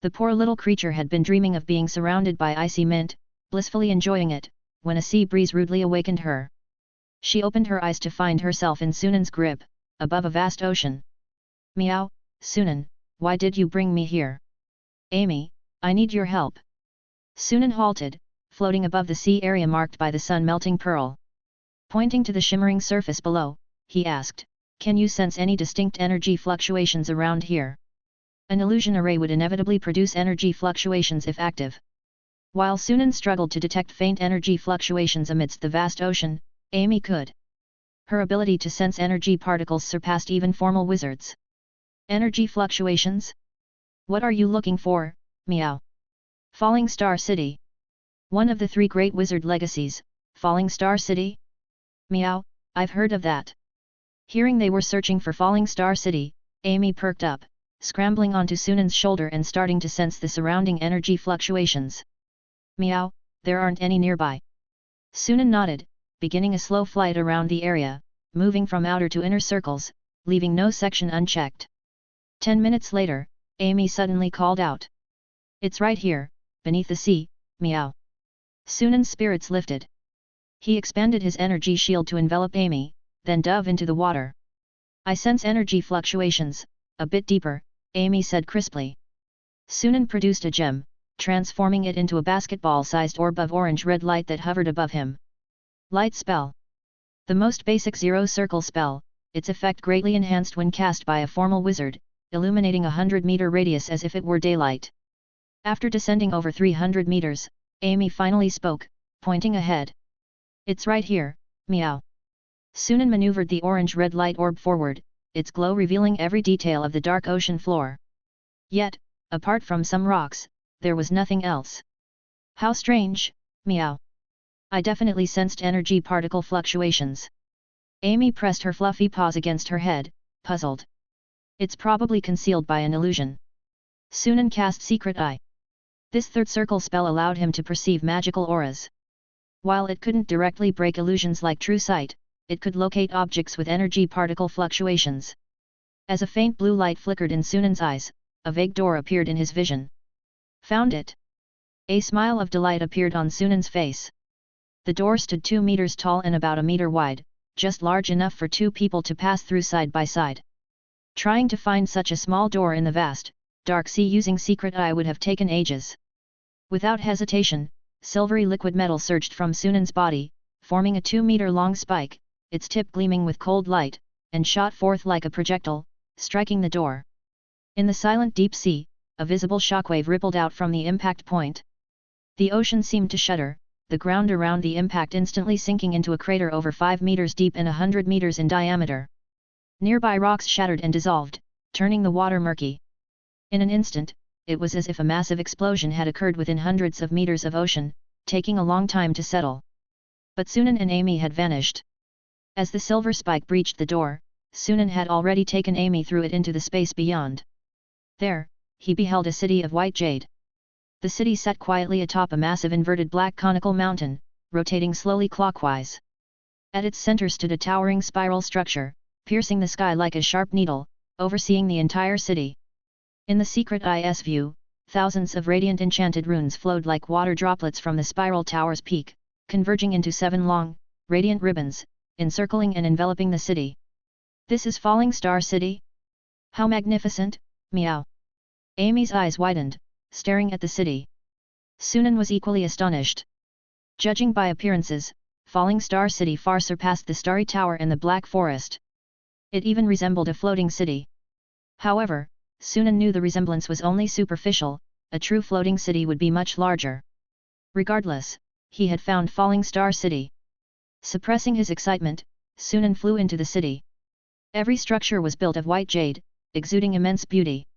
The poor little creature had been dreaming of being surrounded by icy mint, blissfully enjoying it, when a sea breeze rudely awakened her. She opened her eyes to find herself in Sunan's grip, above a vast ocean. Meow, Sunan, why did you bring me here? Amy, I need your help. Sunan halted, floating above the sea area marked by the sun-melting pearl. Pointing to the shimmering surface below, he asked, can you sense any distinct energy fluctuations around here? An illusion array would inevitably produce energy fluctuations if active. While Sunan struggled to detect faint energy fluctuations amidst the vast ocean, Amy could. Her ability to sense energy particles surpassed even formal wizards. Energy fluctuations? What are you looking for, Meow? Falling Star City. One of the 3 great wizard legacies, Falling Star City? Meow, I've heard of that. Hearing they were searching for Falling Star City, Amy perked up, scrambling onto Sunan's shoulder and starting to sense the surrounding energy fluctuations. Meow, there aren't any nearby. Sunan nodded, beginning a slow flight around the area, moving from outer to inner circles, leaving no section unchecked. 10 minutes later, Amy suddenly called out. It's right here, beneath the sea, meow. Sunan's spirits lifted. He expanded his energy shield to envelop Amy, then dove into the water. I sense energy fluctuations, a bit deeper, Amy said crisply. Sunan produced a gem, transforming it into a basketball-sized orb of orange-red light that hovered above him. Light spell. The most basic zero-circle spell, its effect greatly enhanced when cast by a formal wizard, illuminating a 100-meter radius as if it were daylight. After descending over 300 meters, Amy finally spoke, pointing ahead. It's right here, meow. Sunan maneuvered the orange-red light orb forward, its glow revealing every detail of the dark ocean floor. Yet, apart from some rocks, there was nothing else. How strange, meow. I definitely sensed energy particle fluctuations. Amy pressed her fluffy paws against her head, puzzled. It's probably concealed by an illusion. Sunan cast Secret Eye. This third circle spell allowed him to perceive magical auras. While it couldn't directly break illusions like true sight, it could locate objects with energy particle fluctuations. As a faint blue light flickered in Sunan's eyes, a vague door appeared in his vision. Found it! A smile of delight appeared on Sunan's face. The door stood 2 meters tall and about a meter wide, just large enough for 2 people to pass through side by side. Trying to find such a small door in the vast, dark sea using Secret Eye would have taken ages. Without hesitation, silvery liquid metal surged from Sunan's body, forming a 2-meter-long spike, its tip gleaming with cold light, and shot forth like a projectile, striking the door. In the silent deep sea, a visible shockwave rippled out from the impact point. The ocean seemed to shudder, the ground around the impact instantly sinking into a crater over 5 meters deep and 100 meters in diameter. Nearby rocks shattered and dissolved, turning the water murky. In an instant, it was as if a massive explosion had occurred within hundreds of meters of ocean, taking a long time to settle. But Sunan and Amy had vanished. As the silver spike breached the door, Sunan had already taken Amy through it into the space beyond. There, he beheld a city of white jade. The city sat quietly atop a massive inverted black conical mountain, rotating slowly clockwise. At its center stood a towering spiral structure, piercing the sky like a sharp needle, overseeing the entire city. In the Secret Eye's view, thousands of radiant enchanted runes flowed like water droplets from the spiral tower's peak, converging into 7 long, radiant ribbons, encircling and enveloping the city. This is Falling Star City? How magnificent, meow. Amy's eyes widened, staring at the city. Sunan was equally astonished. Judging by appearances, Falling Star City far surpassed the Starry Tower and the Black Forest. It even resembled a floating city. However, Sunan knew the resemblance was only superficial, a true floating city would be much larger. Regardless, he had found Falling Star City. Suppressing his excitement, Sunan flew into the city. Every structure was built of white jade, exuding immense beauty.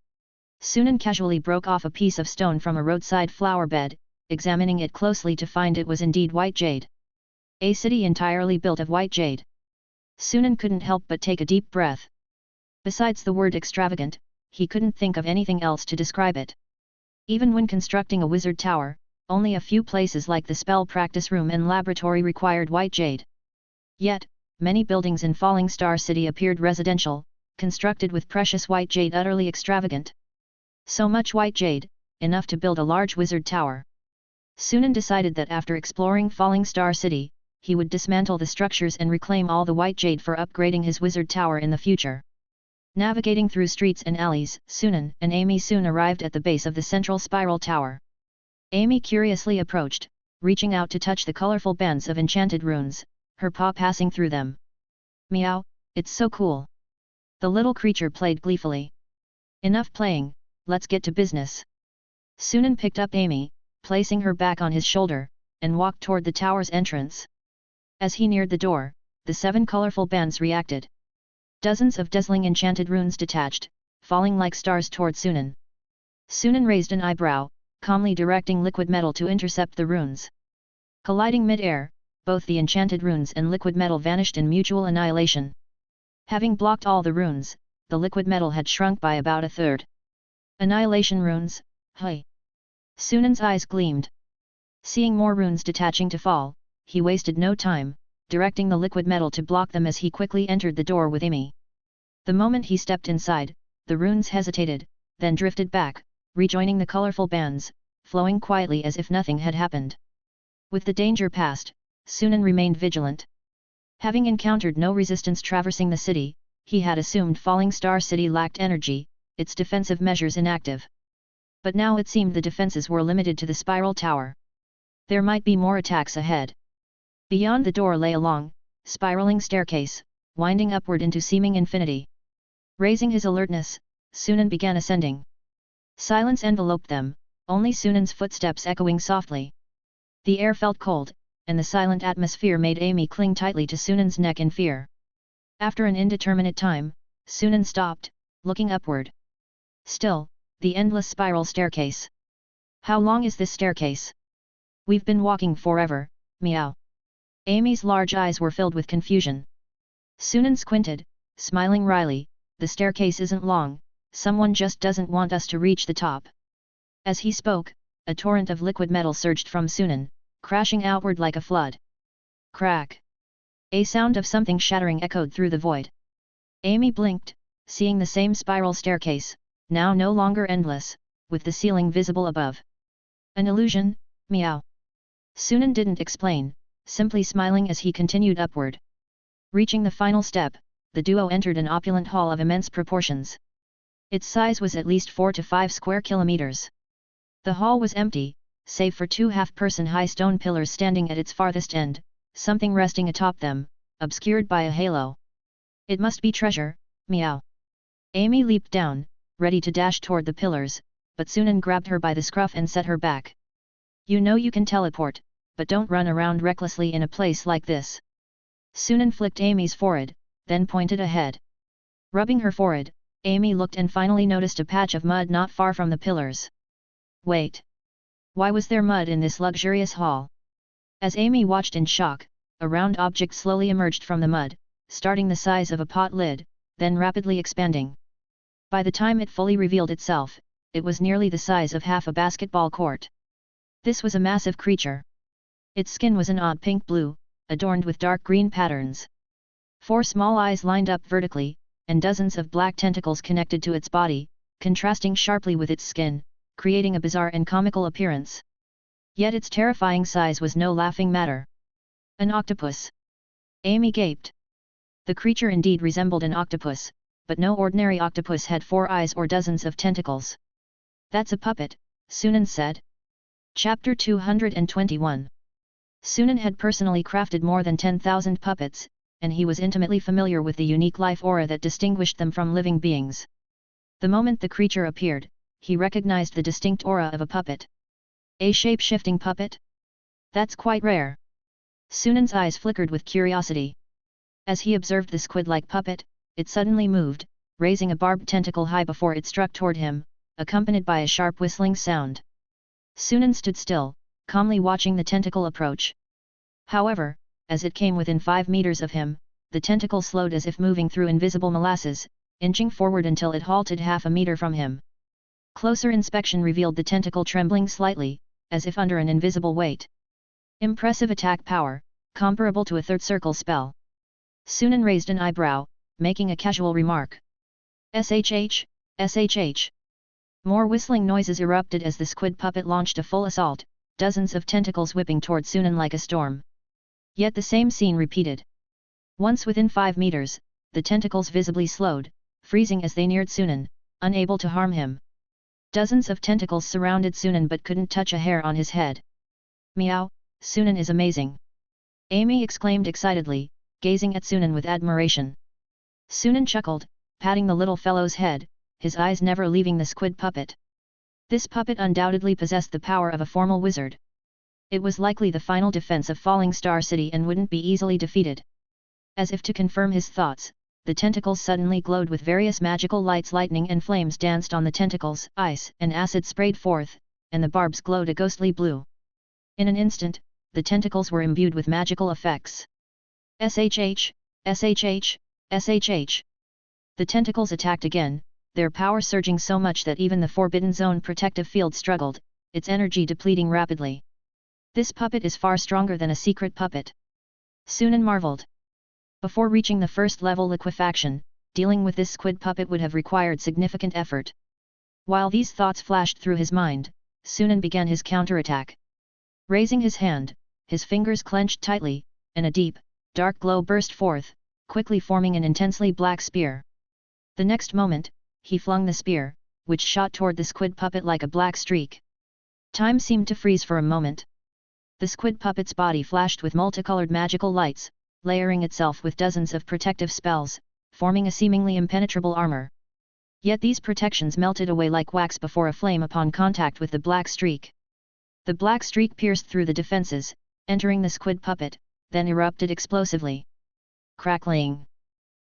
Sunan casually broke off a piece of stone from a roadside flower bed, examining it closely to find it was indeed white jade. A city entirely built of white jade. Sunan couldn't help but take a deep breath. Besides the word extravagant, he couldn't think of anything else to describe it. Even when constructing a wizard tower, only a few places like the spell practice room and laboratory required white jade. Yet, many buildings in Falling Star City appeared residential, constructed with precious white jade utterly extravagant. So much white jade, enough to build a large wizard tower. Sunan decided that after exploring Falling Star City, he would dismantle the structures and reclaim all the white jade for upgrading his wizard tower in the future. Navigating through streets and alleys, Sunan and Amy soon arrived at the base of the central spiral tower. Amy curiously approached, reaching out to touch the colorful bands of enchanted runes, her paw passing through them. Meow, it's so cool. The little creature played gleefully. Enough playing, let's get to business. Sunan picked up Amy, placing her back on his shoulder, and walked toward the tower's entrance. As he neared the door, the 7 colorful bands reacted. Dozens of dazzling enchanted runes detached, falling like stars toward Sunan. Sunan raised an eyebrow, calmly directing liquid metal to intercept the runes. Colliding mid-air, both the enchanted runes and liquid metal vanished in mutual annihilation. Having blocked all the runes, the liquid metal had shrunk by about a third. Annihilation runes, hey! Sunan's eyes gleamed. Seeing more runes detaching to fall, he wasted no time, directing the liquid metal to block them as he quickly entered the door with Amy. The moment he stepped inside, the runes hesitated, then drifted back, rejoining the colorful bands, flowing quietly as if nothing had happened. With the danger past, Sunan remained vigilant. Having encountered no resistance traversing the city, he had assumed Falling Star City lacked energy, its defensive measures inactive. But now it seemed the defenses were limited to the spiral tower. There might be more attacks ahead. Beyond the door lay a long, spiraling staircase, winding upward into seeming infinity. Raising his alertness, Sunan began ascending. Silence enveloped them, only Sunan's footsteps echoing softly. The air felt cold, and the silent atmosphere made Amy cling tightly to Sunan's neck in fear. After an indeterminate time, Sunan stopped, looking upward. Still, the endless spiral staircase. How long is this staircase? We've been walking forever, meow. Amy's large eyes were filled with confusion. Sunan squinted, smiling wryly, the staircase isn't long, someone just doesn't want us to reach the top. As he spoke, a torrent of liquid metal surged from Sunan, crashing outward like a flood. Crack! A sound of something shattering echoed through the void. Amy blinked, seeing the same spiral staircase, now no longer endless, with the ceiling visible above. An illusion, meow. Sunan didn't explain, simply smiling as he continued upward. Reaching the final step, the duo entered an opulent hall of immense proportions. Its size was at least 4 to 5 square kilometers. The hall was empty, save for 2 half-person high stone pillars standing at its farthest end, something resting atop them, obscured by a halo. It must be treasure, meow. Amy leaped down, ready to dash toward the pillars, but Sunan grabbed her by the scruff and set her back. You know you can teleport, but don't run around recklessly in a place like this. Sunan flicked Amy's forehead, then pointed ahead. Rubbing her forehead, Amy looked and finally noticed a patch of mud not far from the pillars. Wait! Why was there mud in this luxurious hall? As Amy watched in shock, a round object slowly emerged from the mud, starting the size of a pot lid, then rapidly expanding. By the time it fully revealed itself, it was nearly the size of half a basketball court. This was a massive creature. Its skin was an odd pink-blue, adorned with dark green patterns. 4 small eyes lined up vertically, and dozens of black tentacles connected to its body, contrasting sharply with its skin, creating a bizarre and comical appearance. Yet its terrifying size was no laughing matter. An octopus. Amy gaped. The creature indeed resembled an octopus, but no ordinary octopus had 4 eyes or dozens of tentacles. That's a puppet, Sunan said. Chapter 221. Sunan had personally crafted more than 10,000 puppets, and he was intimately familiar with the unique life aura that distinguished them from living beings. The moment the creature appeared, he recognized the distinct aura of a puppet. A shape-shifting puppet? That's quite rare. Sunan's eyes flickered with curiosity. As he observed the squid-like puppet, it suddenly moved, raising a barbed tentacle high before it struck toward him, accompanied by a sharp whistling sound. Sunan stood still, calmly watching the tentacle approach. However, as it came within 5 meters of him, the tentacle slowed as if moving through invisible molasses, inching forward until it halted half a meter from him. Closer inspection revealed the tentacle trembling slightly, as if under an invisible weight. Impressive attack power, comparable to a third circle spell. Sunan raised an eyebrow, making a casual remark. SHH, SHH. More whistling noises erupted as the squid puppet launched a full assault, dozens of tentacles whipping toward Sunan like a storm. Yet the same scene repeated. Once within 5 meters, the tentacles visibly slowed, freezing as they neared Sunan, unable to harm him. Dozens of tentacles surrounded Sunan but couldn't touch a hair on his head. Meow, Sunan is amazing. Amy exclaimed excitedly, gazing at Sunan with admiration. Sunan chuckled, patting the little fellow's head, his eyes never leaving the squid puppet. This puppet undoubtedly possessed the power of a formal wizard. It was likely the final defense of Falling Star City and wouldn't be easily defeated. As if to confirm his thoughts, the tentacles suddenly glowed with various magical lights. Lightning and flames danced on the tentacles, ice and acid sprayed forth, and the barbs glowed a ghostly blue. In an instant, the tentacles were imbued with magical effects. SHH, SHH, SHH. The tentacles attacked again, their power surging so much that even the Forbidden Zone protective field struggled, its energy depleting rapidly. This puppet is far stronger than a secret puppet. Sunan marveled. Before reaching the first level liquefaction, dealing with this squid puppet would have required significant effort. While these thoughts flashed through his mind, Sunan began his counterattack. Raising his hand, his fingers clenched tightly, and a deep, dark glow burst forth, quickly forming an intensely black spear. The next moment, he flung the spear, which shot toward the squid puppet like a black streak. Time seemed to freeze for a moment. The squid puppet's body flashed with multicolored magical lights, layering itself with dozens of protective spells, forming a seemingly impenetrable armor. Yet these protections melted away like wax before a flame upon contact with the black streak. The black streak pierced through the defenses, entering the squid puppet, then erupted explosively. Crackling!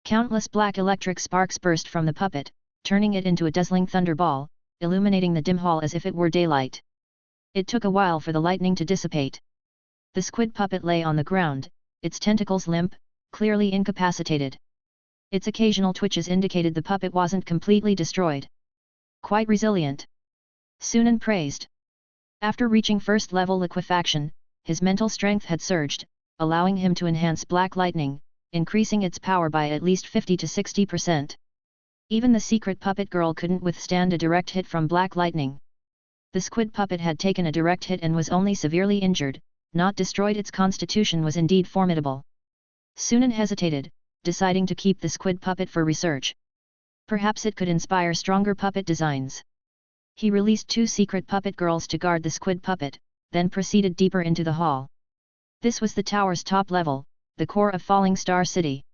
Countless black electric sparks burst from the puppet, turning it into a dazzling thunderball, illuminating the dim hall as if it were daylight. It took a while for the lightning to dissipate. The squid puppet lay on the ground, its tentacles limp, clearly incapacitated. Its occasional twitches indicated the puppet wasn't completely destroyed. Quite resilient. Sunan praised. After reaching first level liquefaction, his mental strength had surged, allowing him to enhance black lightning, increasing its power by at least 50 to 60%. Even the secret puppet girl couldn't withstand a direct hit from black lightning. The squid puppet had taken a direct hit and was only severely injured, not destroyed. Its constitution was indeed formidable. Sunan hesitated, deciding to keep the squid puppet for research. Perhaps it could inspire stronger puppet designs. He released 2 secret puppet girls to guard the squid puppet, then proceeded deeper into the hall. This was the tower's top level, the core of Falling Star City.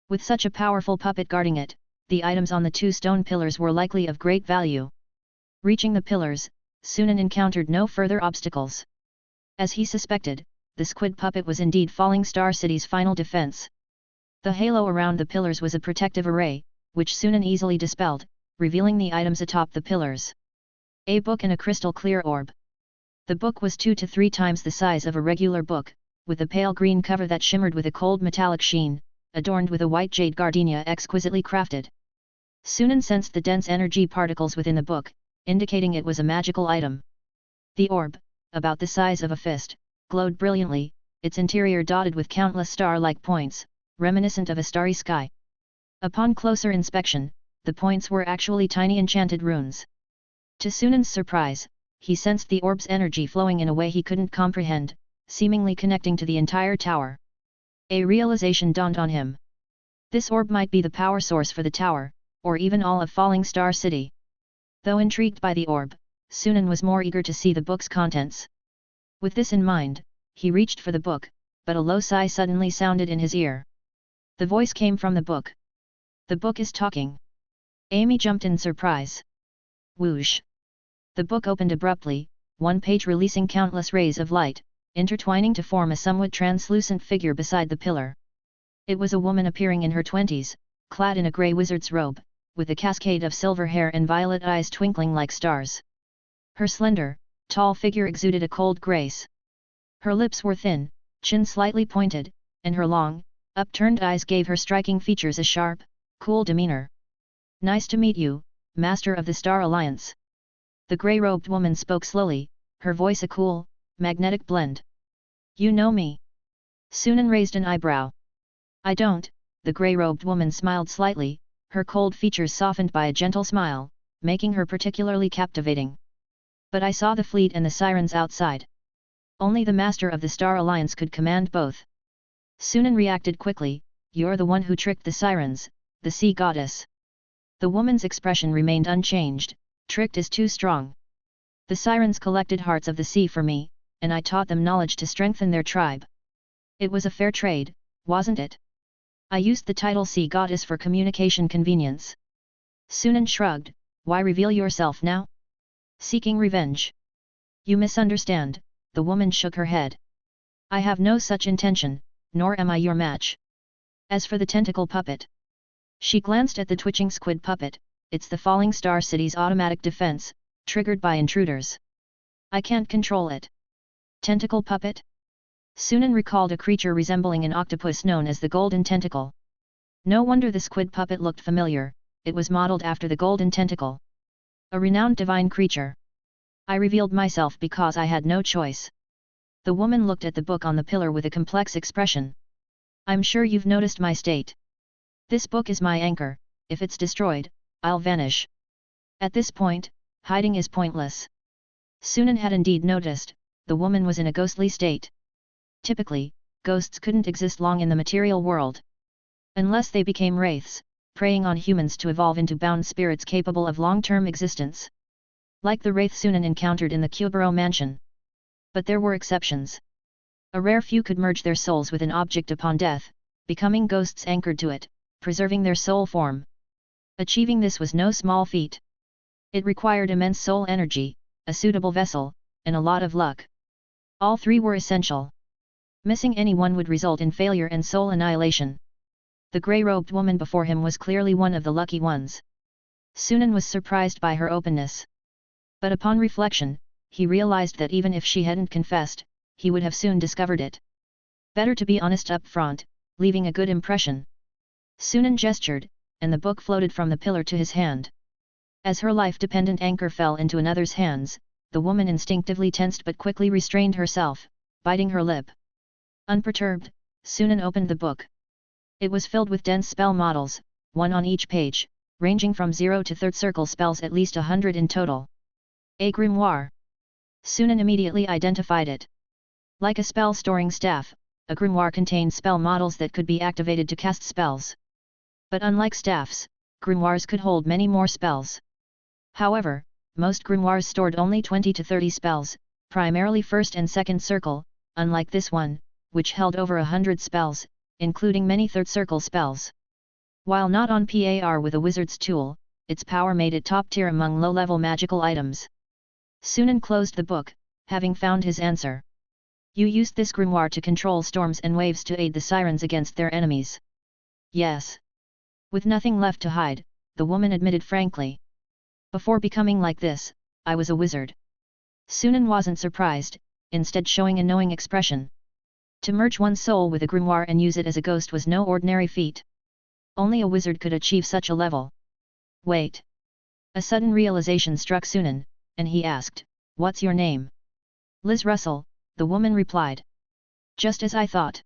With such a powerful puppet guarding it, the items on the 2 stone pillars were likely of great value. Reaching the pillars, Sunan encountered no further obstacles. As he suspected, the squid puppet was indeed Falling Star City's final defense. The halo around the pillars was a protective array, which Sunan easily dispelled, revealing the items atop the pillars. A book and a crystal clear orb. The book was 2 to 3 times the size of a regular book, with a pale green cover that shimmered with a cold metallic sheen, adorned with a white jade gardenia exquisitely crafted. Sunan sensed the dense energy particles within the book, indicating it was a magical item. The orb, about the size of a fist, glowed brilliantly, its interior dotted with countless star-like points, reminiscent of a starry sky. Upon closer inspection, the points were actually tiny enchanted runes. To Sunan's surprise, he sensed the orb's energy flowing in a way he couldn't comprehend, seemingly connecting to the entire tower. A realization dawned on him. This orb might be the power source for the tower, or even all of Falling Star City. Though intrigued by the orb, Sunan was more eager to see the book's contents. With this in mind, he reached for the book, but a low sigh suddenly sounded in his ear. The voice came from the book. The book is talking. Amy jumped in surprise. Whoosh! The book opened abruptly, one page releasing countless rays of light, intertwining to form a somewhat translucent figure beside the pillar. It was a woman appearing in her 20s, clad in a grey wizard's robe, with a cascade of silver hair and violet eyes twinkling like stars. Her slender, tall figure exuded a cold grace. Her lips were thin, chin slightly pointed, and her long, upturned eyes gave her striking features a sharp, cool demeanor. Nice to meet you, Master of the Star Alliance. The grey-robed woman spoke slowly, her voice a cool, magnetic blend. You know me? Sunan raised an eyebrow. I don't, the grey-robed woman smiled slightly, her cold features softened by a gentle smile, making her particularly captivating. But I saw the fleet and the sirens outside. Only the Master of the Star Alliance could command both. Sunan reacted quickly, you're the one who tricked the sirens, the sea goddess. The woman's expression remained unchanged, tricked is too strong. The sirens collected hearts of the sea for me, and I taught them knowledge to strengthen their tribe. It was a fair trade, wasn't it? I used the title Sea Goddess for communication convenience. Sunan shrugged, why reveal yourself now? Seeking revenge? You misunderstand, the woman shook her head. I have no such intention, nor am I your match. As for the tentacle puppet. She glanced at the twitching squid puppet, it's the Falling Star City's automatic defense, triggered by intruders. I can't control it. Tentacle puppet? Sunan recalled a creature resembling an octopus known as the Golden Tentacle. No wonder the squid puppet looked familiar, it was modeled after the Golden Tentacle. A renowned divine creature. I revealed myself because I had no choice. The woman looked at the book on the pillar with a complex expression. I'm sure you've noticed my state. This book is my anchor, if it's destroyed, I'll vanish. At this point, hiding is pointless. Sunan had indeed noticed, the woman was in a ghostly state. Typically, ghosts couldn't exist long in the material world. Unless they became wraiths, preying on humans to evolve into bound spirits capable of long-term existence. Like the wraith Sunan encountered in the Kubero mansion. But there were exceptions. A rare few could merge their souls with an object upon death, becoming ghosts anchored to it, preserving their soul form. Achieving this was no small feat. It required immense soul energy, a suitable vessel, and a lot of luck. All three were essential. Missing any one would result in failure and soul annihilation. The grey-robed woman before him was clearly one of the lucky ones. Sunan was surprised by her openness. But upon reflection, he realized that even if she hadn't confessed, he would have soon discovered it. Better to be honest up front, leaving a good impression. Sunan gestured, and the book floated from the pillar to his hand. As her life-dependent anchor fell into another's hands, the woman instinctively tensed but quickly restrained herself, biting her lip. Unperturbed, Sunan opened the book. It was filled with dense spell models, one on each page, ranging from 0 to 3rd circle spells, at least 100 in total. A grimoire. Sunan immediately identified it. Like a spell-storing staff, a grimoire contained spell models that could be activated to cast spells. But unlike staffs, grimoires could hold many more spells. However, most grimoires stored only 20 to 30 spells, primarily 1st and 2nd circle, unlike this one, which held over 100 spells, including many 3rd circle spells. While not on par with a wizard's tool, its power made it top tier among low-level magical items. Sunan closed the book, having found his answer. You used this grimoire to control storms and waves to aid the sirens against their enemies. Yes. With nothing left to hide, the woman admitted frankly. Before becoming like this, I was a wizard. Sunan wasn't surprised, instead showing a knowing expression. To merge one's soul with a grimoire and use it as a ghost was no ordinary feat. Only a wizard could achieve such a level. Wait. A sudden realization struck Sunan, and he asked, "What's your name?" Liz Russell, the woman replied. Just as I thought.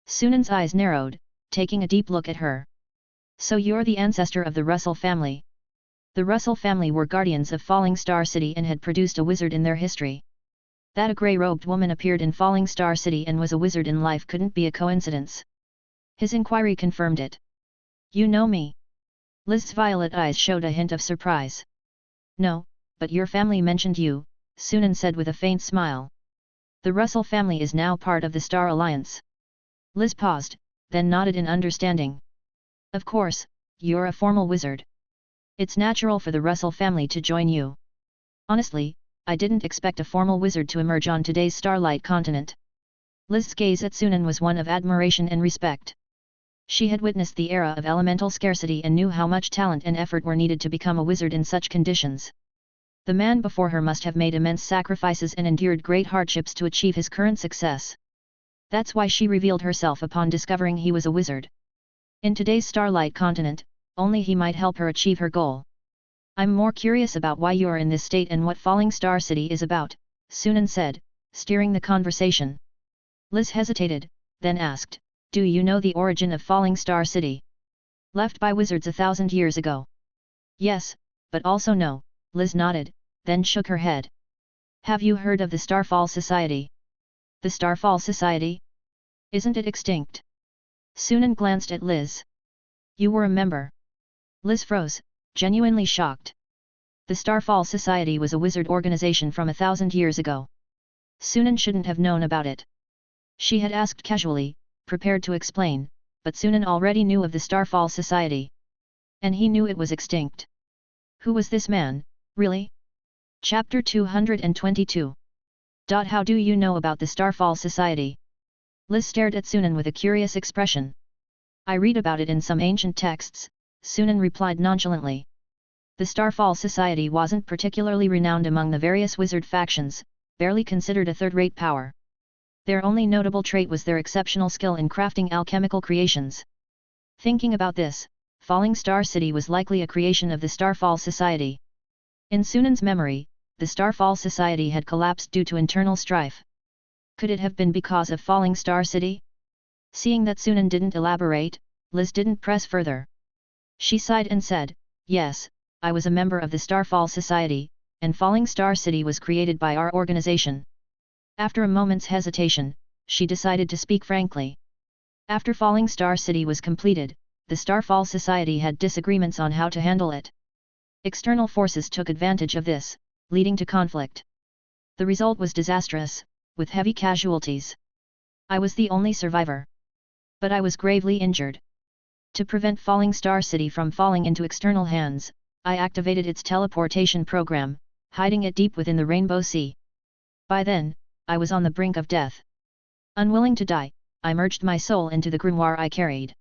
Sunan's eyes narrowed, taking a deep look at her. So you're the ancestor of the Russell family. The Russell family were guardians of Falling Star City and had produced a wizard in their history. That a grey-robed woman appeared in Falling Star City and was a wizard in life couldn't be a coincidence. His inquiry confirmed it. You know me? Liz's violet eyes showed a hint of surprise. No, but your family mentioned you, Sunan said with a faint smile. The Russell family is now part of the Star Alliance. Liz paused, then nodded in understanding. Of course, you're a formal wizard. It's natural for the Russell family to join you. Honestly, I didn't expect a formal wizard to emerge on today's Starlight continent. Liz's gaze at Sunan was one of admiration and respect. She had witnessed the era of elemental scarcity and knew how much talent and effort were needed to become a wizard in such conditions. The man before her must have made immense sacrifices and endured great hardships to achieve his current success. That's why she revealed herself upon discovering he was a wizard. In today's Starlight continent, only he might help her achieve her goal. I'm more curious about why you are in this state and what Falling Star City is about, Sunan said, steering the conversation. Liz hesitated, then asked, do you know the origin of Falling Star City? Left by wizards 1,000 years ago. Yes, but also no, Liz nodded, then shook her head. Have you heard of the Starfall Society? The Starfall Society? Isn't it extinct? Sunan glanced at Liz. You were a member. Liz froze, genuinely shocked. The Starfall Society was a wizard organization from 1,000 years ago. Sunan shouldn't have known about it. She had asked casually, prepared to explain, but Sunan already knew of the Starfall Society. And he knew it was extinct. Who was this man, really? Chapter 222. How do you know about the Starfall Society? Liz stared at Sunan with a curious expression. I read about it in some ancient texts, Sunan replied nonchalantly. The Starfall Society wasn't particularly renowned among the various wizard factions, barely considered a third-rate power. Their only notable trait was their exceptional skill in crafting alchemical creations. Thinking about this, Falling Star City was likely a creation of the Starfall Society. In Sunan's memory, the Starfall Society had collapsed due to internal strife. Could it have been because of Falling Star City? Seeing that Sunan didn't elaborate, Liz didn't press further. She sighed and said, "Yes, I was a member of the Starfall Society, and Falling Star City was created by our organization." After a moment's hesitation, she decided to speak frankly. After Falling Star City was completed, the Starfall Society had disagreements on how to handle it. External forces took advantage of this, leading to conflict. The result was disastrous, with heavy casualties. I was the only survivor. But I was gravely injured. To prevent Falling Star City from falling into external hands, I activated its teleportation program, hiding it deep within the Rainbow Sea. By then, I was on the brink of death. Unwilling to die, I merged my soul into the grimoire I carried.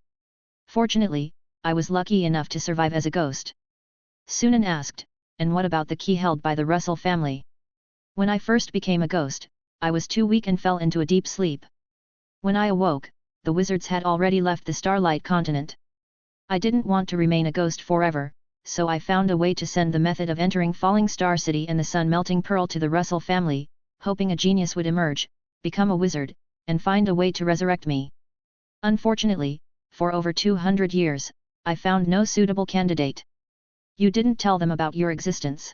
Fortunately, I was lucky enough to survive as a ghost. Sunan asked, "And what about the key held by the Russell family?" "When I first became a ghost, I was too weak and fell into a deep sleep. When I awoke, the wizards had already left the Starlight continent. I didn't want to remain a ghost forever, so I found a way to send the method of entering Falling Star City and the Sun Melting Pearl to the Russell family, hoping a genius would emerge, become a wizard, and find a way to resurrect me. Unfortunately, for over 200 years, I found no suitable candidate." "You didn't tell them about your existence?"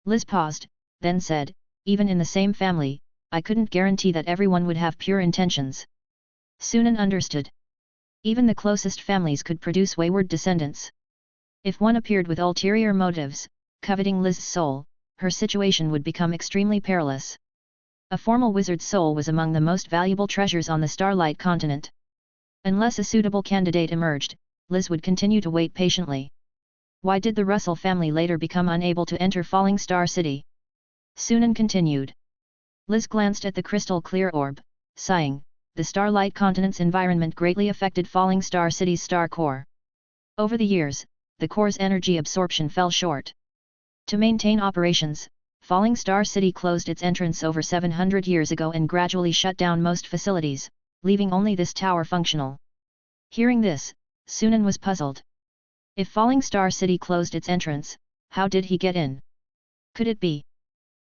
Liz paused, then said, "Even in the same family, I couldn't guarantee that everyone would have pure intentions." Sunan understood. Even the closest families could produce wayward descendants. If one appeared with ulterior motives, coveting Liz's soul, her situation would become extremely perilous. A formal wizard's soul was among the most valuable treasures on the Starlight continent. Unless a suitable candidate emerged, Liz would continue to wait patiently. Why did the Russell family later become unable to enter Falling Star City? Sunan continued. Liz glanced at the crystal-clear orb, sighing. The Starlight continent's environment greatly affected Falling Star City's star core. Over the years, the core's energy absorption fell short. To maintain operations, Falling Star City closed its entrance over 700 years ago and gradually shut down most facilities, leaving only this tower functional. Hearing this, Sunan was puzzled. If Falling Star City closed its entrance, how did he get in? Could it be?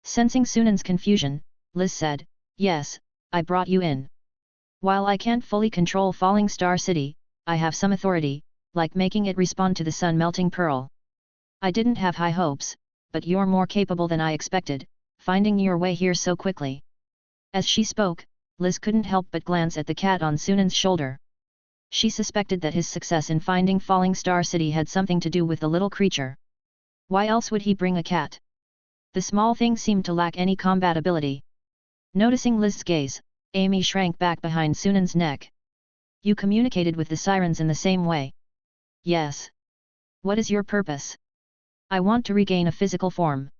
Sensing Sunan's confusion, Liz said, "Yes, I brought you in. While I can't fully control Falling Star City, I have some authority, like making it respond to the Sun Melting Pearl. I didn't have high hopes, but you're more capable than I expected, finding your way here so quickly." As she spoke, Liz couldn't help but glance at the cat on Sunan's shoulder. She suspected that his success in finding Falling Star City had something to do with the little creature. Why else would he bring a cat? The small thing seemed to lack any combat ability. Noticing Liz's gaze, Amy shrank back behind Sunan's neck. "You communicated with the sirens in the same way?" "Yes. What is your purpose?" "I want to regain a physical form."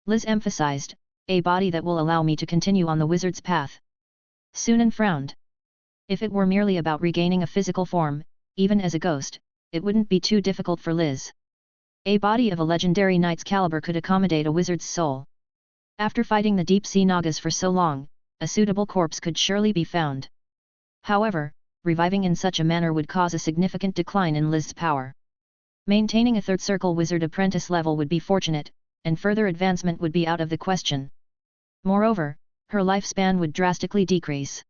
Liz emphasized, "A body that will allow me to continue on the wizard's path." Sunan frowned. If it were merely about regaining a physical form, even as a ghost, it wouldn't be too difficult for Liz. A body of a legendary knight's caliber could accommodate a wizard's soul. After fighting the deep-sea Nagas for so long, a suitable corpse could surely be found. However, reviving in such a manner would cause a significant decline in Liz's power. Maintaining a third circle wizard apprentice level would be fortunate, and further advancement would be out of the question. Moreover, her lifespan would drastically decrease.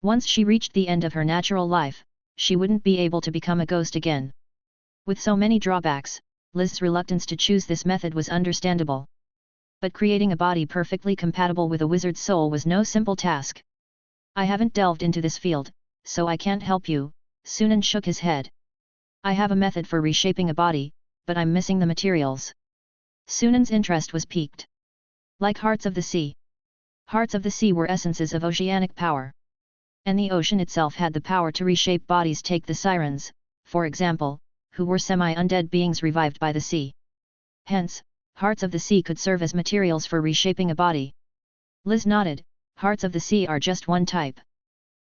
Once she reached the end of her natural life, she wouldn't be able to become a ghost again. With so many drawbacks, Liz's reluctance to choose this method was understandable. But creating a body perfectly compatible with a wizard's soul was no simple task. "I haven't delved into this field, so I can't help you," Sunan shook his head. "I have a method for reshaping a body, but I'm missing the materials." Sunan's interest was piqued. Like Hearts of the Sea. Hearts of the Sea were essences of oceanic power. And the ocean itself had the power to reshape bodies. Take the sirens, for example, who were semi-undead beings revived by the sea. Hence, Hearts of the Sea could serve as materials for reshaping a body. Liz nodded, "Hearts of the Sea are just one type.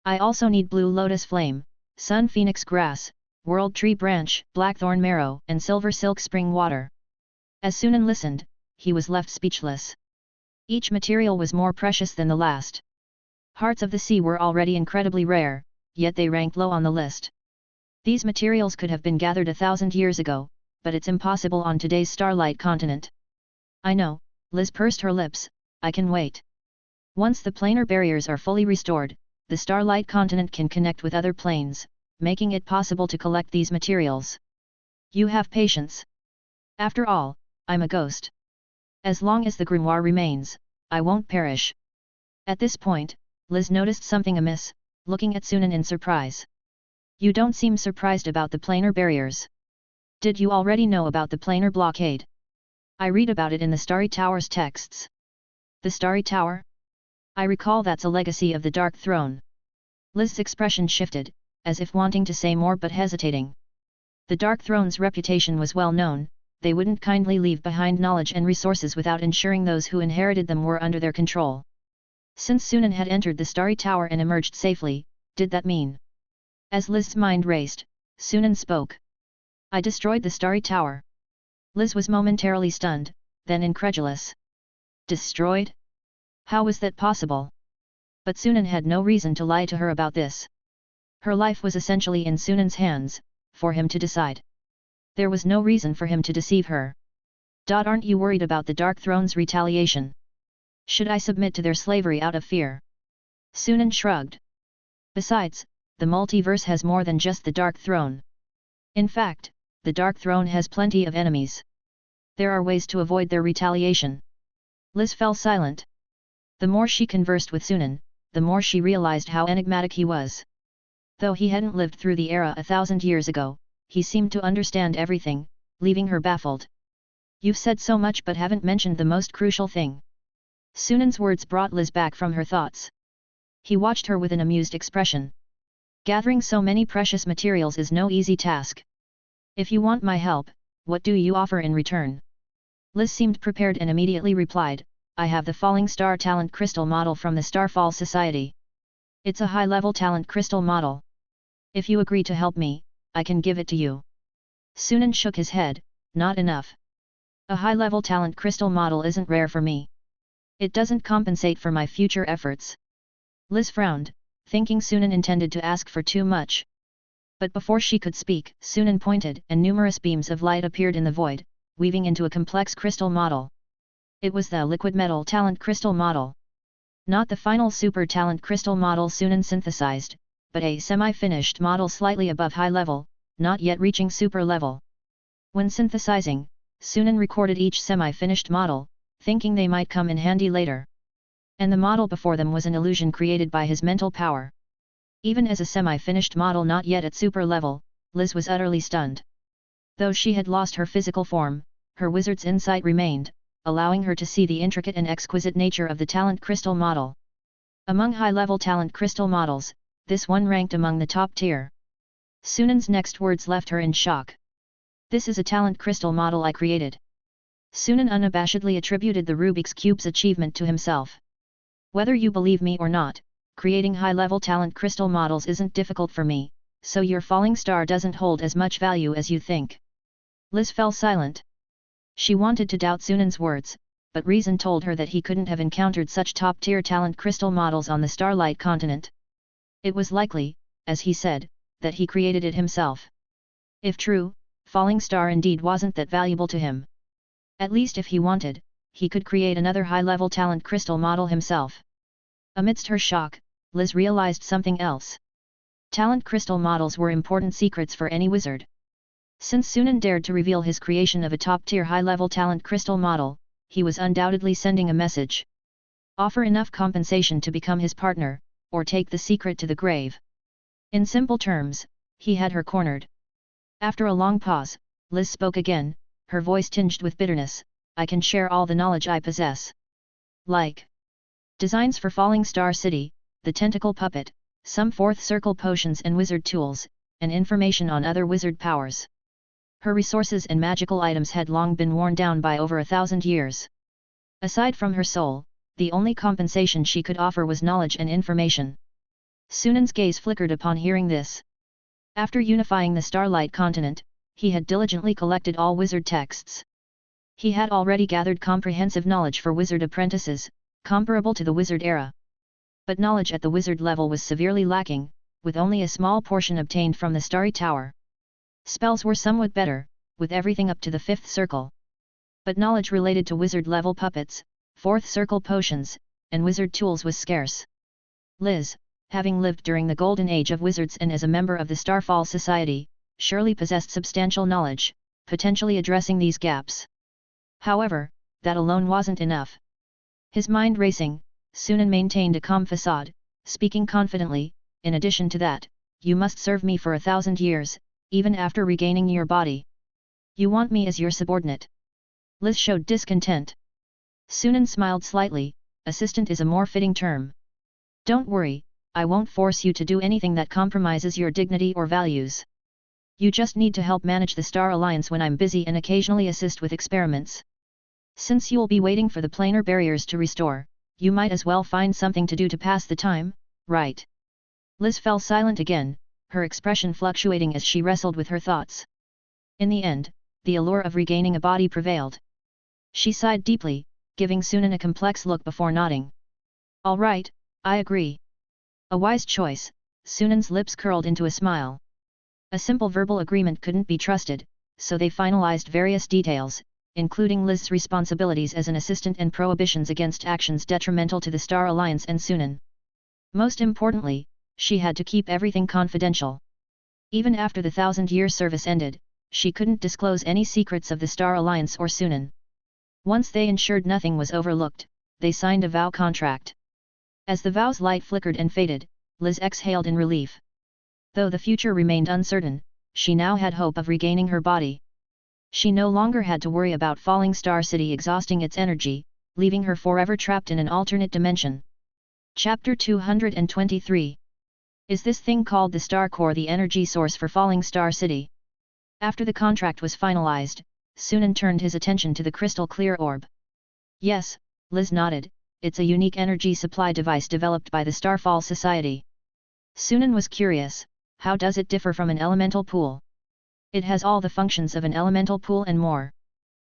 I also need blue lotus flame, sun phoenix grass, world tree branch, blackthorn marrow, and silver silk spring water." As Sunan listened, he was left speechless. Each material was more precious than the last. Hearts of the Sea were already incredibly rare, yet they ranked low on the list. These materials could have been gathered 1,000 years ago, but it's impossible on today's starlight continent. I know, Liz pursed her lips, I can wait. Once the planar barriers are fully restored, the starlight continent can connect with other planes, making it possible to collect these materials. You have patience. After all, I'm a ghost. As long as the grimoire remains, I won't perish. At this point, Liz noticed something amiss, looking at Sunan in surprise. You don't seem surprised about the planar barriers. Did you already know about the planar blockade? I read about it in the Starry Tower's texts. The Starry Tower? I recall that's a legacy of the Dark Throne. Liz's expression shifted, as if wanting to say more but hesitating. The Dark Throne's reputation was well known, they wouldn't kindly leave behind knowledge and resources without ensuring those who inherited them were under their control. Since Sunan had entered the Starry Tower and emerged safely, did that mean? As Liz's mind raced, Sunan spoke. I destroyed the Starry Tower. Liz was momentarily stunned, then incredulous. Destroyed? How was that possible? But Sunan had no reason to lie to her about this. Her life was essentially in Sunan's hands, for him to decide. There was no reason for him to deceive her. Aren't you worried about the Dark Throne's retaliation? Should I submit to their slavery out of fear? Sunan shrugged. Besides, the multiverse has more than just the Dark Throne. In fact, the Dark Throne has plenty of enemies. There are ways to avoid their retaliation. Liz fell silent. The more she conversed with Sunan, the more she realized how enigmatic he was. Though he hadn't lived through the era 1,000 years ago, he seemed to understand everything, leaving her baffled. You've said so much but haven't mentioned the most crucial thing. Sunan's words brought Liz back from her thoughts. He watched her with an amused expression. Gathering so many precious materials is no easy task. If you want my help, what do you offer in return? Liz seemed prepared and immediately replied, I have the Falling Star Talent Crystal model from the Starfall Society. It's a high-level talent crystal model. If you agree to help me, I can give it to you. Sunan shook his head, not enough. A high-level talent crystal model isn't rare for me. It doesn't compensate for my future efforts. Liz frowned, thinking Sunan intended to ask for too much. But before she could speak, Sunan pointed and numerous beams of light appeared in the void, weaving into a complex crystal model. It was the liquid metal talent crystal model. Not the final super talent crystal model Sunan synthesized, but a semi-finished model slightly above high level, not yet reaching super level. When synthesizing, Sunan recorded each semi-finished model, thinking they might come in handy later. And the model before them was an illusion created by his mental power. Even as a semi-finished model not yet at super level, Liz was utterly stunned. Though she had lost her physical form, her wizard's insight remained, allowing her to see the intricate and exquisite nature of the talent crystal model. Among high-level talent crystal models, this one ranked among the top tier. Sunan's next words left her in shock. This is a talent crystal model I created. Sunan unabashedly attributed the Rubik's Cube's achievement to himself. Whether you believe me or not, creating high-level talent crystal models isn't difficult for me, so your falling star doesn't hold as much value as you think. Liz fell silent. She wanted to doubt Sunan's words, but reason told her that he couldn't have encountered such top-tier talent crystal models on the Starlight continent. It was likely, as he said, that he created it himself. If true, Falling Star indeed wasn't that valuable to him. At least if he wanted, he could create another high-level talent crystal model himself. Amidst her shock, Liz realized something else. Talent crystal models were important secrets for any wizard. Since Sunan dared to reveal his creation of a top-tier high-level talent crystal model, he was undoubtedly sending a message. Offer enough compensation to become his partner, or take the secret to the grave. In simple terms, he had her cornered. After a long pause, Liz spoke again, her voice tinged with bitterness, I can share all the knowledge I possess. Like designs for Falling Star City, the Tentacle Puppet, some Fourth Circle potions and wizard tools, and information on other wizard powers. Her resources and magical items had long been worn down by over 1,000 years. Aside from her soul, the only compensation she could offer was knowledge and information. Sunan's gaze flickered upon hearing this. After unifying the Starlight continent, he had diligently collected all wizard texts. He had already gathered comprehensive knowledge for wizard apprentices, comparable to the wizard era. But knowledge at the wizard level was severely lacking, with only a small portion obtained from the Starry Tower. Spells were somewhat better, with everything up to the 5th circle. But knowledge related to wizard-level puppets, 4th circle potions, and wizard tools was scarce. Liz, having lived during the golden age of wizards and as a member of the Starfall Society, surely possessed substantial knowledge, potentially addressing these gaps. However, that alone wasn't enough. His mind racing, Sunan maintained a calm facade, speaking confidently, in addition to that, you must serve me for 1,000 years, even after regaining your body. You want me as your subordinate. Liz showed discontent. Sunan smiled slightly, assistant is a more fitting term. Don't worry, I won't force you to do anything that compromises your dignity or values. You just need to help manage the Star Alliance when I'm busy and occasionally assist with experiments. Since you'll be waiting for the planar barriers to restore, you might as well find something to do to pass the time, right? Liz fell silent again, her expression fluctuating as she wrestled with her thoughts. In the end, the allure of regaining a body prevailed. She sighed deeply, giving Sunan a complex look before nodding. All right, I agree. A wise choice, Sunan's lips curled into a smile. A simple verbal agreement couldn't be trusted, so they finalized various details, including Liz's responsibilities as an assistant and prohibitions against actions detrimental to the Star Alliance and Sunan. Most importantly, she had to keep everything confidential. Even after the 1,000-year service ended, she couldn't disclose any secrets of the Star Alliance or Sunan. Once they ensured nothing was overlooked, they signed a vow contract. As the vow's light flickered and faded, Liz exhaled in relief. Though the future remained uncertain, she now had hope of regaining her body. She no longer had to worry about Falling Star City exhausting its energy, leaving her forever trapped in an alternate dimension. Chapter 223. Is this thing called the Star Core the energy source for Falling Star City? After the contract was finalized, Sunan turned his attention to the crystal-clear orb. Yes, Liz nodded, it's a unique energy supply device developed by the Starfall Society. Sunan was curious, how does it differ from an elemental pool? It has all the functions of an elemental pool and more.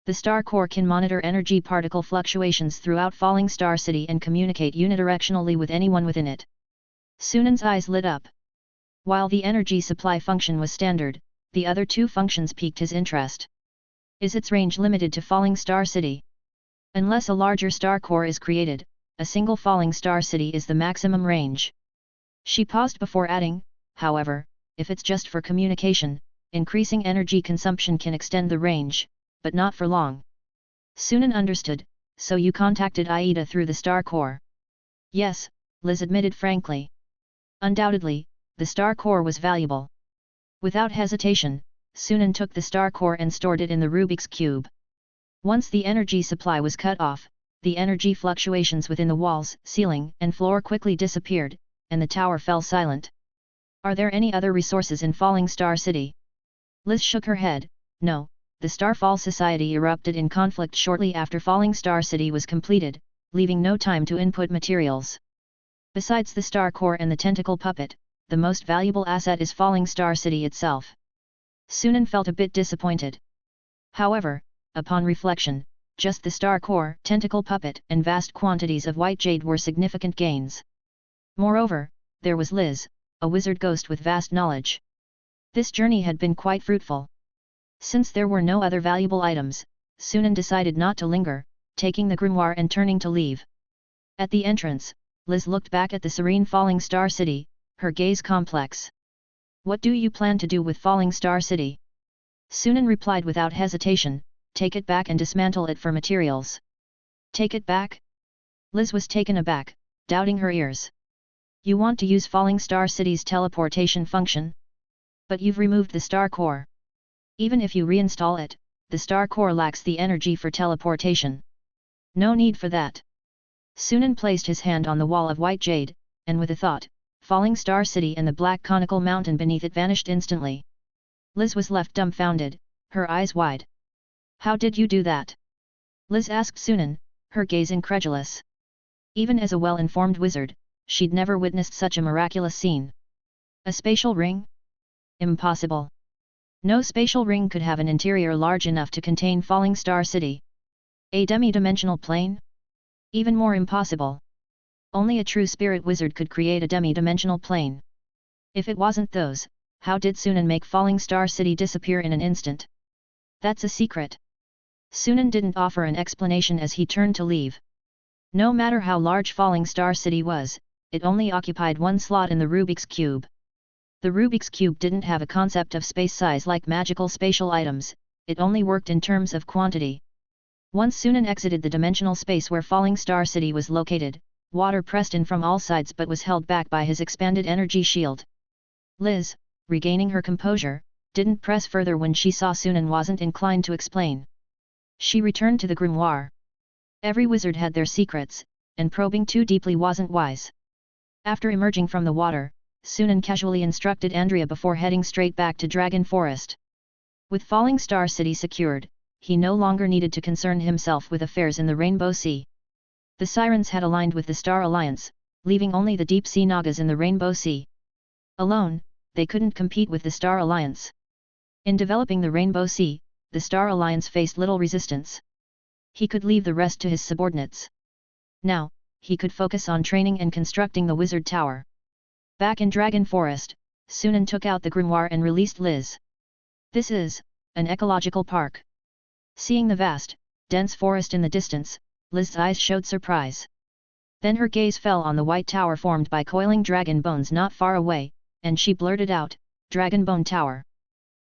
The Star Core can monitor energy particle fluctuations throughout Falling Star City and communicate unidirectionally with anyone within it. Sunan's eyes lit up. While the energy supply function was standard, the other two functions piqued his interest. Is its range limited to Falling Star City? Unless a larger star core is created, a single Falling Star City is the maximum range. She paused before adding, however, if it's just for communication, increasing energy consumption can extend the range, but not for long. Sunan understood, so you contacted Aida through the Star Core. Yes, Liz admitted frankly. Undoubtedly, the Star Core was valuable. Without hesitation, Sunan took the Star Core and stored it in the Rubik's Cube. Once the energy supply was cut off, the energy fluctuations within the walls, ceiling, and floor quickly disappeared, and the tower fell silent. Are there any other resources in Falling Star City? Liz shook her head. No, the Starfall Society erupted in conflict shortly after Falling Star City was completed, leaving no time to input materials. Besides the Star Core and the tentacle puppet, the most valuable asset is Falling Star City itself. Sunan felt a bit disappointed. However, upon reflection, just the Star Core, tentacle puppet, and vast quantities of white jade were significant gains. Moreover, there was Liz, a wizard ghost with vast knowledge. This journey had been quite fruitful. Since there were no other valuable items, Sunan decided not to linger, taking the grimoire and turning to leave. At the entrance, Liz looked back at the serene Falling Star City, her gaze complex. What do you plan to do with Falling Star City? Sunan replied without hesitation, take it back and dismantle it for materials. Take it back? Liz was taken aback, doubting her ears. You want to use Falling Star City's teleportation function? But you've removed the Star Core. Even if you reinstall it, the Star Core lacks the energy for teleportation. No need for that. Sunan placed his hand on the wall of white jade, and with a thought, Falling Star City and the black conical mountain beneath it vanished instantly. Liz was left dumbfounded, her eyes wide. How did you do that? Liz asked Sunan, her gaze incredulous. Even as a well-informed wizard, she'd never witnessed such a miraculous scene. A spatial ring? Impossible. No spatial ring could have an interior large enough to contain Falling Star City. A demi-dimensional plane? Even more impossible. Only a true spirit wizard could create a demi-dimensional plane. If it wasn't those, how did Sunan make Falling Star City disappear in an instant? That's a secret. Sunan didn't offer an explanation as he turned to leave. No matter how large Falling Star City was, it only occupied one slot in the Rubik's Cube. The Rubik's Cube didn't have a concept of space size like magical spatial items, it only worked in terms of quantity. Once Sunan exited the dimensional space where Falling Star City was located, water pressed in from all sides but was held back by his expanded energy shield. Liz, regaining her composure, didn't press further when she saw Sunan wasn't inclined to explain. She returned to the grimoire. Every wizard had their secrets, and probing too deeply wasn't wise. After emerging from the water, Sunan casually instructed Andrea before heading straight back to Dragon Forest. With Falling Star City secured, he no longer needed to concern himself with affairs in the Rainbow Sea. The Sirens had aligned with the Star Alliance, leaving only the Deep Sea Nagas in the Rainbow Sea. Alone, they couldn't compete with the Star Alliance. In developing the Rainbow Sea, the Star Alliance faced little resistance. He could leave the rest to his subordinates. Now, he could focus on training and constructing the Wizard Tower. Back in Dragon Forest, Sunan took out the grimoire and released Liz. This is an ecological park. Seeing the vast, dense forest in the distance, Liz's eyes showed surprise. Then her gaze fell on the white tower formed by coiling dragon bones not far away, and she blurted out, "Dragon Bone Tower.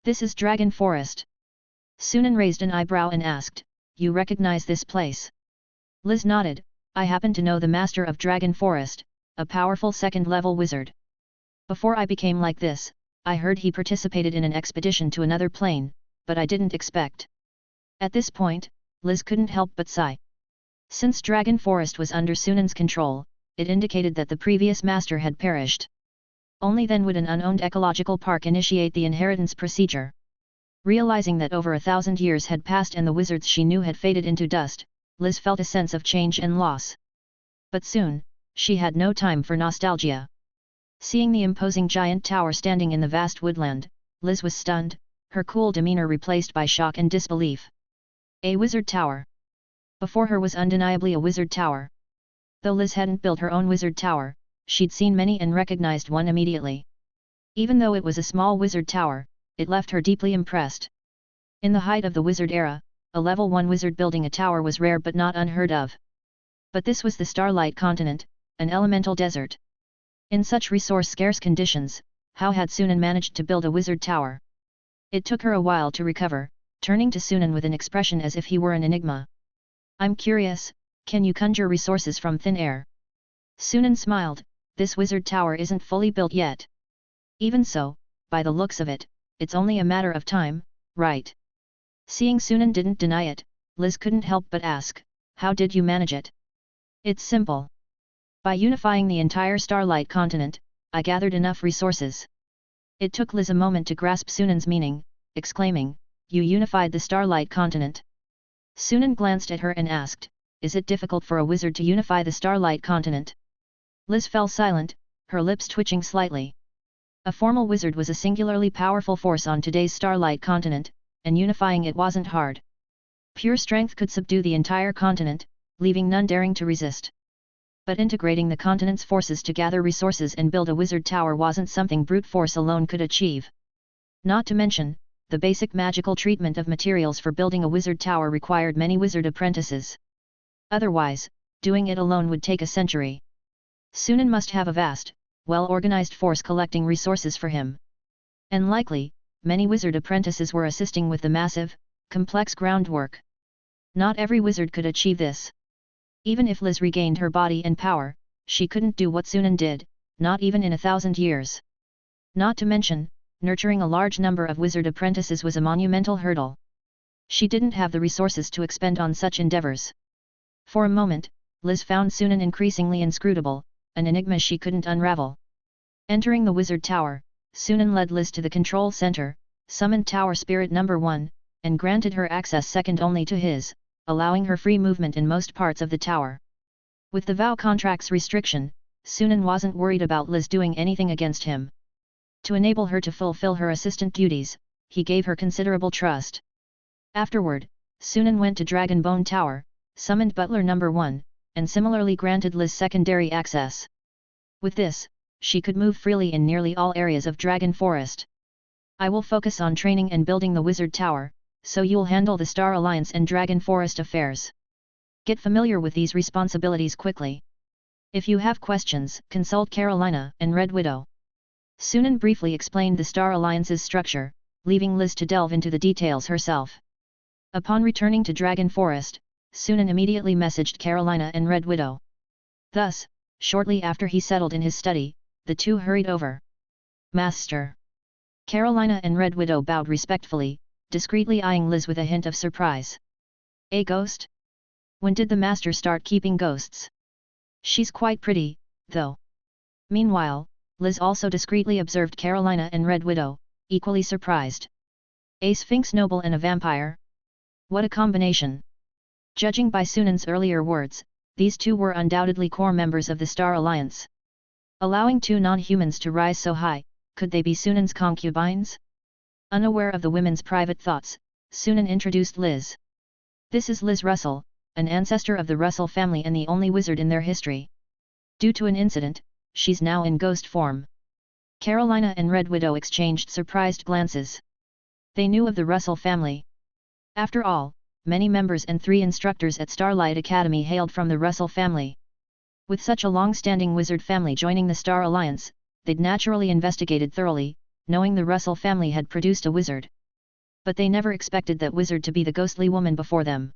This is Dragon Forest." Sunan raised an eyebrow and asked, "You recognize this place?" Liz nodded, "I happen to know the master of Dragon Forest, a powerful second-level wizard. Before I became like this, I heard he participated in an expedition to another plane, but I didn't expect." At this point, Liz couldn't help but sigh. Since Dragon Forest was under Sunan's control, it indicated that the previous master had perished. Only then would an unowned ecological park initiate the inheritance procedure. Realizing that over 1,000 years had passed and the wizards she knew had faded into dust, Liz felt a sense of change and loss. But soon, she had no time for nostalgia. Seeing the imposing giant tower standing in the vast woodland, Liz was stunned, her cool demeanor replaced by shock and disbelief. A wizard tower. Before her was undeniably a wizard tower. Though Liz hadn't built her own wizard tower, she'd seen many and recognized one immediately. Even though it was a small wizard tower, it left her deeply impressed. In the height of the wizard era, a level 1 wizard building a tower was rare but not unheard of. But this was the Starlight Continent, an elemental desert. In such resource-scarce conditions, how had Sunan managed to build a wizard tower? It took her a while to recover, turning to Sunan with an expression as if he were an enigma. "I'm curious, can you conjure resources from thin air?" Sunan smiled, "This wizard tower isn't fully built yet. Even so, by the looks of it, it's only a matter of time, right?" Seeing Sunan didn't deny it, Liz couldn't help but ask, "How did you manage it?" "It's simple. By unifying the entire Starlight Continent, I gathered enough resources." It took Liz a moment to grasp Sunan's meaning, exclaiming, "You unified the Starlight Continent?" Sunan glanced at her and asked, "Is it difficult for a wizard to unify the Starlight Continent?" Liz fell silent, her lips twitching slightly. A formal wizard was a singularly powerful force on today's Starlight Continent, and unifying it wasn't hard. Pure strength could subdue the entire continent, leaving none daring to resist. But integrating the continent's forces to gather resources and build a wizard tower wasn't something brute force alone could achieve. Not to mention, the basic magical treatment of materials for building a wizard tower required many wizard apprentices. Otherwise, doing it alone would take a century. Sunan must have a vast, well-organized force collecting resources for him. And likely, many wizard apprentices were assisting with the massive, complex groundwork. Not every wizard could achieve this. Even if Liz regained her body and power, she couldn't do what Sunan did, not even in 1,000 years. Not to mention, nurturing a large number of wizard apprentices was a monumental hurdle. She didn't have the resources to expend on such endeavors. For a moment, Liz found Sunan increasingly inscrutable, an enigma she couldn't unravel. Entering the wizard tower, Sunan led Liz to the control center, summoned Tower Spirit Number 1, and granted her access second only to his, allowing her free movement in most parts of the tower. With the vow contract's restriction, Sunan wasn't worried about Liz doing anything against him. To enable her to fulfill her assistant duties, he gave her considerable trust. Afterward, Sunan went to Dragon Bone Tower, summoned Butler Number 1, and similarly granted Liz secondary access. With this, she could move freely in nearly all areas of Dragon Forest. I will focus on training and building the Wizard Tower, so you'll handle the Star Alliance and Dragon Forest affairs. Get familiar with these responsibilities quickly. If you have questions, consult Carolina and Red Widow. Sunan briefly explained the Star Alliance's structure, leaving Liz to delve into the details herself. Upon returning to Dragon Forest, Sunan immediately messaged Carolina and Red Widow. Thus, shortly after he settled in his study, the two hurried over. Master. Carolina and Red Widow bowed respectfully, discreetly eyeing Liz with a hint of surprise. A ghost? When did the master start keeping ghosts? She's quite pretty, though. Meanwhile, Liz also discreetly observed Carolina and Red Widow, equally surprised. A Sphinx noble and a vampire? What a combination! Judging by Sunan's earlier words, these two were undoubtedly core members of the Star Alliance. Allowing two non-humans to rise so high, could they be Sunan's concubines? Unaware of the women's private thoughts, Sunan introduced Liz. This is Liz Russell, an ancestor of the Russell family and the only wizard in their history. Due to an incident, she's now in ghost form. Carolina and Red Widow exchanged surprised glances. They knew of the Russell family. After all, many members and 3 instructors at Starlight Academy hailed from the Russell family. With such a long-standing wizard family joining the Star Alliance, they'd naturally investigated thoroughly, knowing the Russell family had produced a wizard. But they never expected that wizard to be the ghostly woman before them.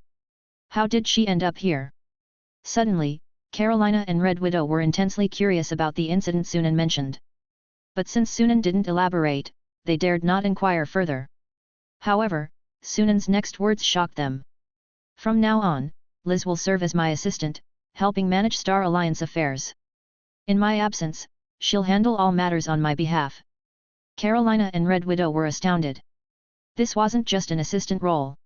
How did she end up here? Suddenly, Carolina and Red Widow were intensely curious about the incident Sunan mentioned. But since Sunan didn't elaborate, they dared not inquire further. However, Sunan's next words shocked them. From now on, Liz will serve as my assistant, helping manage Star Alliance affairs. In my absence, she'll handle all matters on my behalf. Carolina and Red Widow were astounded. This wasn't just an assistant role.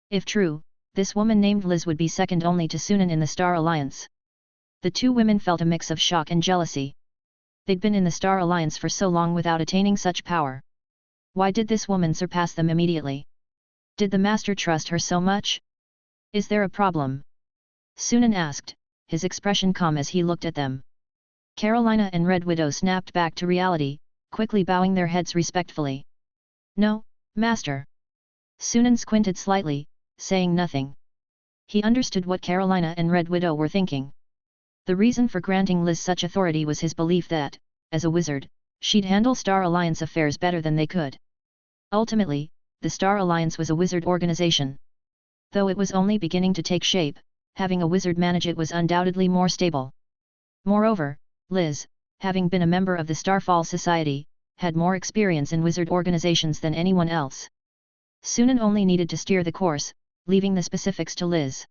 If true, this woman named Liz would be second only to Sunan in the Star Alliance. The two women felt a mix of shock and jealousy. They'd been in the Star Alliance for so long without attaining such power. Why did this woman surpass them immediately? Did the master trust her so much? Is there a problem? Sunan asked, his expression calm as he looked at them. Carolina and Red Widow snapped back to reality, quickly bowing their heads respectfully. No, master. Sunan squinted slightly, saying nothing. He understood what Carolina and Red Widow were thinking. The reason for granting Liz such authority was his belief that, as a wizard, she'd handle Star Alliance affairs better than they could. Ultimately, the Star Alliance was a wizard organization. Though it was only beginning to take shape, having a wizard manage it was undoubtedly more stable. Moreover, Liz, having been a member of the Starfall Society, had more experience in wizard organizations than anyone else. Sunan only needed to steer the course, leaving the specifics to Liz.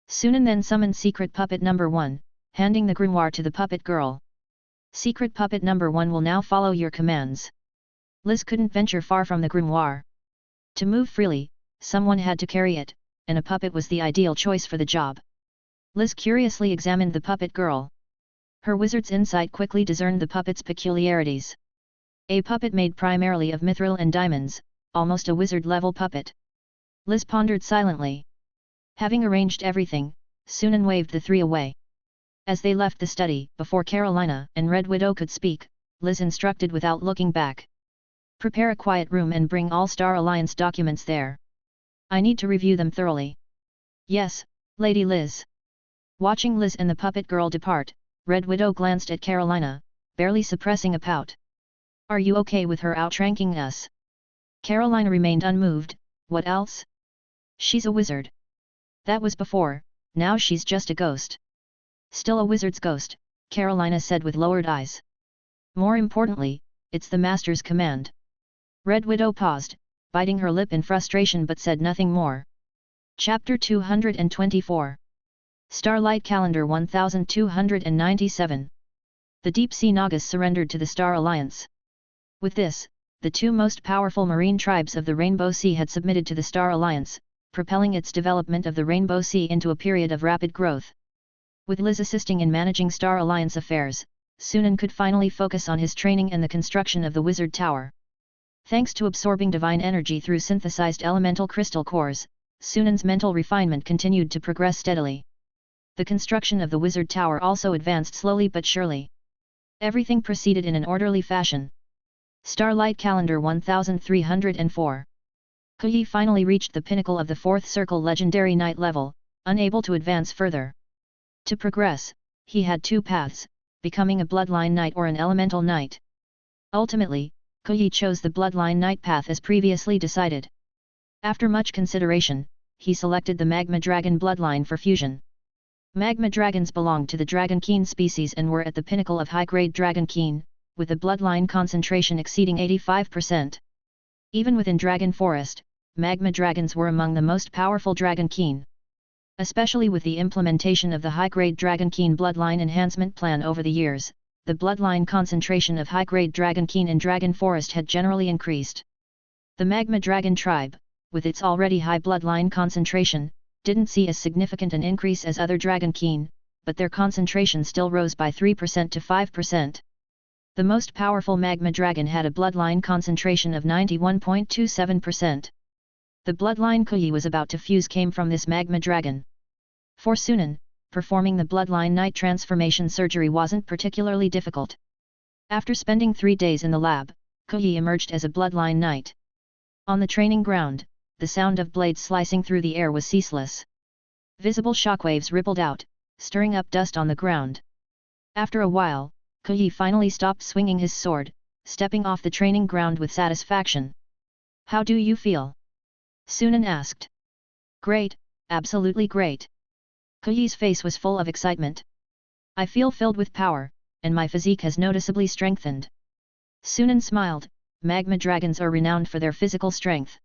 Sunan then summoned Secret Puppet Number 1, handing the grimoire to the puppet girl. Secret Puppet Number 1 will now follow your commands. Liz couldn't venture far from the grimoire. To move freely, someone had to carry it, and a puppet was the ideal choice for the job. Liz curiously examined the puppet girl. Her wizard's insight quickly discerned the puppet's peculiarities. A puppet made primarily of mithril and diamonds, almost a wizard-level puppet. Liz pondered silently. Having arranged everything, Sunan waved the 3 away. As they left the study, before Carolina and Red Widow could speak, Liz instructed without looking back. Prepare a quiet room and bring all Star Alliance documents there. I need to review them thoroughly. Yes, Lady Liz. Watching Liz and the puppet girl depart, Red Widow glanced at Carolina, barely suppressing a pout. Are you okay with her outranking us? Carolina remained unmoved. What else? She's a wizard. That was before, now she's just a ghost. Still a wizard's ghost, Carolina said with lowered eyes. More importantly, it's the master's command. Red Widow paused, biting her lip in frustration but said nothing more. Chapter 224. Starlight Calendar 1297. The Deep Sea Nagas surrendered to the Star Alliance. With this, the 2 most powerful marine tribes of the Rainbow Sea had submitted to the Star Alliance, propelling its development of the Rainbow Sea into a period of rapid growth. With Liz assisting in managing Star Alliance affairs, Sunan could finally focus on his training and the construction of the Wizard Tower. Thanks to absorbing divine energy through synthesized elemental crystal cores, Sunan's mental refinement continued to progress steadily. The construction of the wizard tower also advanced slowly but surely. Everything proceeded in an orderly fashion. Starlight Calendar 1304. Kuyi finally reached the pinnacle of the 4th circle legendary knight level, unable to advance further. To progress, he had two paths, becoming a bloodline knight or an elemental knight. Ultimately, Kuyi chose the bloodline knight path as previously decided. After much consideration, he selected the magma dragon bloodline for fusion. Magma dragons belonged to the dragonkeen species and were at the pinnacle of high-grade dragonkeen, with a bloodline concentration exceeding 85%. Even within Dragon Forest, magma dragons were among the most powerful dragonkeen. Especially with the implementation of the high-grade dragonkeen bloodline enhancement plan over the years, the bloodline concentration of high-grade dragonkeen in Dragon Forest had generally increased. The magma dragon tribe, with its already high bloodline concentration, didn't see as significant an increase as other dragonkeen, but their concentration still rose by 3% to 5%. The most powerful magma dragon had a bloodline concentration of 91.27%. The bloodline Kuyi was about to fuse came from this magma dragon. For Sunan, performing the bloodline knight transformation surgery wasn't particularly difficult. After spending 3 days in the lab, Kuyi emerged as a bloodline knight. On the training ground, the sound of blades slicing through the air was ceaseless. Visible shockwaves rippled out, stirring up dust on the ground. After a while, Kuyi finally stopped swinging his sword, stepping off the training ground with satisfaction. "How do you feel?" Sunan asked. "Great, absolutely great." Kuyi's face was full of excitement. "I feel filled with power, and my physique has noticeably strengthened." Sunan smiled. Magma dragons are renowned for their physical strength.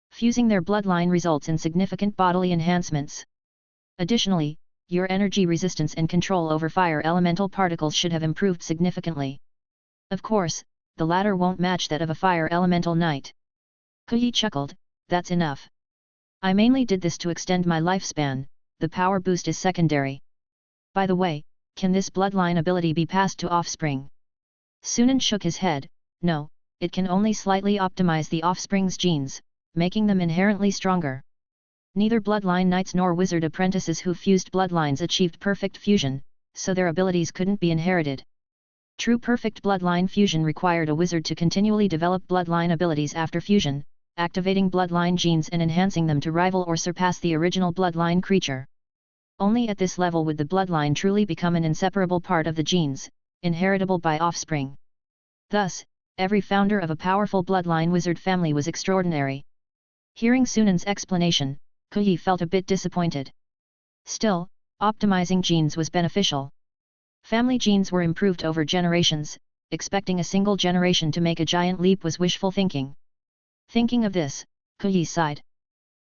Fusing their bloodline results in significant bodily enhancements. Additionally, your energy resistance and control over fire elemental particles should have improved significantly. Of course, the latter won't match that of a fire elemental knight. Kuyi chuckled. "That's enough. I mainly did this to extend my lifespan, the power boost is secondary. By the way, can this bloodline ability be passed to offspring?" Sunan shook his head. "No, it can only slightly optimize the offspring's genes, making them inherently stronger. Neither bloodline knights nor wizard apprentices who fused bloodlines achieved perfect fusion, so their abilities couldn't be inherited. True perfect bloodline fusion required a wizard to continually develop bloodline abilities after fusion, activating bloodline genes and enhancing them to rival or surpass the original bloodline creature. Only at this level would the bloodline truly become an inseparable part of the genes, inheritable by offspring. Thus, every founder of a powerful bloodline wizard family was extraordinary. Hearing Sunan's explanation, Kuyi felt a bit disappointed. Still, optimizing genes was beneficial. Family genes were improved over generations, expecting a single generation to make a giant leap was wishful thinking. Thinking of this, Kuyi sighed.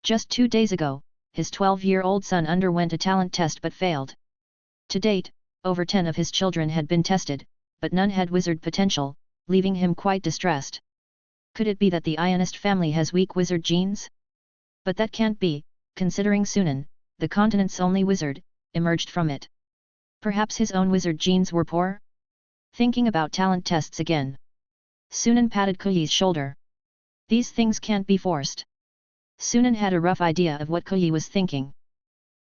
Just 2 days ago, his 12-year-old son underwent a talent test but failed. To date, over 10 of his children had been tested, but none had wizard potential, leaving him quite distressed. Could it be that the Ionist family has weak wizard genes? But that can't be, considering Sunan, the continent's only wizard, emerged from it. Perhaps his own wizard genes were poor? Thinking about talent tests again, Sunan patted Kuyi's shoulder. These things can't be forced. Sunan had a rough idea of what Kuyi was thinking.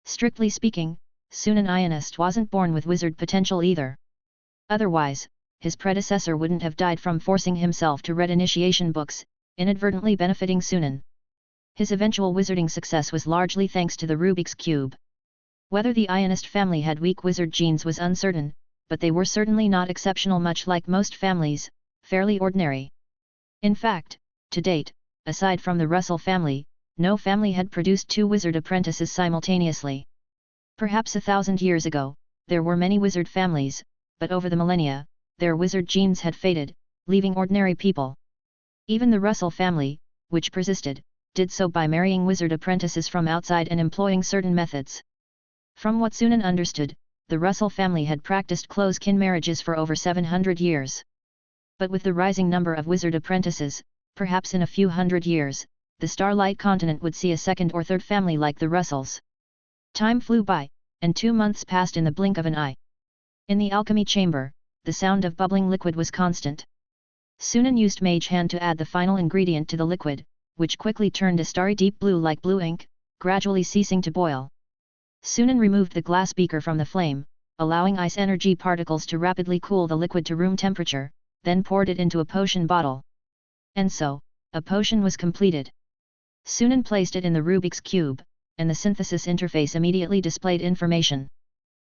Strictly speaking, Sunan Ionist wasn't born with wizard potential either. Otherwise, his predecessor wouldn't have died from forcing himself to read initiation books, inadvertently benefiting Sunan. His eventual wizarding success was largely thanks to the Rubik's Cube. Whether the Ionist family had weak wizard genes was uncertain, but they were certainly not exceptional, much like most families, fairly ordinary. In fact, to date, aside from the Russell family, no family had produced 2 wizard apprentices simultaneously. Perhaps 1,000 years ago, there were many wizard families, but over the millennia, their wizard genes had faded, leaving ordinary people. Even the Russell family, which persisted, did so by marrying wizard apprentices from outside and employing certain methods. From what Sunan understood, the Russell family had practiced close-kin marriages for over 700 years. But with the rising number of wizard apprentices, perhaps in a few hundred years, the Starlight continent would see a second or third family like the Russells. Time flew by, and 2 months passed in the blink of an eye. In the alchemy chamber, the sound of bubbling liquid was constant. Sunan used Mage Hand to add the final ingredient to the liquid, which quickly turned a starry deep blue like blue ink, gradually ceasing to boil. Sunan removed the glass beaker from the flame, allowing ice energy particles to rapidly cool the liquid to room temperature, then poured it into a potion bottle. And so, a potion was completed. Sunan placed it in the Rubik's Cube, and the synthesis interface immediately displayed information.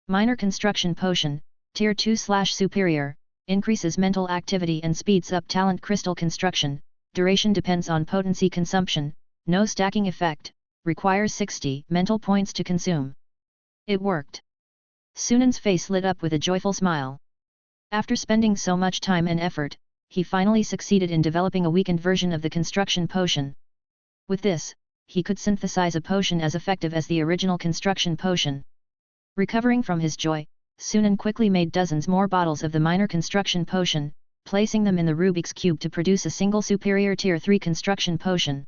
Minor construction potion, Tier 2/Superior, increases mental activity and speeds up talent crystal construction, duration depends on potency consumption, no stacking effect, requires 60 mental points to consume. It worked. Sunan's face lit up with a joyful smile. After spending so much time and effort, he finally succeeded in developing a weakened version of the construction potion. With this, he could synthesize a potion as effective as the original construction potion. Recovering from his joy, Sunan quickly made dozens more bottles of the minor construction potion, placing them in the Rubik's Cube to produce a single superior Tier 3 construction potion.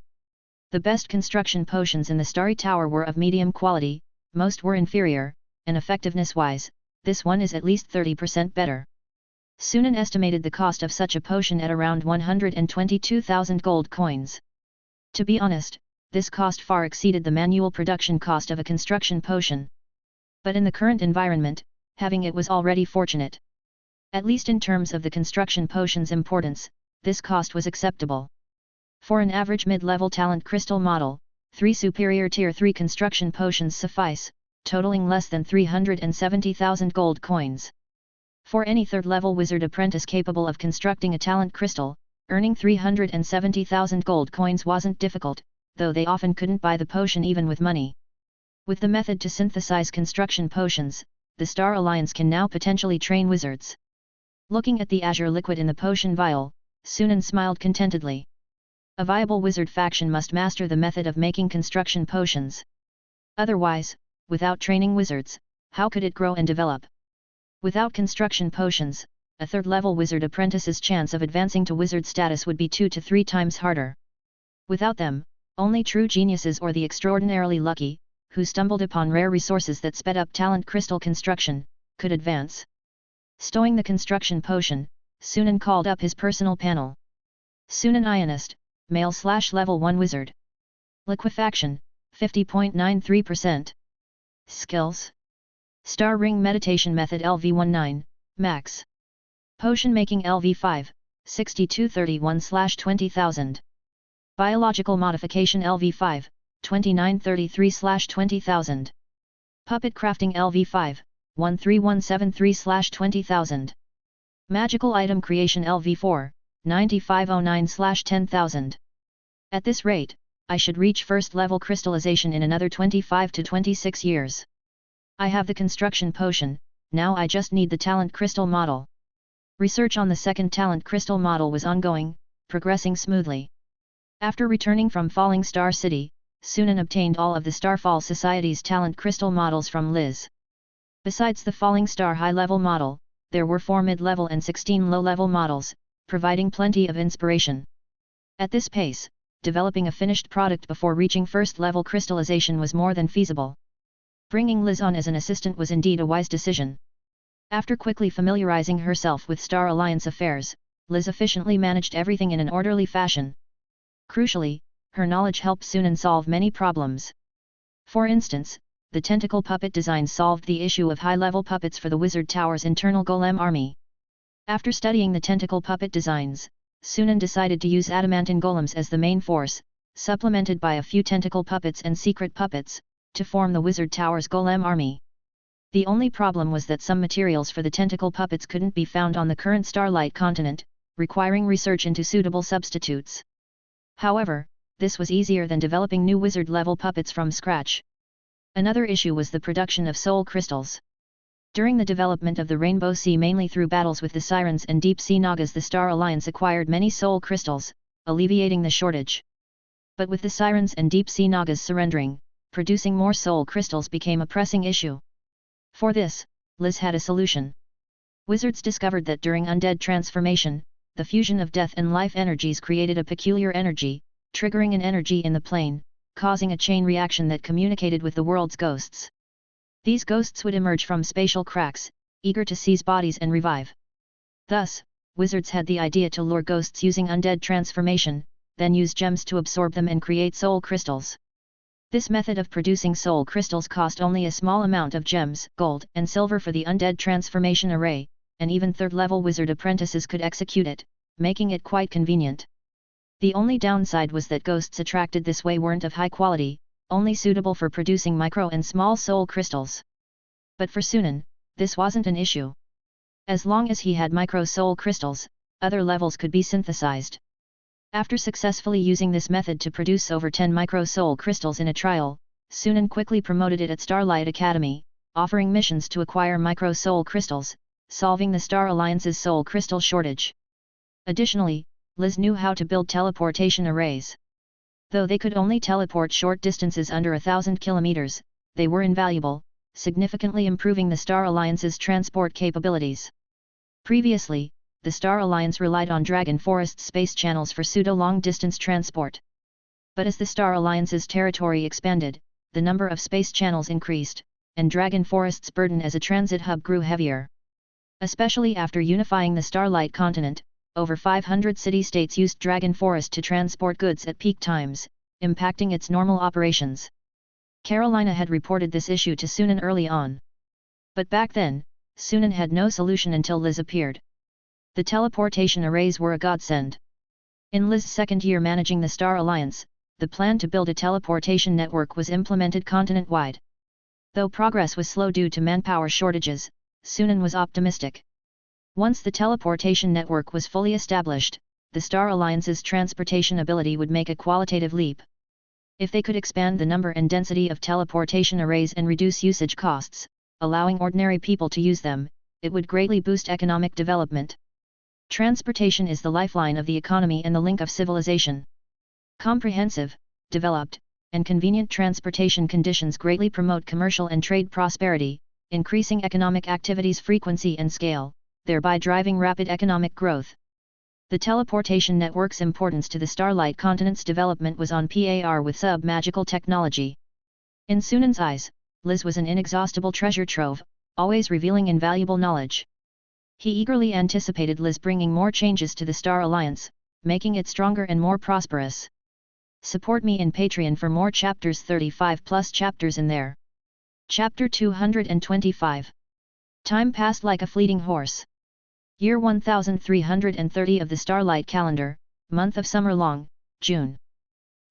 The best construction potions in the Starry Tower were of medium quality, most were inferior, and effectiveness-wise, this one is at least 30% better. Sunan estimated the cost of such a potion at around 122,000 gold coins. To be honest, this cost far exceeded the manual production cost of a construction potion. But in the current environment, having it was already fortunate. At least in terms of the construction potion's importance, this cost was acceptable. For an average mid-level talent crystal model, 3 superior Tier 3 construction potions suffice, totaling less than 370,000 gold coins. For any third-level wizard apprentice capable of constructing a talent crystal, earning 370,000 gold coins wasn't difficult, though they often couldn't buy the potion even with money. With the method to synthesize construction potions, the Star Alliance can now potentially train wizards. Looking at the azure liquid in the potion vial, Sunan smiled contentedly. A viable wizard faction must master the method of making construction potions. Otherwise, without training wizards, how could it grow and develop? Without construction potions, a third-level wizard apprentice's chance of advancing to wizard status would be 2 to 3 times harder. Without them, only true geniuses or the extraordinarily lucky, who stumbled upon rare resources that sped up talent crystal construction, could advance. Stowing the construction potion, Sunan called up his personal panel. Sunan Ionist, male/level 1 wizard. Liquefaction, 50.93%. Skills. Star Ring Meditation Method LV19, Max. Potion Making LV5, 6231/20,000. Biological Modification LV5, 2933/20,000. Puppet Crafting LV5, 13173/20,000. Magical Item Creation LV4, 9509/10,000. At this rate, I should reach first level crystallization in another 25 to 26 years. I have the construction potion, now I just need the talent crystal model. Research on the second talent crystal model was ongoing, progressing smoothly. After returning from Falling Star City, Sunan obtained all of the Starfall Society's talent crystal models from Liz. Besides the Falling Star high-level model, there were 4 mid-level and 16 low-level models, providing plenty of inspiration. At this pace, developing a finished product before reaching first-level crystallization was more than feasible. Bringing Liz on as an assistant was indeed a wise decision. After quickly familiarizing herself with Star Alliance affairs, Liz efficiently managed everything in an orderly fashion. Crucially, her knowledge helped Sunan solve many problems. For instance, the tentacle puppet design solved the issue of high-level puppets for the Wizard Tower's internal golem army. After studying the tentacle puppet designs, Sunan decided to use adamantine golems as the main force, supplemented by a few tentacle puppets and secret puppets, to form the Wizard Tower's golem army. The only problem was that some materials for the tentacle puppets couldn't be found on the current Starlight continent, requiring research into suitable substitutes. However, this was easier than developing new wizard-level puppets from scratch. Another issue was the production of soul crystals. During the development of the Rainbow Sea, mainly through battles with the Sirens and Deep Sea Nagas, the Star Alliance acquired many soul crystals, alleviating the shortage. But with the Sirens and Deep Sea Nagas surrendering, producing more soul crystals became a pressing issue. For this, Liz had a solution. Wizards discovered that during undead transformation, the fusion of death and life energies created a peculiar energy, triggering an energy in the plane, causing a chain reaction that communicated with the world's ghosts. These ghosts would emerge from spatial cracks, eager to seize bodies and revive. Thus, wizards had the idea to lure ghosts using undead transformation, then use gems to absorb them and create soul crystals. This method of producing soul crystals cost only a small amount of gems, gold, and silver for the undead transformation array, and even third-level wizard apprentices could execute it, making it quite convenient. The only downside was that ghosts attracted this way weren't of high quality, only suitable for producing micro and small soul crystals. But for Sunan, this wasn't an issue. As long as he had micro soul crystals, other levels could be synthesized. After successfully using this method to produce over 10 micro soul crystals in a trial, Sunan quickly promoted it at Starlight Academy, offering missions to acquire micro soul crystals, solving the Star Alliance's soul crystal shortage. Additionally, Liz knew how to build teleportation arrays. Though they could only teleport short distances under 1,000 kilometers, they were invaluable, significantly improving the Star Alliance's transport capabilities. Previously, the Star Alliance relied on Dragon Forest space channels for pseudo-long-distance transport. But as the Star Alliance's territory expanded, the number of space channels increased, and Dragon Forest's burden as a transit hub grew heavier. Especially after unifying the Starlight continent, over 500 city-states used Dragon Forest to transport goods at peak times, impacting its normal operations. Carolina had reported this issue to Sunan early on. But back then, Sunan had no solution until Liz appeared. The teleportation arrays were a godsend. In Liz's second year managing the Star Alliance, the plan to build a teleportation network was implemented continent-wide. Though progress was slow due to manpower shortages, Sunan was optimistic. Once the teleportation network was fully established, the Star Alliance's transportation ability would make a qualitative leap. If they could expand the number and density of teleportation arrays and reduce usage costs, allowing ordinary people to use them, it would greatly boost economic development. Transportation is the lifeline of the economy and the link of civilization. Comprehensive, developed, and convenient transportation conditions greatly promote commercial and trade prosperity, increasing economic activity's frequency and scale, thereby driving rapid economic growth. The teleportation network's importance to the Starlight continent's development was on par with sub-magical technology. In Sunan's eyes, Liz was an inexhaustible treasure trove, always revealing invaluable knowledge. He eagerly anticipated Liz bringing more changes to the Star Alliance, making it stronger and more prosperous. Support me in Patreon for more chapters, 35 plus chapters in there. Chapter 225. Time passed like a fleeting horse. Year 1330 of the Starlight calendar, month of summer long, June.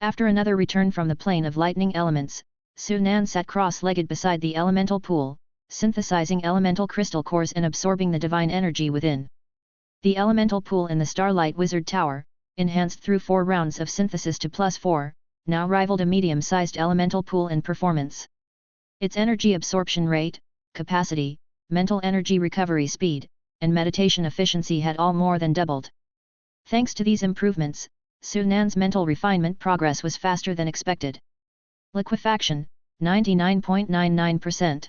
After another return from the plane of lightning elements, Sunan sat cross-legged beside the elemental pool, synthesizing elemental crystal cores and absorbing the divine energy within. The elemental pool in the Starlight Wizard Tower, enhanced through 4 rounds of synthesis to +4, now rivaled a medium-sized elemental pool in performance. Its energy absorption rate, capacity, mental energy recovery speed, and meditation efficiency had all more than doubled. Thanks to these improvements, Sunan's mental refinement progress was faster than expected. Liquefaction, 99.99%.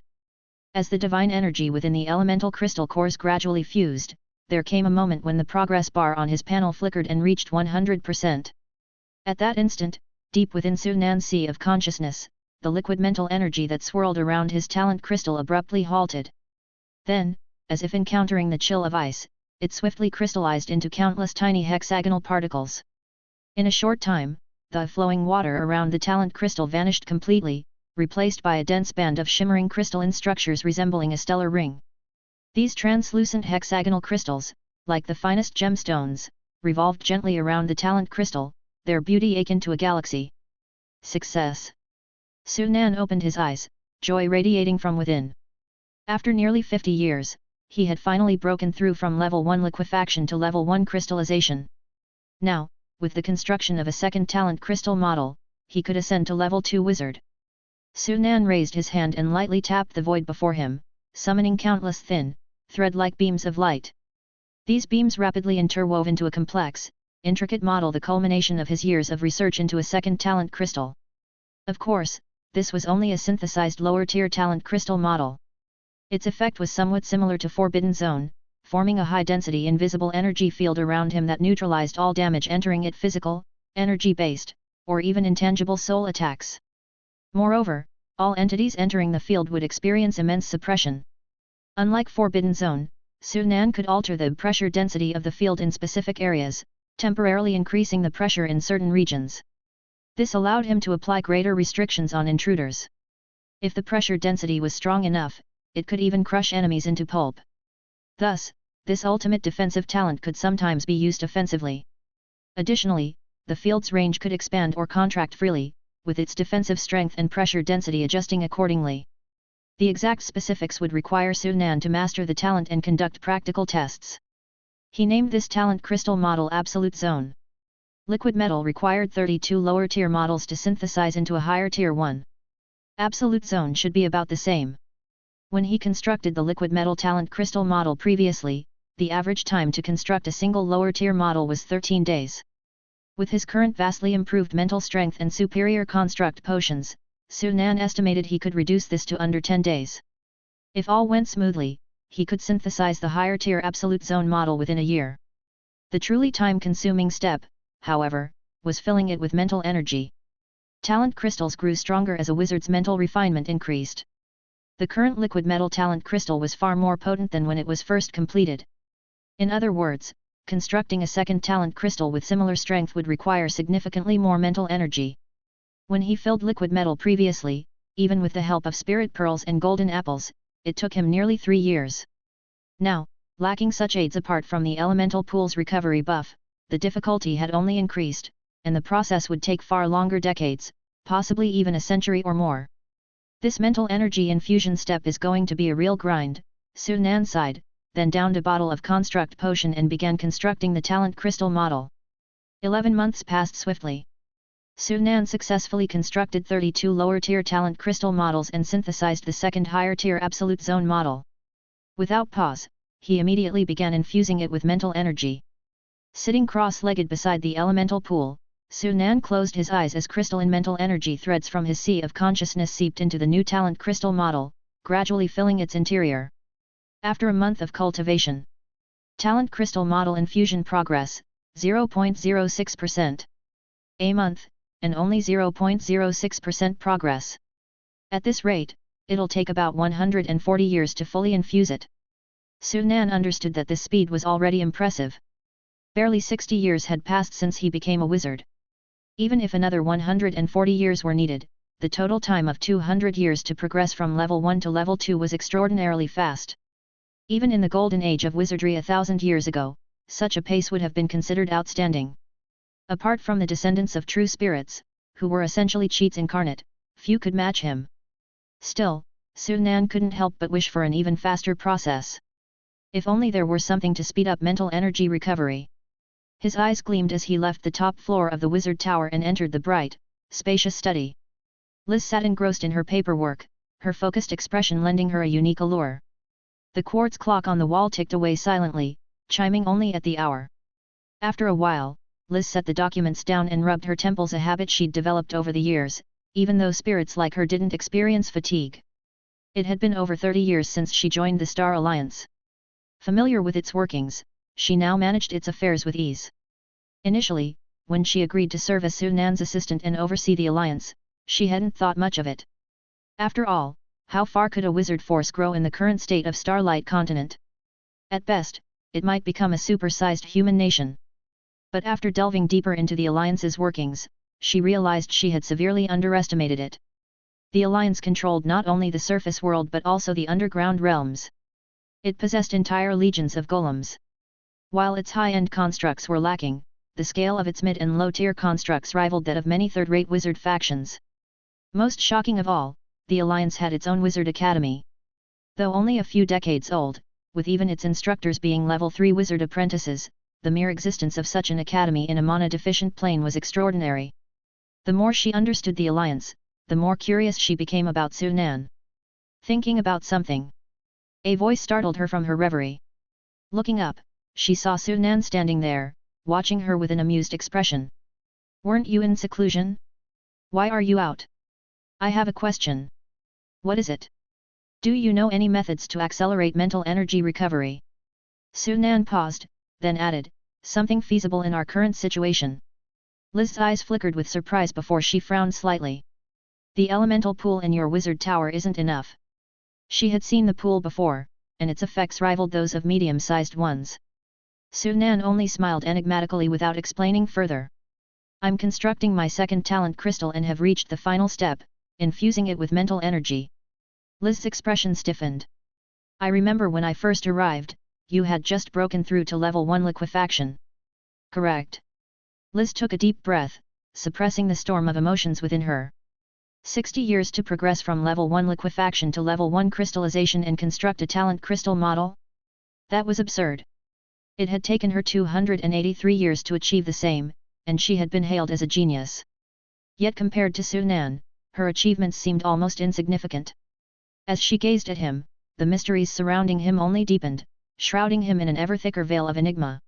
As the divine energy within the elemental crystal cores gradually fused, there came a moment when the progress bar on his panel flickered and reached 100%. At that instant, deep within Sunan's sea of consciousness, the liquid mental energy that swirled around his talent crystal abruptly halted. Then, as if encountering the chill of ice, it swiftly crystallized into countless tiny hexagonal particles. In a short time, the flowing water around the talent crystal vanished completely, replaced by a dense band of shimmering crystalline structures resembling a stellar ring. These translucent hexagonal crystals, like the finest gemstones, revolved gently around the talent crystal, their beauty akin to a galaxy. Success! Sunan opened his eyes, joy radiating from within. After nearly 50 years, he had finally broken through from level 1 liquefaction to level 1 crystallization. Now, with the construction of a second talent crystal model, he could ascend to level 2 wizard. Sunan raised his hand and lightly tapped the void before him, summoning countless thin, thread-like beams of light. These beams rapidly interwove into a complex, intricate model, the culmination of his years of research into a second talent crystal. Of course, this was only a synthesized lower-tier talent crystal model. Its effect was somewhat similar to Forbidden Zone, forming a high-density invisible energy field around him that neutralized all damage entering it, physical, energy-based, or even intangible soul attacks. Moreover, all entities entering the field would experience immense suppression. Unlike Forbidden Zone, Sunan could alter the pressure density of the field in specific areas, temporarily increasing the pressure in certain regions. This allowed him to apply greater restrictions on intruders. If the pressure density was strong enough, it could even crush enemies into pulp. Thus, this ultimate defensive talent could sometimes be used offensively. Additionally, the field's range could expand or contract freely, with its defensive strength and pressure density adjusting accordingly. The exact specifics would require Sunan to master the talent and conduct practical tests. He named this talent crystal model Absolute Zone. Liquid metal required 32 lower-tier models to synthesize into a higher-tier one. Absolute Zone should be about the same. When he constructed the liquid metal talent crystal model previously, the average time to construct a single lower-tier model was 13 days. With his current vastly improved mental strength and superior construct potions, Sunan estimated he could reduce this to under 10 days. If all went smoothly, he could synthesize the higher-tier Absolute Zone model within a year. The truly time-consuming step, however, was filling it with mental energy. Talent crystals grew stronger as a wizard's mental refinement increased. The current liquid metal talent crystal was far more potent than when it was first completed. In other words, constructing a second talent crystal with similar strength would require significantly more mental energy. When he filled liquid metal previously, even with the help of spirit pearls and golden apples, it took him nearly 3 years. Now, lacking such aids apart from the elemental pool's recovery buff, the difficulty had only increased, and the process would take far longer decades, possibly even a century or more. This mental energy infusion step is going to be a real grind, Sunan sighed, then downed a bottle of construct potion and began constructing the talent crystal model. 11 months passed swiftly. Sunan successfully constructed 32 lower-tier talent crystal models and synthesized the second higher-tier Absolute Zone model. Without pause, he immediately began infusing it with mental energy. Sitting cross-legged beside the elemental pool, Sunan closed his eyes as crystalline mental energy threads from his sea of consciousness seeped into the new talent crystal model, gradually filling its interior. After a month of cultivation. Talent crystal model infusion progress, 0.06%. A month, and only 0.06% progress. At this rate, it'll take about 140 years to fully infuse it. Sunan understood that this speed was already impressive. Barely 60 years had passed since he became a wizard. Even if another 140 years were needed, the total time of 200 years to progress from level 1 to level 2 was extraordinarily fast. Even in the golden age of wizardry 1,000 years ago, such a pace would have been considered outstanding. Apart from the descendants of true spirits, who were essentially cheats incarnate, few could match him. Still, Sunan couldn't help but wish for an even faster process. If only there were something to speed up mental energy recovery. His eyes gleamed as he left the top floor of the wizard tower and entered the bright, spacious study. Liz sat engrossed in her paperwork, her focused expression lending her a unique allure. The quartz clock on the wall ticked away silently, chiming only at the hour. After a while, Liz set the documents down and rubbed her temples, a habit she'd developed over the years, even though spirits like her didn't experience fatigue. It had been over 30 years since she joined the Star Alliance. Familiar with its workings, she now managed its affairs with ease. Initially, when she agreed to serve as Sunan's assistant and oversee the alliance, she hadn't thought much of it. After all, how far could a wizard force grow in the current state of Starlight Continent? At best, it might become a super-sized human nation. But after delving deeper into the alliance's workings, she realized she had severely underestimated it. The alliance controlled not only the surface world but also the underground realms. It possessed entire legions of golems. While its high-end constructs were lacking, the scale of its mid- and low-tier constructs rivaled that of many third-rate wizard factions. Most shocking of all, the Alliance had its own wizard academy. Though only a few decades old, with even its instructors being level 3 wizard apprentices, the mere existence of such an academy in a mana-deficient plane was extraordinary. The more she understood the Alliance, the more curious she became about Sunan. Thinking about something. A voice startled her from her reverie. Looking up, she saw Sunan standing there, watching her with an amused expression. "Weren't you in seclusion? Why are you out? I have a question." "What is it? Do you know any methods to accelerate mental energy recovery?" Sunan paused, then added, "Something feasible in our current situation." Liz's eyes flickered with surprise before she frowned slightly. "The elemental pool in your wizard tower isn't enough." She had seen the pool before, and its effects rivaled those of medium-sized ones. Sunan only smiled enigmatically without explaining further. I'm constructing my second talent crystal and have reached the final step, infusing it with mental energy. Liz's expression stiffened. I remember when I first arrived, you had just broken through to level 1 liquefaction. Correct. Liz took a deep breath, suppressing the storm of emotions within her. 60 years to progress from level 1 liquefaction to level 1 crystallization and construct a talent crystal model? That was absurd. It had taken her 283 years to achieve the same, and she had been hailed as a genius. Yet compared to Sunan, her achievements seemed almost insignificant. As she gazed at him, the mysteries surrounding him only deepened, shrouding him in an ever thicker veil of enigma.